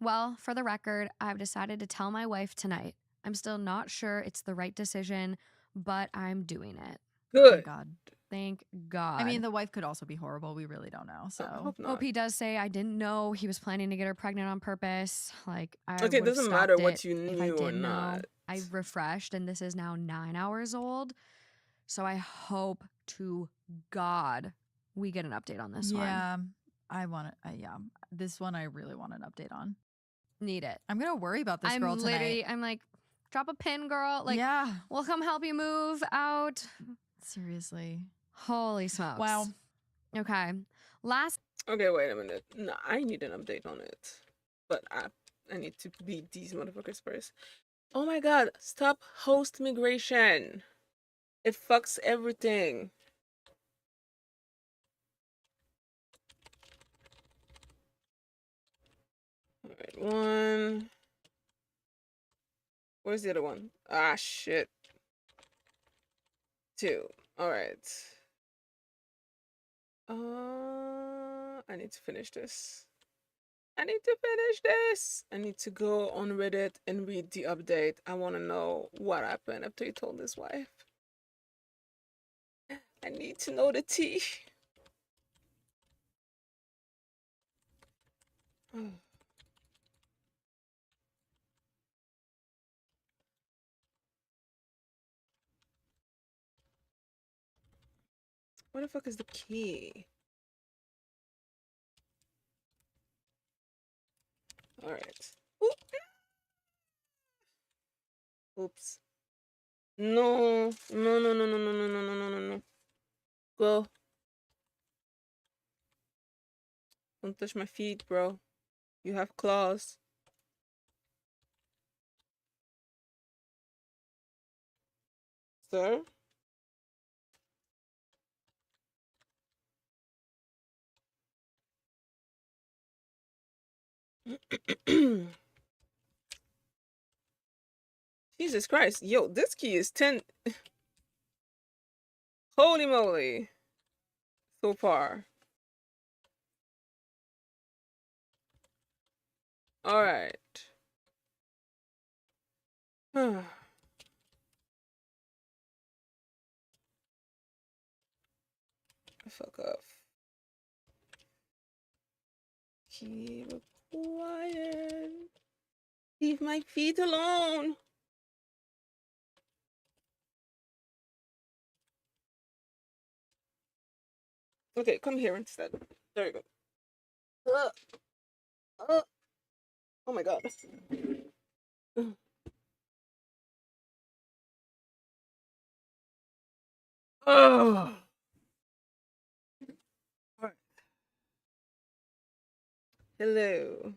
S23: Well, for the record, I've decided to tell my wife tonight. I'm still not sure it's the right decision, but I'm doing it.
S1: Good.
S10: Thank God.
S23: Thank God.
S10: I mean, the wife could also be horrible. We really don't know.
S1: I
S10: So
S1: hope not.
S23: OP does say I didn't know he was planning to get her pregnant on purpose. Like, I
S1: Okay, it
S23: would've
S1: doesn't matter
S23: stopped
S1: what
S23: it
S1: you
S23: if I
S1: knew or
S23: did know.
S1: not.
S23: I refreshed, and this is now 9 hours old. So I hope to God we get an update on this one.
S10: yeah, I want to. Yeah, this one I really want an update on.
S23: Need it.
S10: I'm gonna worry about this
S23: I'm
S10: girl
S23: literally,
S10: tonight.
S23: I'm like, drop a pin, girl. Like,
S10: yeah,
S23: we'll come help you move out.
S10: seriously.
S23: Holy smokes.
S10: Wow.
S23: Okay. Last.
S1: Okay, wait a minute. No, I need an update on it. But I need to beat these motherfuckers first. Oh my god, stop host migration. It fucks everything. Alright, one. Where's the other one? Ah, shit. Two. Alright. I need to finish this. I need to finish this. I need to go on Reddit and read the update. I want to know what happened after he told his wife. I need to know the tea. Where the fuck is the key? All right. Oops. No. No, no, no, no, no, no, no, no, no, no, no. Go. Don't touch my feet, bro. You have claws. Sir? Jesus Christ. Yo, this key is 10. Holy moly. So far. Alright. Fuck off. Keep quiet. Leave my feet alone. Okay, come here instead. There you go. Oh my god. Oh. Alright. Hello.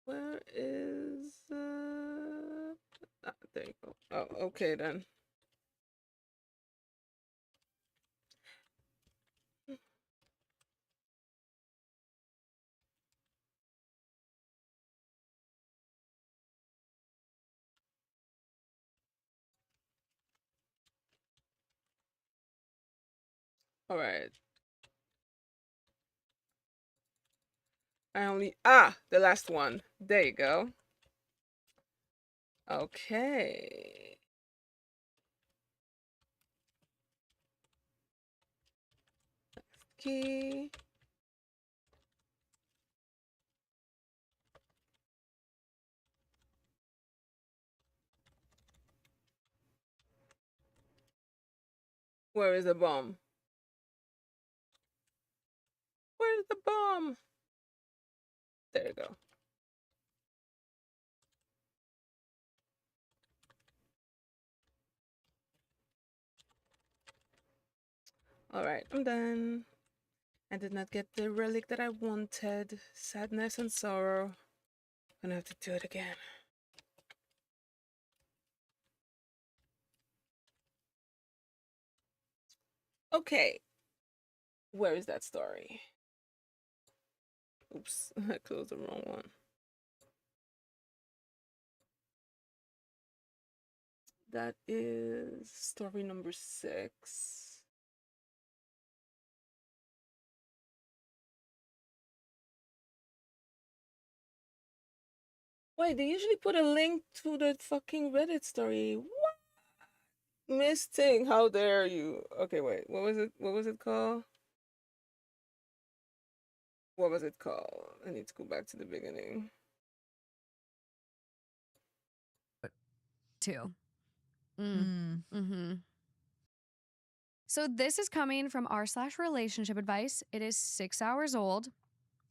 S1: Where is there you go. Oh, okay then. All right. I only the last one. There you go. Okay. Key. Where is the bomb? Where's the bomb? There you go. All right, I'm done. I did not get the relic that I wanted. Sadness and sorrow. Gonna have to do it again. Okay. Where is that story? Oops, I closed the wrong one. That is story number 6. Wait, they usually put a link to the fucking Reddit story. What? Misting, how dare you? Okay, wait, what was it? What was it called? What was it called? I need to go back to the beginning.
S23: 2. So this is coming from r/relationship advice. It is 6 hours old.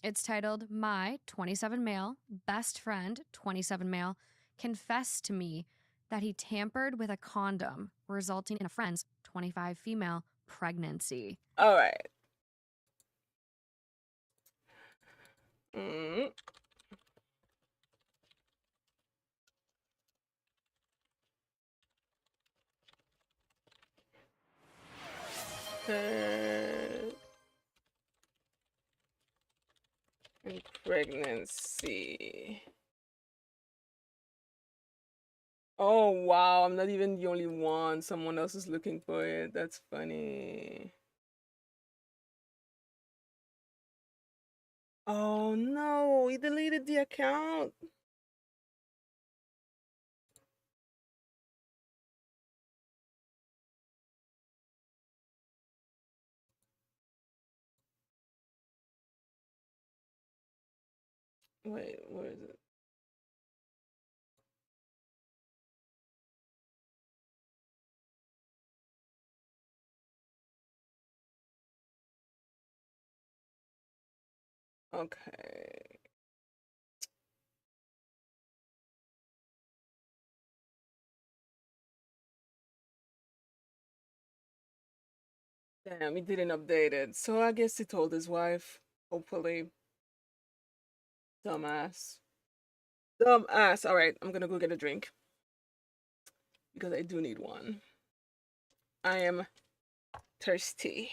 S23: It's titled, My 27 male best friend, 27 male, confessed to me that he tampered with a condom, resulting in a friend's 25 female pregnancy.
S1: All right. And pregnancy. Oh wow, I'm not even the only one. Someone else is looking for it. That's funny. Oh no, he deleted the account. Wait, where is it? Okay. Damn, he didn't update it. So I guess he told his wife. Hopefully. Dumbass. Dumbass. Alright, I'm gonna go get a drink. Because I do need one. I am thirsty.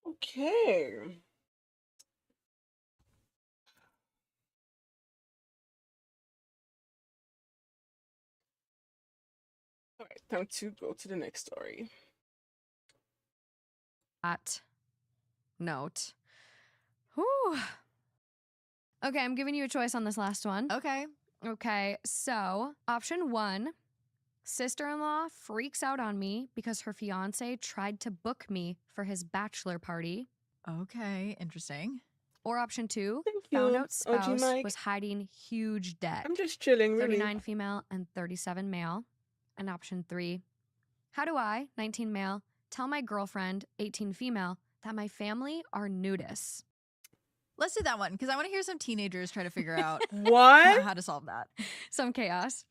S1: Okay. Alright, time to go to the next story.
S23: That note. Whew. Okay, I'm giving you a choice on this last one.
S10: Okay.
S23: Okay, so option 1, sister-in-law freaks out on me because her fiance tried to book me for his bachelor party.
S10: Okay, interesting.
S23: Or option 2,
S1: Thank
S23: found
S1: you,
S23: out
S1: OG
S23: spouse
S1: Mike.
S23: was hiding huge debt.
S1: I'm just chilling, really.
S23: 39 female and 37 male. And option 3, how do I, 19 male, tell my girlfriend, 18 female, that my family are nudists?
S10: Let's do that one because I want to hear some teenagers try to figure out
S1: What?
S10: how to solve that.
S23: Some chaos.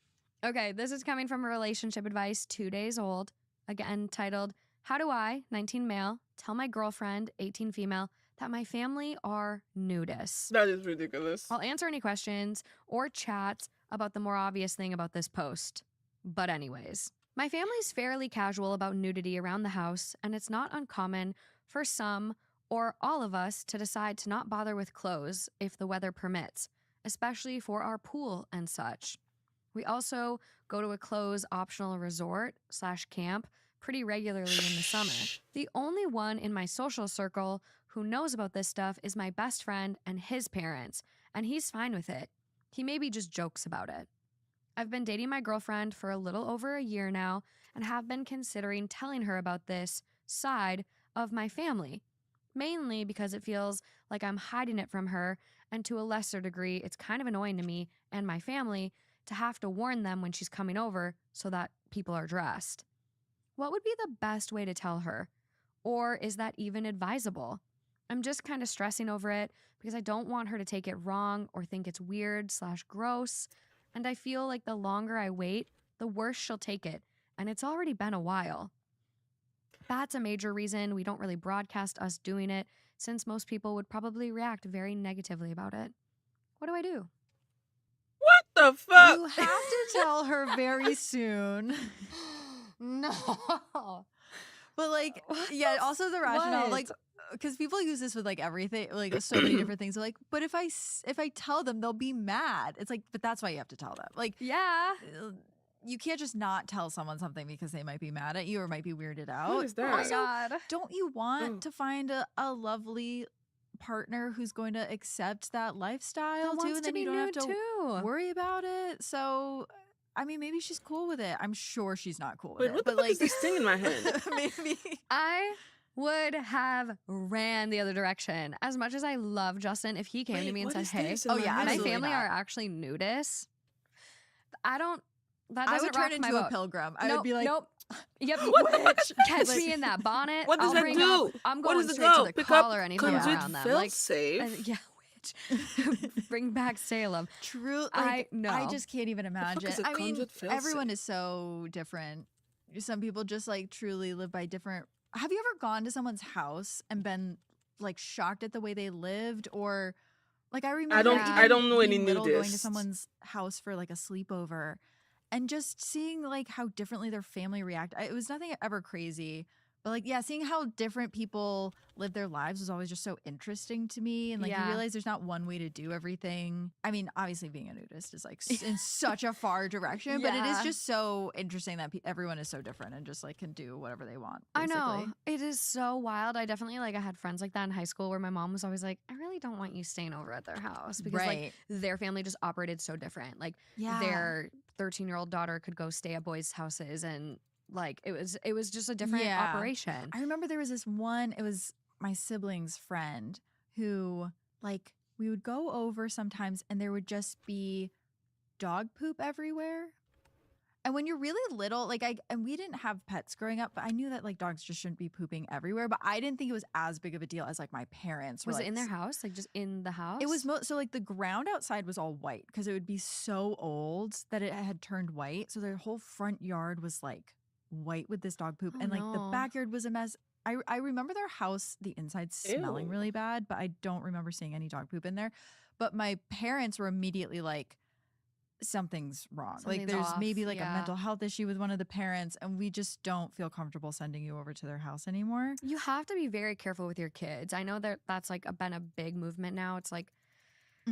S23: Okay, this is coming from a relationship advice 2 days old. Again, titled, how do I, 19 male, tell my girlfriend, 18 female, that my family are nudists.
S1: That is ridiculous.
S23: I'll answer any questions or chats about the more obvious thing about this post. But anyways, my family's fairly casual about nudity around the house, and it's not uncommon for some or all of us to decide to not bother with clothes if the weather permits, especially for our pool and such. We also go to a clothes optional resort / camp pretty regularly in the summer. The only one in my social circle who knows about this stuff is my best friend and his parents, and he's fine with it. He maybe just jokes about it. I've been dating my girlfriend for a little over a year now and have been considering telling her about this side of my family, mainly because it feels like I'm hiding it from her, and to a lesser degree, it's kind of annoying to me and my family to have to warn them when she's coming over so that people are dressed. What would be the best way to tell her? Or is that even advisable? I'm just kind of stressing over it because I don't want her to take it wrong or think it's weird / gross, and I feel like the longer I wait, the worse she'll take it, and it's already been a while. That's a major reason we don't really broadcast us doing it, since most people would probably react very negatively about it. What do I do?
S1: What the fuck?
S10: You have to tell her very soon.
S23: No.
S10: But like, yeah, also the rationale,
S23: What?
S10: like, because people use this with like everything, like so many different things. They're like, but if I tell them, they'll be mad. It's like, but that's why you have to tell them. Like,
S23: yeah,
S10: you can't just not tell someone something because they might be mad at you or might be weirded out.
S1: What is that?
S23: Oh my God.
S10: Don't you want to find a lovely partner who's going to accept that lifestyle too,
S23: wants
S10: and
S23: to
S10: then
S23: be
S10: you don't have to
S23: nude too.
S10: worry about it? So, I mean, maybe she's cool with it. I'm sure she's not cool with
S1: Wait,
S10: it.
S1: what the
S10: but
S1: fuck
S10: like,
S1: is this thing in my hand?
S10: maybe.
S23: I would have ran the other direction. As much as I love Justin, if he came to me and said, "Hey,
S1: this in my
S23: my
S1: hand?
S23: family are actually nudists," that
S10: I
S23: doesn't
S10: would turn
S23: rock my
S10: into a
S23: boat.
S10: pilgrim. I
S23: Nope,
S10: would be like,
S23: nope. Yep.
S10: Witch.
S23: Catch
S10: Like,
S23: me in that bonnet.
S1: What does
S23: I'll
S1: that
S23: bring
S1: do?
S23: Up, I'm
S1: What
S23: going
S1: does it
S23: straight
S1: go?
S23: to the
S1: Pick
S23: collar
S1: up
S23: anything
S1: conduit
S23: around them.
S1: fail
S23: Like,
S1: safe?
S23: yeah, witch. Bring back Salem.
S10: True. Like,
S23: I know.
S10: I just can't even imagine.
S1: is a
S10: I mean,
S1: conduit fail
S10: everyone
S1: safe?
S10: is so different. Some people just like truly live by different. Have you ever gone to someone's house and been like shocked at the way they lived, or like I remember
S1: I don't know any
S10: being little going to
S1: nudists.
S10: someone's house for like a sleepover and just seeing like how differently their family react. It was nothing ever crazy, but like, yeah, seeing how different people live their lives was always just so interesting to me. And like, you
S23: Yeah.
S10: realize there's not one way to do everything. I mean, obviously being a nudist is like in such a far direction, but it is
S23: Yeah.
S10: just so interesting that everyone is so different and just like can do whatever they want.
S23: I know.
S10: basically.
S23: It is so wild. I definitely I had friends like that in high school where my mom was always like, I really don't want you staying over at their house because
S10: Right.
S23: like their family just operated so different. Like
S10: Yeah.
S23: their 13-year-old daughter could go stay at boys' houses and like it was just a different
S10: Yeah.
S23: operation.
S10: I remember there was this one, it was my sibling's friend who, like, we would go over sometimes and there would just be dog poop everywhere. And when you're really little, like, and we didn't have pets growing up, but I knew that like dogs just shouldn't be pooping everywhere. But I didn't think it was as big of a deal as like my parents were.
S23: Was it
S10: like,
S23: in their house? Like just in the house?
S10: It was so like the ground outside was all white because it would be so old that it had turned white. So their whole front yard was like white with this dog poop,
S23: Oh,
S10: and like the
S23: no.
S10: backyard was a mess. I remember their house, the inside smelling
S1: Ew.
S10: really bad, but I don't remember seeing any dog poop in there. But my parents were immediately like, something's wrong. Like
S23: Something's
S10: there's
S23: off,
S10: maybe like a
S23: yeah.
S10: mental health issue with one of the parents, and we just don't feel comfortable sending you over to their house anymore.
S23: You have to be very careful with your kids. I know that that's like been a big movement now. It's like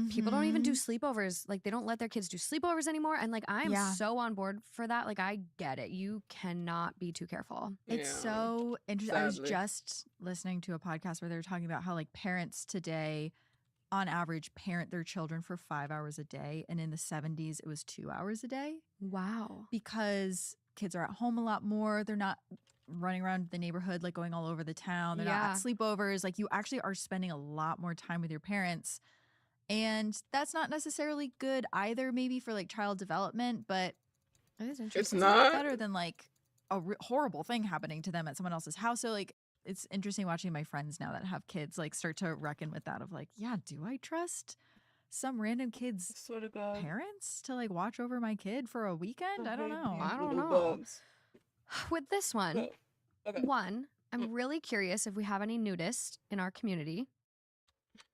S23: people don't even do
S10: Mhm.
S23: sleepovers. Like they don't let their kids do sleepovers anymore. And like I'm
S10: Yeah.
S23: so on board for that. Like I get it. You cannot be too careful.
S10: It's
S1: Yeah,
S10: so interesting. I was
S1: sadly.
S10: just listening to a podcast where they were talking about how like parents today, on average, parent their children for 5 hours a day. And in the 70s, it was 2 hours a day
S23: Wow.
S10: because kids are at home a lot more. They're not running around the neighborhood, like going all over the town. They're not
S23: Yeah.
S10: at sleepovers. Like you actually are spending a lot more time with your parents. And that's not necessarily good either, maybe for like child development, but
S23: That is
S1: It's
S23: interesting.
S1: not.
S10: better than like a horrible thing happening to them at someone else's house. So like it's interesting watching my friends now that have kids like start to reckon with that of like, yeah, do I trust some random kid's
S1: Swear to God.
S10: parents to like watch over my kid for a weekend? I don't
S1: hate
S10: know.
S1: these
S23: I don't
S1: little
S23: know.
S1: bugs.
S23: With this one,
S1: Okay.
S23: one, I'm really curious if we have any nudists in our community.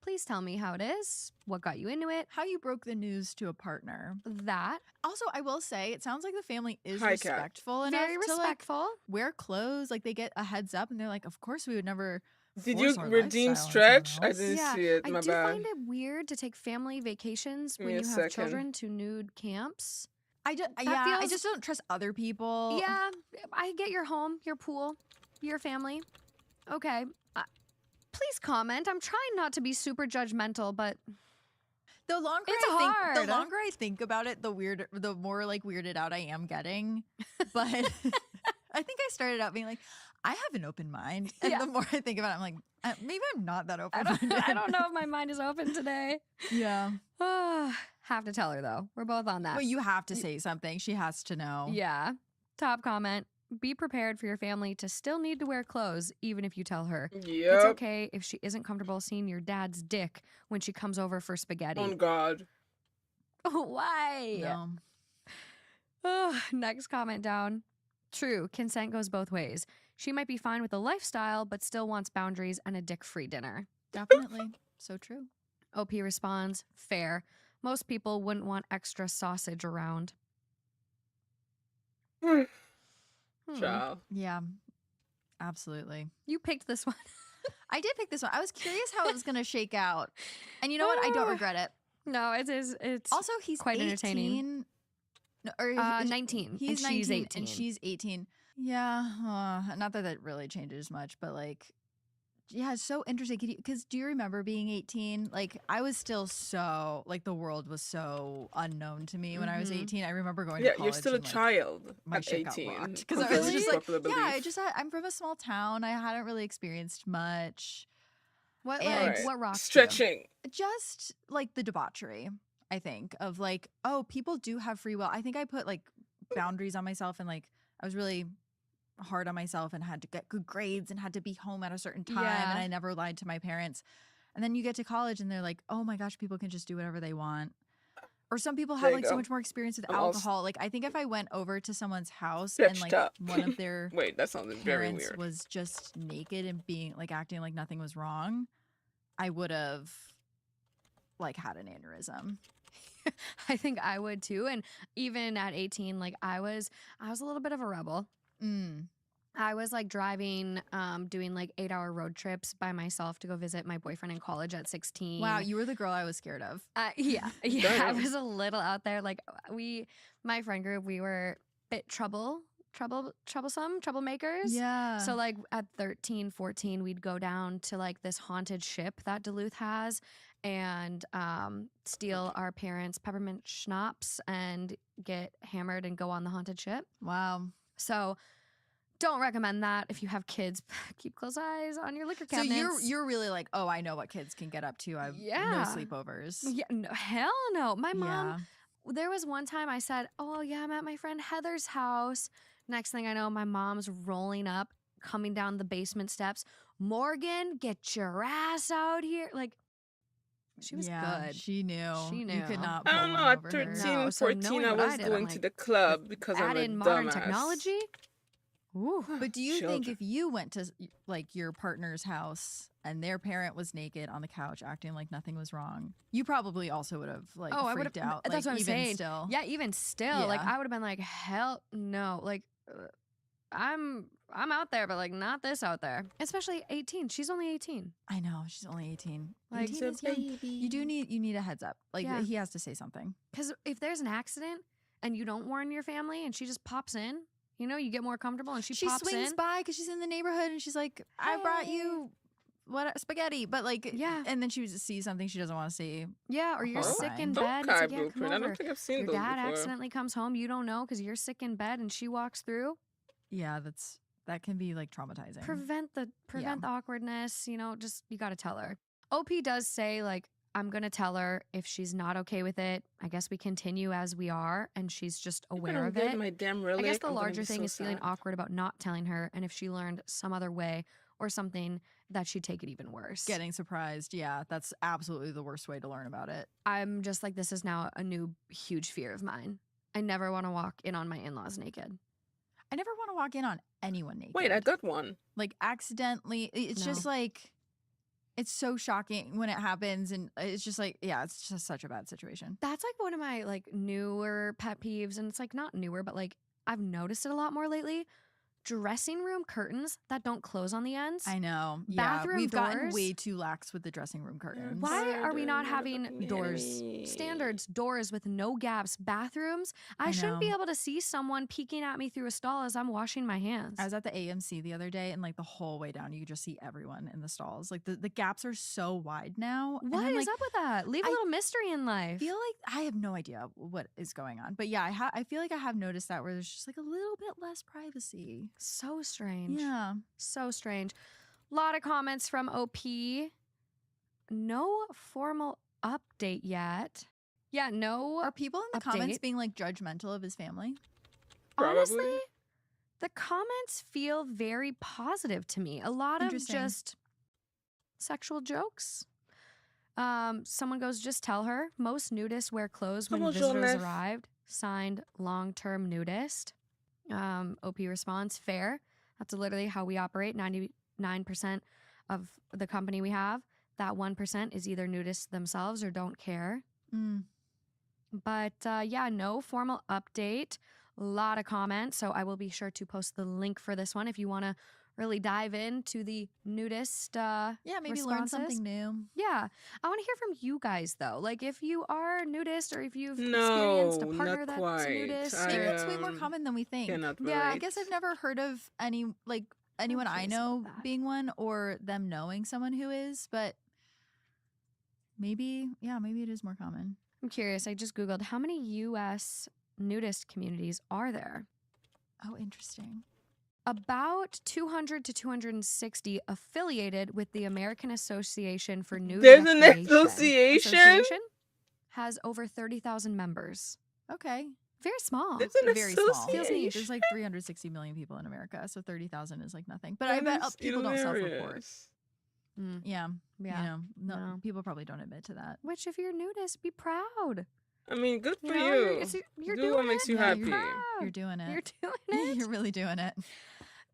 S23: Please tell me how it is. What got you into it?
S10: How you broke the news to a partner.
S23: That.
S10: Also, I will say, it sounds like the family is
S1: Hi, Kat.
S10: respectful enough
S23: Very
S10: to like
S23: respectful.
S10: wear clothes. Like they get a heads up and they're like, of course we would never.
S1: Did
S10: force
S1: you
S10: our
S1: redeem
S10: lifestyle on someone
S1: Stretch? I
S10: else."
S1: didn't
S23: Yeah,
S1: see it.
S23: I
S1: My
S23: do
S1: bad.
S23: find it weird to take family vacations
S1: Give
S23: when
S1: me
S23: you
S1: a
S23: have
S1: second.
S23: children to nude camps.
S10: I just,
S23: That
S10: yeah, I
S23: feels-
S10: just don't trust other people.
S23: Yeah, I get your home, your pool, your family. Okay. Please comment. I'm trying not to be super judgmental, but
S10: The longer
S23: It's
S10: I think,
S23: hard.
S10: the longer I think about it, the more like weirded out I am getting. But I think I started out being like, I have an open mind, and the more I think about it, I'm like, maybe I'm not that open.
S23: I don't know if my mind is open today.
S10: Yeah.
S23: Have to tell her though. We're both on that.
S10: Well, you have to say something. She has to know.
S23: Yeah. Top comment. Be prepared for your family to still need to wear clothes, even if you tell her. It's
S1: Yep.
S23: okay if she isn't comfortable seeing your dad's dick when she comes over for spaghetti.
S1: Oh God.
S23: Why?
S10: No.
S23: Next comment down. True, consent goes both ways. She might be fine with the lifestyle, but still wants boundaries and a dick-free dinner.
S10: Definitely. So true.
S23: OP responds, fair. Most people wouldn't want extra sausage around.
S1: Ciao.
S10: Yeah. Absolutely.
S23: You picked this one.
S10: I did pick this one. I was curious how it was going to shake out. And you know what? I don't regret it.
S23: No, it is. It's
S10: Also, he's
S23: quite
S10: 18.
S23: entertaining.
S10: No, or
S23: 19.
S10: He's
S23: and
S10: 19
S23: she's 18.
S10: and she's 18. Yeah, not that that really changes much, but like, yeah, it's so interesting. Because do you remember being 18? Like, I was still so like the world was so unknown to me when I was 18. I remember going to college.
S1: You're still a
S10: and, like,
S1: child
S10: my
S1: at
S10: shit
S1: 18.
S10: got rocked because I was
S1: Really?
S10: just like,
S1: Popular
S10: yeah,
S1: belief.
S10: I'm from a small town. I hadn't really experienced much.
S23: What
S10: And
S1: Alright.
S23: what rocked
S1: Stretching.
S10: just like the debauchery, I think, of like, oh, people do have free will. I think I put like boundaries on myself and like I was really hard on myself and had to get good grades and had to be home at a certain time
S23: Yeah.
S10: and I never lied to my parents. And then you get to college and they're like, oh my gosh, people can just do whatever they want. Or some people have
S1: There you
S10: like so
S1: go.
S10: much more experience with
S1: I'm all
S10: alcohol. Like I think if I went over to someone's house and
S1: Stretched
S10: like
S1: up.
S10: one of their
S1: Wait, that sounded very
S10: parents
S1: weird.
S10: was just naked and being like acting like nothing was wrong, I would have like had an aneurysm.
S23: I think I would too. And even at 18, like I was a little bit of a rebel. I was like driving, doing like 8-hour road trips by myself to go visit my boyfriend in college at 16.
S10: Wow, you were the girl I was scared of.
S23: Yeah, I
S1: Damn.
S23: was a little out there. Like my friend group, we were a bit troublesome, troublemakers.
S10: Yeah.
S23: So like at 13, 14, we'd go down to like this haunted ship that Duluth has and steal our parents' peppermint schnapps and get hammered and go on the haunted ship.
S10: Wow.
S23: So don't recommend that if you have kids. Keep close eyes on your liquor
S10: So
S23: cabinets.
S10: you're really like, oh, I know what kids can get up to. I've no
S23: Yeah.
S10: sleepovers.
S23: Yeah, no, hell no. My mom,
S10: Yeah.
S23: there was one time I said, oh yeah, I'm at my friend Heather's house. Next thing I know, my mom's rolling up, coming down the basement steps. Morgan, get your ass out here. Like, she was
S10: Yeah,
S23: good.
S10: She knew.
S23: She
S10: You could
S23: knew.
S10: not
S1: I
S10: pull
S1: don't know.
S10: one
S1: At
S10: over her.
S1: 13,
S23: No, so
S1: 14,
S23: knowing
S1: I
S23: what I
S1: was
S23: did, I'm
S1: going to
S23: like,
S1: the club because I'm
S23: Add
S1: a
S23: in modern
S1: dumbass.
S23: technology. Ooh.
S10: But do you think
S1: Children.
S10: if you went to like your partner's house and their parent was naked on the couch acting like nothing was wrong, you probably also would have like
S23: I would
S10: freaked
S23: have.
S10: out.
S23: That's
S10: like,
S23: what I'm
S10: even
S23: saying.
S10: Still.
S23: Yeah, even still, like
S10: Yeah.
S23: I would have been like, hell no. Like, I'm out there, but like not this out there. Especially 18. She's only 18.
S10: I know she's only 18.
S23: Like,
S10: 18 is young. You need a heads up. Like
S23: Yeah.
S10: he has to say something.
S23: Because if there's an accident and you don't warn your family and she just pops in, you know, you get more comfortable and she pops
S10: swings
S23: in.
S10: by because she's in the neighborhood and she's like, I brought you what spaghetti, but like
S23: Yeah.
S10: and then she would see something she doesn't want to see.
S23: Yeah, or you're sick in
S1: Horrifying.
S23: bed.
S1: Okay,
S23: It's like, yeah, come
S1: Blueprint. I don't
S23: over.
S1: think I've seen
S23: Your
S1: those
S23: dad
S1: before.
S23: accidentally comes home. You don't know because you're sick in bed and she walks through.
S10: Yeah, that can be like traumatizing.
S23: Prevent the awkwardness. You know, just you got to tell her. OP does say like, I'm gonna tell her if she's not okay with it. I guess we continue as we are, and she's just aware
S1: gonna
S23: of
S1: get
S23: it.
S1: my damn
S23: I guess
S1: relic,
S23: the
S1: I'm gonna
S23: larger
S1: be
S23: thing
S1: so
S23: is feeling
S1: sad.
S23: awkward about not telling her, and if she learned some other way or something that she'd take it even worse.
S10: Getting surprised. Yeah, that's absolutely the worst way to learn about it.
S23: I'm just like, this is now a new huge fear of mine. I never want to walk in on my in-laws naked.
S10: I never want to walk in on anyone naked.
S1: Wait, I got one.
S10: Like accidentally. It's just
S23: No.
S10: like It's so shocking when it happens, and it's just like, yeah, it's just such a bad situation.
S23: That's like one of my like newer pet peeves, and it's like not newer, but like I've noticed it a lot more lately. Dressing room curtains that don't close on the ends.
S10: I know.
S23: Bathroom
S10: We've gotten
S23: doors.
S10: way too lax with the dressing room curtains.
S23: Why are we not having
S1: Motherfucking
S23: doors,
S1: enemy.
S23: standards, doors with no gaps, bathrooms? I shouldn't be
S10: know.
S23: able to see someone peeking at me through a stall as I'm washing my hands.
S10: I was at the AMC the other day, and like the whole way down, you could just see everyone in the stalls. Like the gaps are so wide now. and
S23: What
S10: I'm
S23: is
S10: like,
S23: up with that? Leave a little mystery in life.
S10: I feel like I have no idea what is going on, but yeah, I feel like I have noticed that where there's just like a little bit less privacy.
S23: So strange.
S10: Yeah.
S23: So strange. A lot of comments from OP. No formal update yet. Yeah, no.
S10: Are people in the comments
S23: update.
S10: being like judgmental of his family?
S23: Honestly, the comments feel very positive to me. A lot of
S10: Interesting.
S23: just sexual jokes. Someone goes, just tell her. Most nudists wear clothes when
S1: Comment
S23: visitors
S1: jeunesse.
S23: arrived. Signed, long-term nudist. OP response, fair. That's literally how we operate. 99% of the company we have, that 1% is either nudists themselves or don't care.
S10: Mm.
S23: But yeah, no formal update. A lot of comments. So I will be sure to post the link for this one if you want to really dive into the nudist
S10: Yeah, maybe learn
S23: responses.
S10: something new.
S23: Yeah. I want to hear from you guys, though. Like, if you are nudist or if you've
S1: No,
S23: experienced a partner
S1: not
S23: that's
S1: quite.
S23: nudist.
S10: Maybe
S23: or-
S10: it's way more common than we think.
S1: Cannot
S23: Yeah,
S10: I
S1: relate.
S10: guess I've never heard of anyone I
S23: curious
S10: know
S23: about that.
S10: being one or them knowing someone who is, but maybe it is more common.
S23: I'm curious. I just Googled how many U.S. nudist communities are there?
S10: Oh, interesting.
S23: About 200 to 260 affiliated with the American Association for Nude
S1: There's an
S23: Recreation.
S1: association?
S23: Has over 30,000 members.
S10: Okay.
S23: Very small.
S1: There's an
S10: Very small.
S1: association.
S10: There's like 360 million people in America, so 30,000 is like nothing. But I bet
S1: That is
S10: people don't self-report.
S1: hilarious.
S10: Yeah.
S23: Yeah.
S10: You know,
S23: No.
S10: people probably don't admit to that.
S23: Which, if you're nudist, be proud.
S1: I mean, good for
S23: You know,
S1: you.
S23: you're
S1: Do
S23: doing
S1: what makes
S23: it.
S1: you
S10: Yeah,
S1: happy.
S10: You're doing it.
S23: You're doing it.
S10: You're really doing it.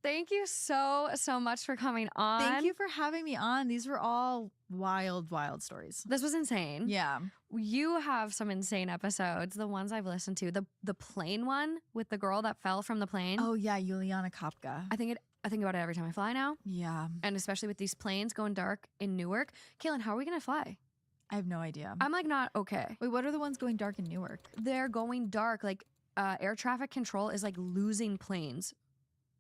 S23: Thank you so much for coming on.
S10: Thank you for having me on. These were all wild, wild stories.
S23: This was insane.
S10: Yeah.
S23: You have some insane episodes. The ones I've listened to, the plane one with the girl that fell from the plane.
S10: Oh yeah, Juliana Kopka.
S23: I think about it every time I fly now,
S10: Yeah.
S23: and especially with these planes going dark in Newark. Kaylin, how are we gonna fly?
S10: I have no idea.
S23: I'm like not okay.
S10: Wait, what are the ones going dark in Newark?
S23: They're going dark. Like air traffic control is like losing planes.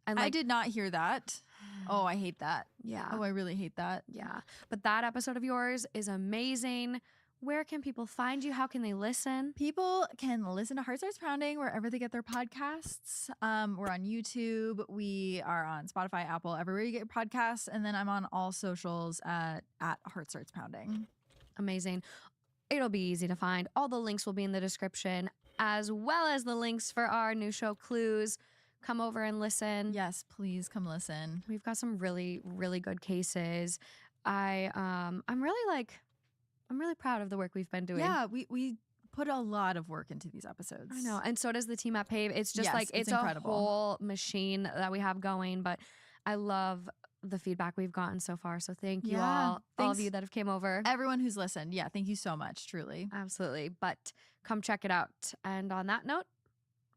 S23: And
S10: I
S23: like,
S10: did not hear that. Oh, I hate that.
S23: Yeah.
S10: Oh, I really hate that.
S23: Yeah. But that episode of yours is amazing. Where can people find you? How can they listen?
S10: People can listen to Heart Starts Pounding wherever they get their podcasts. We're on YouTube. We are on Spotify, Apple, everywhere you get your podcasts. And then I'm on all socials at Heart Starts Pounding.
S23: Amazing. It'll be easy to find. All the links will be in the description, as well as the links for our new show, Clues. Come over and listen.
S10: Yes, please come listen.
S23: We've got some really, really good cases. I'm really proud of the work we've been doing.
S10: Yeah, we put a lot of work into these episodes.
S23: I know. And so does the team at Pave. It's just
S10: Yes,
S23: like
S10: it's
S23: it's
S10: incredible.
S23: a whole machine that we have going, but I love the feedback we've gotten so far. So thank you
S10: Yeah,
S23: all of
S10: thanks.
S23: you that have came over.
S10: Everyone who's listened. Yeah, thank you so much, truly.
S23: Absolutely. But come check it out. And on that note,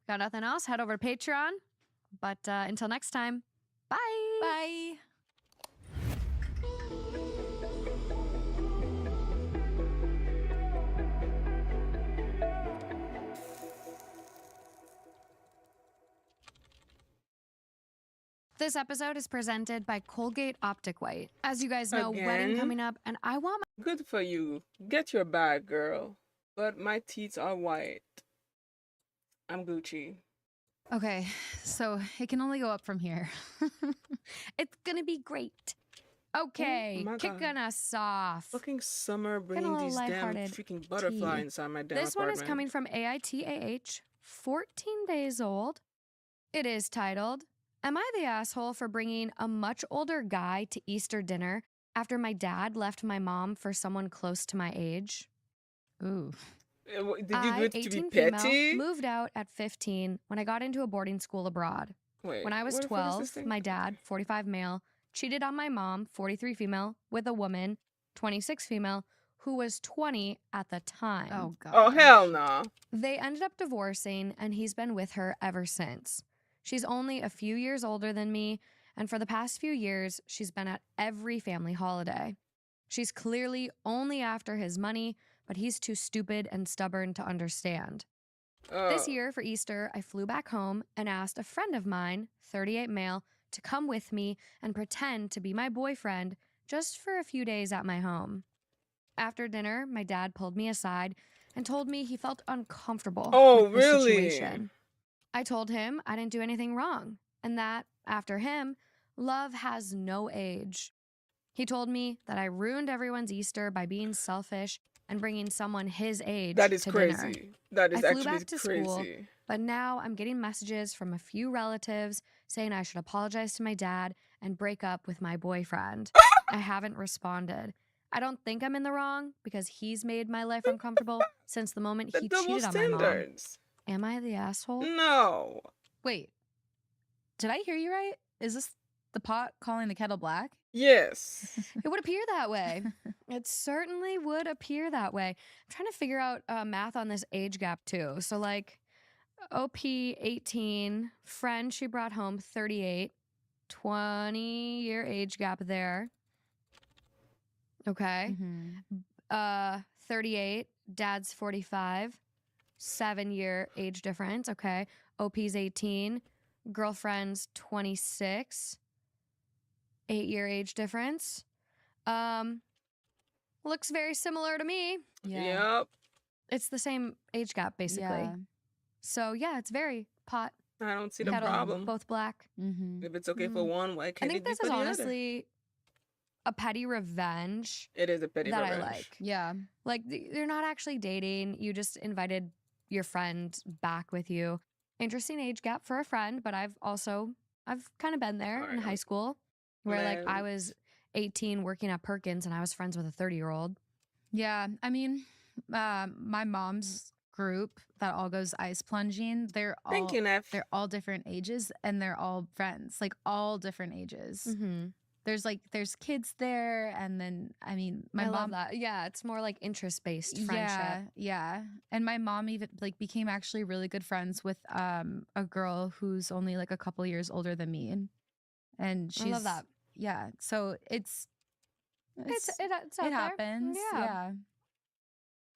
S23: got nothing else, head over to Patreon. But until next time, bye.
S10: Bye.
S23: This episode is presented by Colgate Optic White. As you guys know, wedding
S1: Again?
S23: coming up, and I want
S1: Good for you. Get your bag, girl. But my teeth are white. I'm Gucci.
S6: Okay, so it can only go up from here.
S23: it's gonna be great. Okay,
S1: my
S23: kicking
S1: God.
S23: us off.
S1: Fucking summer
S23: Getting a
S1: bringing
S23: little
S1: these damn
S23: lighthearted
S1: freaking butterfly
S23: tea.
S1: inside my damn
S23: This one
S1: apartment.
S23: is coming from AITAH, 14 days old. It is titled, Am I the asshole for bringing a much older guy to Easter dinner after my dad left my mom for someone close to my age?
S6: Ooh.
S1: Did you
S23: I,
S1: do it to be
S23: 18
S1: petty?
S23: female, moved out at 15 when I got into a boarding school abroad.
S1: Wait,
S23: When I was
S1: what the fuck is this
S23: 12,
S1: thing?
S23: my dad, 45 male, cheated on my mom, 43 female, with a woman 26 female, who was 20 at the time.
S10: Oh, God.
S1: Oh, hell no.
S23: They ended up divorcing, and he's been with her ever since. She's only a few years older than me, and for the past few years, she's been at every family holiday. She's clearly only after his money, but he's too stupid and stubborn to understand. This year for Easter, I flew back home and asked a friend of mine, 38 male, to come with me and pretend to be my boyfriend just for a few days at my home. After dinner, my dad pulled me aside and told me he felt uncomfortable with the situation. I told him I didn't do anything wrong and that, after him, love has no age. He told me that I ruined everyone's Easter by being selfish and bringing someone his age
S1: That is
S23: to
S1: crazy.
S23: dinner.
S1: That is
S23: I flew
S1: actually
S23: back to school,
S1: crazy.
S23: but now I'm getting messages from a few relatives saying I should apologize to my dad and break up with my boyfriend. I haven't responded. I don't think I'm in the wrong because he's made my life uncomfortable since the moment he
S1: Double
S23: cheated on my mom.
S1: standards.
S23: Am I the asshole?
S1: No.
S10: Wait, did I hear you right? Is this the pot calling the kettle black?
S1: Yes.
S23: It would appear that way. It certainly would appear that way. I'm trying to figure out math on this age gap too. So like OP 18, friend she brought home 38, 20-year age gap there. Okay. 38, dad's 45, 7-year age difference. Okay. OP's 18, girlfriend's 26, 8-year age difference. Looks very similar to me.
S1: Yep.
S23: It's the same age gap, basically.
S10: Yeah.
S23: So, yeah, it's very pot.
S1: I don't see the
S23: kettle,
S1: problem.
S23: Both black.
S1: If it's okay for one, why
S23: I
S1: can't
S23: think
S1: it be
S23: this
S1: for
S23: is
S1: the other?
S23: honestly a petty revenge.
S1: It is a petty
S23: that
S1: revenge.
S23: I like.
S10: Yeah.
S23: Like, they're not actually dating. You just invited your friend back with you. Interesting age gap for a friend, but I've kind of been there in high school where, like, I was 18 working at Perkins and I was friends with a 30-year-old.
S10: Yeah, I mean, my mom's group that all goes ice plunging, they're
S1: Thank you, Neff.
S10: all different ages and they're all friends, like all different ages.
S23: Mm-hmm.
S10: There's kids there, and then I mean, my
S23: I
S10: mom.
S23: love that. Yeah, it's more like interest-based friendship.
S10: Yeah, and my mom even like became actually really good friends with a girl who's only like a couple years older than me, and she's
S23: I love that.
S10: Yeah, so it's
S23: It out
S10: it
S23: there.
S10: happens. Yeah.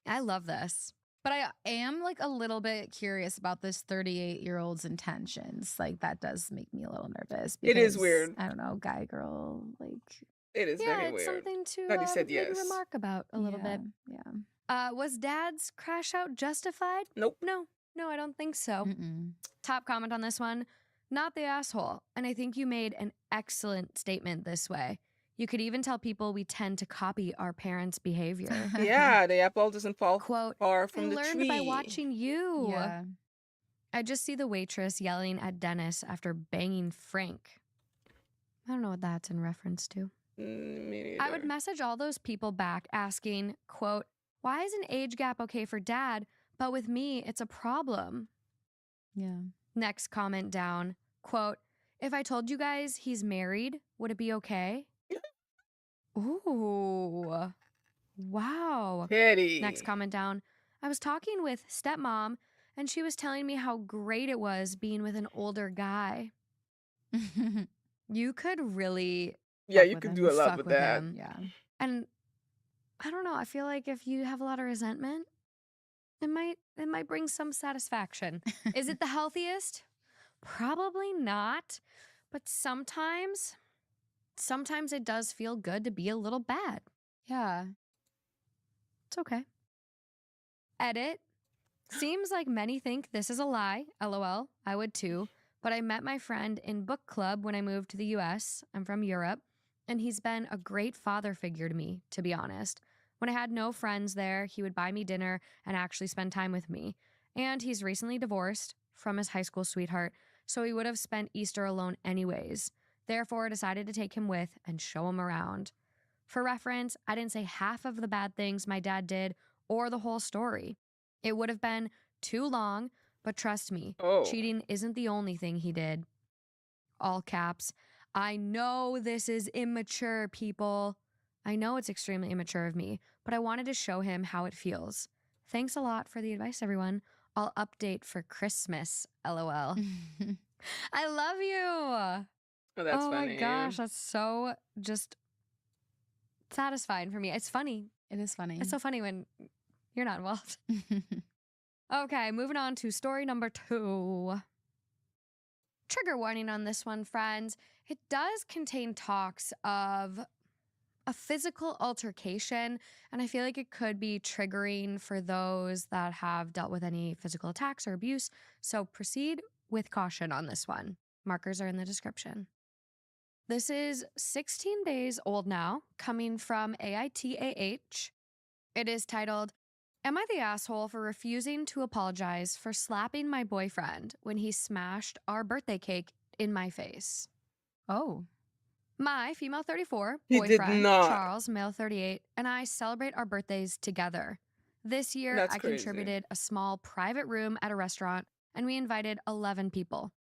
S23: I love this.
S10: But I am like a little bit curious about this 38-year-old's intentions. Like that does make me a little nervous.
S1: It is
S10: because,
S1: weird.
S10: I don't know, guy, girl, like.
S1: It is
S23: Yeah,
S1: very
S23: it's
S1: weird.
S23: something to
S1: that he said
S23: maybe
S1: yes.
S23: remark about a little bit.
S10: Yeah.
S23: Was Dad's crash out justified?
S1: Nope.
S23: No, I don't think so. Top comment on this one. Not the asshole. And I think you made an excellent statement this way. You could even tell people we tend to copy our parents' behavior.
S1: Yeah, the apple doesn't fall far from
S23: I
S1: the
S23: learned
S1: tree.
S23: by watching you.
S10: Yeah.
S23: I just see the waitress yelling at Dennis after banging Frank. I don't know what that's in reference to.
S1: Me neither.
S23: I would message all those people back asking, quote, why is an age gap okay for Dad, but with me, it's a problem?
S10: Yeah.
S23: Next comment down, quote, if I told you guys he's married, would it be okay? Ooh. Wow.
S1: Petty.
S23: Next comment down. I was talking with stepmom, and she was telling me how great it was being with an older guy. You could really
S1: Yeah,
S23: fuck
S1: you
S23: with
S1: could
S23: him.
S1: do a lot
S23: Fuck
S1: with
S23: with
S1: that.
S23: him. And I don't know, I feel like if you have a lot of resentment, it might bring some satisfaction. Is it the healthiest? Probably not. But sometimes it does feel good to be a little bad.
S10: Yeah.
S23: It's okay. Edit. Seems like many think this is a lie. LOL. I would too. But I met my friend in book club when I moved to the US. I'm from Europe. And he's been a great father figure to me, to be honest. When I had no friends there, he would buy me dinner and actually spend time with me. And he's recently divorced from his high school sweetheart, so he would have spent Easter alone anyways. Therefore, I decided to take him with and show him around. For reference, I didn't say half of the bad things my dad did or the whole story. It would have been too long, but trust me, cheating isn't the only thing he did. All caps. I know this is immature, people. I know it's extremely immature of me, but I wanted to show him how it feels. Thanks a lot for the advice, everyone. I'll update for Christmas, LOL. I love you.
S1: Oh, that's
S23: Oh my
S1: funny.
S23: gosh, that's so just satisfying for me. It's funny.
S14: It is funny.
S23: It's so funny when you're not involved. Okay, moving on to story number 2. Trigger warning on this one, friends. It does contain talks of a physical altercation, and I feel like it could be triggering for those that have dealt with any physical attacks or abuse. So proceed with caution on this one. Markers are in the description. This is 16 days old now, coming from AITAH. It is titled, Am I the asshole for refusing to apologize for slapping my boyfriend when he smashed our birthday cake in my face?
S14: Oh.
S23: My female 34
S1: He did
S23: boyfriend,
S1: not.
S23: Charles, male 38, and I celebrate our birthdays together. This year,
S1: That's
S23: I
S1: crazy.
S23: contributed a small private room at a restaurant, and we invited 11 people.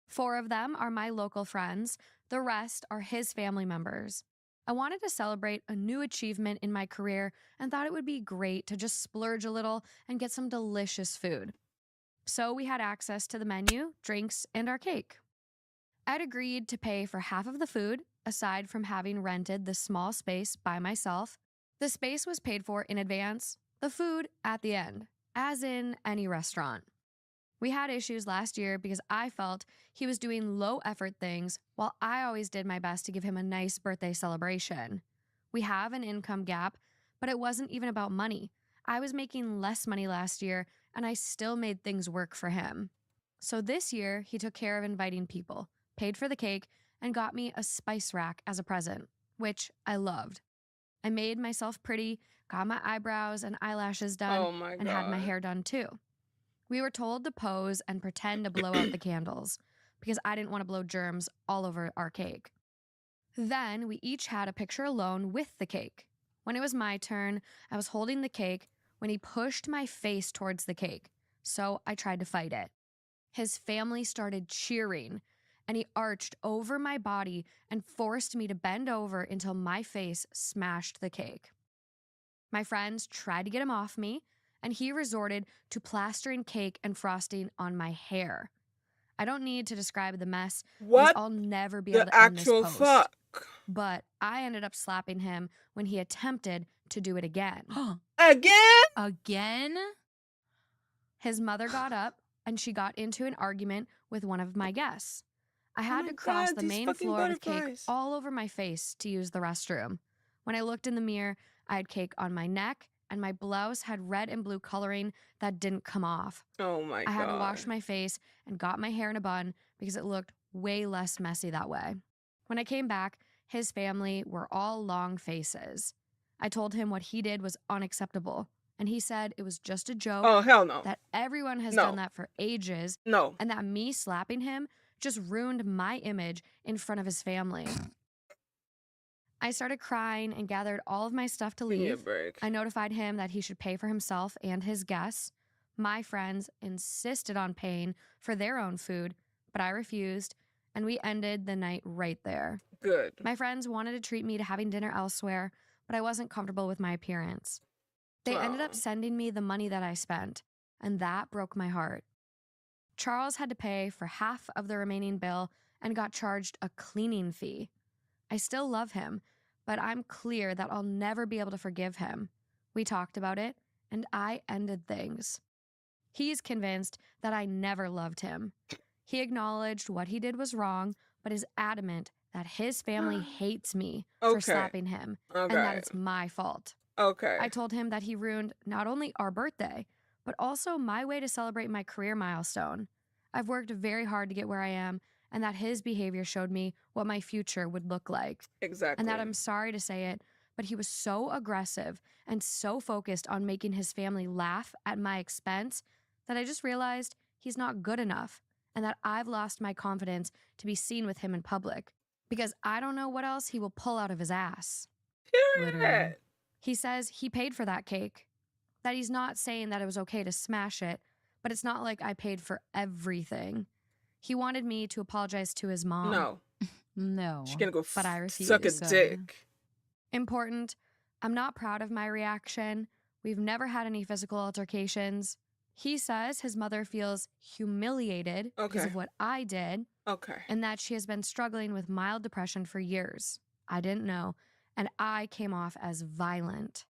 S23: 4 of them are my local friends. The rest are his family members. I wanted to celebrate a new achievement in my career and thought it would be great to just splurge a little and get some delicious food. So we had access to the menu, drinks, and our cake. I'd agreed to pay for half of the food, aside from having rented the small space by myself. The space was paid for in advance, the food at the end, as in any restaurant. We had issues last year because I felt he was doing low-effort things while I always did my best to give him a nice birthday celebration. We have an income gap, but it wasn't even about money. I was making less money last year, and I still made things work for him. So this year, he took care of inviting people, paid for the cake, and got me a spice rack as a present, which I loved. I made myself pretty, got my eyebrows and eyelashes done,
S1: Oh my
S23: and had my
S1: God.
S23: hair done too. We were told to pose and pretend to blow out the candles because I didn't want to blow germs all over our cake. Then we each had a picture alone with the cake. When it was my turn, I was holding the cake when he pushed my face towards the cake, so I tried to fight it. His family started cheering, and he arched over my body and forced me to bend over until my face smashed the cake. My friends tried to get him off me, and he resorted to plastering cake and frosting on my hair. I don't need to describe the mess because
S1: What
S23: I'll never be
S1: the
S23: able to end this
S1: actual
S23: post.
S1: fuck?
S23: But I ended up slapping him when he attempted to do it again.
S1: Again?
S14: Again?
S23: His mother got up and she got into an argument with one of my guests. I had
S1: my
S23: to cross
S1: God,
S23: the
S1: these
S23: main
S1: fucking
S23: floor with cake
S1: butterflies.
S23: all over my face to use the restroom. When I looked in the mirror, I had cake on my neck, and my blouse had red and blue coloring that didn't come off.
S1: Oh my
S23: I
S1: God.
S23: had to wash my face and got my hair in a bun because it looked way less messy that way. When I came back, his family were all long faces. I told him what he did was unacceptable, and he said it was just a joke.
S1: Oh, hell no.
S23: That everyone has
S1: No.
S23: done that for ages.
S1: No.
S23: And that me slapping him just ruined my image in front of his family. I started crying and gathered all of my stuff to
S1: Give me a
S23: leave.
S1: break.
S23: I notified him that he should pay for himself and his guests. My friends insisted on paying for their own food, but I refused, and we ended the night right there.
S1: Good.
S23: My friends wanted to treat me to having dinner elsewhere, but I wasn't comfortable with my appearance. They ended up sending me the money that I spent, and that broke my heart. Charles had to pay for half of the remaining bill and got charged a cleaning fee. I still love him, but I'm clear that I'll never be able to forgive him. We talked about it, and I ended things. He's convinced that I never loved him. He acknowledged what he did was wrong, but is adamant that his family hates me for
S1: Okay.
S23: slapping him and
S1: Okay.
S23: that it's my fault.
S1: Okay.
S23: I told him that he ruined not only our birthday, but also my way to celebrate my career milestone. I've worked very hard to get where I am, and that his behavior showed me what my future would look like.
S1: Exactly.
S23: And that I'm sorry to say it, but he was so aggressive and so focused on making his family laugh at my expense that I just realized he's not good enough and that I've lost my confidence to be seen with him in public because I don't know what else he will pull out of his ass.
S1: Period.
S23: He says he paid for that cake, that he's not saying that it was okay to smash it, but it's not like I paid for everything. He wanted me to apologize to his mom.
S1: No.
S14: No.
S1: She's gonna go
S23: But I refused.
S1: suck a dick.
S23: Important. I'm not proud of my reaction. We've never had any physical altercations. He says his mother feels humiliated because
S1: Okay.
S23: of what I did
S1: Okay.
S23: and that she has been struggling with mild depression for years. I didn't know, and I came off as violent.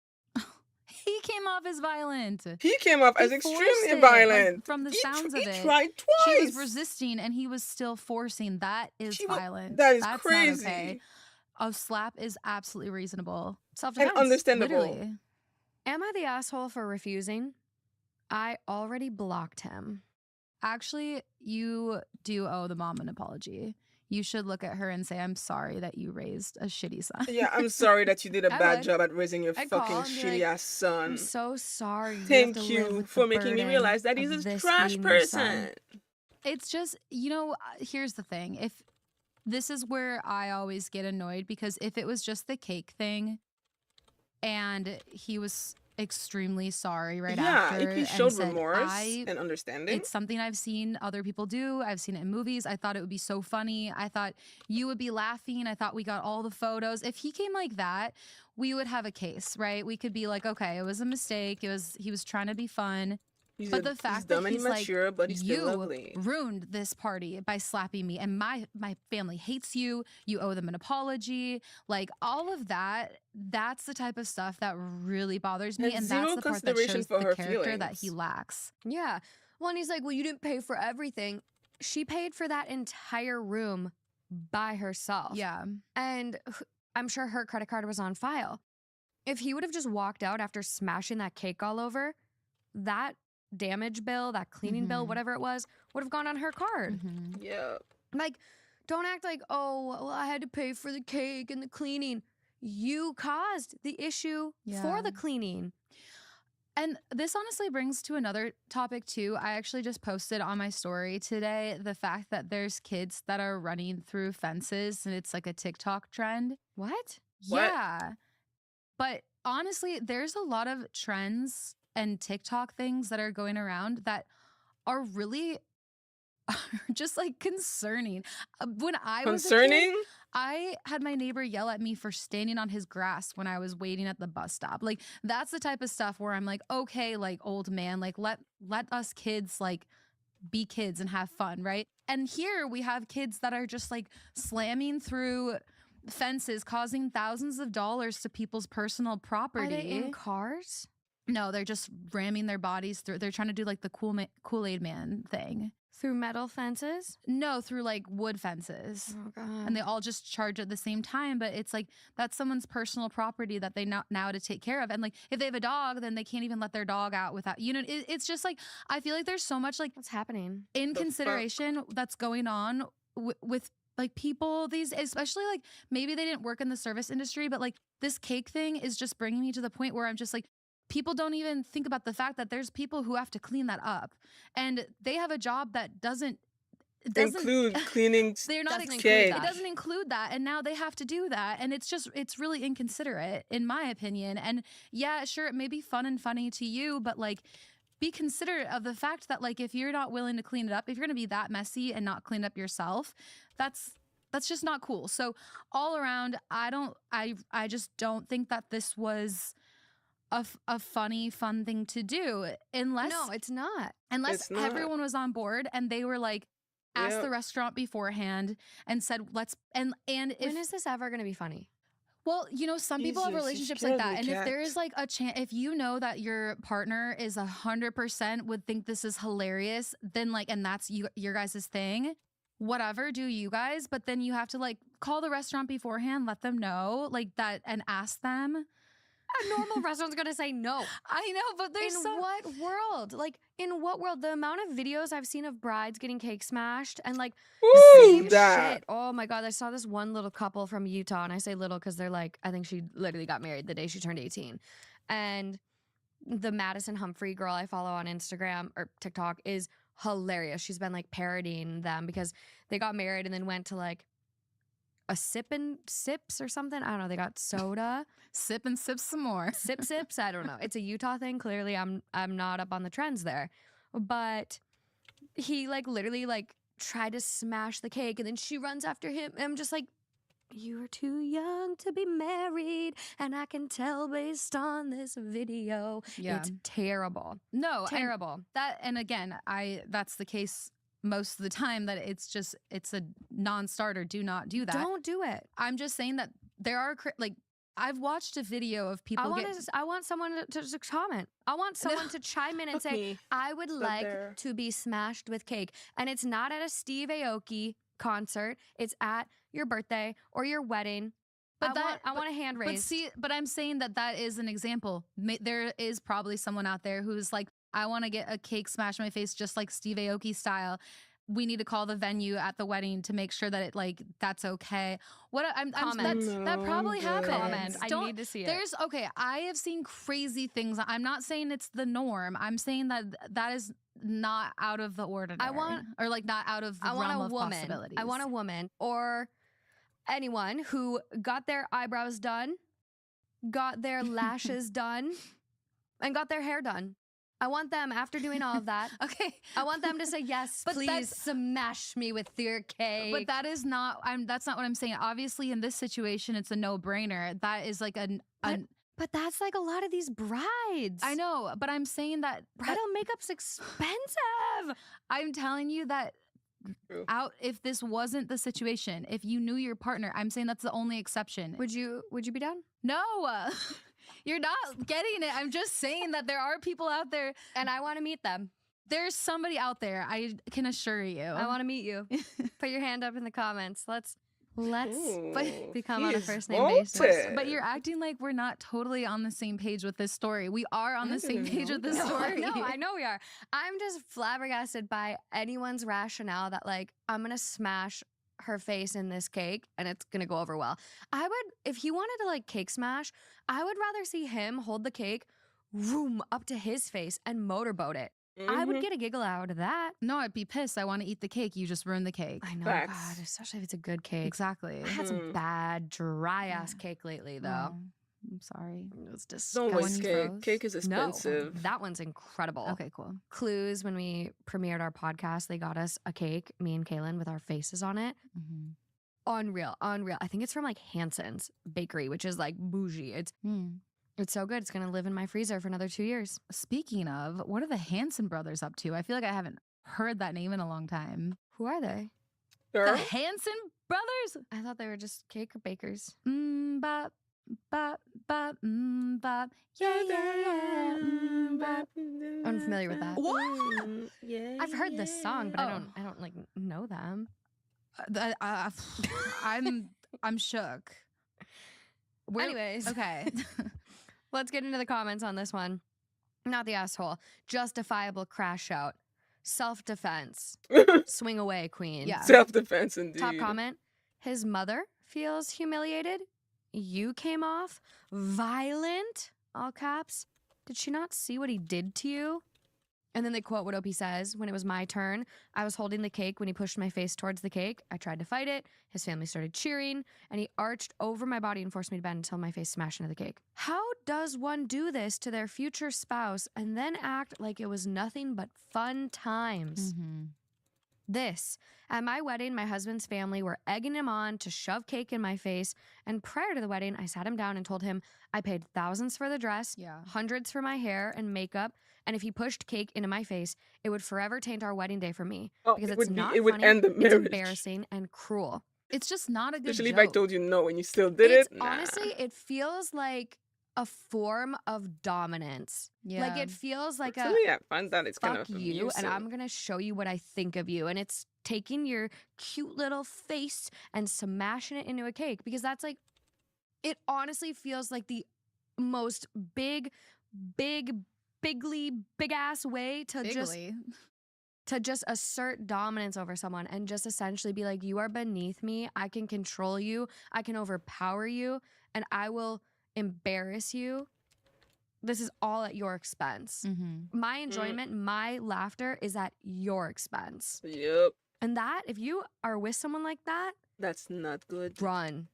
S10: He came off as violent.
S1: He came off as
S10: He forced
S1: extremely
S10: it,
S1: violent.
S10: Like, from the sounds of
S1: he
S10: it,
S1: tried
S10: she was
S1: twice.
S10: resisting, and he was still forcing. That is violent.
S1: that is
S10: That's
S1: crazy.
S10: not okay. A slap is absolutely reasonable.
S23: Self-defense.
S1: And understandable.
S10: Literally.
S23: Am I the asshole for refusing? I already blocked him.
S10: Actually, you do owe the mom an apology. You should look at her and say, I'm sorry that you raised a shitty son.
S1: Yeah, I'm sorry that you did a
S23: I
S1: bad
S23: would.
S1: job at raising your
S23: I'd call
S1: fucking
S23: and be
S1: shitty
S23: like,
S1: ass son.
S23: I'm so sorry.
S1: Thank
S23: have to live
S1: you
S23: with
S1: for
S23: the
S1: making me
S23: burden
S1: realize that he's
S23: of
S1: a
S23: this
S1: trash
S23: being your son."
S1: person.
S10: It's just, here's the thing. If this is where I always get annoyed, because if it was just the cake thing and he was extremely sorry right after,
S1: if he
S10: and
S1: showed
S10: said,
S1: remorse and understanding.
S10: it's something I've seen other people do. I've seen it in movies. I thought it would be so funny. I thought you would be laughing. I thought we got all the photos. If he came like that, we would have a case, right? We could be like, okay, it was a mistake. He was trying to be fun. But the fact
S1: dumb
S10: that
S1: and
S10: he's
S1: immature,
S10: like,
S1: but he's still
S10: you
S1: lovely.
S10: ruined this party by slapping me, and my family hates you. You owe them an apology. Like, all of that, that's the type of stuff that really bothers me,
S1: And
S10: and
S1: zero
S10: that's the part that
S1: consideration
S10: shows
S1: for
S10: the
S1: her
S10: character that
S1: feelings.
S10: he lacks.
S23: Yeah. Well, and he's like, well, you didn't pay for everything. She paid for that entire room by herself.
S10: Yeah.
S23: And I'm sure her credit card was on file. If he would have just walked out after smashing that cake all over, that damage bill, that cleaning bill, whatever it was, would have gone on her card.
S1: Yeah.
S23: Like, don't act like, oh, well, I had to pay for the cake and the cleaning. You caused the issue for the cleaning.
S10: And this honestly brings to another topic too. I actually just posted on my story today the fact that there's kids that are running through fences, and it's like a TikTok trend.
S23: What?
S10: Yeah. But honestly, there's a lot of trends and TikTok things that are going around that are really just like concerning. When I was a kid,
S1: Concerning?
S10: I had my neighbor yell at me for standing on his grass when I was waiting at the bus stop. Like, that's the type of stuff where I'm like, okay, like, old man, like, let us kids like be kids and have fun, right? And here we have kids that are just like slamming through fences, causing thousands of dollars to people's personal property.
S23: Are they in cars?
S10: No, they're just ramming their bodies through. They're trying to do like the Kool-Aid Man thing.
S23: Through metal fences?
S10: No, through like wood fences.
S23: Oh, God.
S10: And they all just charge at the same time, but it's like that's someone's personal property that they now to take care of. And like if they have a dog, then they can't even let their dog out without, it's just like, I feel like there's so much like
S23: what's happening
S10: inconsideration that's going on with like people especially like maybe they didn't work in the service industry, but like this cake thing is just bringing me to the point where I'm just like, people don't even think about the fact that there's people who have to clean that up, and they have a job that doesn't
S1: include cleaning.
S10: They're not
S1: cake.
S10: it doesn't include that, and now they have to do that, and it's really inconsiderate in my opinion. And yeah, sure, it may be fun and funny to you, but like, be considerate of the fact that like if you're not willing to clean it up, if you're gonna be that messy and not clean it up yourself, that's just not cool. So all around, I just don't think that this was a fun thing to do, unless
S23: No, it's not.
S10: Unless
S23: It's not.
S10: everyone was on board and they were like asked
S23: Yep.
S10: the restaurant beforehand and said let's and if,
S23: When is this ever going to be funny?
S10: Well, some people have
S23: Jesus,
S10: relationships
S23: you're
S10: like that,
S23: scaring
S10: and
S23: the
S10: if there
S23: cat.
S10: is like a chance, if you know that your partner is 100% would think this is hilarious, then like, and that's your guys' thing. Whatever, do you guys, but then you have to like call the restaurant beforehand, let them know like that, and ask them.
S23: A normal restaurant's gonna say no.
S10: I know, but there's
S23: in
S10: some-
S23: what world? Like, in what world? The amount of videos I've seen of brides getting cake smashed and like the same
S1: that.
S23: shit. Oh my God, I saw this one little couple from Utah, and I say little because they're like, I think she literally got married the day she turned 18. And the Madison Humphrey girl I follow on Instagram or TikTok is hilarious. She's been like parodying them because they got married and then went to like a sip and sips or something. I don't know. They got soda.
S10: Sip and sips some more.
S23: Sips. I don't know. It's a Utah thing. Clearly, I'm not up on the trends there. But he like literally like tried to smash the cake, and then she runs after him. And I'm just like, You are too young to be married, and I can tell based on this video.
S14: Yeah.
S23: It's terrible.
S14: No, and
S23: Terrible.
S14: and again, that's the case most of the time, that it's a non-starter. Do not do that.
S23: Don't do it.
S14: I'm just saying that there are like, I've watched a video of people
S23: I want someone to comment. I want someone to chime in and say,
S1: me.
S23: I would
S1: Not
S23: like
S1: there.
S23: to be smashed with cake. And it's not at a Steve Aoki concert. It's at your birthday or your wedding.
S14: But
S23: I want a hand raised.
S14: But I'm saying that is an example. There is probably someone out there who's like, I want to get a cake smashed in my face just like Steve Aoki style. We need to call the venue at the wedding to make sure that it that's okay. That probably happened.
S23: Comment. I need to see it.
S14: I have seen crazy things. I'm not saying it's the norm. I'm saying that is not out of the ordinary. Not out of the realm of possibilities.
S23: I want a woman or anyone who got their eyebrows done, got their lashes done, and got their hair done. I want them, after doing all of that, I want them to say, yes, please smash me with your cake.
S14: But that is not, that's not what I'm saying. Obviously, in this situation, it's a no-brainer. That is like
S23: But that's like a lot of these brides.
S14: I know, but I'm saying that
S23: bridal makeup's expensive.
S14: I'm telling you that if this wasn't the situation, if you knew your partner, I'm saying that's the only exception.
S23: Would you be down?
S14: No. You're not getting it. I'm just saying that there are people out there.
S23: And I want to meet them.
S14: There's somebody out there, I can assure you.
S23: I want to meet you. Put your hand up in the comments. Let's become on a first name
S1: bolted.
S23: basis.
S14: But you're acting like we're not totally on the same page with this story. We are on the same page with this story.
S23: No, I know we are. I'm just flabbergasted by anyone's rationale that I'm going to smash her face in this cake and it's gonna go over well. If he wanted to cake smash, I would rather see him hold the cake up to his face and motorboat it. I would get a giggle out of that.
S14: No, I'd be pissed. I want to eat the cake. You just ruined the cake.
S23: I know,
S1: Facts.
S23: God, especially if it's a good cake.
S14: Exactly.
S23: I had some bad, dry ass cake lately, though.
S14: Oh, I'm sorry.
S23: It was disgusting.
S1: Don't waste cake. Cake is expensive.
S23: No, that one's incredible.
S14: Okay, cool.
S23: Clues, when we premiered our podcast, they got us a cake, me and Kaylin, with our faces on it.
S14: Mm-hmm.
S23: Unreal. I think it's from Hanson's Bakery, which is bougie. It's so good. It's going to live in my freezer for another 2 years.
S14: Speaking of, what are the Hanson brothers up to? I feel like I haven't heard that name in a long time.
S23: Who are they?
S14: The Hanson brothers?
S23: I thought they were just cake bakers.
S14: Bop, bop, bop, bop. Yeah, yeah, yeah. Bop.
S23: I'm familiar with that.
S14: What?
S1: Yeah,
S23: I've heard this song, but I don't know them.
S14: I'm shook.
S23: Anyways.
S14: Okay.
S23: Let's get into the comments on this one. Not the asshole. Justifiable crash out. Self-defense. Swing away, queen.
S14: Yeah.
S1: Self-defense, indeed.
S23: Top comment. His mother feels humiliated. You came off violent. All caps. Did she not see what he did to you? And then they quote what Opie says. When it was my turn, I was holding the cake when he pushed my face towards the cake. I tried to fight it. His family started cheering, and he arched over my body and forced me to bend until my face smashed into the cake. How does one do this to their future spouse and then act like it was nothing but fun times?
S14: Mm-hmm.
S23: This. At my wedding, my husband's family were egging him on to shove cake in my face. And prior to the wedding, I sat him down and told him I paid thousands for the dress, hundreds for my hair and makeup. And if he pushed cake into my face, it would forever taint our wedding day for me. Because it's not funny,
S1: would end the
S23: it's
S1: marriage.
S23: embarrassing and cruel.
S14: It's just not a good
S1: Especially
S14: joke.
S1: if I told you no and you still did it. Nah.
S23: Honestly, it feels like a form of dominance.
S14: Yeah.
S23: It feels like
S1: Personally, I find that it's kind
S23: fuck
S1: of
S23: you,
S1: abusive.
S23: and I'm gonna show you what I think of you. And it's taking your cute little face and smashing it into a cake, because that's it honestly feels like the most big ass way to just assert dominance over someone and just essentially be like, you are beneath me. I can control you. I can overpower you, and I will embarrass you. This is all at your expense.
S14: Mm-hmm.
S23: My enjoyment, my laughter is at your expense.
S1: Yep.
S23: And that, if you are with someone like that,
S1: that's not good.
S23: Run.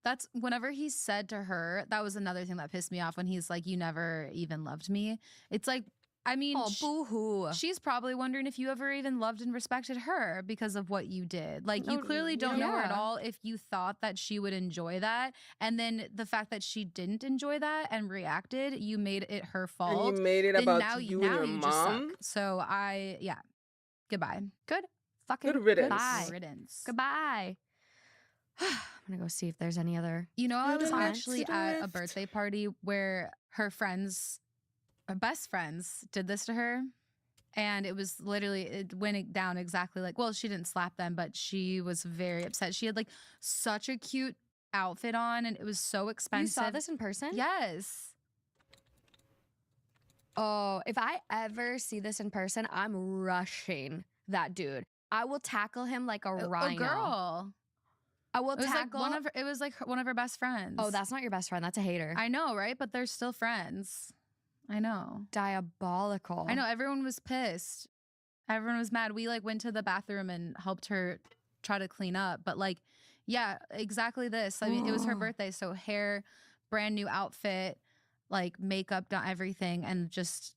S14: That's whenever he said to her, that was another thing that pissed me off when he's like, you never even loved me. It's like, I mean,
S23: Oh, boo-hoo.
S14: she's probably wondering if you ever even loved and respected her because of what you did. Like, you
S23: No,
S14: clearly don't know her at
S23: yeah.
S14: all if you thought that she would enjoy that. And then the fact that she didn't enjoy that and reacted, you made it her fault.
S1: And you made it
S14: then
S1: about
S14: now,
S1: you
S14: now
S1: and your
S14: you just suck.
S1: mom.
S14: So goodbye.
S23: Good fucking
S1: Good riddance.
S23: bye.
S14: Good riddance.
S23: Goodbye. I'm gonna go see if there's any other.
S14: You know, I was
S23: Riddance.
S14: actually at a birthday party where her friends, her best friends, did this to her. And it was literally, it went down exactly like, well, she didn't slap them, but she was very upset. She had like such a cute outfit on and it was so expensive.
S23: You saw this in person?
S14: Yes.
S23: Oh, if I ever see this in person, I'm rushing that dude. I will tackle him like a rhino.
S14: A girl.
S23: I will
S14: It was
S23: tackle.
S14: it was like one of her best friends.
S23: Oh, that's not your best friend. That's a hater.
S14: I know, right? But they're still friends. I know.
S23: Diabolical.
S14: I know. Everyone was pissed. Everyone was mad. We like went to the bathroom and helped her try to clean up. But like, yeah, exactly this. I mean, it was her birthday. So hair, brand new outfit, like makeup, done everything, and just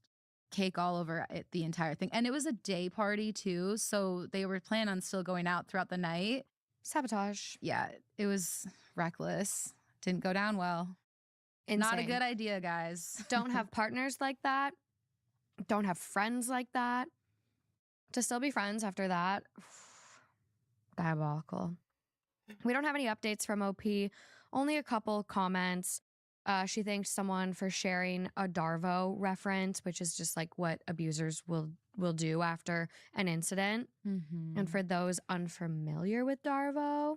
S14: cake all over it, the entire thing. And it was a day party too. So they were planning on still going out throughout the night.
S23: Sabotage.
S14: Yeah, it was reckless. Didn't go down well. Not a
S23: Insane.
S14: good idea, guys.
S23: Don't have partners like that. Don't have friends like that. To still be friends after that. Diabolical. We don't have any updates from OP. Only a couple comments. She thanked someone for sharing a Darvo reference, which is just like what abusers will do after an incident. And for those unfamiliar with Darvo,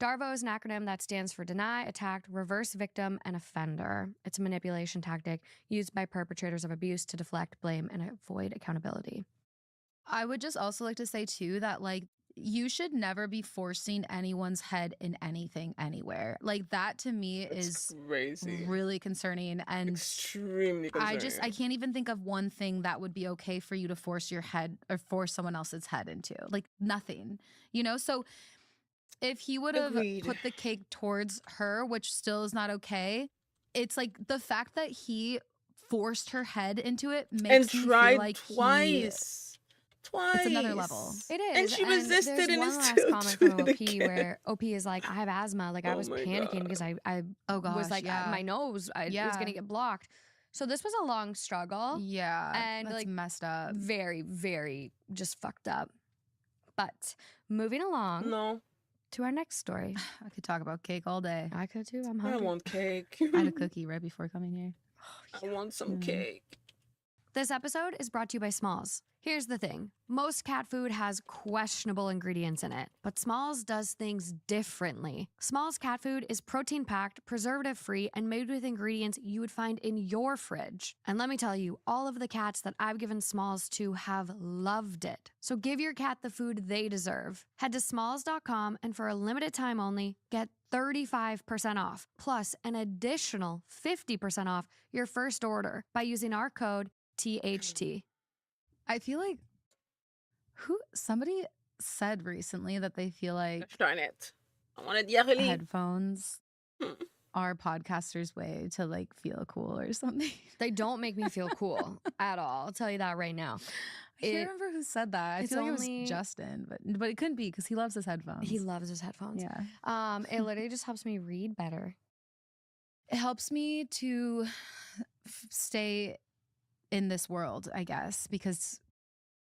S23: Darvo is an acronym that stands for deny, attack, reverse victim, and offender. It's a manipulation tactic used by perpetrators of abuse to deflect blame and avoid accountability.
S14: I would just also like to say too that like you should never be forcing anyone's head in anything anywhere. Like that to me is
S1: crazy.
S14: Really concerning and
S1: extremely concerning.
S14: I can't even think of one thing that would be okay for you to force your head or force someone else's head into. Like nothing. You know, so if he would have put the cake towards her, which still is not okay, it's like the fact that he forced her head into it makes
S1: and
S14: me
S1: tried
S14: feel like
S1: twice.
S14: It's another level.
S23: It is.
S1: And she resisted
S23: there's
S1: and
S23: one
S1: it's
S23: last
S1: still
S23: comment
S1: doing
S23: from
S1: it
S23: OP
S1: again.
S23: where OP is like, I have asthma. Like I was
S1: my
S23: panicking
S1: God.
S23: because I
S14: oh gosh,
S23: was like,
S14: yeah.
S23: my nose was going to get blocked. So this was a long struggle.
S14: Yeah.
S23: And
S14: that's
S23: like
S14: messed up.
S23: very, very just fucked up. But moving along to our next story.
S14: I could talk about cake all day.
S23: I could too. I'm
S1: I
S23: hungry.
S1: want cake.
S14: I had a cookie right before coming here.
S1: I want some cake.
S23: This episode is brought to you by Smalls. Here's the thing. Most cat food has questionable ingredients in it, but Smalls does things differently. Smalls cat food is protein-packed, preservative-free, and made with ingredients you would find in your fridge. And let me tell you, all of the cats that I've given Smalls to have loved it. So give your cat the food they deserve. Head to smalls.com and for a limited time only, get 35% off, plus an additional 50% off your first order by using our code THT.
S14: I feel like somebody said recently that they feel like
S1: Darn it. I wanted Yareli.
S14: headphones are podcasters' way to like feel cool or something.
S23: They don't make me feel cool at all. I'll tell you that right now.
S14: I can't remember who said that. I feel like it was Justin, but it couldn't be because he loves his headphones.
S23: He loves his headphones.
S14: Yeah.
S23: It literally just helps me read better.
S14: It helps me to stay in this world, I guess, because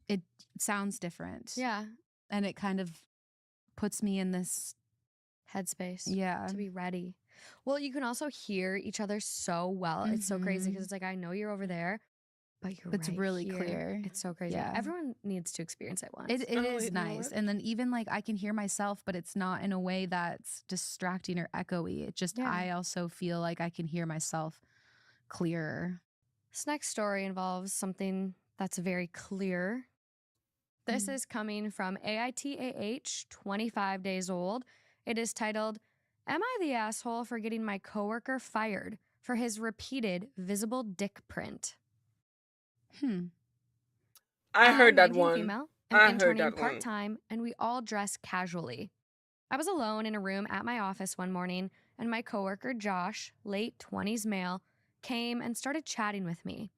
S14: it sounds different.
S23: Yeah.
S14: And it kind of puts me in this
S23: headspace.
S14: Yeah.
S23: To be ready. Well, you can also hear each other so well. It's so crazy because it's like, I know you're over there, but
S14: it's
S23: right
S14: really
S23: here.
S14: clear.
S23: It's so crazy.
S14: Yeah.
S23: Everyone needs to experience it once.
S14: It is nice. And then even like I can hear myself, but it's not in a way that's distracting or echoey. It just, I also feel like I can hear myself clearer.
S23: This next story involves something that's very clear. This is coming from AITAH, 25 days old. It is titled, Am I the asshole for getting my coworker fired for his repeated visible dick print?
S1: I heard that
S23: 19
S1: one.
S23: Female,
S1: I
S23: I'm
S1: heard
S23: interning
S1: that one.
S23: part-time, and we all dress casually. I was alone in a room at my office one morning, and my coworker Josh, late 20s male, came and started chatting with me.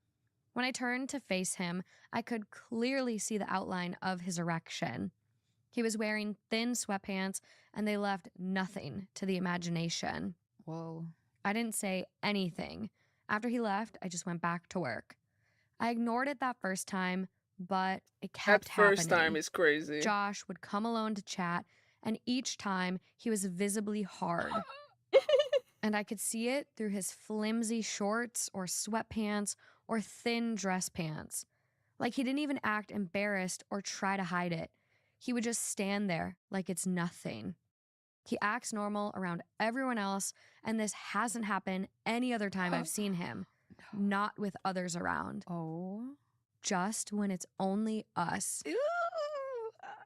S23: When I turned to face him, I could clearly see the outline of his erection. He was wearing thin sweatpants, and they left nothing to the imagination.
S10: Whoa.
S23: I didn't say anything. After he left, I just went back to work. I ignored it that first time, but it kept
S1: That first
S23: happening.
S1: time is crazy.
S23: Josh would come alone to chat, and each time he was visibly hard. And I could see it through his flimsy shorts or sweatpants or thin dress pants. Like he didn't even act embarrassed or try to hide it. He would just stand there like it's nothing. He acts normal around everyone else, and this hasn't happened any other time I've seen him. Not with others around.
S10: Oh.
S23: Just when it's only us.
S10: Ew,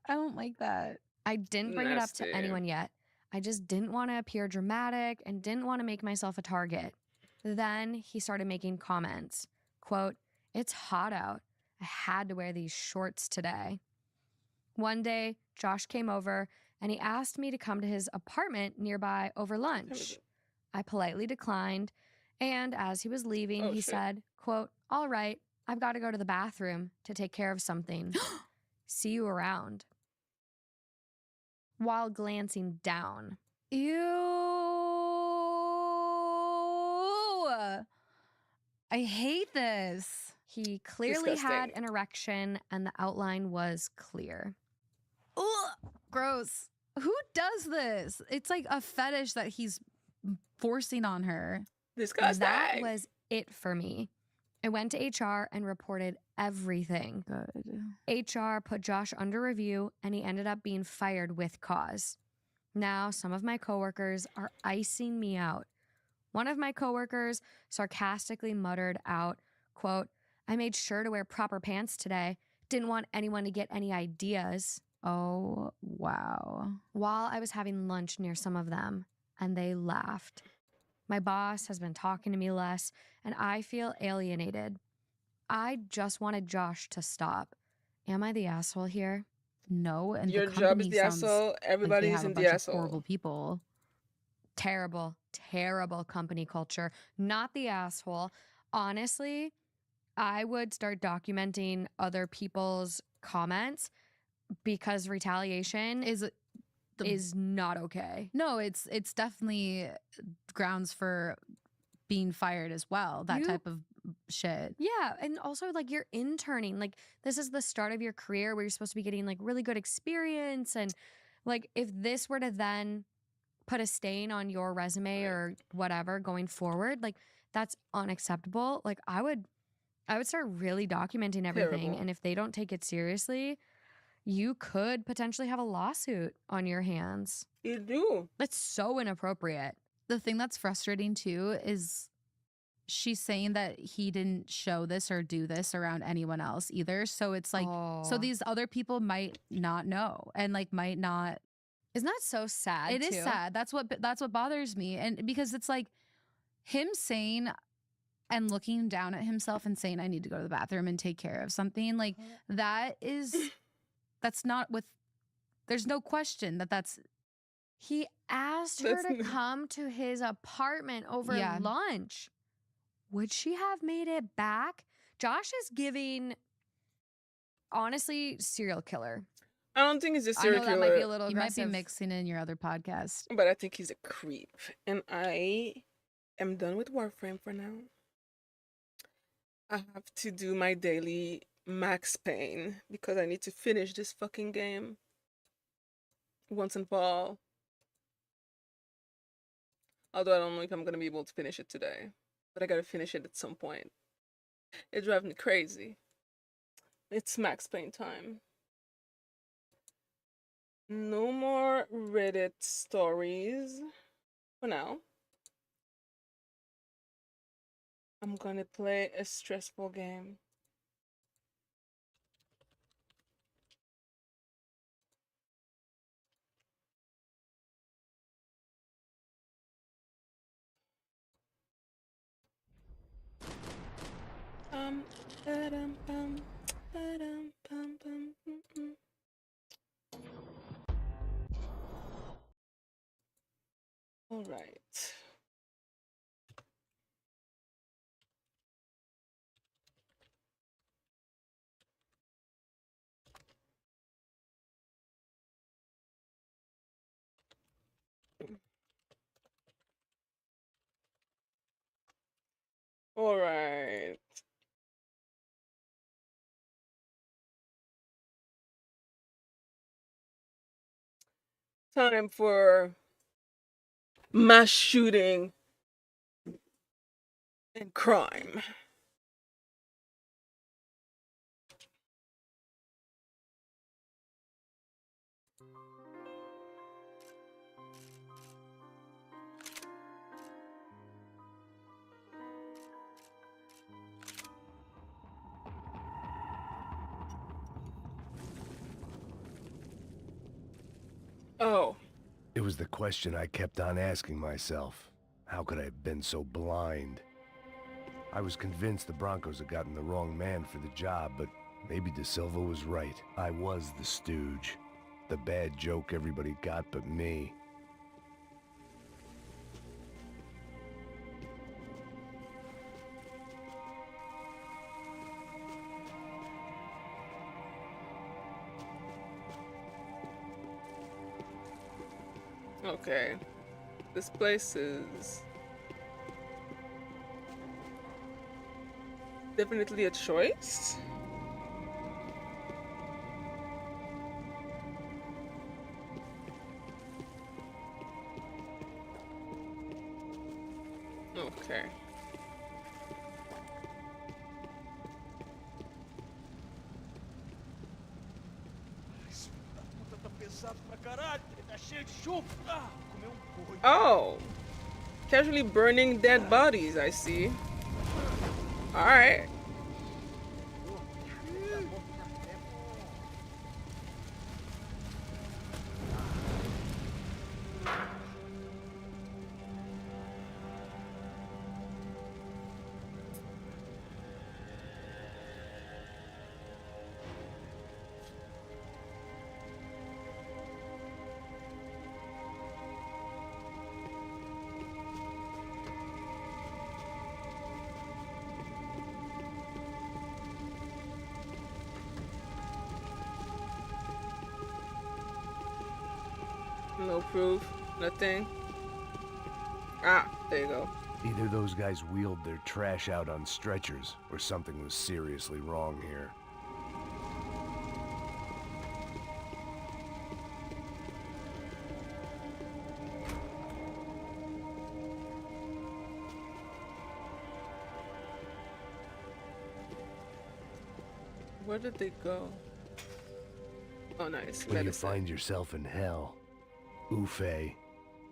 S10: I don't like that.
S23: I didn't bring it up to
S1: Nasty.
S23: anyone yet. I just didn't want to appear dramatic and didn't want to make myself a target. Then he started making comments. Quote, "It's hot out. I had to wear these shorts today." One day, Josh came over and he asked me to come to his apartment nearby over lunch. I politely declined, and as he was leaving, he said, quote, "All right, I've got to go to the bathroom to take care of something. See you around." While glancing down.
S10: Ew. I hate this.
S23: He clearly had
S1: Disgusting.
S23: an erection and the outline was clear.
S10: Ugh, gross. Who does this? It's like a fetish that he's forcing on her.
S1: Disgusting.
S23: That was it for me. I went to HR and reported everything.
S10: Good.
S23: HR put Josh under review and he ended up being fired with cause. Now, some of my coworkers are icing me out. One of my coworkers sarcastically muttered out, quote, "I made sure to wear proper pants today. Didn't want anyone to get any ideas."
S10: Oh, wow.
S23: While I was having lunch near some of them, and they laughed. My boss has been talking to me less, and I feel alienated. I just wanted Josh to stop. Am I the asshole here?
S10: No, and
S1: Your
S10: the
S1: job is
S10: company
S1: the
S10: sounds
S1: asshole.
S10: like they
S1: Everybody's
S10: have a
S1: in
S10: bunch
S1: the
S10: of
S1: asshole.
S10: horrible people.
S23: Terrible, terrible company culture. Not the asshole. Honestly, I would start documenting other people's comments because retaliation is not okay.
S10: No, it's definitely grounds for being fired as well. That
S23: You-
S10: type of shit.
S23: Yeah, and also like you're interning. Like this is the start of your career where you're supposed to be getting like really good experience, and like if this were to then put a stain on your resume or whatever going forward, like that's unacceptable. Like I would start really documenting everything,
S1: Terrible.
S23: and if they don't take it seriously, you could potentially have a lawsuit on your hands.
S1: You do.
S23: That's so inappropriate.
S10: The thing that's frustrating too is she's saying that he didn't show this or do this around anyone else either. So it's like, so
S23: Oh.
S10: these other people might not know and like might not.
S23: Isn't that so sad?
S10: It is
S23: too?
S10: sad. That's what bothers me. And because it's like him saying and looking down at himself and saying, "I need to go to the bathroom and take care of something," like that's not with, there's no question that's.
S23: He asked her
S1: That's
S23: to
S1: n-
S23: come to his apartment over
S10: Yeah.
S23: lunch. Would she have made it back? Josh is giving, honestly, serial killer.
S1: I don't think he's a
S23: I know
S1: serial
S23: that might be a
S1: killer,
S23: little
S10: You might be
S23: aggressive.
S10: mixing in your other podcast.
S1: but I think he's a creep. And I am done with Warframe for now. I have to do my daily Max Payne because I need to finish this fucking game once and for all. Although I don't know if I'm gonna be able to finish it today, but I gotta finish it at some point. It drives me crazy. It's Max Payne time. No more Reddit stories for now. I'm gonna play a stressful game. Ba-dum, bum, ba-dum, bum, bum, mm-mm. All right. All right. Time for mass shooting and crime. Oh.
S5: It was the question I kept on asking myself. How could I have been so blind? I was convinced the Broncos had gotten the wrong man for the job, but maybe De Silva was right. I was the stooge. The bad joke everybody got but me.
S1: Okay. This place is definitely a choice. Okay. Oh, casually burning dead bodies, I see. All right. No proof, nothing. Ah, there you go.
S5: Either those guys wheeled their trash out on stretchers, or something was seriously wrong here.
S1: Where did they go? Oh, nice.
S5: When you
S1: Medicine.
S5: find yourself in hell. Ufe.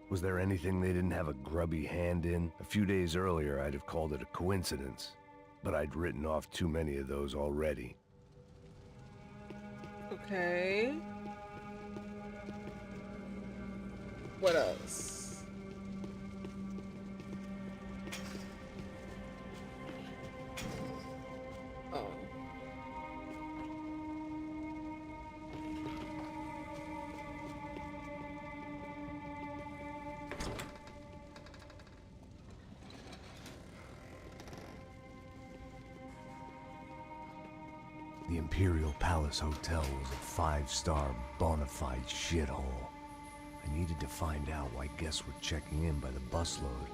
S5: Was there anything they didn't have a grubby hand in? A few days earlier, I'd have called it a coincidence. But I'd written off too many of those already.
S1: Okay. What else? Oh.
S5: The Imperial Palace Hotel was a 5-star bona fide shithole. I needed to find out why guests were checking in by the busload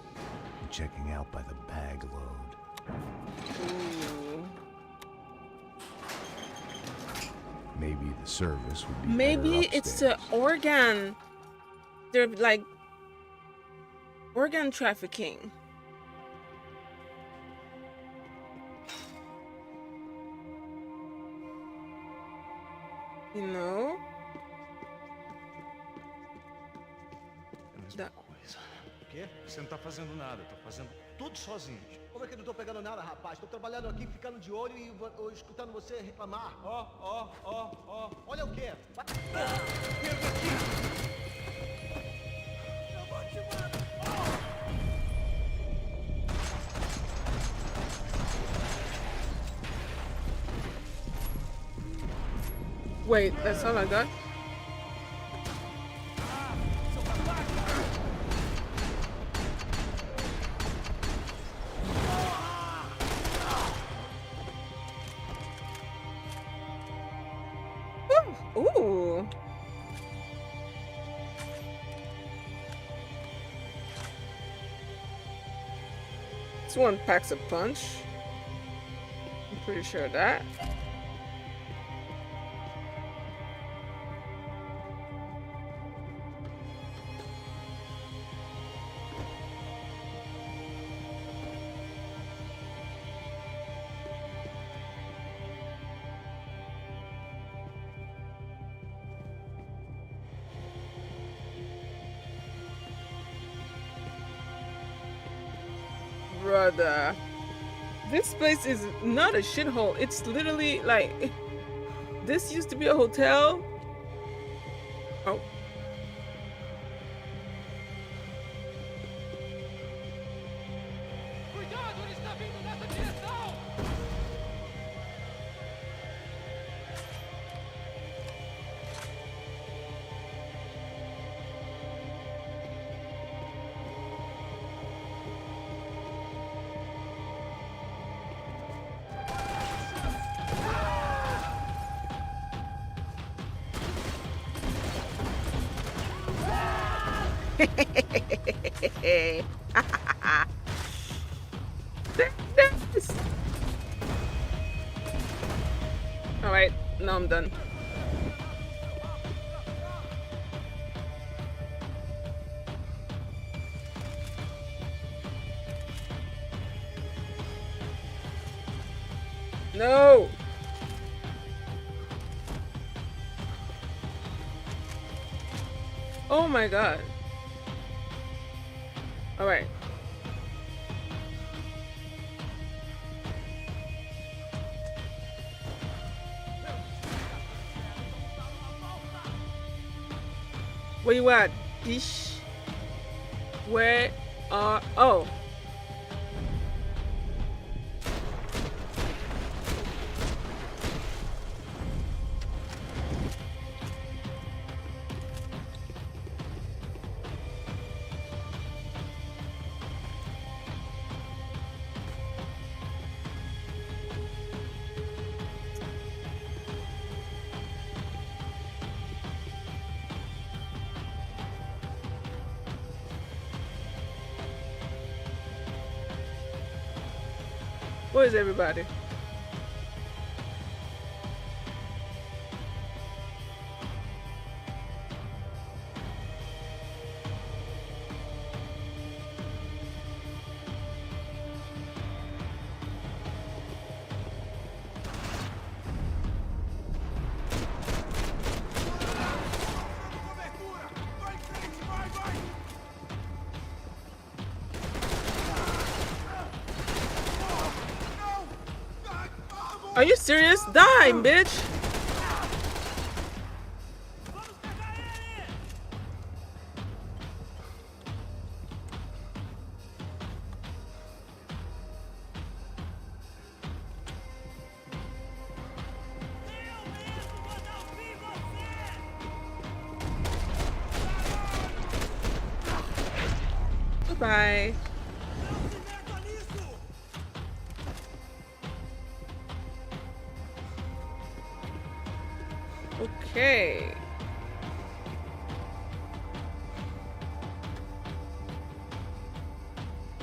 S5: and checking out by the bag load.
S1: Ooh.
S5: Maybe the service would be
S1: Maybe
S5: better
S1: it's
S5: upstairs.
S1: the organ. They're like organ trafficking. You know? Da-
S8: O quê? Você não tá fazendo nada, tá fazendo tudo sozinho.
S16: Como é que eu não tô pegando nada, rapaz? Tô trabalhando aqui, ficando de olho e escutando você reclamar. Ó. Olha o quê?
S8: Perda aqui! Eu vou te matar!
S1: Wait, that's all I got? Ooh. It's This one packs a punch. I'm pretty sure of that. Brother, this place is not a shithole. It's literally like, this used to be a hotel. Oh. All right, now I'm done. No. Oh my god. All right. Where you at, Dish? Where are... Oh. Where is everybody? Are you serious? Die, bitch! Goodbye. Okay.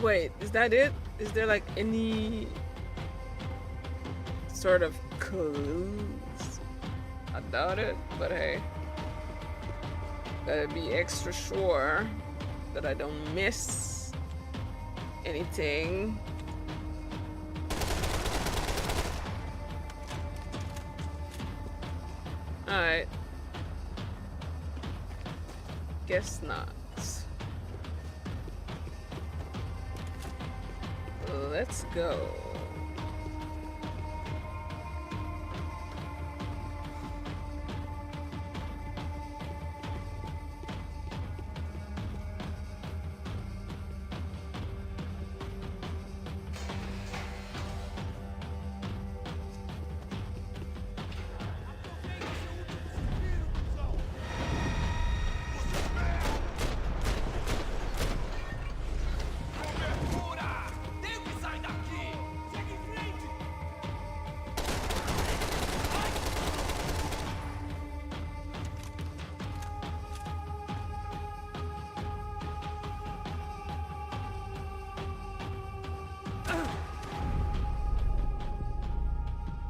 S1: Wait, is that it? Is there like any sort of clues? I doubt it, but hey. Gotta be extra sure that I don't miss anything. Alright. Guess not. Let's go.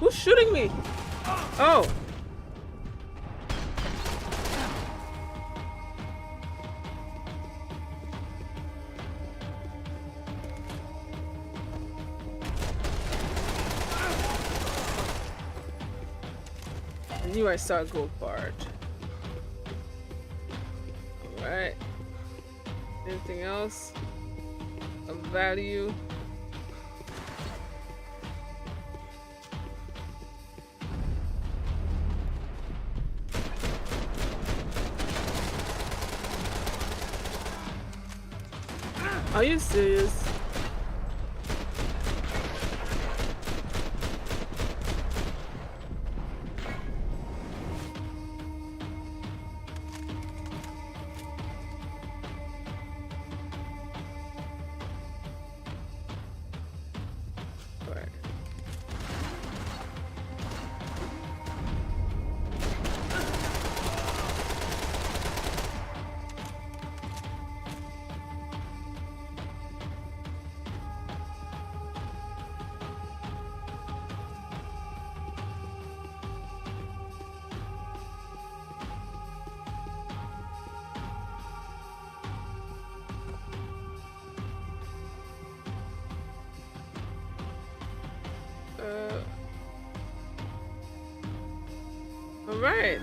S1: Who's shooting me? Oh. I knew I saw a gold part. Alright. Anything else of value? Are you serious? All right.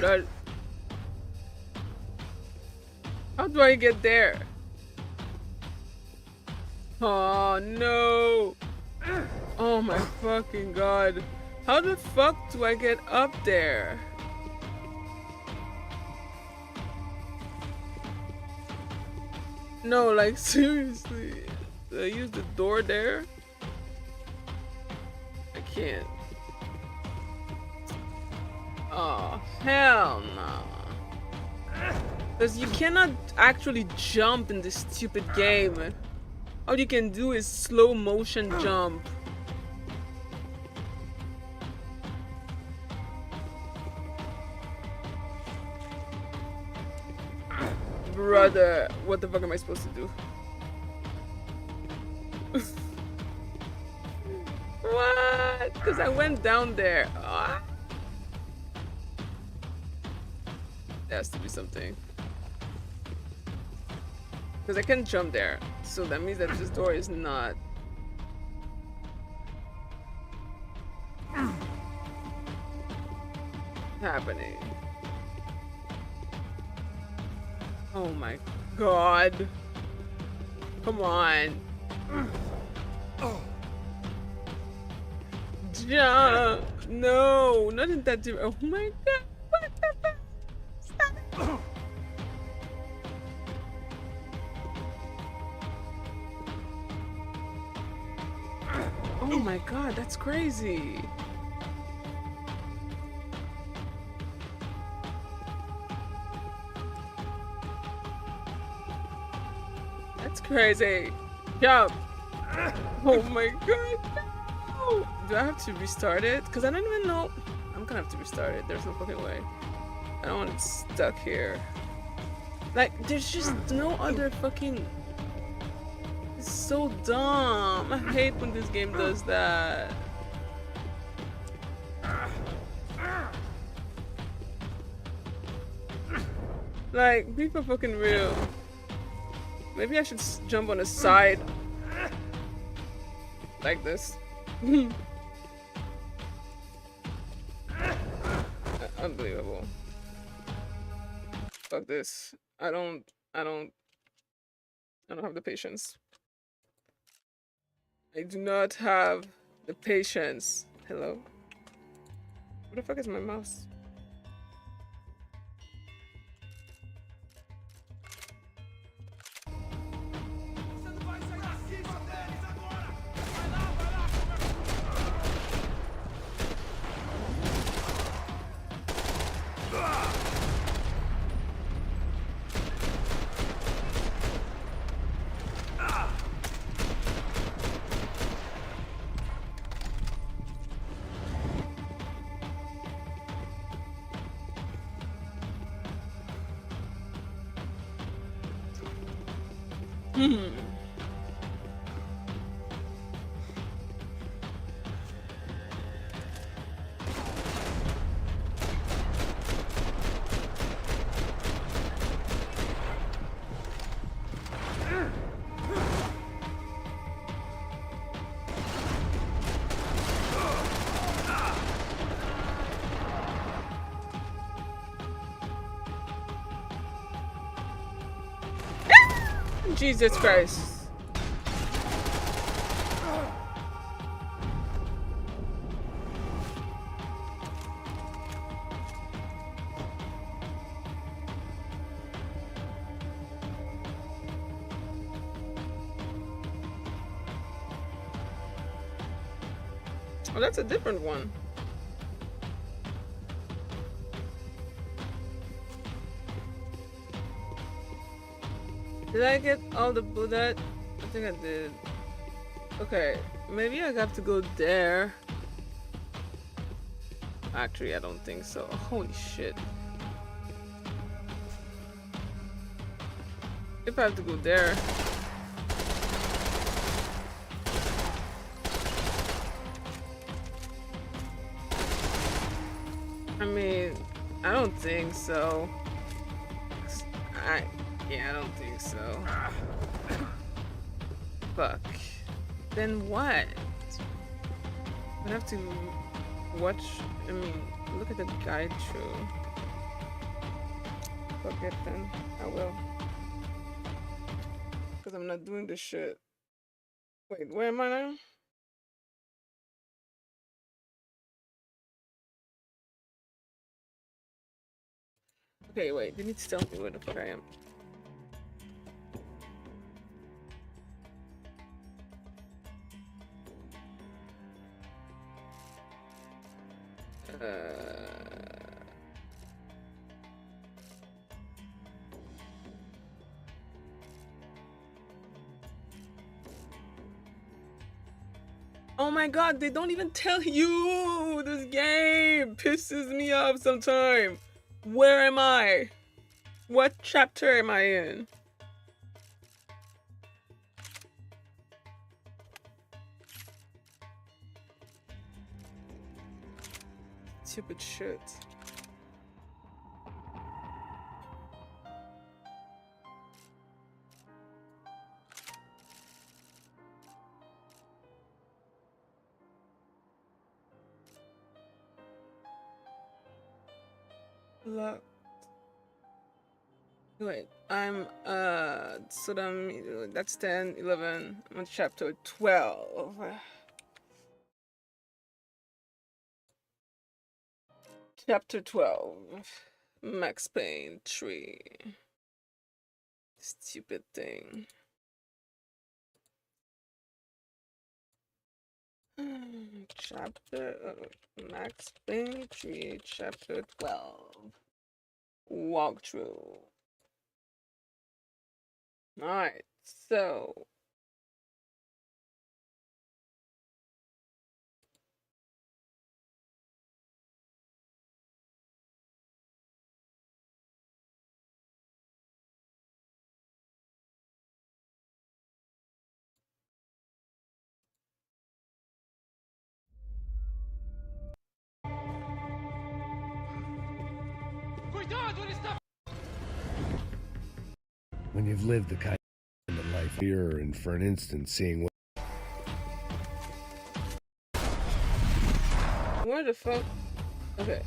S1: Lol. How do I get there? Oh no! Oh my fucking god. How the fuck do I get up there? No, like seriously. Did I use the door there? I can't. Oh, hell no. Because you cannot actually jump in this stupid game. All you can do is slow motion jump. Brother, what the fuck am I supposed to do? What? Because I went down there. Ah. There has to be something. Because I can't jump there. So that means that this door is not... happening. Oh my god. Come on. Jump. No, not in that direction. Oh my god. What the fuck? Stop. Oh my god, that's crazy. That's crazy. Jump. Oh my god. No. Do I have to restart it? Because I don't even know. I'm gonna have to restart it. There's no fucking way. I don't want it stuck here. Like, there's just no other fucking... It's so dumb. I hate when this game does that. Like, be for fucking real. Maybe I should jump on the side. Like this. Unbelievable. Fuck this. I don't have the patience. I do not have the patience. Hello? Where the fuck is my mouse? Jesus Christ. Oh, that's a different one. Did I get all the bullet? I think I did. Okay, maybe I have to go there. Actually, I don't think so. Holy shit. If I have to go there. I mean, I don't think so. Yeah, I don't think so. Fuck. Then what? I have to watch, I mean, look at the guide through. Fuck it then, I will. Because I'm not doing this shit. Wait, where am I now? Okay, wait, they need to tell me where the fuck I am. Oh my god, they don't even tell you! This game pisses me off sometimes. Where am I? What chapter am I in? Stupid shit. Look. Wait, I'm so that's 10, 11. I'm on chapter 12. Chapter 12. Max Payne 3. Stupid thing. Chapter Max Payne 3, chapter 12. Walkthrough. Alright, so
S5: When you've lived the kind of life here, and for an instant seeing what...
S1: where the fuck? Okay.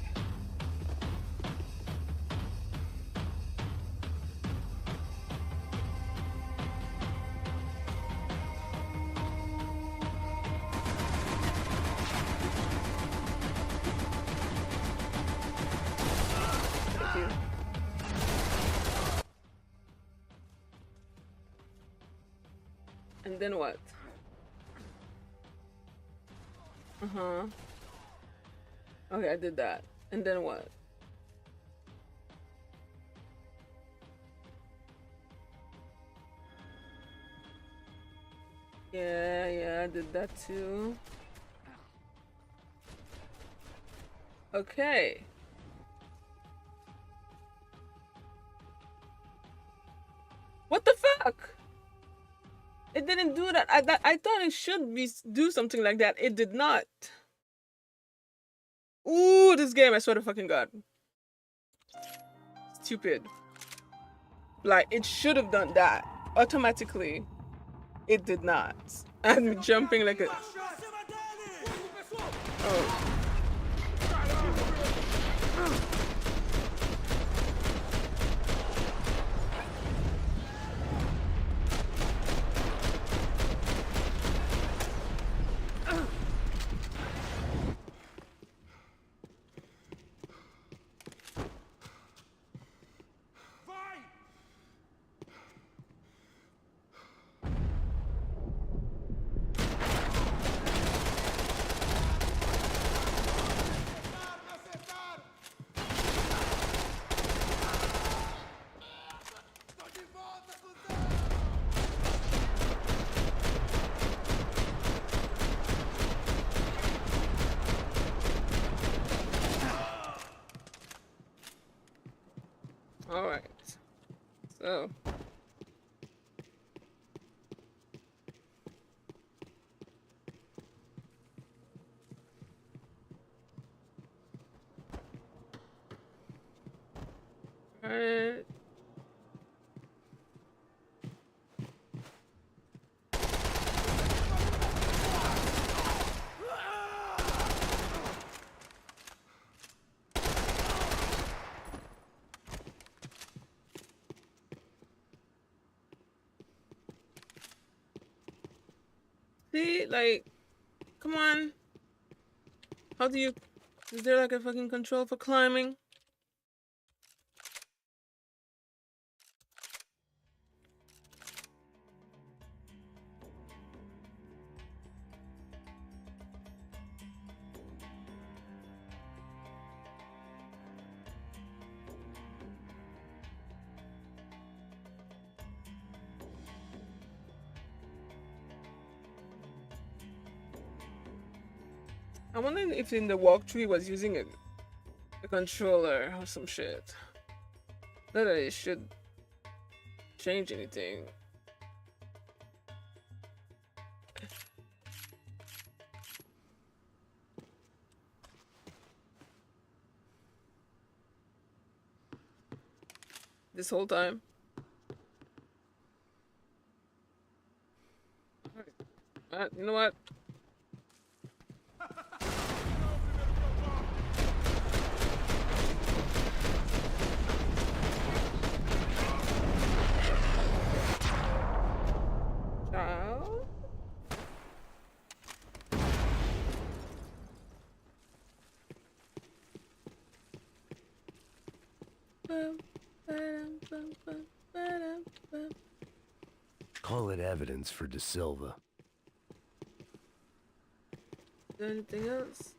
S1: Thank you. And then what? Uh-huh. Okay, I did that. And then what? Yeah, I did that too. Okay. What the fuck? It didn't do that. I thought it should do something like that. It did not. Ooh, this game! I swear to fucking god. Stupid. Like it should have done that automatically. It did not. I'm jumping like a. Oh. All right. So. All right. See, like, come on. How do you... Is there like a fucking control for climbing? I'm wondering if in the walkthrough he was using a controller or some shit. Not that it should change anything. This whole time. Alright, you know what? Child.
S5: Call it evidence for De Silva.
S1: Is there anything else?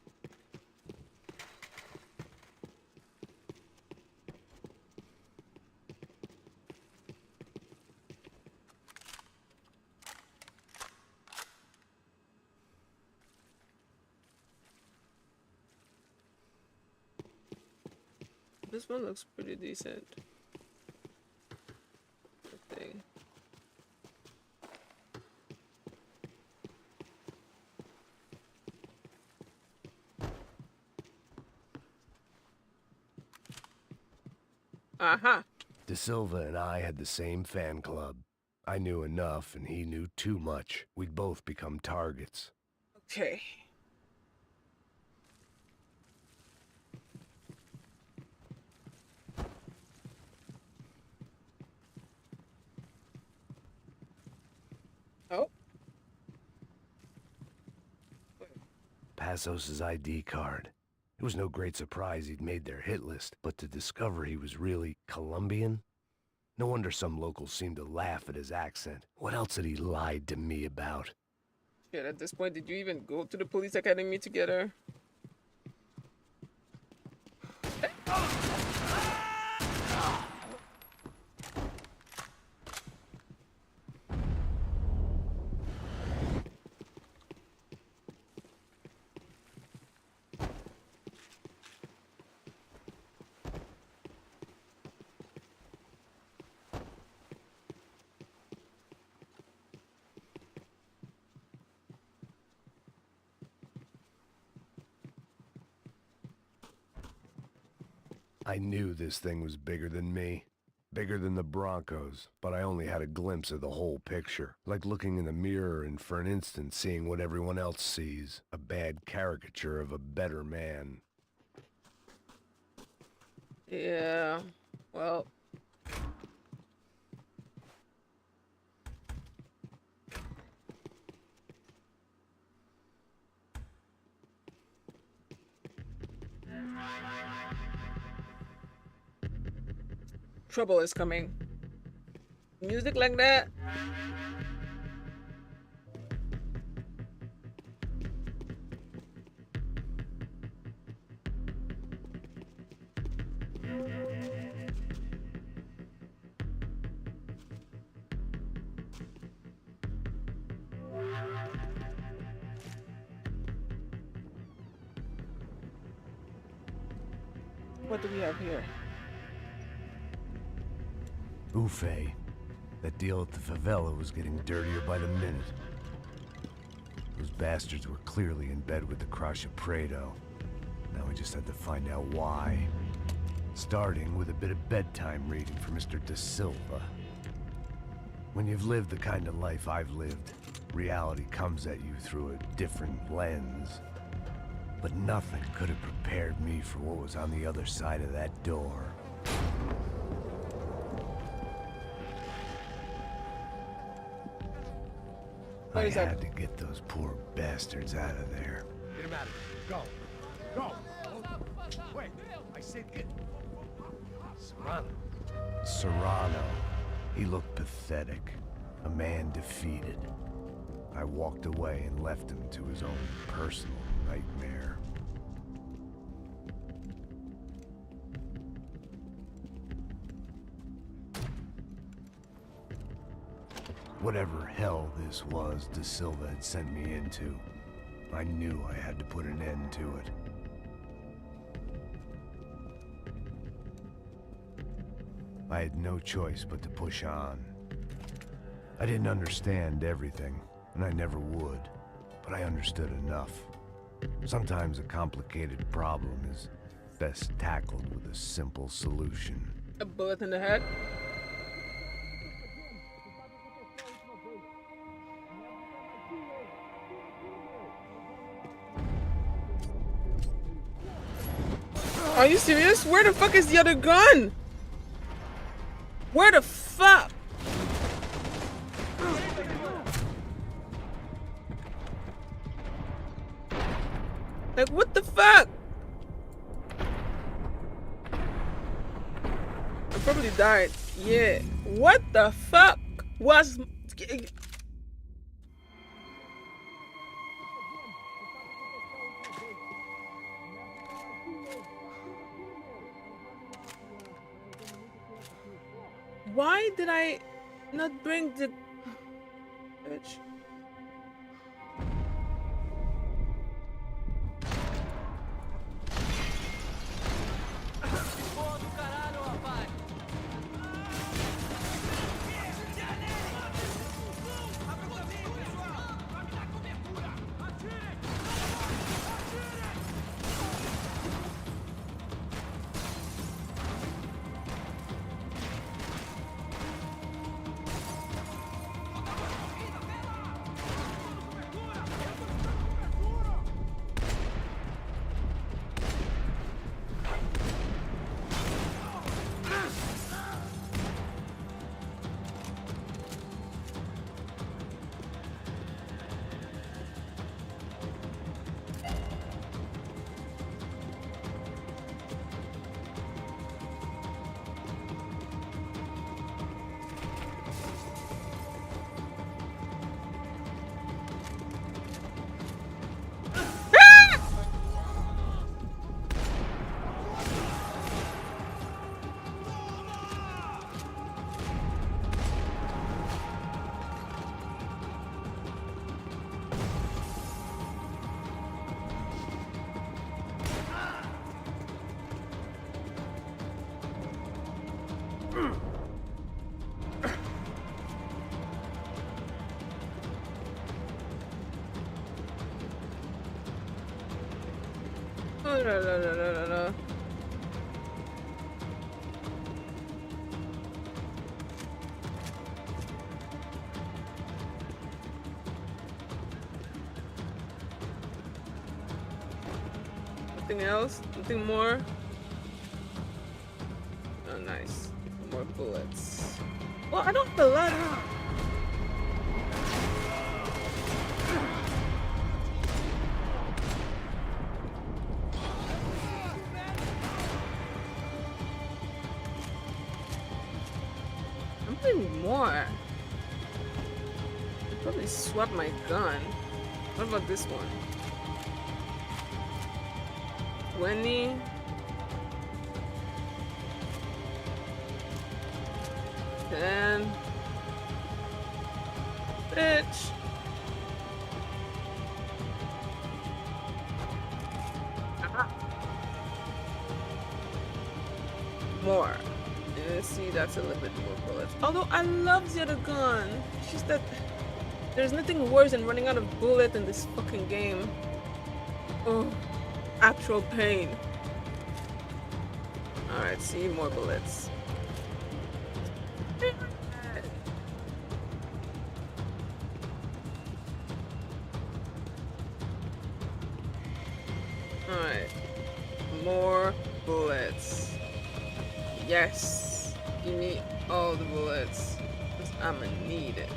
S1: This one looks pretty decent. Okay. Aha.
S5: De Silva and I had the same fan club. I knew enough and he knew too much. We'd both become targets.
S1: Okay. Oh.
S5: Passos' ID card. It was no great surprise he'd made their hit list, but to discover he was really Colombian? No wonder some locals seemed to laugh at his accent. What else had he lied to me about?
S1: Shit, at this point, did you even go to the police academy together?
S5: I knew this thing was bigger than me. Bigger than the Broncos, but I only had a glimpse of the whole picture. Like looking in the mirror and for an instant seeing what everyone else sees. A bad caricature of a better man.
S1: Yeah, well. Trouble is coming. Music like that. What do we have here?
S5: Ufe. That deal at the favela was getting dirtier by the minute. Those bastards were clearly in bed with the Crusher Prado. Now we just had to find out why. Starting with a bit of bedtime reading for Mr. Da Silva. When you've lived the kind of life I've lived, reality comes at you through a different lens. But nothing could have prepared me for what was on the other side of that door. I had to get those poor bastards out of there.
S8: Get him out of here. Go. Go. Wait. I said get. Serrano.
S5: Serrano. He looked pathetic. A man defeated. I walked away and left him to his own personal nightmare. Whatever hell this was Da Silva had sent me into, I knew I had to put an end to it. I had no choice but to push on. I didn't understand everything, and I never would, but I understood enough. Sometimes a complicated problem is best tackled with a simple solution.
S1: A bullet in the head? Are you serious? Where the fuck is the other gun? Where the fuck? Like, what the fuck? I probably died. Yeah. What the fuck was... Why did I not bring the... Bitch. Nothing else? Nothing more? Oh, nice. More bullets. Well, I don't have a lot. I'm putting more. I probably swap my gun. What about this one? 20. Then, bitch. More. And see, that's a little bit more bullets. Although I love the other gun. It's just that there's nothing worse than running out of bullets in this fucking game. Oh, actual pain. Alright, see, more bullets. Alright. More bullets. Yes. Give me all the bullets. Because I'ma need it.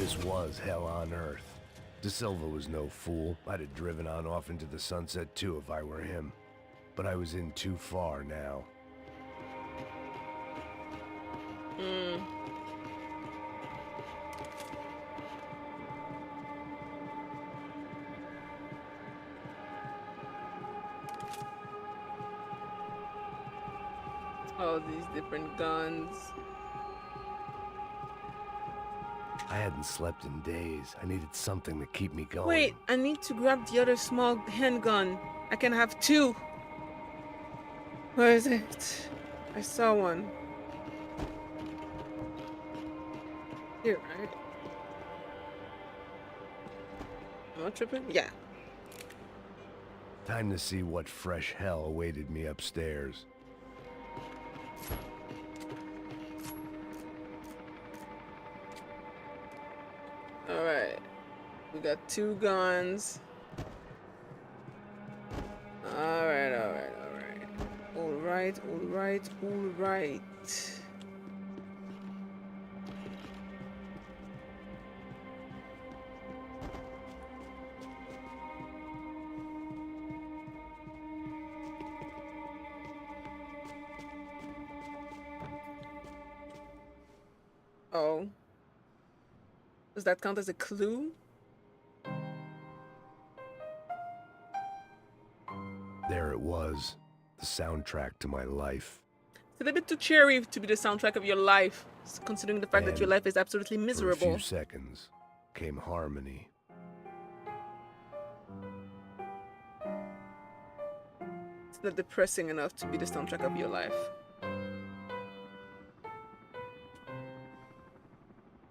S5: This was hell on earth. De Silva was no fool. I'd have driven on off into the sunset too if I were him. But I was in too far now.
S1: All these different guns.
S5: I hadn't slept in days. I needed something to keep me going.
S1: Wait, I need to grab the other small handgun. I can have two. Where is it? I saw one. Here, right? Am I tripping? Yeah.
S5: Time to see what fresh hell awaited me upstairs.
S1: Alright. We got two guns. Alright, alright, alright. Alright, alright, alright. Oh. Does that count as a clue?
S5: There it was. The soundtrack to my life.
S1: It's a little bit too cheery to be the soundtrack of your life, considering the fact that your
S5: And
S1: life is absolutely
S5: For a
S1: miserable.
S5: few seconds came harmony.
S1: It's not depressing enough to be the soundtrack of your life.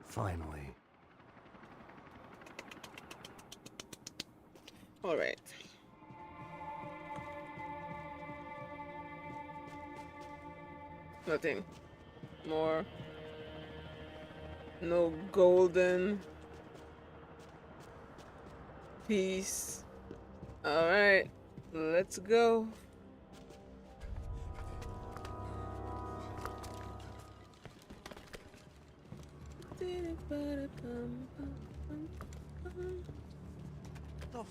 S5: Finally.
S1: All right. Nothing. More. No golden. Peace. All right. Let's go.
S8: The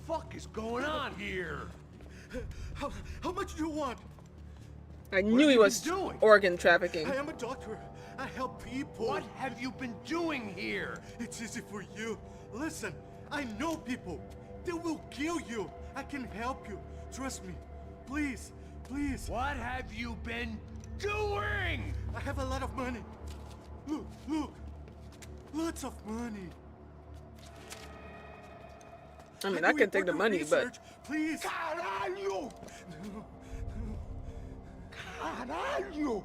S8: fuck is going on here?
S16: How much do you want?
S1: I knew he was organ trafficking.
S16: I am a doctor. I help people.
S8: What have you been doing here?
S16: It's easy for you. Listen, I know people. They will kill you. I can help you. Trust me. Please, please.
S8: What have you been doing?
S16: I have a lot of money. Look, look. Lots of money.
S1: I mean, I can take the money, but...
S16: Please.
S8: Caralho!
S16: No.
S8: Caralho!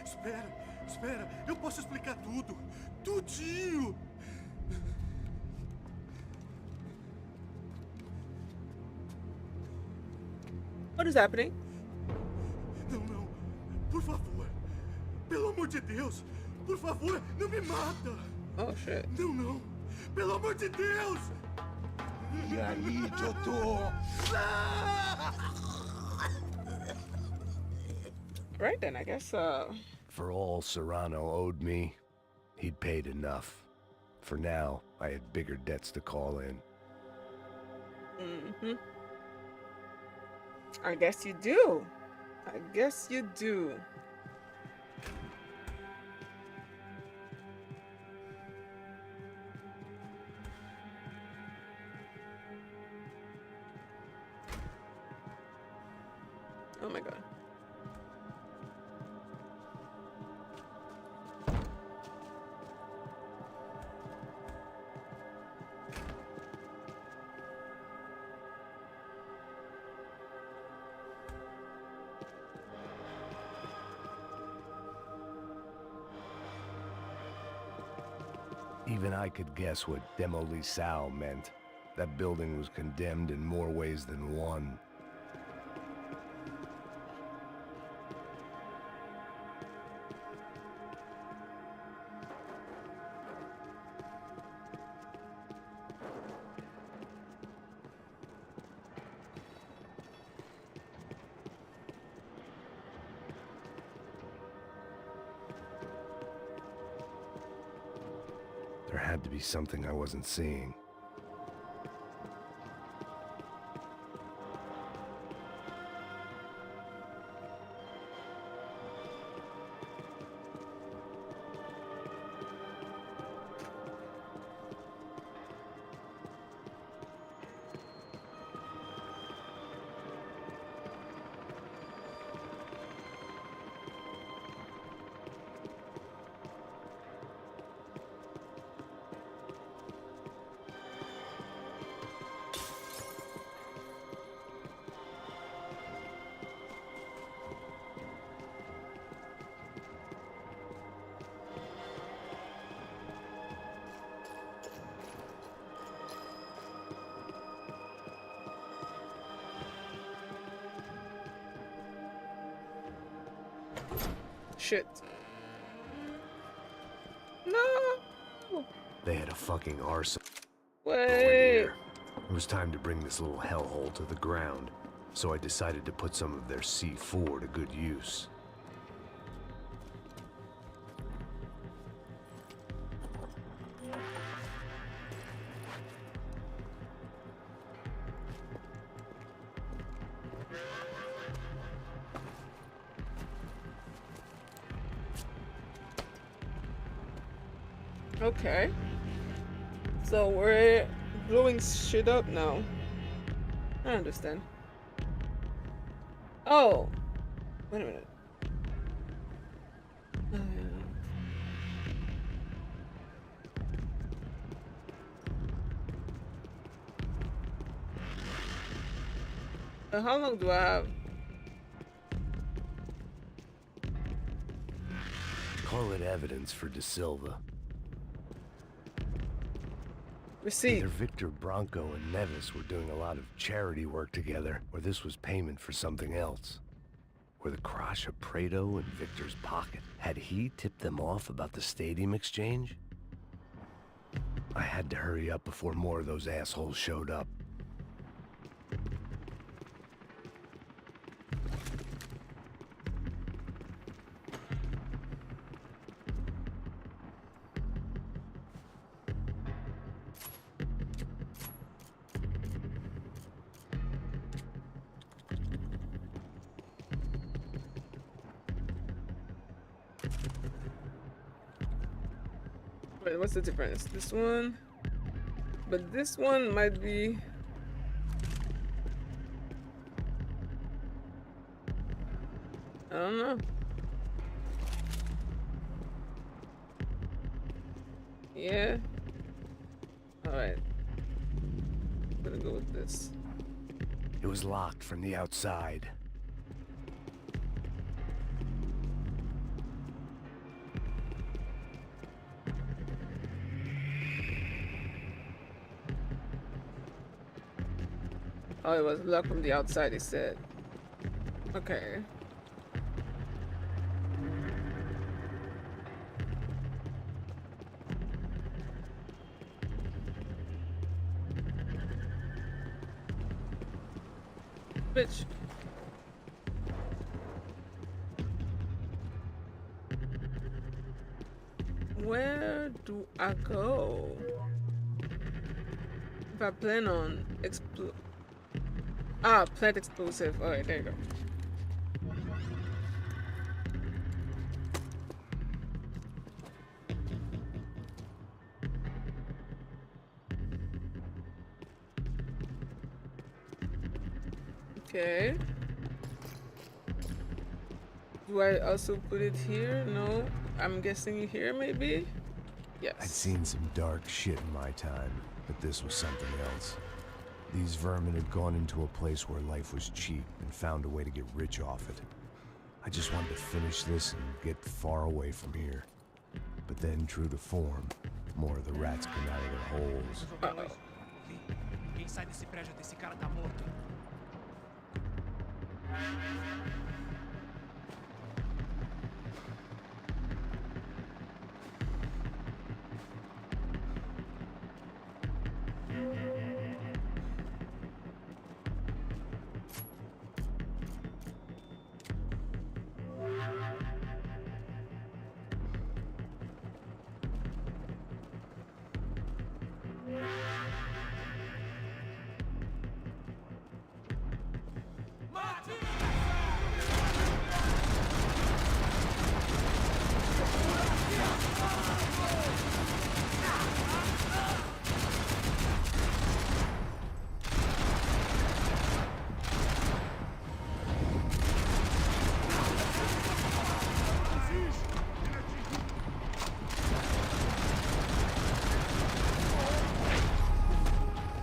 S16: Espera, espera. Eu posso explicar tudo. Tudinho.
S1: What is happening?
S16: Não, não. Por favor. Pelo amor de Deus. Por favor, não me mata.
S1: Oh, shit.
S16: Não, não. Pelo amor de Deus.
S8: E aí, doutor?
S1: Right then, I guess,
S5: For all Serrano owed me, he'd paid enough. For now, I had bigger debts to call in.
S1: Mm-hmm. I guess you do. I guess you do. Oh my god.
S5: Even I could guess what Demolisal meant. That building was condemned in more ways than one. There had to be something I wasn't seeing.
S1: Shit. No!
S5: They had a fucking arsenal.
S1: Wait!
S5: It was time to bring this little hellhole to the ground, so I decided to put some of their C4 to good use.
S1: Okay. So we're blowing shit up now. I understand. Oh! Wait a minute. How long do I have?
S5: Call it evidence for De Silva.
S1: Receipt.
S5: Either Victor Bronco and Nevis were doing a lot of charity work together, or this was payment for something else. Were the Crash of Prado in Victor's pocket? Had he tipped them off about the stadium exchange? I had to hurry up before more of those assholes showed up.
S1: Wait, what's the difference? This one? But this one might be... I don't know. Yeah. Alright. I'm gonna go with this.
S5: It was locked from the outside.
S1: Oh, it was locked from the outside, he said. Okay. Bitch. Where do I go? If I plan on plant explosive. Alright, there you go. Okay. Do I also put it here? No. I'm guessing here, maybe? Yes.
S5: I'd seen some dark shit in my time, but this was something else. These vermin had gone into a place where life was cheap and found a way to get rich off it. I just wanted to finish this and get far away from here. But then, true to form, more of the rats came out of their holes.
S8: Quem sai desse prédio desse cara tá morto.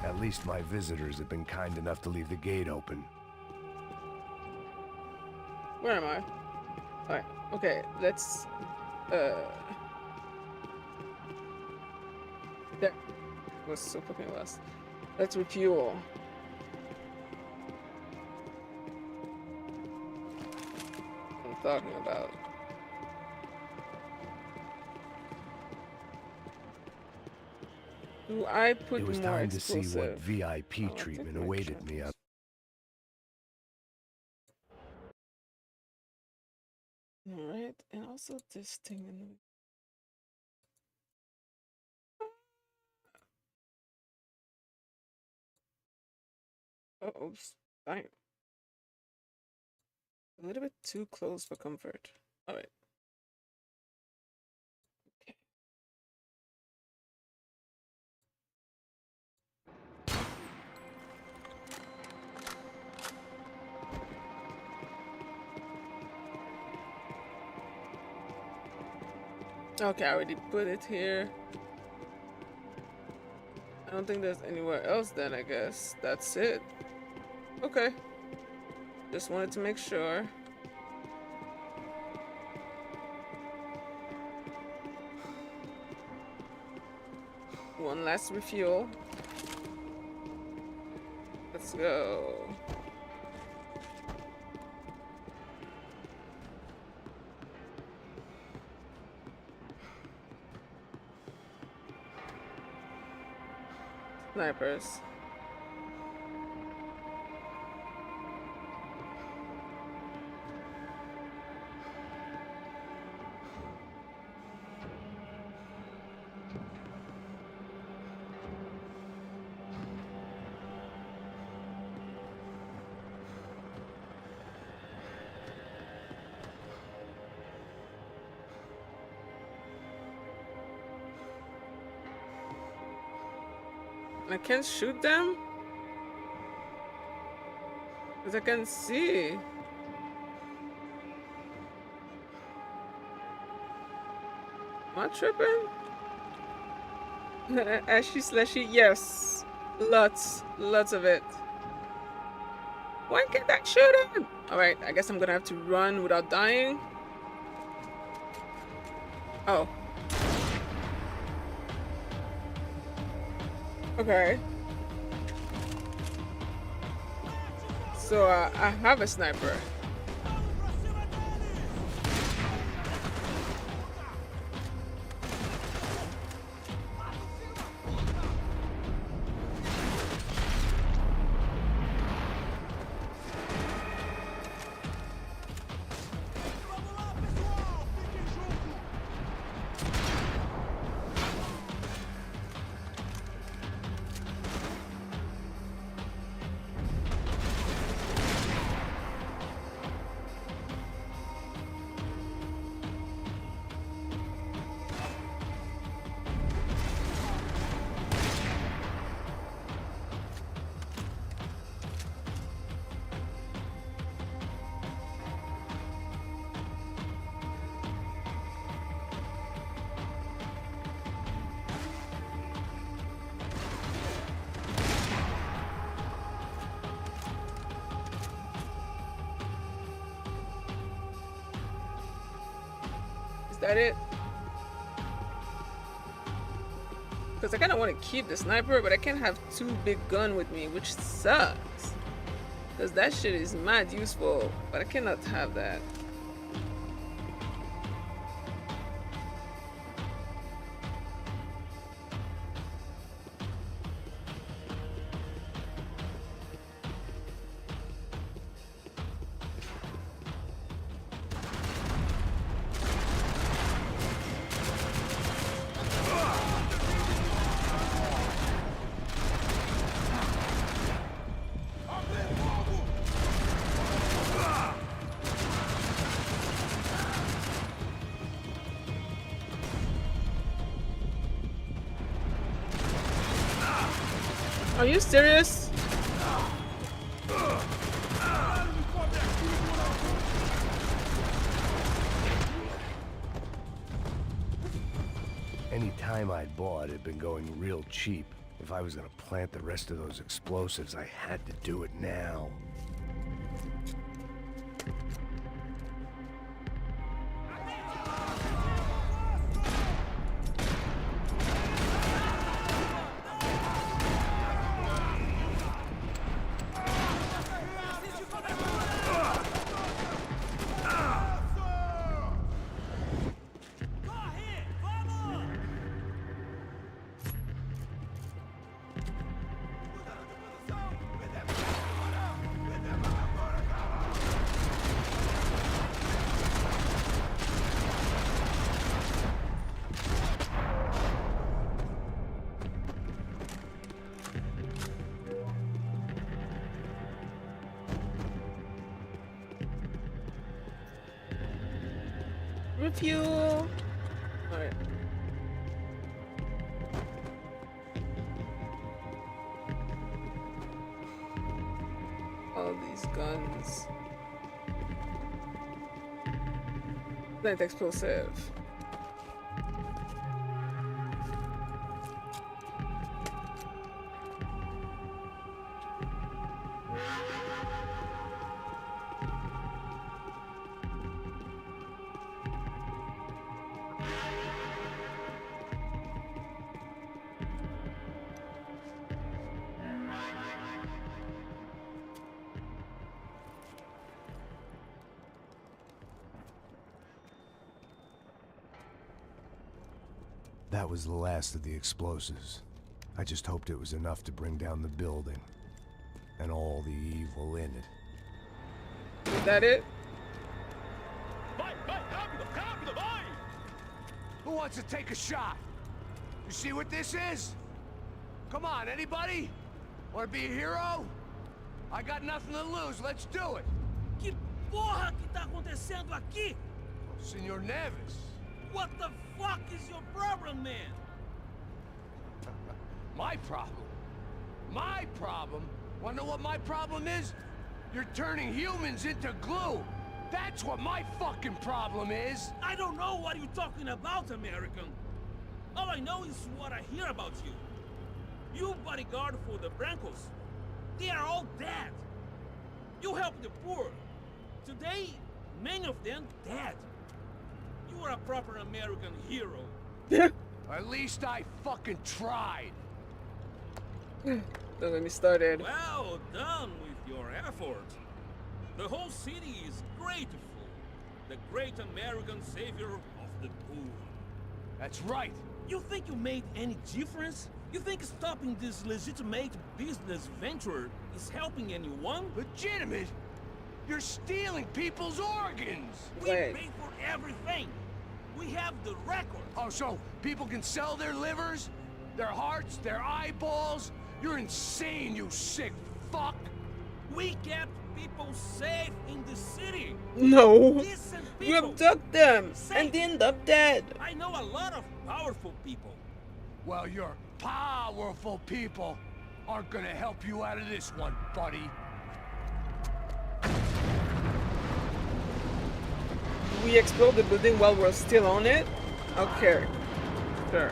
S5: At least my visitors have been kind enough to leave the gate open.
S1: Where am I? Alright, okay, let's there was so fucking lost. Let's refuel. What I'm talking about. Do I put
S5: It was
S1: more
S5: time to see
S1: explosive?
S5: what VIP
S1: Oh, I
S5: treatment
S1: think my
S5: awaited me up.
S1: Alright, and also this thing in the... Uh-oh, fine. A little bit too close for comfort. Alright. Okay, I already put it here. I don't think there's anywhere else then, I guess. That's it. Okay. Just wanted to make sure. One last refuel. Let's go. Snipers. I can't shoot them? Because I can see. Am I tripping? Ashy slashy, yes. Lots of it. Why can't I shoot him? Alright, I guess I'm gonna have to run without dying. Oh. Okay. So I have a sniper. Is that it? Because I kind of want to keep the sniper, but I can't have two big gun with me, which sucks. Because that shit is mad useful, but I cannot have that. Are you serious?
S5: Any time I'd bought had been going real cheap. If I was gonna plant the rest of those explosives, I had to do it now.
S1: Refuel. Alright. All these guns. Plant explosive.
S5: That was the last of the explosives. I just hoped it was enough to bring down the building. And all the evil in it.
S1: Is that it?
S8: Who wants to take a shot? You see what this is? Come on, anybody? Want to be a hero? I got nothing to lose, let's do it!
S9: Que porra que tá acontecendo aqui?
S8: Senor Neves.
S9: What the fuck is your problem, man?
S8: My problem? My problem? Wanna know what my problem is? You're turning humans into glue. That's what my fucking problem is.
S9: I don't know what you're talking about, American. All I know is what I hear about you. You bodyguard for the Brancos. They are all dead. You help the poor. Today, many of them dead. You are a proper American hero.
S8: At least I fucking tried.
S1: Don't get me started.
S9: Well done with your effort. The whole city is grateful. The great American savior of the poor.
S8: That's right.
S9: You think you made any difference? You think stopping this legitimate business venture is helping anyone?
S8: Legitimate? You're stealing people's organs!
S9: We pay for everything! We have the record!
S8: Oh, so people can sell their livers? Their hearts? Their eyeballs? You're insane, you sick fuck!
S9: We kept people safe in the city!
S1: No!
S9: Decent
S1: You
S9: people.
S1: abduct them
S9: Safe.
S1: and they end up dead.
S9: I know a lot of powerful people.
S8: Well, your powerful people aren't gonna help you out of this one, buddy.
S1: We explode the building while we're still on it? Okay. Sure.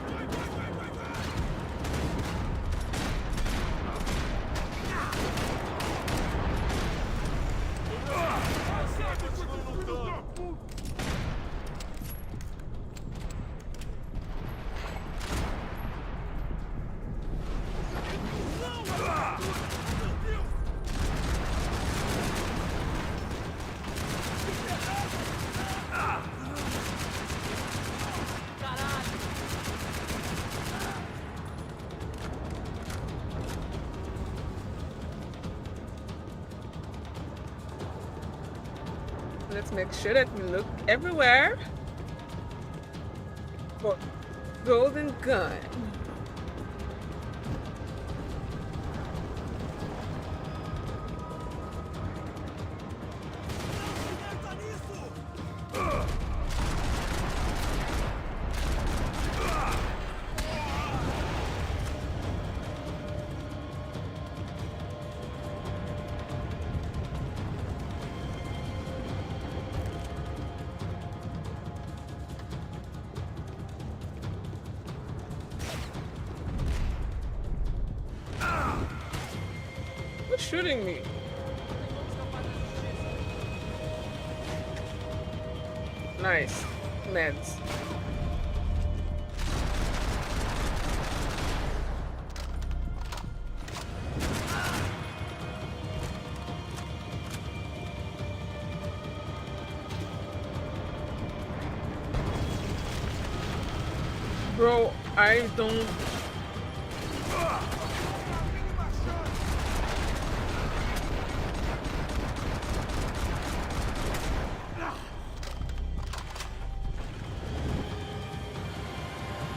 S1: Let's make sure that we look everywhere for golden gun. Who's shooting me? Nice. Meds. Bro, I don't...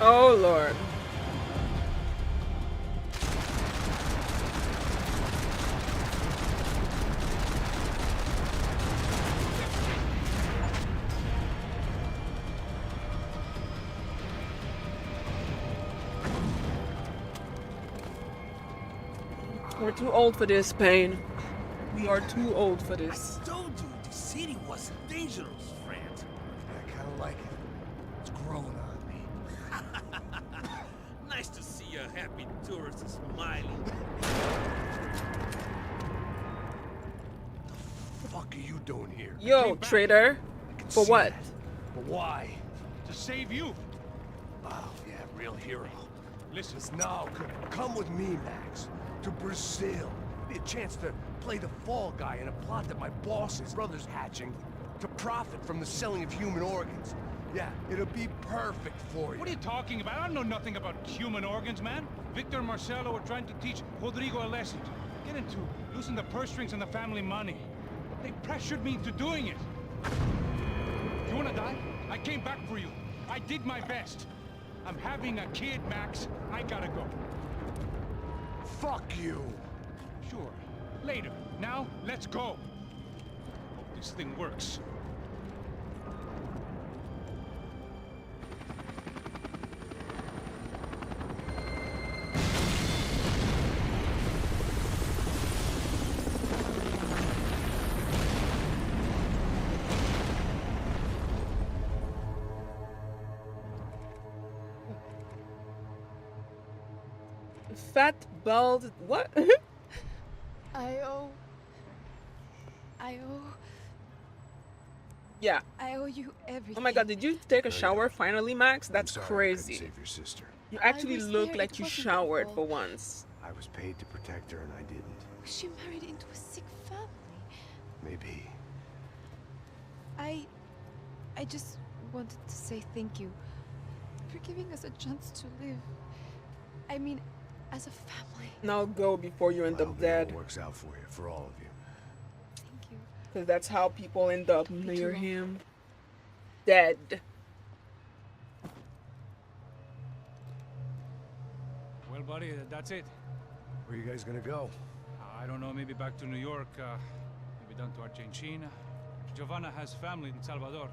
S1: Oh, Lord. We're too old for this, Payne. We are too old for this.
S9: I told you the city was dangerous, friend.
S8: I kinda like it. It's growing on me.
S9: Nice to see a happy tourist smiling.
S8: What the fuck are you doing here?
S1: Yo, traitor. For what?
S8: But why?
S13: To save you.
S8: Oh, yeah, real hero. Listen, now, come with me, Max. To Brazil. Be a chance to play the fall guy in a plot that my boss's brother's hatching to profit from the selling of human organs. Yeah, it'll be perfect for you.
S13: What are you talking about? I know nothing about human organs, man. Victor and Marcelo were trying to teach Rodrigo a lesson. Get into losing the purse strings and the family money. They pressured me into doing it. You wanna die? I came back for you. I did my best. I'm having a kid, Max. I gotta go.
S8: Fuck you.
S13: Sure. Later. Now, let's go. Hope this thing works.
S1: Fat, bald, what?
S4: I owe
S1: Yeah.
S4: I owe you everything.
S1: Oh my god, did you take a
S5: No, you
S1: shower
S5: don't.
S1: finally, Max?
S5: I'm
S1: That's
S5: sorry I couldn't
S1: crazy.
S5: save your sister.
S1: You actually
S4: was
S1: look
S4: there,
S1: like
S4: it
S1: you
S4: wasn't your
S1: showered
S4: fault.
S1: for once.
S5: I was paid to protect her and I didn't.
S4: She married into a sick family.
S5: Maybe.
S4: I just wanted to say thank you for giving us a chance to live. I mean, as a family.
S1: Now go before you end
S5: I
S1: up
S5: hope it
S1: dead.
S5: all works out for you, for all of you.
S4: Thank you.
S1: Because that's how people end up near
S4: too.
S1: him. Dead.
S13: Well, buddy, that's it.
S5: Where are you guys gonna go?
S13: I don't know, maybe back to New York, maybe down to Argentina. Giovanna has family in Salvador.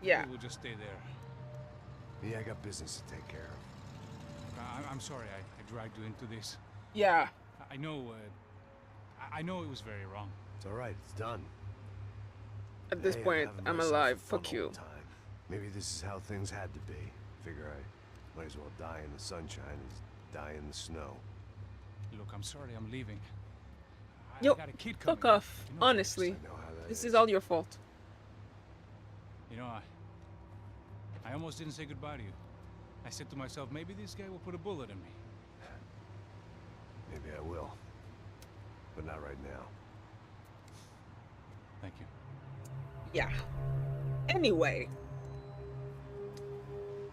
S1: Yeah.
S13: We'll just stay there.
S5: Yeah, I got business to take care of.
S13: I'm sorry I dragged you into this.
S1: Yeah.
S13: I know, I know it was very wrong.
S5: It's all right. It's done.
S1: At this
S5: Hey,
S1: point,
S5: having
S1: I'm
S5: myself
S1: alive.
S5: fun
S1: Fuck
S5: all
S1: you.
S5: the time. Maybe this is how things had to be. Figure I might as well die in the sunshine as die in the snow.
S13: Look, I'm sorry I'm leaving. I
S1: Yo,
S13: got a kid coming.
S1: fuck off.
S13: You know,
S1: Honestly.
S5: I know how that
S1: This is all your fault.
S13: You know, I almost didn't say goodbye to you. I said to myself, maybe this guy will put a bullet in me.
S5: Maybe I will. But not right now.
S13: Thank you.
S1: Yeah. Anyway.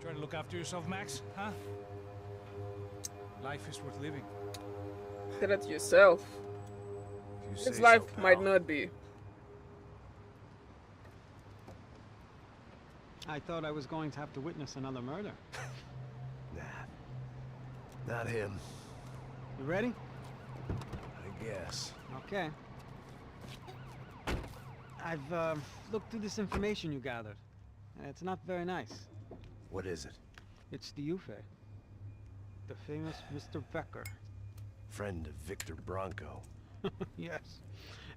S13: Try to look after yourself, Max, huh? Life is worth living.
S1: Say that to yourself.
S5: If you
S1: His
S5: say
S1: life
S5: so,
S1: might
S5: pal.
S1: not be.
S17: I thought I was going to have to witness another murder.
S5: Nah. Not him.
S17: You ready?
S5: I guess.
S17: Okay. I've looked through this information you gathered, and it's not very nice.
S5: What is it?
S17: It's the Yufe. The famous Mr. Becker.
S5: Friend of Victor Bronco.
S17: Yes.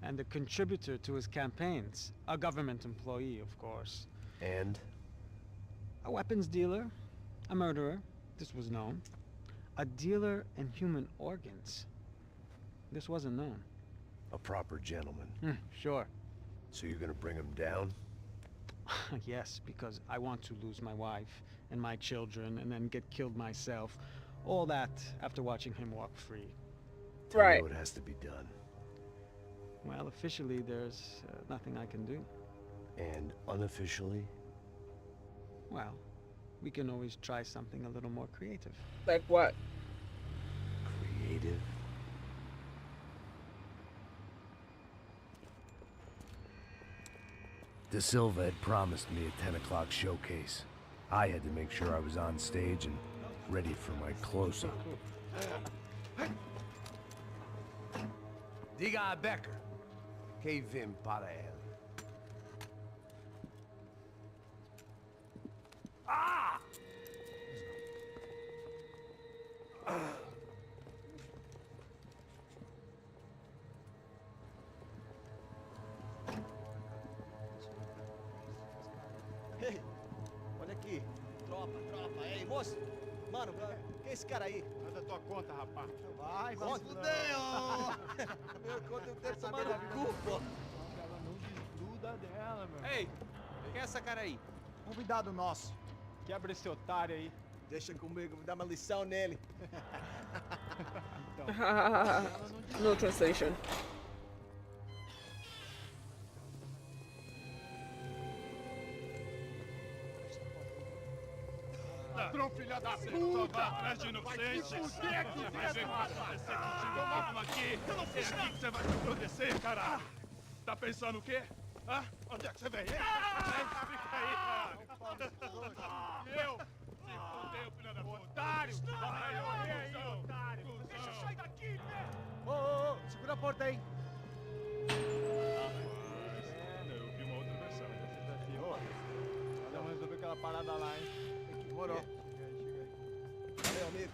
S17: And a contributor to his campaigns. A government employee, of course.
S5: And?
S17: A weapons dealer. A murderer. This was known. A dealer in human organs. This wasn't known.
S5: A proper gentleman.
S17: Sure.
S5: So you're gonna bring him down?
S17: Yes, because I want to lose my wife and my children and then get killed myself. All that after watching him walk free.
S5: Tell me
S1: Right.
S5: what has to be done.
S17: Well, officially, there's nothing I can do.
S5: And unofficially?
S17: Well, we can always try something a little more creative.
S1: Like what?
S5: Creative? De Silva had promised me a 10 o'clock showcase. I had to make sure I was on stage and ready for my close-up. Diga a Becker. Que vim para ele. Ah!
S20: Ei, olha aqui. Tropa, tropa. Ei, moço. Mano, quem é esse cara aí? Manda tua conta, rapaz. Vai, vai. Fudeu! Meu conta eu quero saber da cu, pô.
S16: Ela não desgruda dela, meu.
S20: Ei, quem é essa cara aí?
S16: Convidado nosso. Quebra esse otário aí.
S20: Deixa comigo, vou dar uma lição nele.
S1: No translation.
S7: Ladrão, filha da puta! Atrás de inocente! Vai ver o que vai acontecer contigo mesmo aqui! Eu não fiz nada! Você vai me proteger, caralho! Tá pensando o quê? Hã? Onde é que você vem? Fica aí, cara! E eu? Se fodeu, filha da puta! Otário! Vai, ô, otário! Deixa eu sair daqui, né?
S20: Ô, segura a porta aí.
S7: Eu vi uma outra versão.
S16: Vamos resolver aquela parada lá, hein?
S20: Demorou. Valeu, amigo.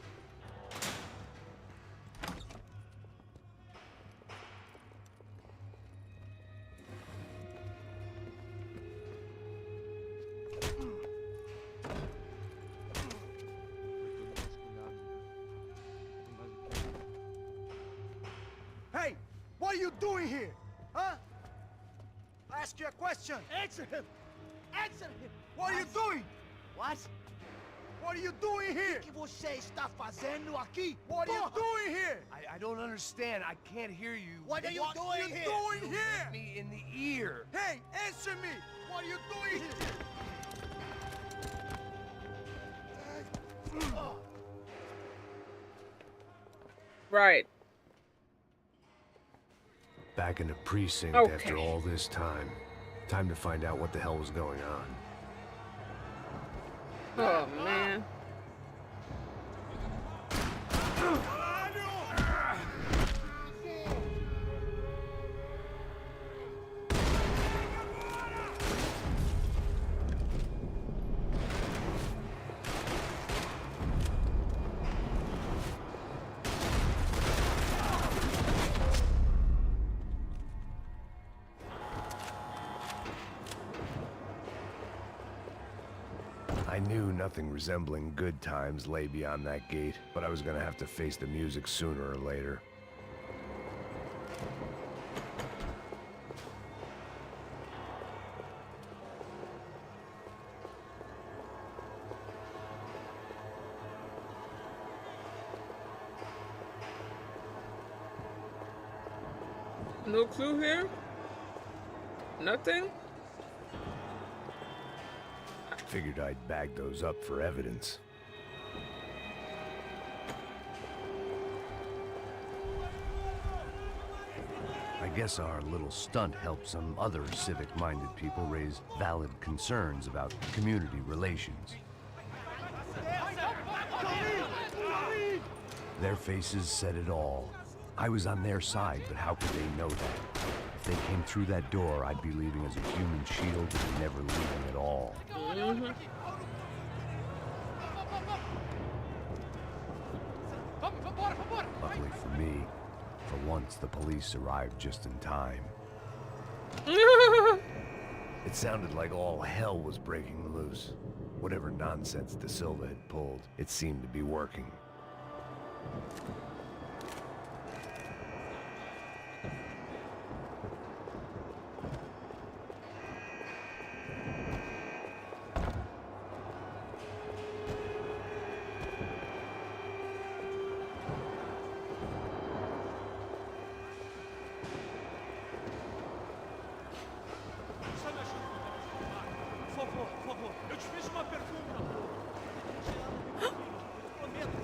S16: you doing here? Huh? I ask you a question.
S20: Answer him! Answer him!
S16: What are you doing?
S20: What?
S16: What are you doing here?
S20: O que você está fazendo aqui?
S16: What are you
S20: Porra!
S16: doing here?
S5: I don't understand. I can't hear you.
S20: What are you doing here?
S16: Doing here?
S5: Me in the ear.
S16: Hey, answer me! What are you doing here?
S1: Right.
S5: Back in the precinct
S1: Okay.
S5: after all this time. Time to find out what the hell was going on.
S1: Oh man.
S5: I knew nothing resembling good times lay beyond that gate, but I was gonna have to face the music sooner or later.
S1: No clue here? Nothing?
S5: Figured I'd bag those up for evidence. I guess our little stunt helped some other civic-minded people raise valid concerns about community relations. Their faces said it all. I was on their side, but how could they know that? If they came through that door, I'd be leaving as a human shield and never leaving at all. Luckily for me, for once the police arrived just in time. It sounded like all hell was breaking loose. Whatever nonsense De Silva had pulled, it seemed to be working.
S9: Por favor, eu te fiz uma pergunta. Prometo.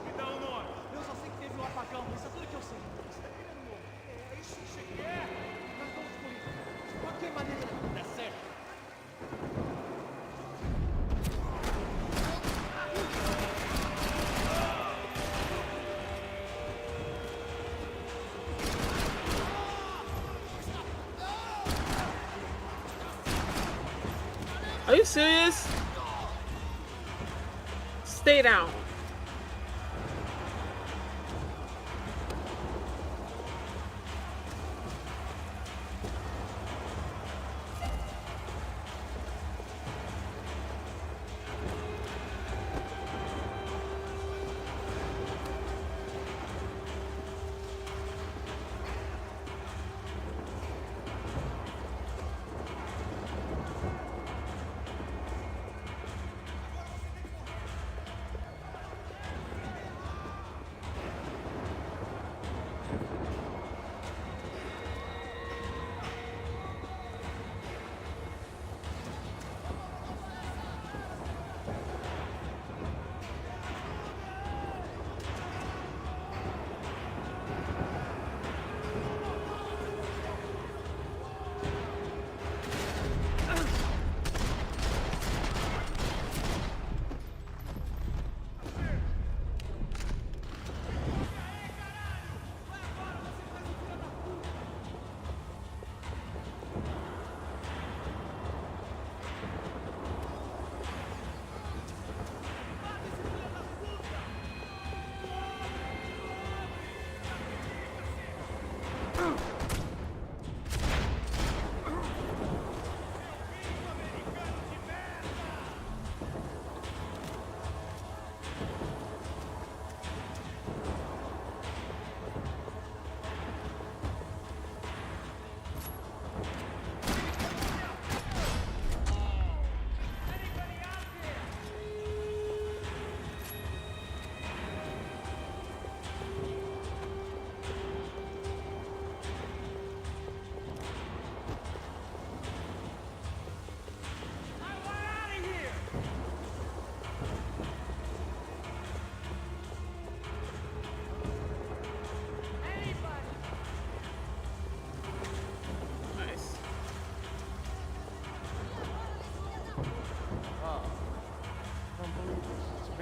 S9: Me dá um nome. Eu só sei que teve um apagão, isso é tudo que eu sei. Você tá querendo um nome? É isso que você quer? Nós vamos por isso. De qualquer maneira, dá certo.
S1: Are you serious? Stay down.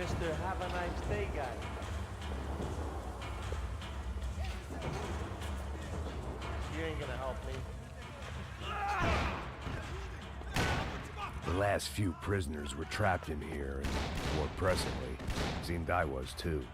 S20: Mr. Have a Nice Day guy. You ain't gonna help me.
S5: The last few prisoners were trapped in here, and more presently, seemed I was too.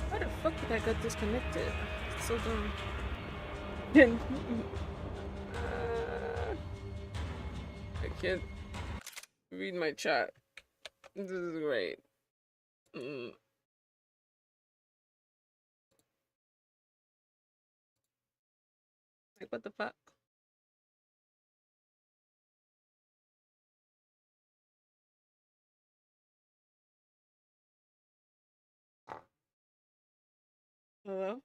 S1: How the fuck did I get disconnected? It's so dumb. I can't read my chat. This is great. Like, what the fuck? Hello?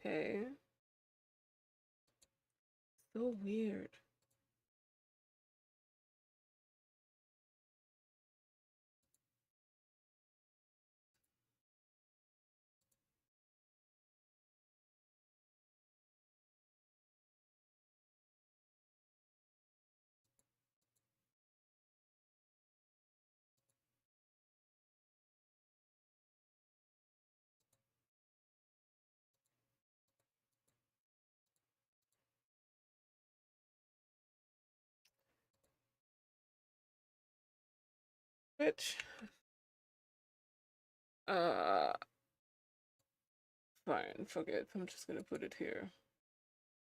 S1: Okay. So weird. Which fine, fuck it. I'm just gonna put it here.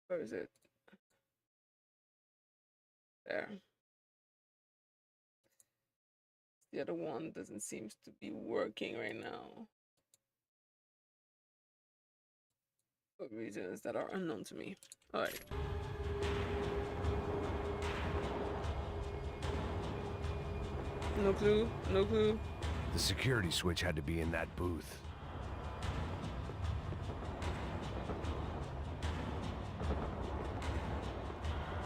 S1: Where is it? There. The other one doesn't seem to be working right now. For reasons that are unknown to me. Alright. No clue, no clue.
S5: The security switch had to be in that booth.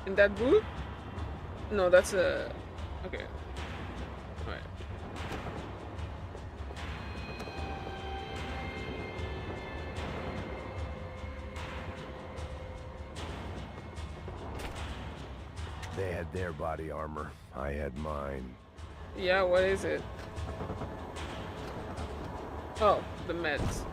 S1: In that booth? No, that's a... Okay. Alright.
S5: They had their body armor. I had mine.
S1: Yeah, what is it? Oh, the meds.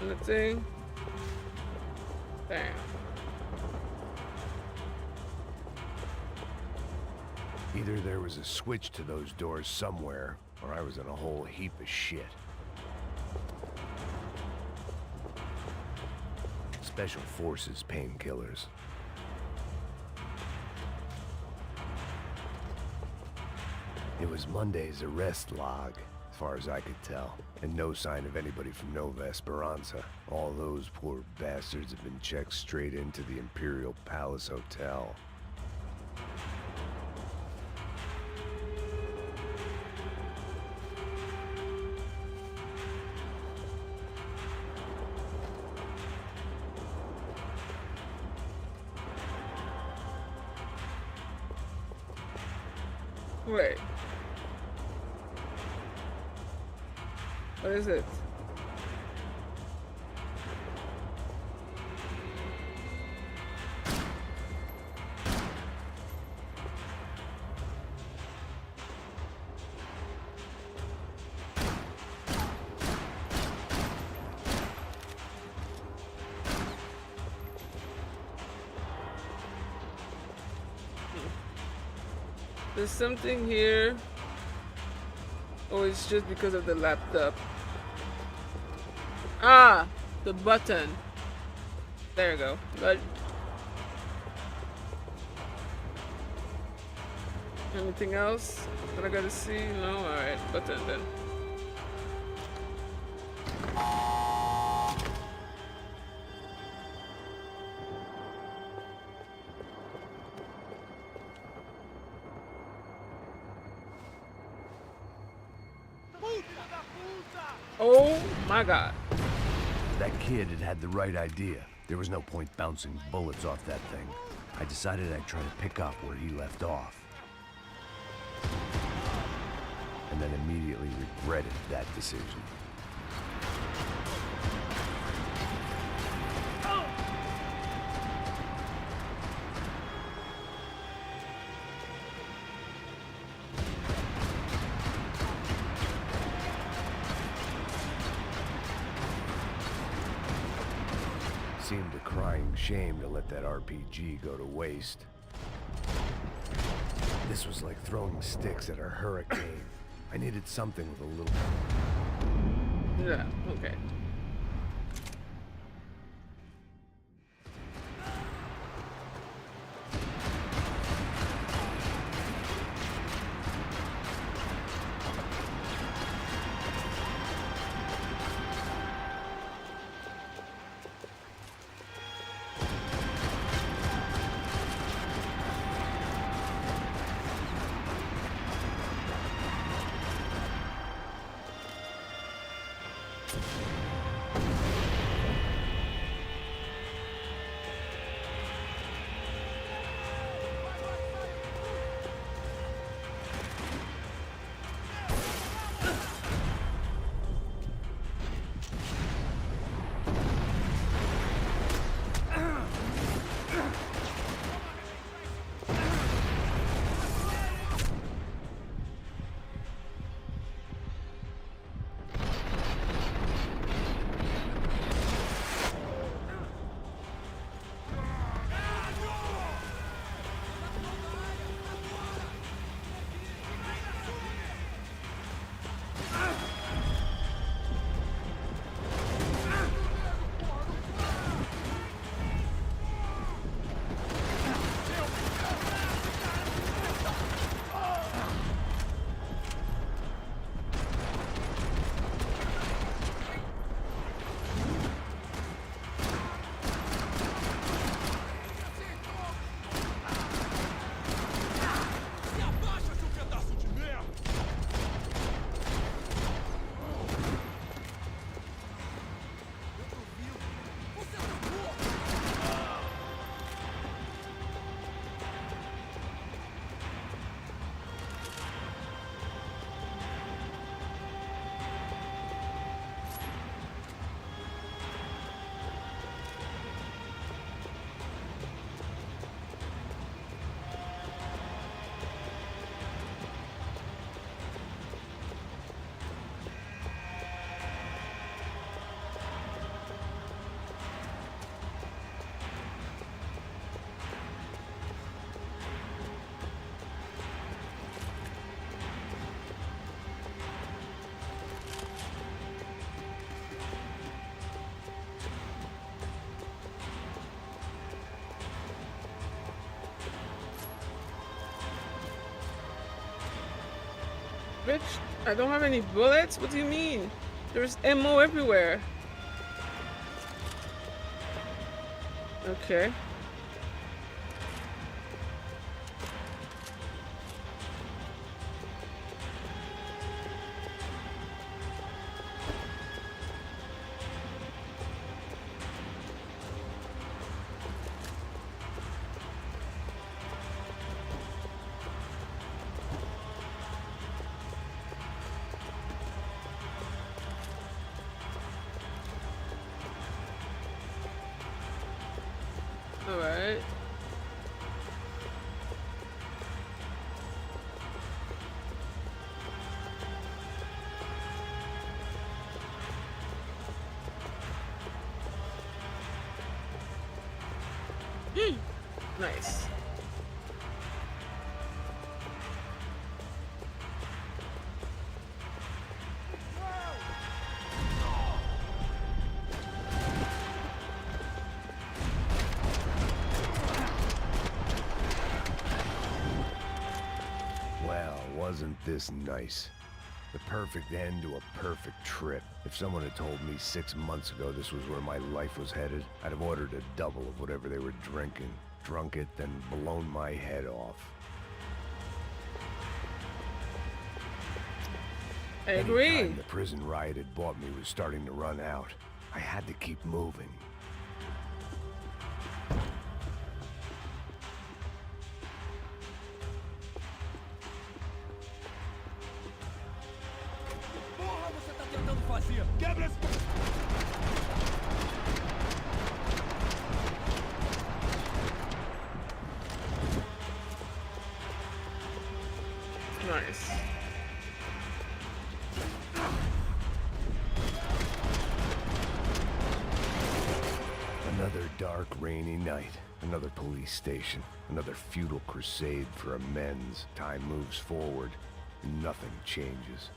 S1: Let's see. Bam.
S5: Either there was a switch to those doors somewhere, or I was in a whole heap of shit. Special Forces painkillers. It was Monday's arrest log, as far as I could tell, and no sign of anybody from Nova Esperanza. All those poor bastards have been checked straight into the Imperial Palace Hotel.
S1: Wait. What is it? There's something here. Oh, it's just because of the laptop. Ah, the button. There you go. But anything else that I gotta see? No? Alright, button then. Oh my god.
S5: That kid had the right idea. There was no point bouncing bullets off that thing. I decided I'd try to pick up where he left off. And then immediately regretted that decision. Seemed a crying shame to let that RPG go to waste. This was like throwing sticks at a hurricane. I needed something with a little...
S1: Yeah, okay. bitch. I don't have any bullets? What do you mean? There's ammo everywhere. Okay. All right. Nice.
S5: Well, wasn't this nice? The perfect end to a perfect trip. If someone had told me 6 months ago this was where my life was headed, I'd have ordered a double of whatever they were drinking, drunk it, then blown my head off.
S1: I agree.
S5: Anytime the prison riot had bought me was starting to run out. I had to keep moving.
S8: Porra, você tá tentando fazer? Quebra esse...
S1: Nice.
S5: Another dark, rainy night. Another police station. Another futile crusade for amends. Time moves forward. Nothing changes.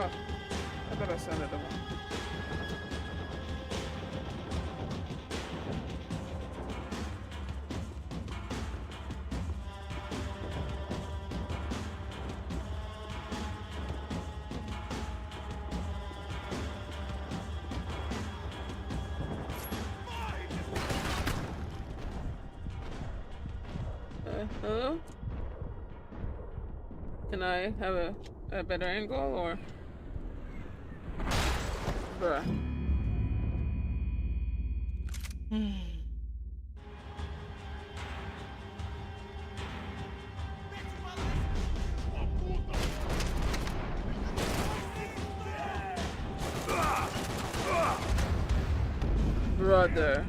S1: Oh, I thought I said it. Hello? Can I have a better angle or? Bruh. Brother.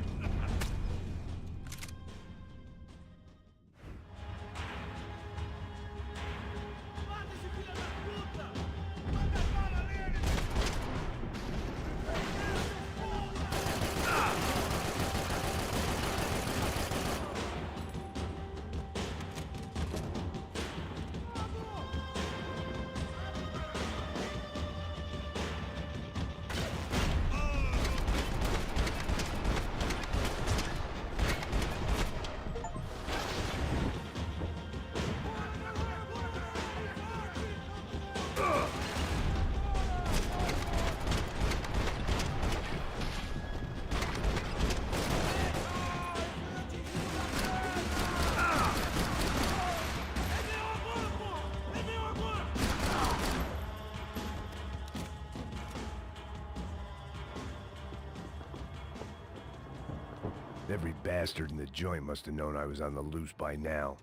S5: Every bastard in the joint must have known I was on the loose by now.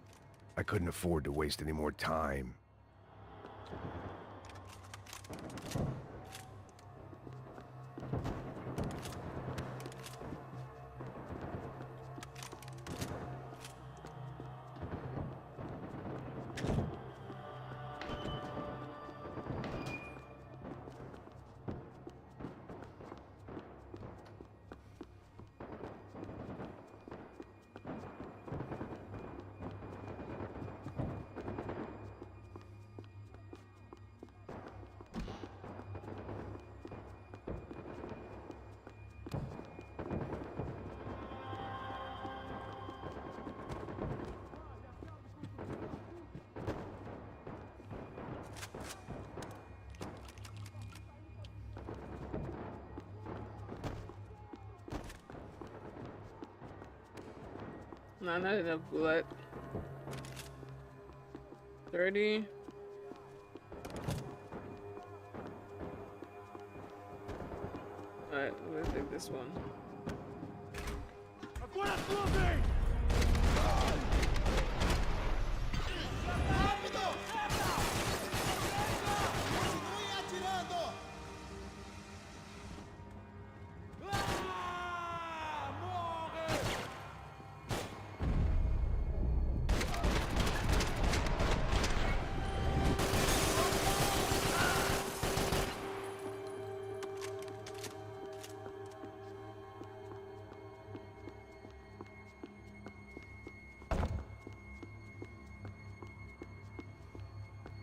S5: I couldn't afford to waste any more time.
S1: Nah, not enough bullet. 30. Alright, I'm gonna take this one.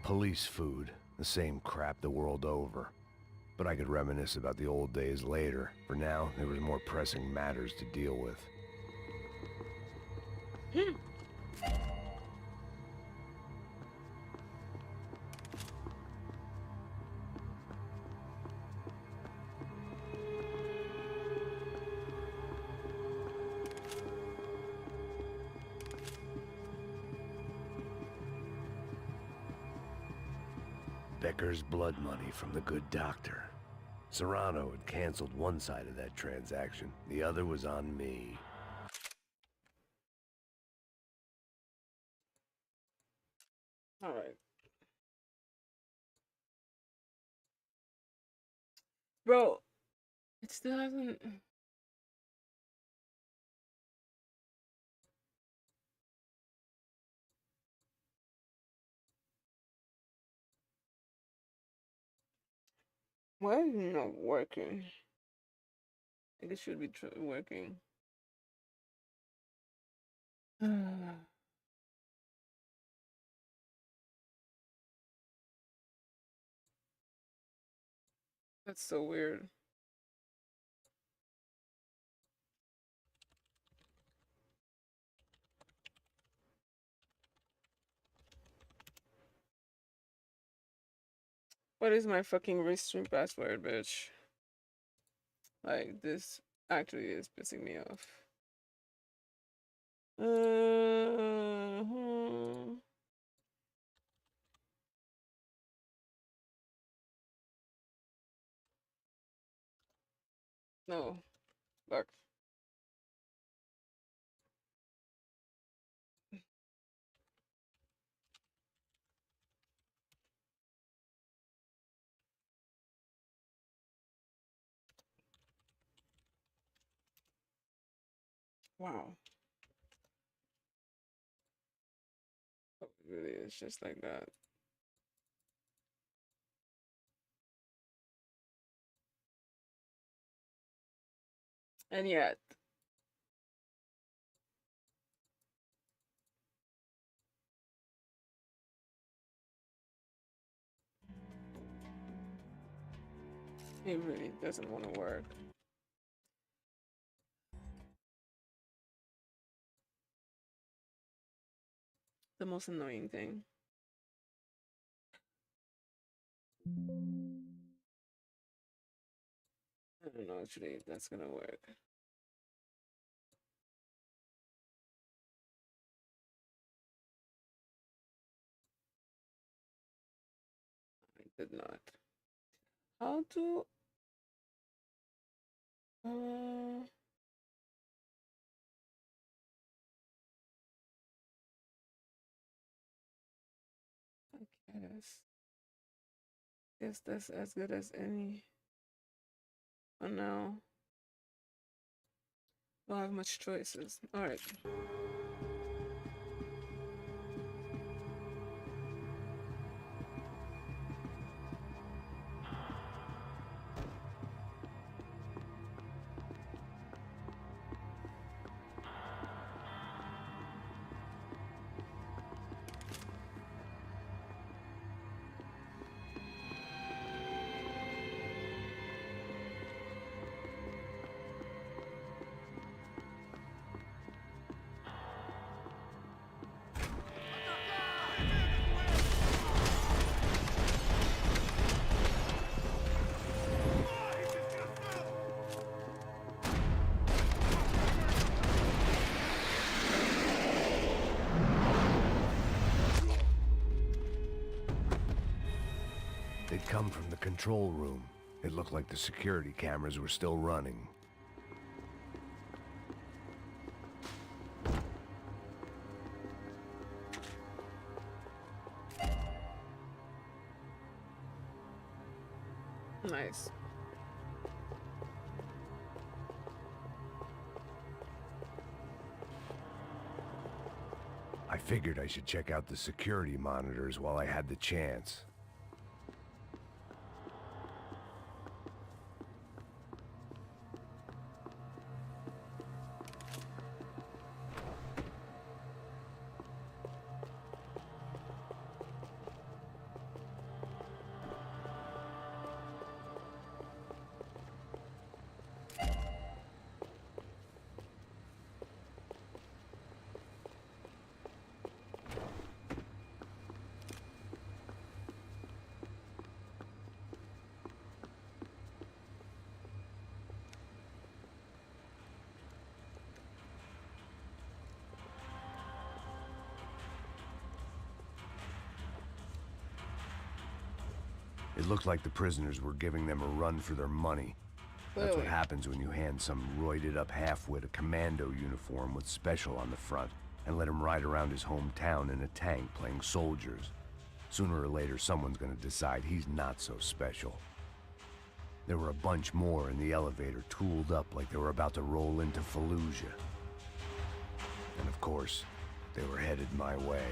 S5: Police food, the same crap the world over. But I could reminisce about the old days later. For now, there was more pressing matters to deal with. Becker's blood money from the good doctor. Serrano had canceled one side of that transaction. The other was on me.
S1: All right. Bro, it still hasn't... Why is it not working? I think it should be working. That's so weird. What is my fucking restream password, bitch? Like, this actually is pissing me off. No. Fuck. Wow. It really is just like that. And yet, it really doesn't want to work. The most annoying thing. I don't know actually if that's gonna work. I did not. How to guess. Guess that's as good as any for now. Don't have much choices. All right.
S5: They'd come from the control room. It looked like the security cameras were still running.
S1: Nice.
S5: I figured I should check out the security monitors while I had the chance. It looked like the prisoners were giving them a run for their money. That's what
S1: Clearly.
S5: happens when you hand some roided-up halfwit a commando uniform with special on the front and let him ride around his hometown in a tank playing soldiers. Sooner or later, someone's gonna decide he's not so special. There were a bunch more in the elevator, tooled up like they were about to roll into Fallujah. And of course, they were headed my way.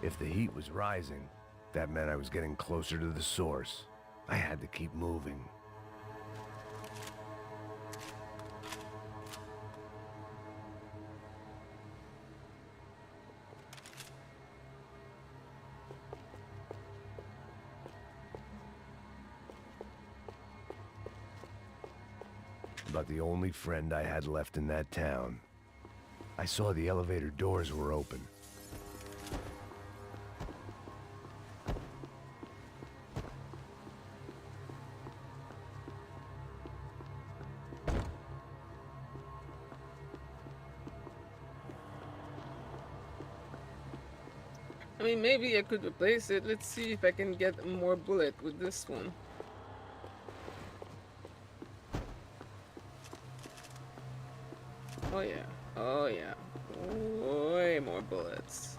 S5: If the heat was rising, that meant I was getting closer to the source. I had to keep moving. About the only friend I had left in that town. I saw the elevator doors were open.
S1: I mean, maybe I could replace it. Let's see if I can get more bullet with this one. Oh yeah. Oh yeah. Way more bullets.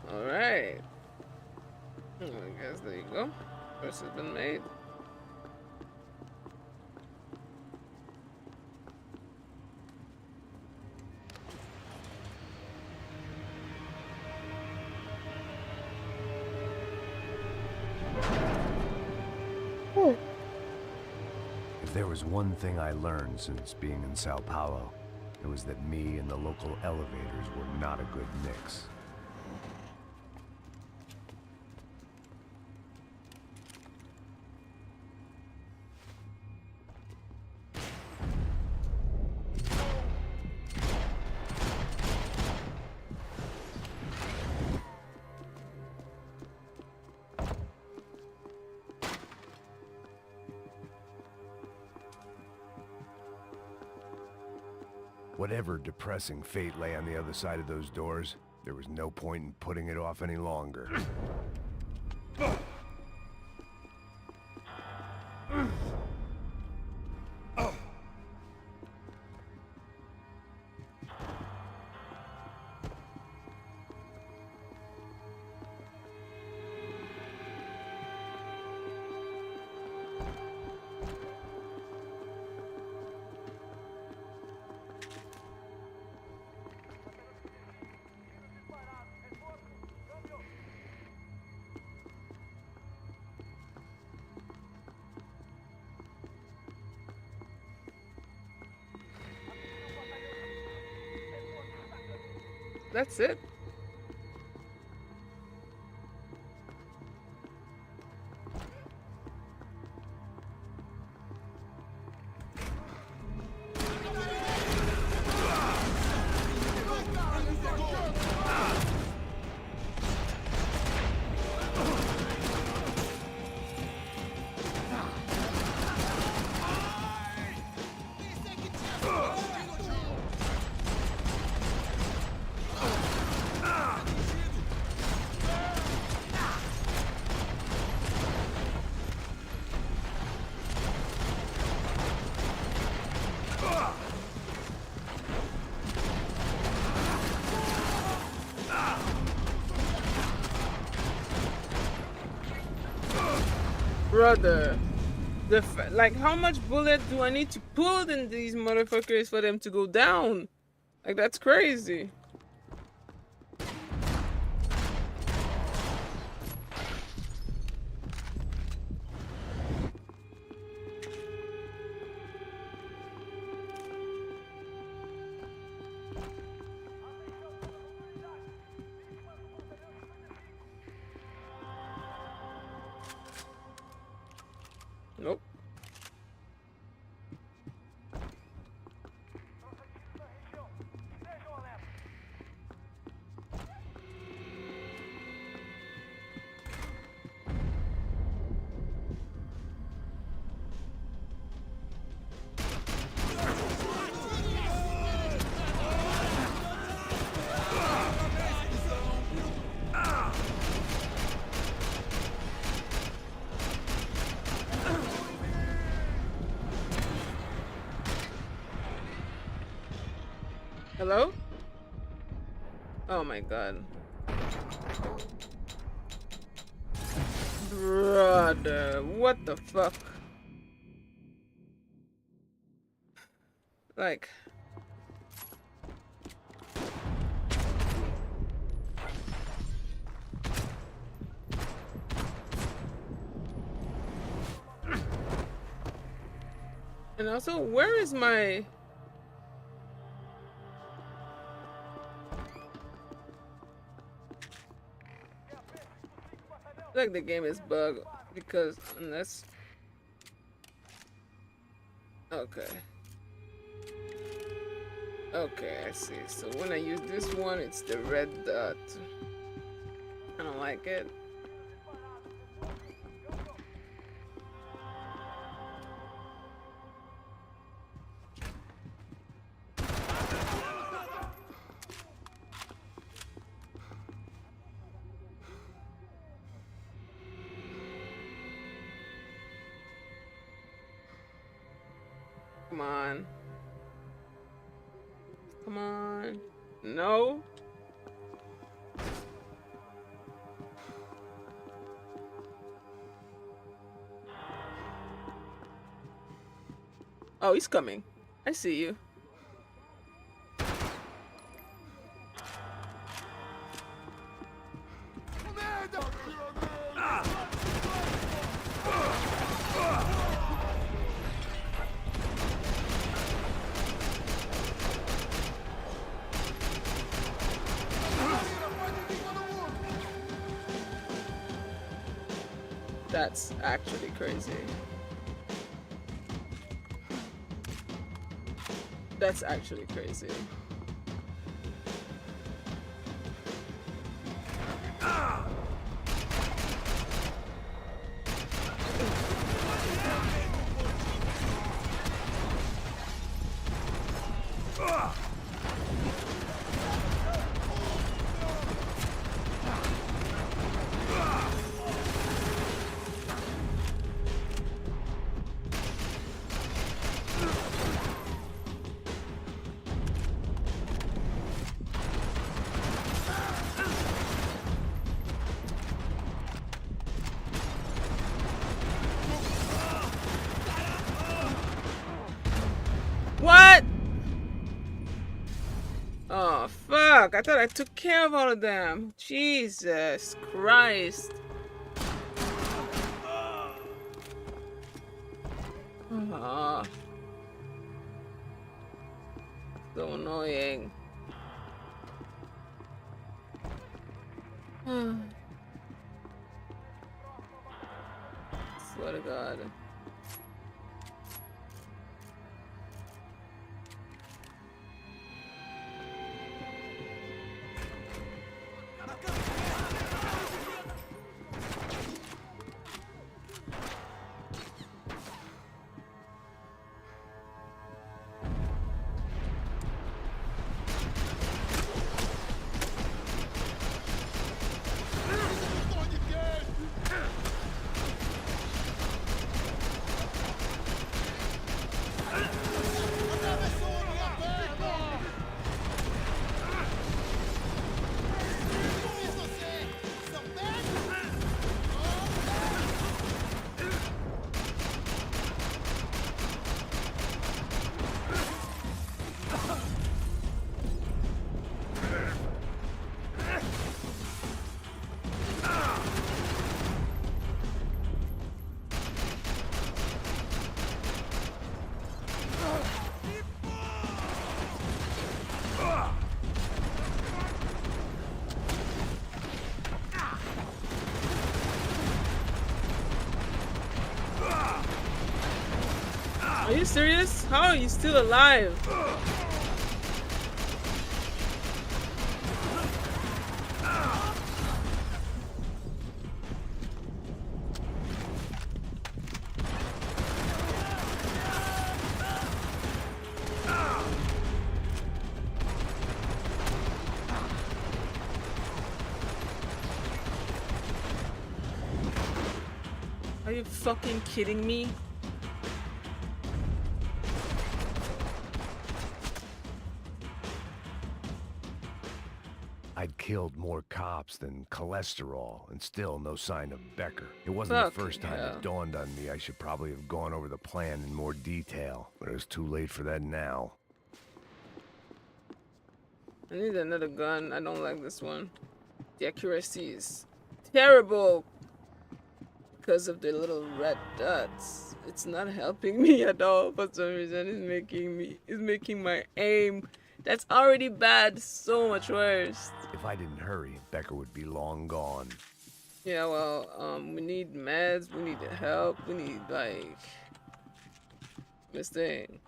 S1: Alright. I guess there you go. First has been made.
S5: If there was one thing I learned since being in Sao Paulo, it was that me and the local elevators were not a good mix. Whatever depressing fate lay on the other side of those doors, there was no point in putting it off any longer.
S1: That's it. Brother, like, how much bullet do I need to pull in these motherfuckers for them to go down? Like, that's crazy. Nope. Hello? Oh my god. Brother, what the fuck? Like... And also, where is my... Like the game is bugged because unless okay I see. So when I use this one, it's the red dot. I don't like it. Come on. Come on. No. Oh, he's coming. I see you. That's actually crazy. That's actually crazy. What? Oh, fuck. I thought I took care of all of them. Jesus Christ. Oh. So annoying. Swear to God. Are you serious? How are you still alive? Are you fucking kidding me?
S5: I'd killed more cops than cholesterol, and still no sign of Becker. It wasn't the first time it dawned on me I should probably have gone over the plan in more detail, but it was too late for that now.
S1: I need another gun. I don't like this one. The accuracy is terrible because of the little red dots. It's not helping me at all for some reason. It's making my aim that's already bad so much worse.
S5: If I didn't hurry, Becker would be long gone.
S1: Yeah, well, we need meds, we need help, we need, like, this thing.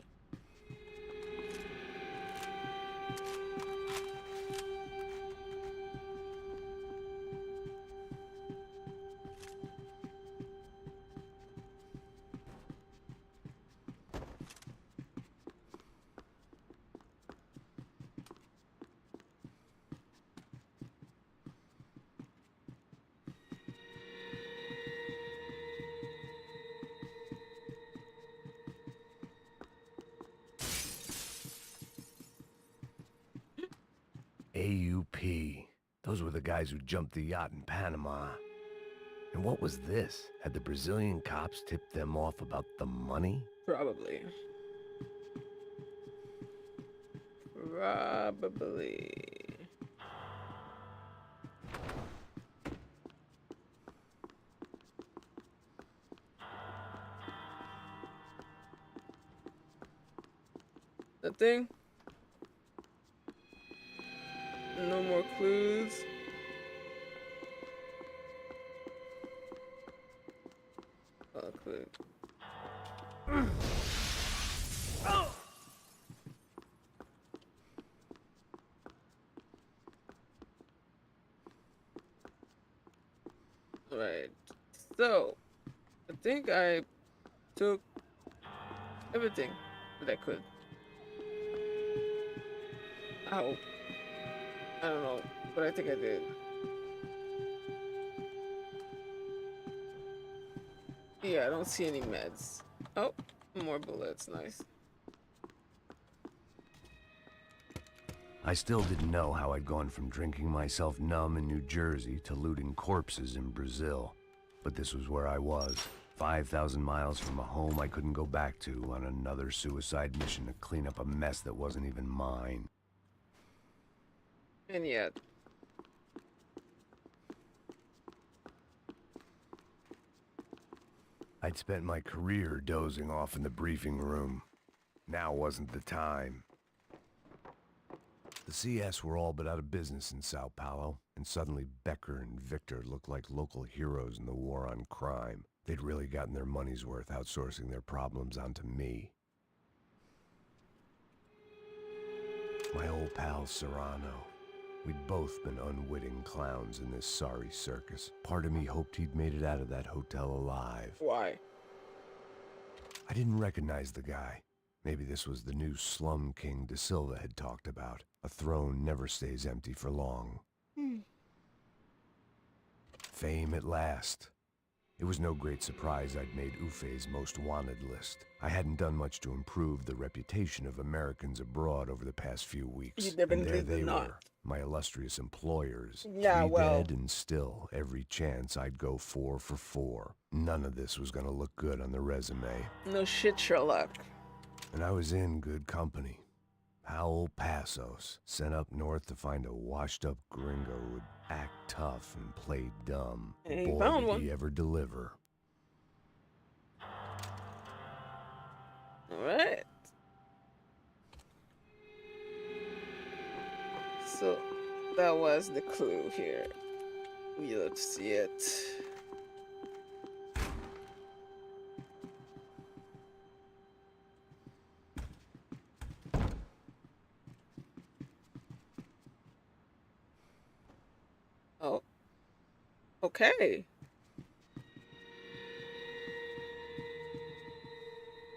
S5: AUP. Those were the guys who jumped the yacht in Panama. And what was this? Had the Brazilian cops tipped them off about the money?
S1: Probably. Probably. Nothing. No more clues. Oh, clue. Oh! Right. So, I think I took everything that I could. I hope. I don't know, but I think I did. Yeah, I don't see any meds. Oh, more bullets. Nice.
S5: I still didn't know how I'd gone from drinking myself numb in New Jersey to looting corpses in Brazil. But this was where I was, 5,000 miles from a home I couldn't go back to, on another suicide mission to clean up a mess that wasn't even mine.
S1: And yet.
S5: I'd spent my career dozing off in the briefing room. Now wasn't the time. The CS were all but out of business in Sao Paulo, and suddenly Becker and Victor looked like local heroes in the war on crime. They'd really gotten their money's worth outsourcing their problems onto me. My old pal Serrano. We'd both been unwitting clowns in this sorry circus. Part of me hoped he'd made it out of that hotel alive.
S1: Why?
S5: I didn't recognize the guy. Maybe this was the new slum king De Silva had talked about. A throne never stays empty for long. Fame at last. It was no great surprise I'd made Ufe's most wanted list. I hadn't done much to improve the reputation of Americans abroad over the past few weeks.
S1: You
S5: And
S1: definitely
S5: there they
S1: did not.
S5: were, my illustrious employers.
S1: Yeah,
S5: 3
S1: well.
S5: dead and still, every chance I'd go 4 for 4. None of this was gonna look good on the resume.
S1: No shit, Sherlock.
S5: And I was in good company. Howell Passos, sent up north to find a washed-up gringo who'd act tough and play dumb.
S1: And he
S5: Boy,
S1: found
S5: did
S1: one.
S5: he ever deliver.
S1: Alright. So, that was the clue here. Let's see it. Oh. Okay.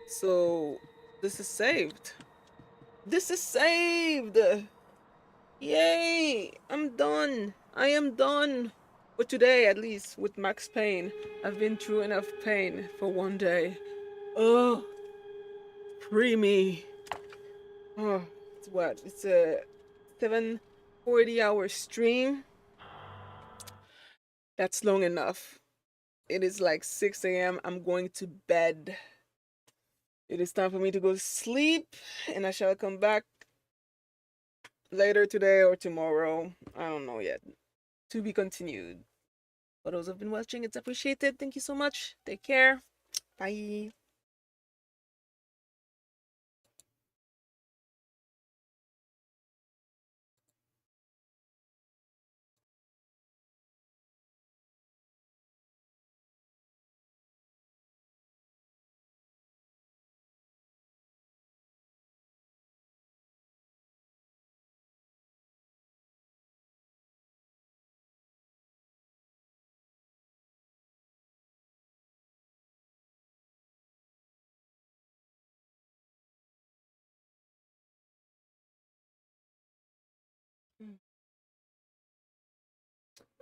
S1: So, this is saved. This is saved! Yay! I'm done. I am done. For today, at least, with Max Payne. I've been through enough pain for one day. Oh, free me. Oh, it's what? It's a 740-hour stream. That's long enough. It is like 6 a.m. I'm going to bed. It is time for me to go to sleep, and I shall come back later today or tomorrow. I don't know yet. To be continued. For those who've been watching, it's appreciated. Thank you so much. Take care. Bye.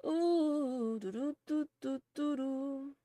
S1: Ooh, do do do do do do.